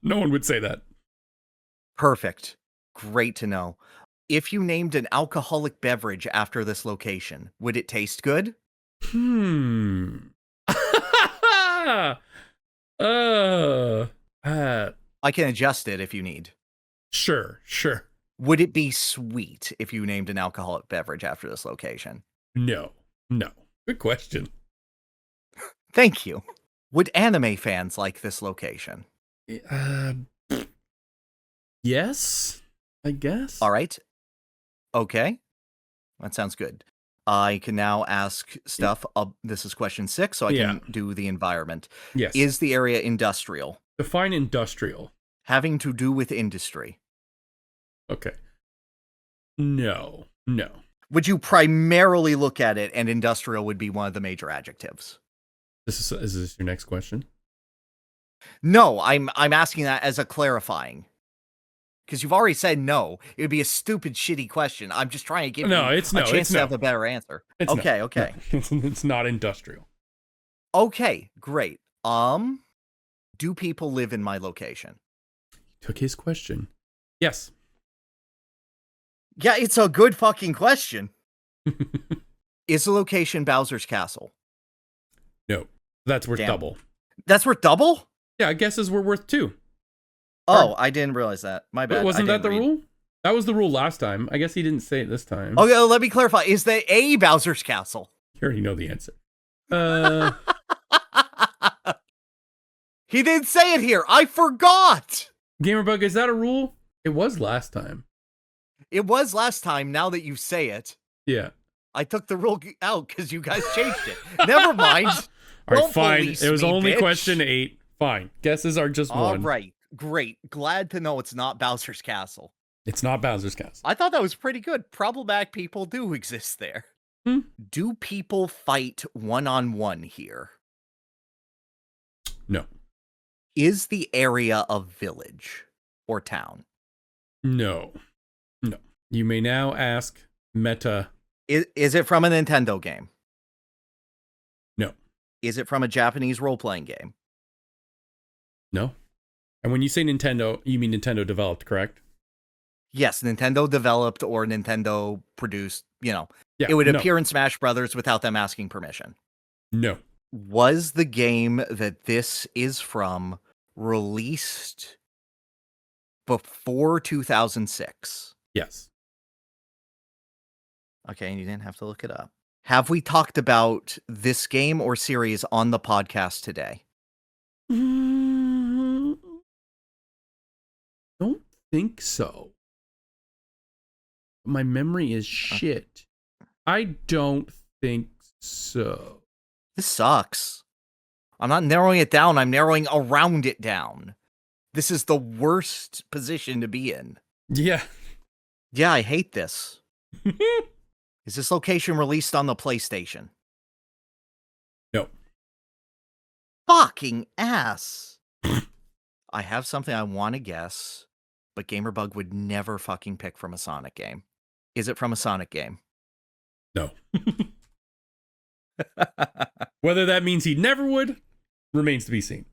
No one would say that. Perfect. Great to know. If you named an alcoholic beverage after this location, would it taste good? I can adjust it if you need. Sure. Would it be sweet if you named an alcoholic beverage after this location? No. Good question. Thank you. Would anime fans like this location? Yes, I guess. All right. Okay. That sounds good. I can now ask stuff. This is question 6, so I can do the environment. Yes. Is the area industrial? Define industrial. Having to do with industry. Okay. No. Would you primarily look at it and industrial would be one of the major adjectives? Is this your next question? No, I'm asking that as a clarifying. Because you've already said no. It would be a stupid, shitty question. I'm just trying to give you a chance to have a better answer. Okay. It's not industrial. Okay, great. Do people live in my location? Took his question. Yes. Yeah, it's a good fucking question. Is the location Bowser's Castle? No. That's worth double. That's worth double? Yeah, guesses were worth 2. Oh, I didn't realize that. My bad. Wasn't that the rule? That was the rule last time. I guess he didn't say it this time. Okay, let me clarify. Is there a Bowser's Castle? You already know the answer. He didn't say it here. I forgot. Gamerbug, is that a rule? It was last time. It was last time, now that you say it. Yeah. I took the rule out because you guys changed it. Never mind. All right, fine. It was only question 8. Fine. Guesses are just 1. All right. Great. Glad to know it's not Bowser's Castle. It's not Bowser's Castle. I thought that was pretty good. Problematic people do exist there. Do people fight one-on-one here? No. Is the area a village or town? No. You may now ask Meta. Is it from a Nintendo game? No. Is it from a Japanese role-playing game? No. And when you say Nintendo, you mean Nintendo developed, correct? Yes, Nintendo developed or Nintendo produced, it would appear in Smash Brothers without them asking permission. No. Was the game that this is from released before 2006? Yes. Okay, and you didn't have to look it up. Have we talked about this game or series on the podcast today? Don't think so. My memory is shit. I don't think so. This sucks. I'm not narrowing it down. I'm narrowing around it down. This is the worst position to be in. Yeah. Yeah, I hate this. Is this location released on the PlayStation? No. Fucking ass. I have something I want to guess, but Gamerbug would never fucking pick from a Sonic game. Is it from a Sonic game? No. Whether that means he never would remains to be seen.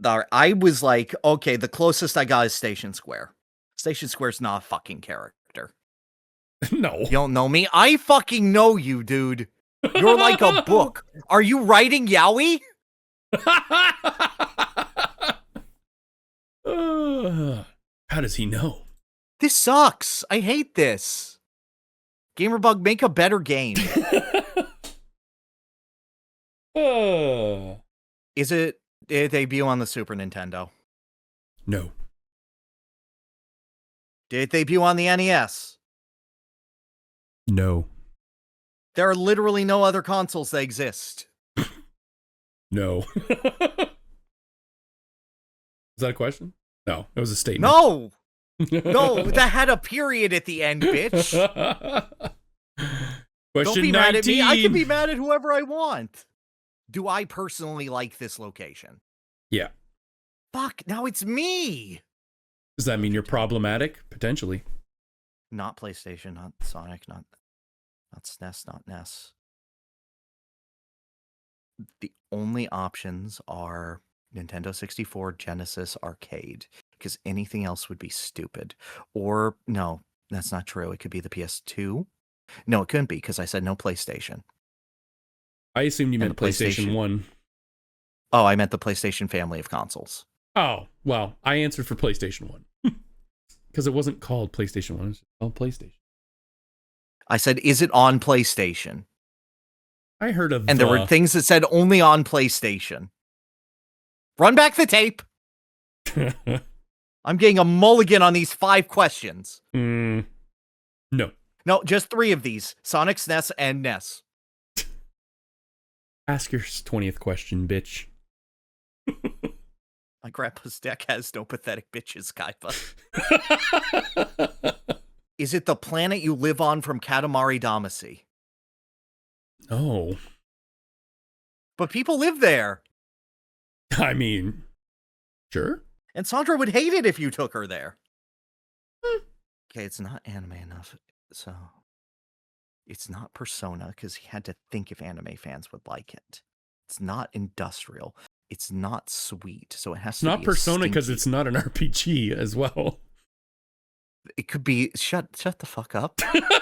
I was like, okay, the closest I got is Station Square. Station Square's not a fucking character. No. You don't know me? I fucking know you, dude. You're like a book. Are you writing yaoi? How does he know? This sucks. I hate this. Gamerbug, make a better game. Did it debut on the Super Nintendo? No. Did it debut on the NES? No. There are literally no other consoles that exist. No. Is that a question? No, it was a statement. No! No, that had a period at the end, bitch. Question Don't be 19. mad at me. I can be mad at whoever I want. Do I personally like this location? Yeah. Fuck, now it's me. Does that mean you're problematic? Potentially. Not PlayStation, not Sonic, not SNES, not NES. The only options are Nintendo 64, Genesis, Arcade, because anything else would be stupid. Or, no, that's not true. It could be the PS2. No, it couldn't be, because I said no PlayStation. I assumed you meant PlayStation 1. Oh, I meant the PlayStation family of consoles. Oh, well, I answered for PlayStation 1. Because it wasn't called PlayStation 1, it was called PlayStation. I said, is it on PlayStation? I heard of And there were things that said only on PlayStation. Run back the tape. I'm getting a mulligan on these 5 questions. No. No, just 3 of these. Sonic, SNES, and NES. Ask your 20th question, bitch. My grandpa's deck has no pathetic bitches, Kaipa. Is it the planet you live on from Katamari Damacy? No. But people live there. I mean, sure. And Sandra would hate it if you took her there. Okay, it's not anime enough, so... It's not Persona, because he had to think if anime fans would like it. It's not industrial. It's not sweet, so it has to be... It's not Persona because it's not an RPG as well. It could be... Shut the fuck up.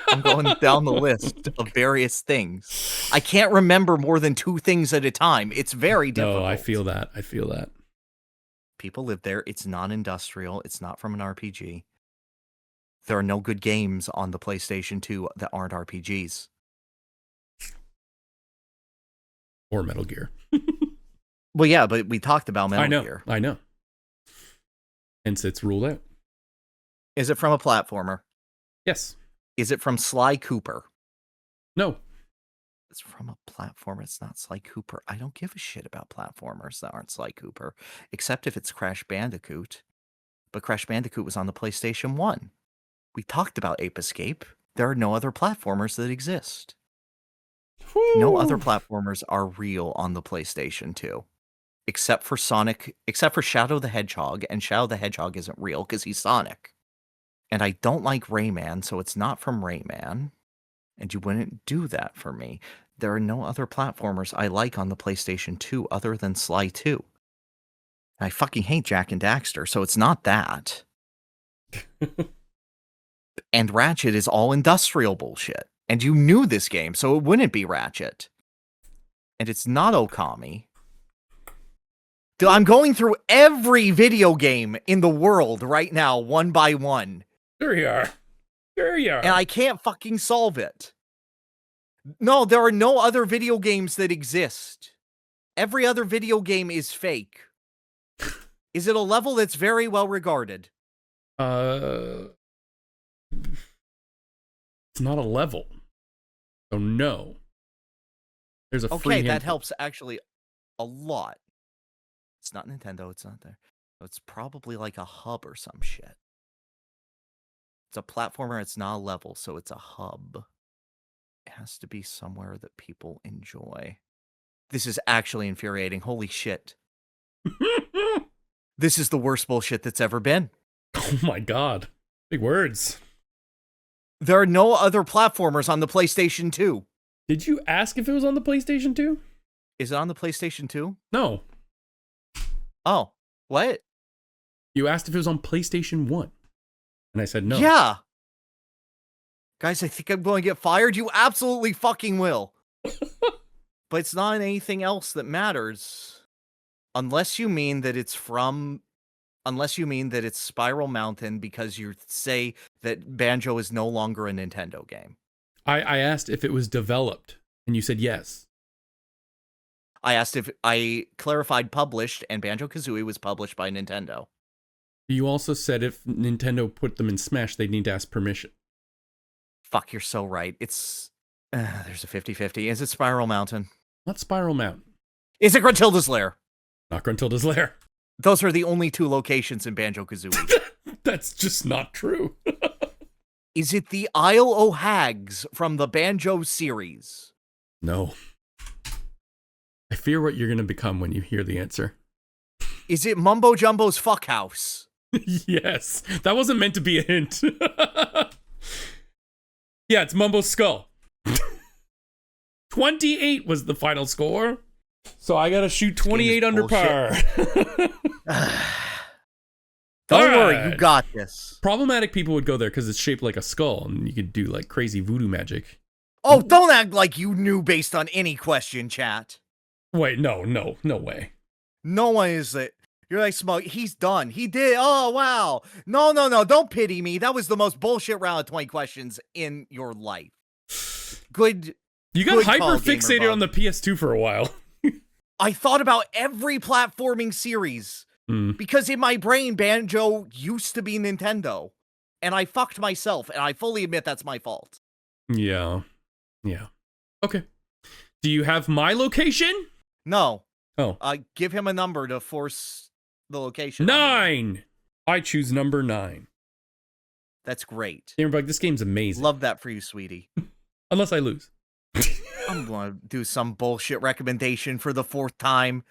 I'm going down the list of various things. I can't remember more than 2 things at a time. It's very difficult. No, I feel that. I feel that. People live there. It's non-industrial. It's not from an RPG. There are no good games on the PlayStation 2 that aren't RPGs. Or Metal Gear. Well, yeah, but we talked about Metal Gear. I know. Hence, it's ruled out. Is it from a platformer? Yes. Is it from Sly Cooper? No. It's from a platformer. It's not Sly Cooper. I don't give a shit about platformers that aren't Sly Cooper, except if it's Crash Bandicoot. But Crash Bandicoot was on the PlayStation 1. We talked about Ape Escape. There are no other platformers that exist. Whew. No other platformers are real on the PlayStation 2. Except for Shadow the Hedgehog, and Shadow the Hedgehog isn't real because he's Sonic. And I don't like Rayman, so it's not from Rayman. And you wouldn't do that for me. There are no other platformers I like on the PlayStation 2 other than Sly 2. I fucking hate Jak and Daxter, so it's not that. And Ratchet is all industrial bullshit. And you knew this game, so it wouldn't be Ratchet. And it's not Okami. Dude, I'm going through every video game in the world right now, one by one. There you are. There you are. And I can't fucking solve it. No, there are no other video games that exist. Every other video game is fake. Is it a level that's very well regarded? It's not a level. So no. There's a free Okay, that hint. helps actually a lot. It's not Nintendo, it's not there. It's probably like a hub or some shit. It's a platformer, it's not a level, so it's a hub. It has to be somewhere that people enjoy. This is actually infuriating. Holy shit. This is the worst bullshit that's ever been. Oh my god. Big words. There are no other platformers on the PlayStation 2. Did you ask if it was on the PlayStation 2? Is it on the PlayStation 2? No. Oh. What? You asked if it was on PlayStation 1. And I said no. Yeah. Guys, I think I'm going to get fired. You absolutely fucking will. But it's not anything else that matters. Unless you mean that it's Spiral Mountain because you say that Banjo is no longer a Nintendo game. I asked if it was developed, and you said yes. I clarified published, and Banjo-Kazooie was published by Nintendo. You also said if Nintendo put them in Smash, they'd need to ask permission. Fuck, you're so right. It's... there's a 50-50. Is it Spiral Mountain? Not Spiral Mountain. Is it Gruntilda's Lair? Not Gruntilda's Lair. Those are the only two locations in Banjo-Kazooie. That's just not true. Is it the Isle o' Hags from the Banjo series? No. I fear what you're going to become when you hear the answer. Is it Mumbo Jumbo's Fuckhouse? Yes. That wasn't meant to be a hint. Yeah, it's Mumbo's Skull. 28 was the final score. So I got to shoot 28 under par. Don't worry, you got this. Problematic people would go there because it's shaped like a skull and you could do like crazy voodoo magic. Oh, don't act like you knew based on any question, chat. Wait, no way. No one is it. You're like, Smug, he's done. He did. Oh, wow. No. Don't pity me. That was the most bullshit round of 20 questions in your life. Good. You got hyper fixated on the PS2 for a while. I thought about every platforming series because in my brain, Banjo used to be Nintendo. And I fucked myself, and I fully admit that's my fault. Yeah. Okay. Do you have my location? No. Oh. Give him a number to force the location. 9! I choose number 9. That's great. Gamerbug, this game's amazing. Love that for you, sweetie. Unless I lose. I'm going to do some bullshit recommendation for the 4th time.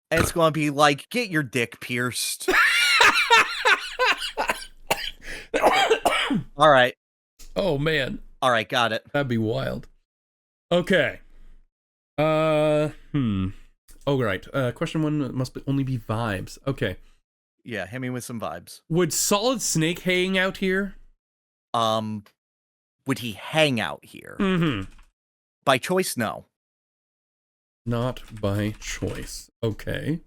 And it's going to be like, get your dick pierced. All right. Oh, man. All right, got it. That'd be wild. Okay. Oh, right. Question 1 must only be vibes. Okay. Yeah, hit me with some vibes. Would Solid Snake hang out here? Would he hang out here? Mm-hmm. By choice, no. Not by choice. Okay.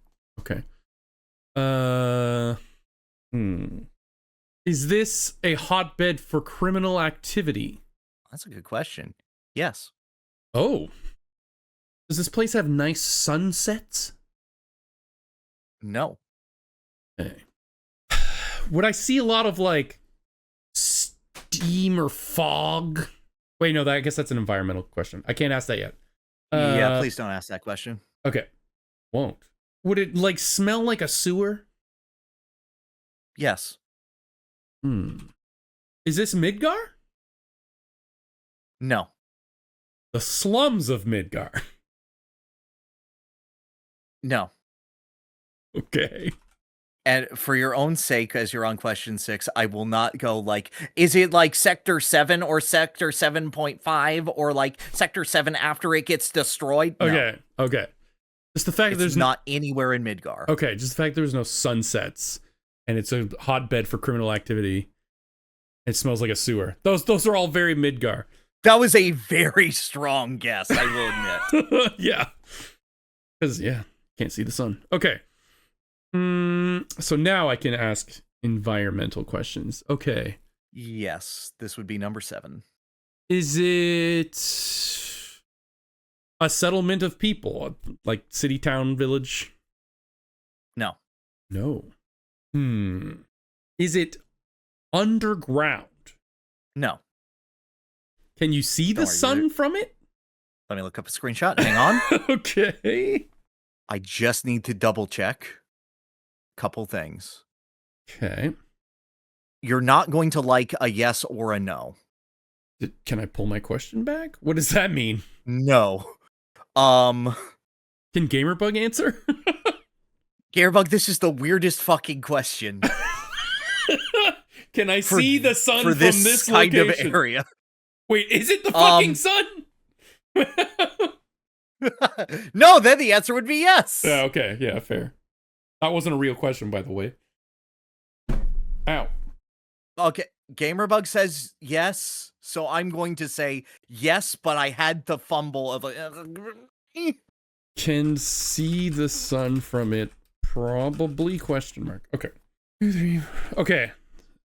Is this a hotbed for criminal activity? That's a good question. Yes. Oh. Does this place have nice sunsets? No. Okay. Would I see a lot of, like, steam or fog? Wait, no, I guess that's an environmental question. I can't ask that yet. Yeah, please don't ask that question. Okay. Won't. Would it, like, smell like a sewer? Yes. Is this Midgar? No. The slums of Midgar. No. Okay. And for your own sake, as you're on question 6, I will not go like, is it like Sector 7 or Sector 7.5 or like Sector 7 after it gets destroyed? No. Okay. Just the fact that there's not anywhere in Midgar. Okay, just the fact there's no sunsets and it's a hotbed for criminal activity. It smells like a sewer. Those are all very Midgar. That was a very strong guess, I will admit. Yeah. Because, can't see the sun. Okay. So now I can ask environmental questions. Okay. Yes, this would be number 7. Is it a settlement of people? Like city, town, village? No. Is it underground? No. Can you see the sun from it? Let me look up a screenshot. Hang on. Okay. I just need to double check a couple things. Okay. You're not going to like a yes or a no. Can I pull my question back? What does that mean? No. Can Gamerbug answer? Gamerbug, this is the weirdest fucking question. Can I see the sun for from this kind location? of area? Wait, is it the fucking sun? No, then the answer would be yes. Yeah, okay. Yeah, fair. That wasn't a real question, by the way. Ow. Okay, Gamerbug says yes, so I'm going to say yes, but I had the fumble of like, can see the sun from it, probably, question mark. Okay. 2, 3, okay.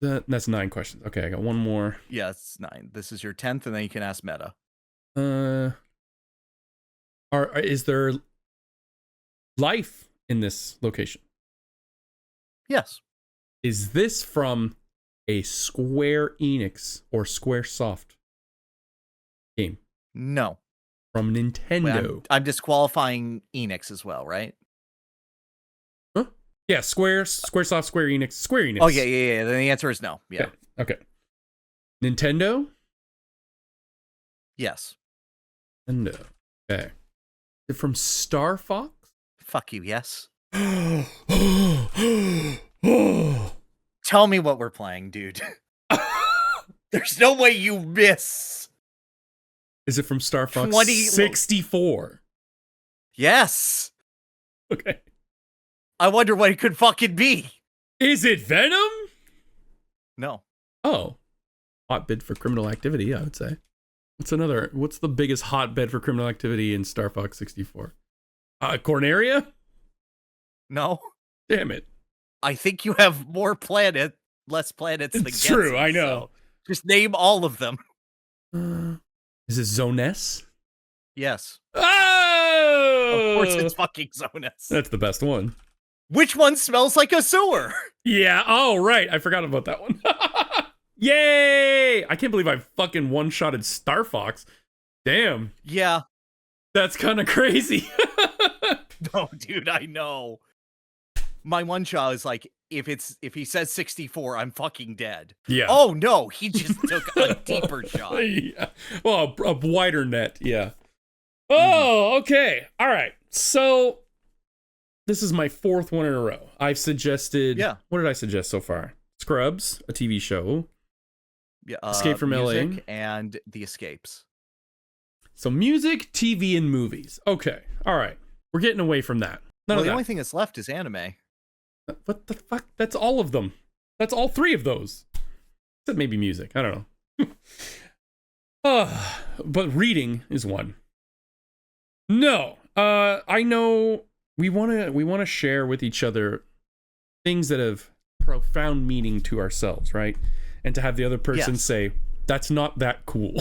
That's 9 questions. Okay, I got one more. Yes, 9. This is your 10th, and then you can ask Meta. Is there life in this location? Yes. Is this from a Square Enix or Squaresoft game? No. From Nintendo. Wait, I'm disqualifying Enix as well, right? Huh? Yeah, Squaresoft, Square Enix. Oh, yeah. Then the answer is no. Yeah. Okay. Nintendo? Yes. Nintendo. Okay. Is it from Star Fox? Fuck you, yes. Tell me what we're playing, dude. There's no way you miss. Is it from Star Fox 64? Yes. Okay. I wonder what it could fucking be. Is it Venom? No. Oh. Hotbed for criminal activity, I would say. What's the biggest hotbed for criminal activity in Star Fox 64? Corneria? No. Damn it. I think you have less planets than It's true, I know. So just name all of them. Is it Zone S? Yes. Oh! Of course it's fucking Zone S. That's the best one. Which one smells like a sewer? Yeah, oh, right. I forgot about that one. Yay! I can't believe I fucking one-shotted Star Fox. Damn. Yeah. That's kind of crazy. No, dude, I know. My one shot is like, if he says 64, I'm fucking dead. Yeah. Oh no, he just took a deeper shot. Yeah. Well, a wider net. Yeah. Oh, okay. All right. So this is my 4th one in a row. I've suggested. Yeah. What did I suggest so far? Scrubs, a TV show. Yeah. Escape from LA, and The Escapes. So music, TV, and movies. Okay. All right. We're getting away from that. The only thing that's left is anime. What the fuck? That's all of them. That's all 3 of those. Except maybe music. I don't know. But reading is one. No. I know we want to share with each other things that have profound meaning to ourselves, right? And to have the other person say, that's not that cool.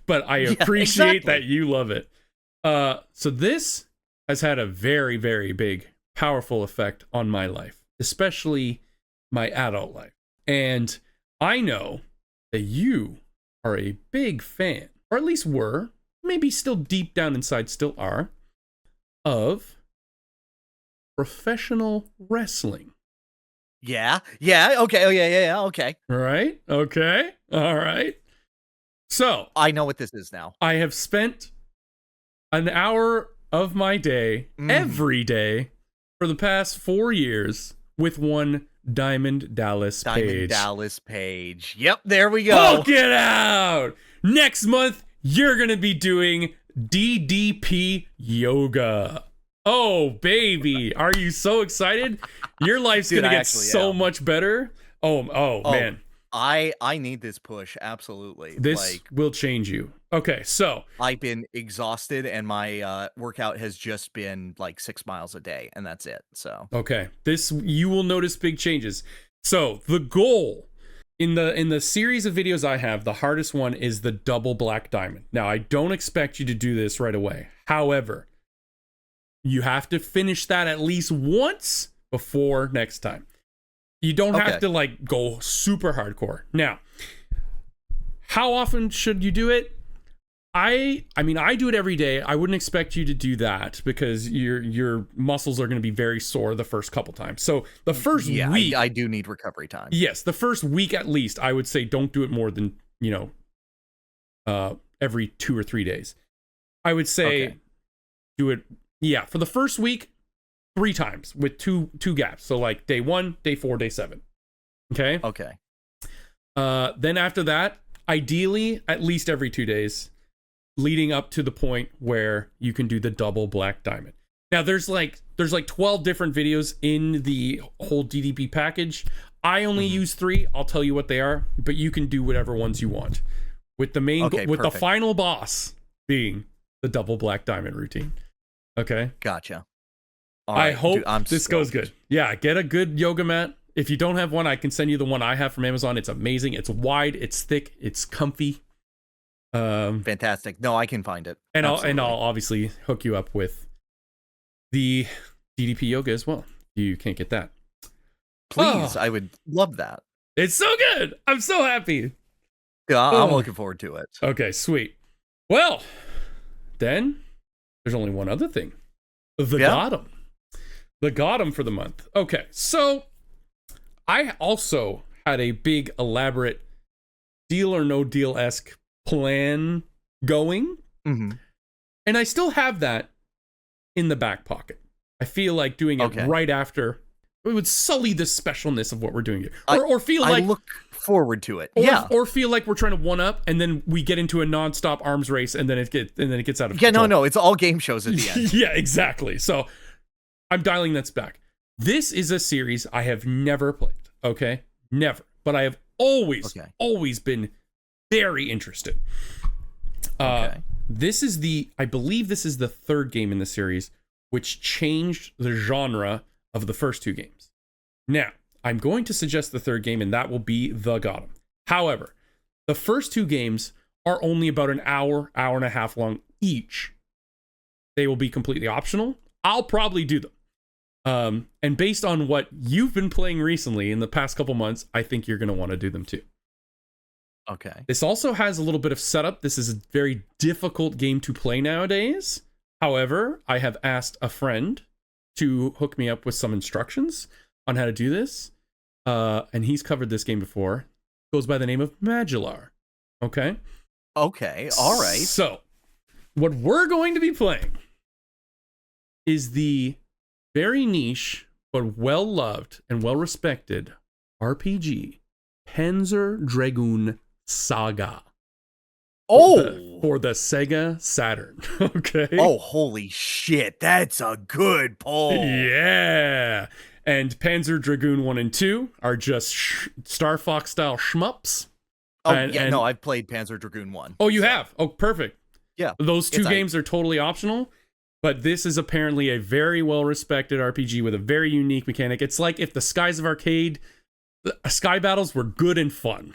But I appreciate that you love it. So this has had a very, very big, powerful effect on my life, especially my adult life. And I know that you are a big fan, or at least were, maybe still deep down inside still are, of professional wrestling. Yeah. Okay. Oh, yeah. Okay. All right. Okay. All right. So I know what this is now. I have spent an hour of my day every day for the past 4 years with one Diamond Dallas Page. Yep, there we go. Book it out. Next month, you're going to be doing DDP yoga. Oh, baby. Are you so excited? Your life's going to get so much better. Oh, man. I need this push, absolutely. This will change you. Okay, so I've been exhausted, and my workout has just been like 6 miles a day, and that's it. So okay, you will notice big changes. So the goal in the series of videos I have, the hardest one is the double black diamond. Now, I don't expect you to do this right away. However, you have to finish that at least once before next time. You don't have to like go super hardcore. Now, how often should you do it? I mean, I do it every day. I wouldn't expect you to do that because your muscles are going to be very sore the first couple times. So the first week, I do need recovery time. Yes, the first week at least, I would say don't do it more than every 2 or 3 days. I would say do it. Yeah, for the first week, 3 times with two gaps. So like day 1, day 4, day 7. Okay. Okay. Then after that, ideally at least every 2 days, leading up to the point where you can do the double black diamond. Now there's like 12 different videos in the whole DDP package. I only use 3. I'll tell you what they are, but you can do whatever ones you want. With the main the final boss being the double black diamond routine. Okay? Gotcha. All right, I hope this goes good. Yeah, get a good yoga mat. If you don't have one, I can send you the one I have from Amazon. It's amazing. It's wide, it's thick, it's comfy. Fantastic. No, I can find it. And I'll obviously hook you up with the DDP yoga as well. You can't get that. Please, I would love that. It's so good. I'm so happy. Yeah, I'm looking forward to it. Okay, sweet. Well, then there's only one other thing. The GOTM. The GOTM for the month. Okay, so I also had a big, elaborate deal or no deal-esque plan going. And I still have that in the back pocket. I feel like doing it right after. It would sully the specialness of what we're doing here. Or feel like... I look forward to it. Or feel like we're trying to one-up, and then we get into a non-stop arms race, and then it gets out of control. No, it's all game shows at the end. Yeah, exactly. So I'm dialing that back. This is a series I have never played, okay? Never. But I have always been very interested. I believe this is the 3rd game in the series, which changed the genre of the first 2 games. Now, I'm going to suggest the 3rd game, and that will be the GOTM. However, the first 2 games are only about an hour and a half long each. They will be completely optional. I'll probably do them. And based on what you've been playing recently in the past couple months, I think you're going to want to do them too. Okay. This also has a little bit of setup. This is a very difficult game to play nowadays. However, I have asked a friend to hook me up with some instructions on how to do this. And he's covered this game before. Goes by the name of Magellar. Okay? Okay, all right. So, what we're going to be playing is the very niche, but well-loved and well-respected RPG, Panzer Dragoon Saga. For the Sega Saturn. Okay. Oh, holy shit. That's a good pull. Yeah. And Panzer Dragoon 1 and 2 are just Star Fox style shmups. No, I've played Panzer Dragoon 1. Oh, you have? Oh, perfect. Yeah. Those 2 games are totally optional, but this is apparently a very well-respected RPG with a very unique mechanic. It's like if the Skies of Arcade, Sky Battles were good and fun.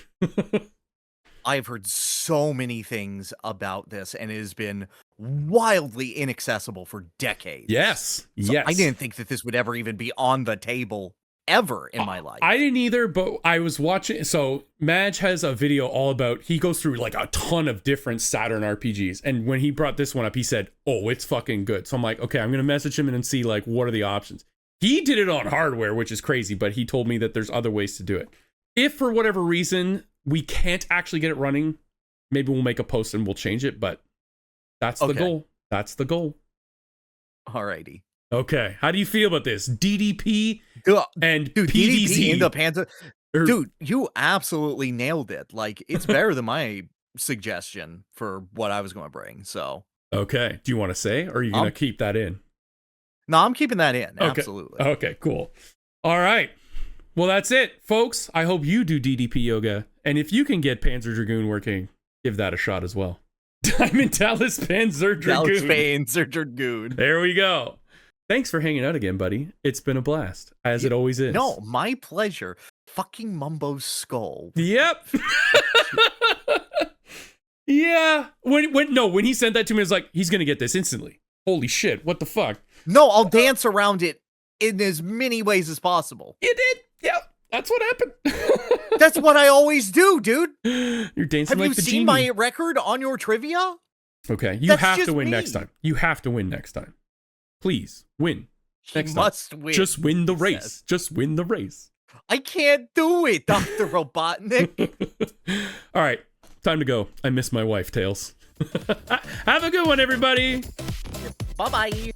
I've heard so many things about this, and it has been wildly inaccessible for decades. Yes. I didn't think that this would ever even be on the table ever in my life. I didn't either, but I was watching. So Madge has a video all about, he goes through like a ton of different Saturn RPGs. And when he brought this one up, he said, oh, it's fucking good. So I'm like, okay, I'm going to message him and see like, what are the options? He did it on hardware, which is crazy, but he told me that there's other ways to do it. If for whatever reason we can't actually get it running, maybe we'll make a post and we'll change it, but that's the goal. That's the goal. Alrighty. Okay. How do you feel about this? DDP and dude, PDZ. DDP into Panzer. Dude, you absolutely nailed it. Like, it's better than my suggestion for what I was going to bring. So. Okay. Do you want to say, or are you going to keep that in? No, I'm keeping that in. Okay. Absolutely. Okay, cool. All right. Well, that's it, folks. I hope you do DDP yoga. And if you can get Panzer Dragoon working, give that a shot as well. Diamond Dallas Panzer Dragoon. Dallas Panzer Dragoon. There we go. Thanks for hanging out again, buddy. It's been a blast, as it always is. No, my pleasure. Fucking Mumbo's skull. Yep. Yeah. When he sent that to me, I was like, he's going to get this instantly. Holy shit, what the fuck? No, I'll dance around it in as many ways as possible. You did? Yep. That's what happened. That's what I always do, dude. You're dancing like the genie. Have you seen my record on your trivia? Okay, you have to win next time. You have to win next time. Please, win. Next time. Must win. Just win the race. Just win the race. I can't do it, Dr. Robotnik. All right, time to go. I miss my wife, Tails. Have a good one, everybody. Bye-bye.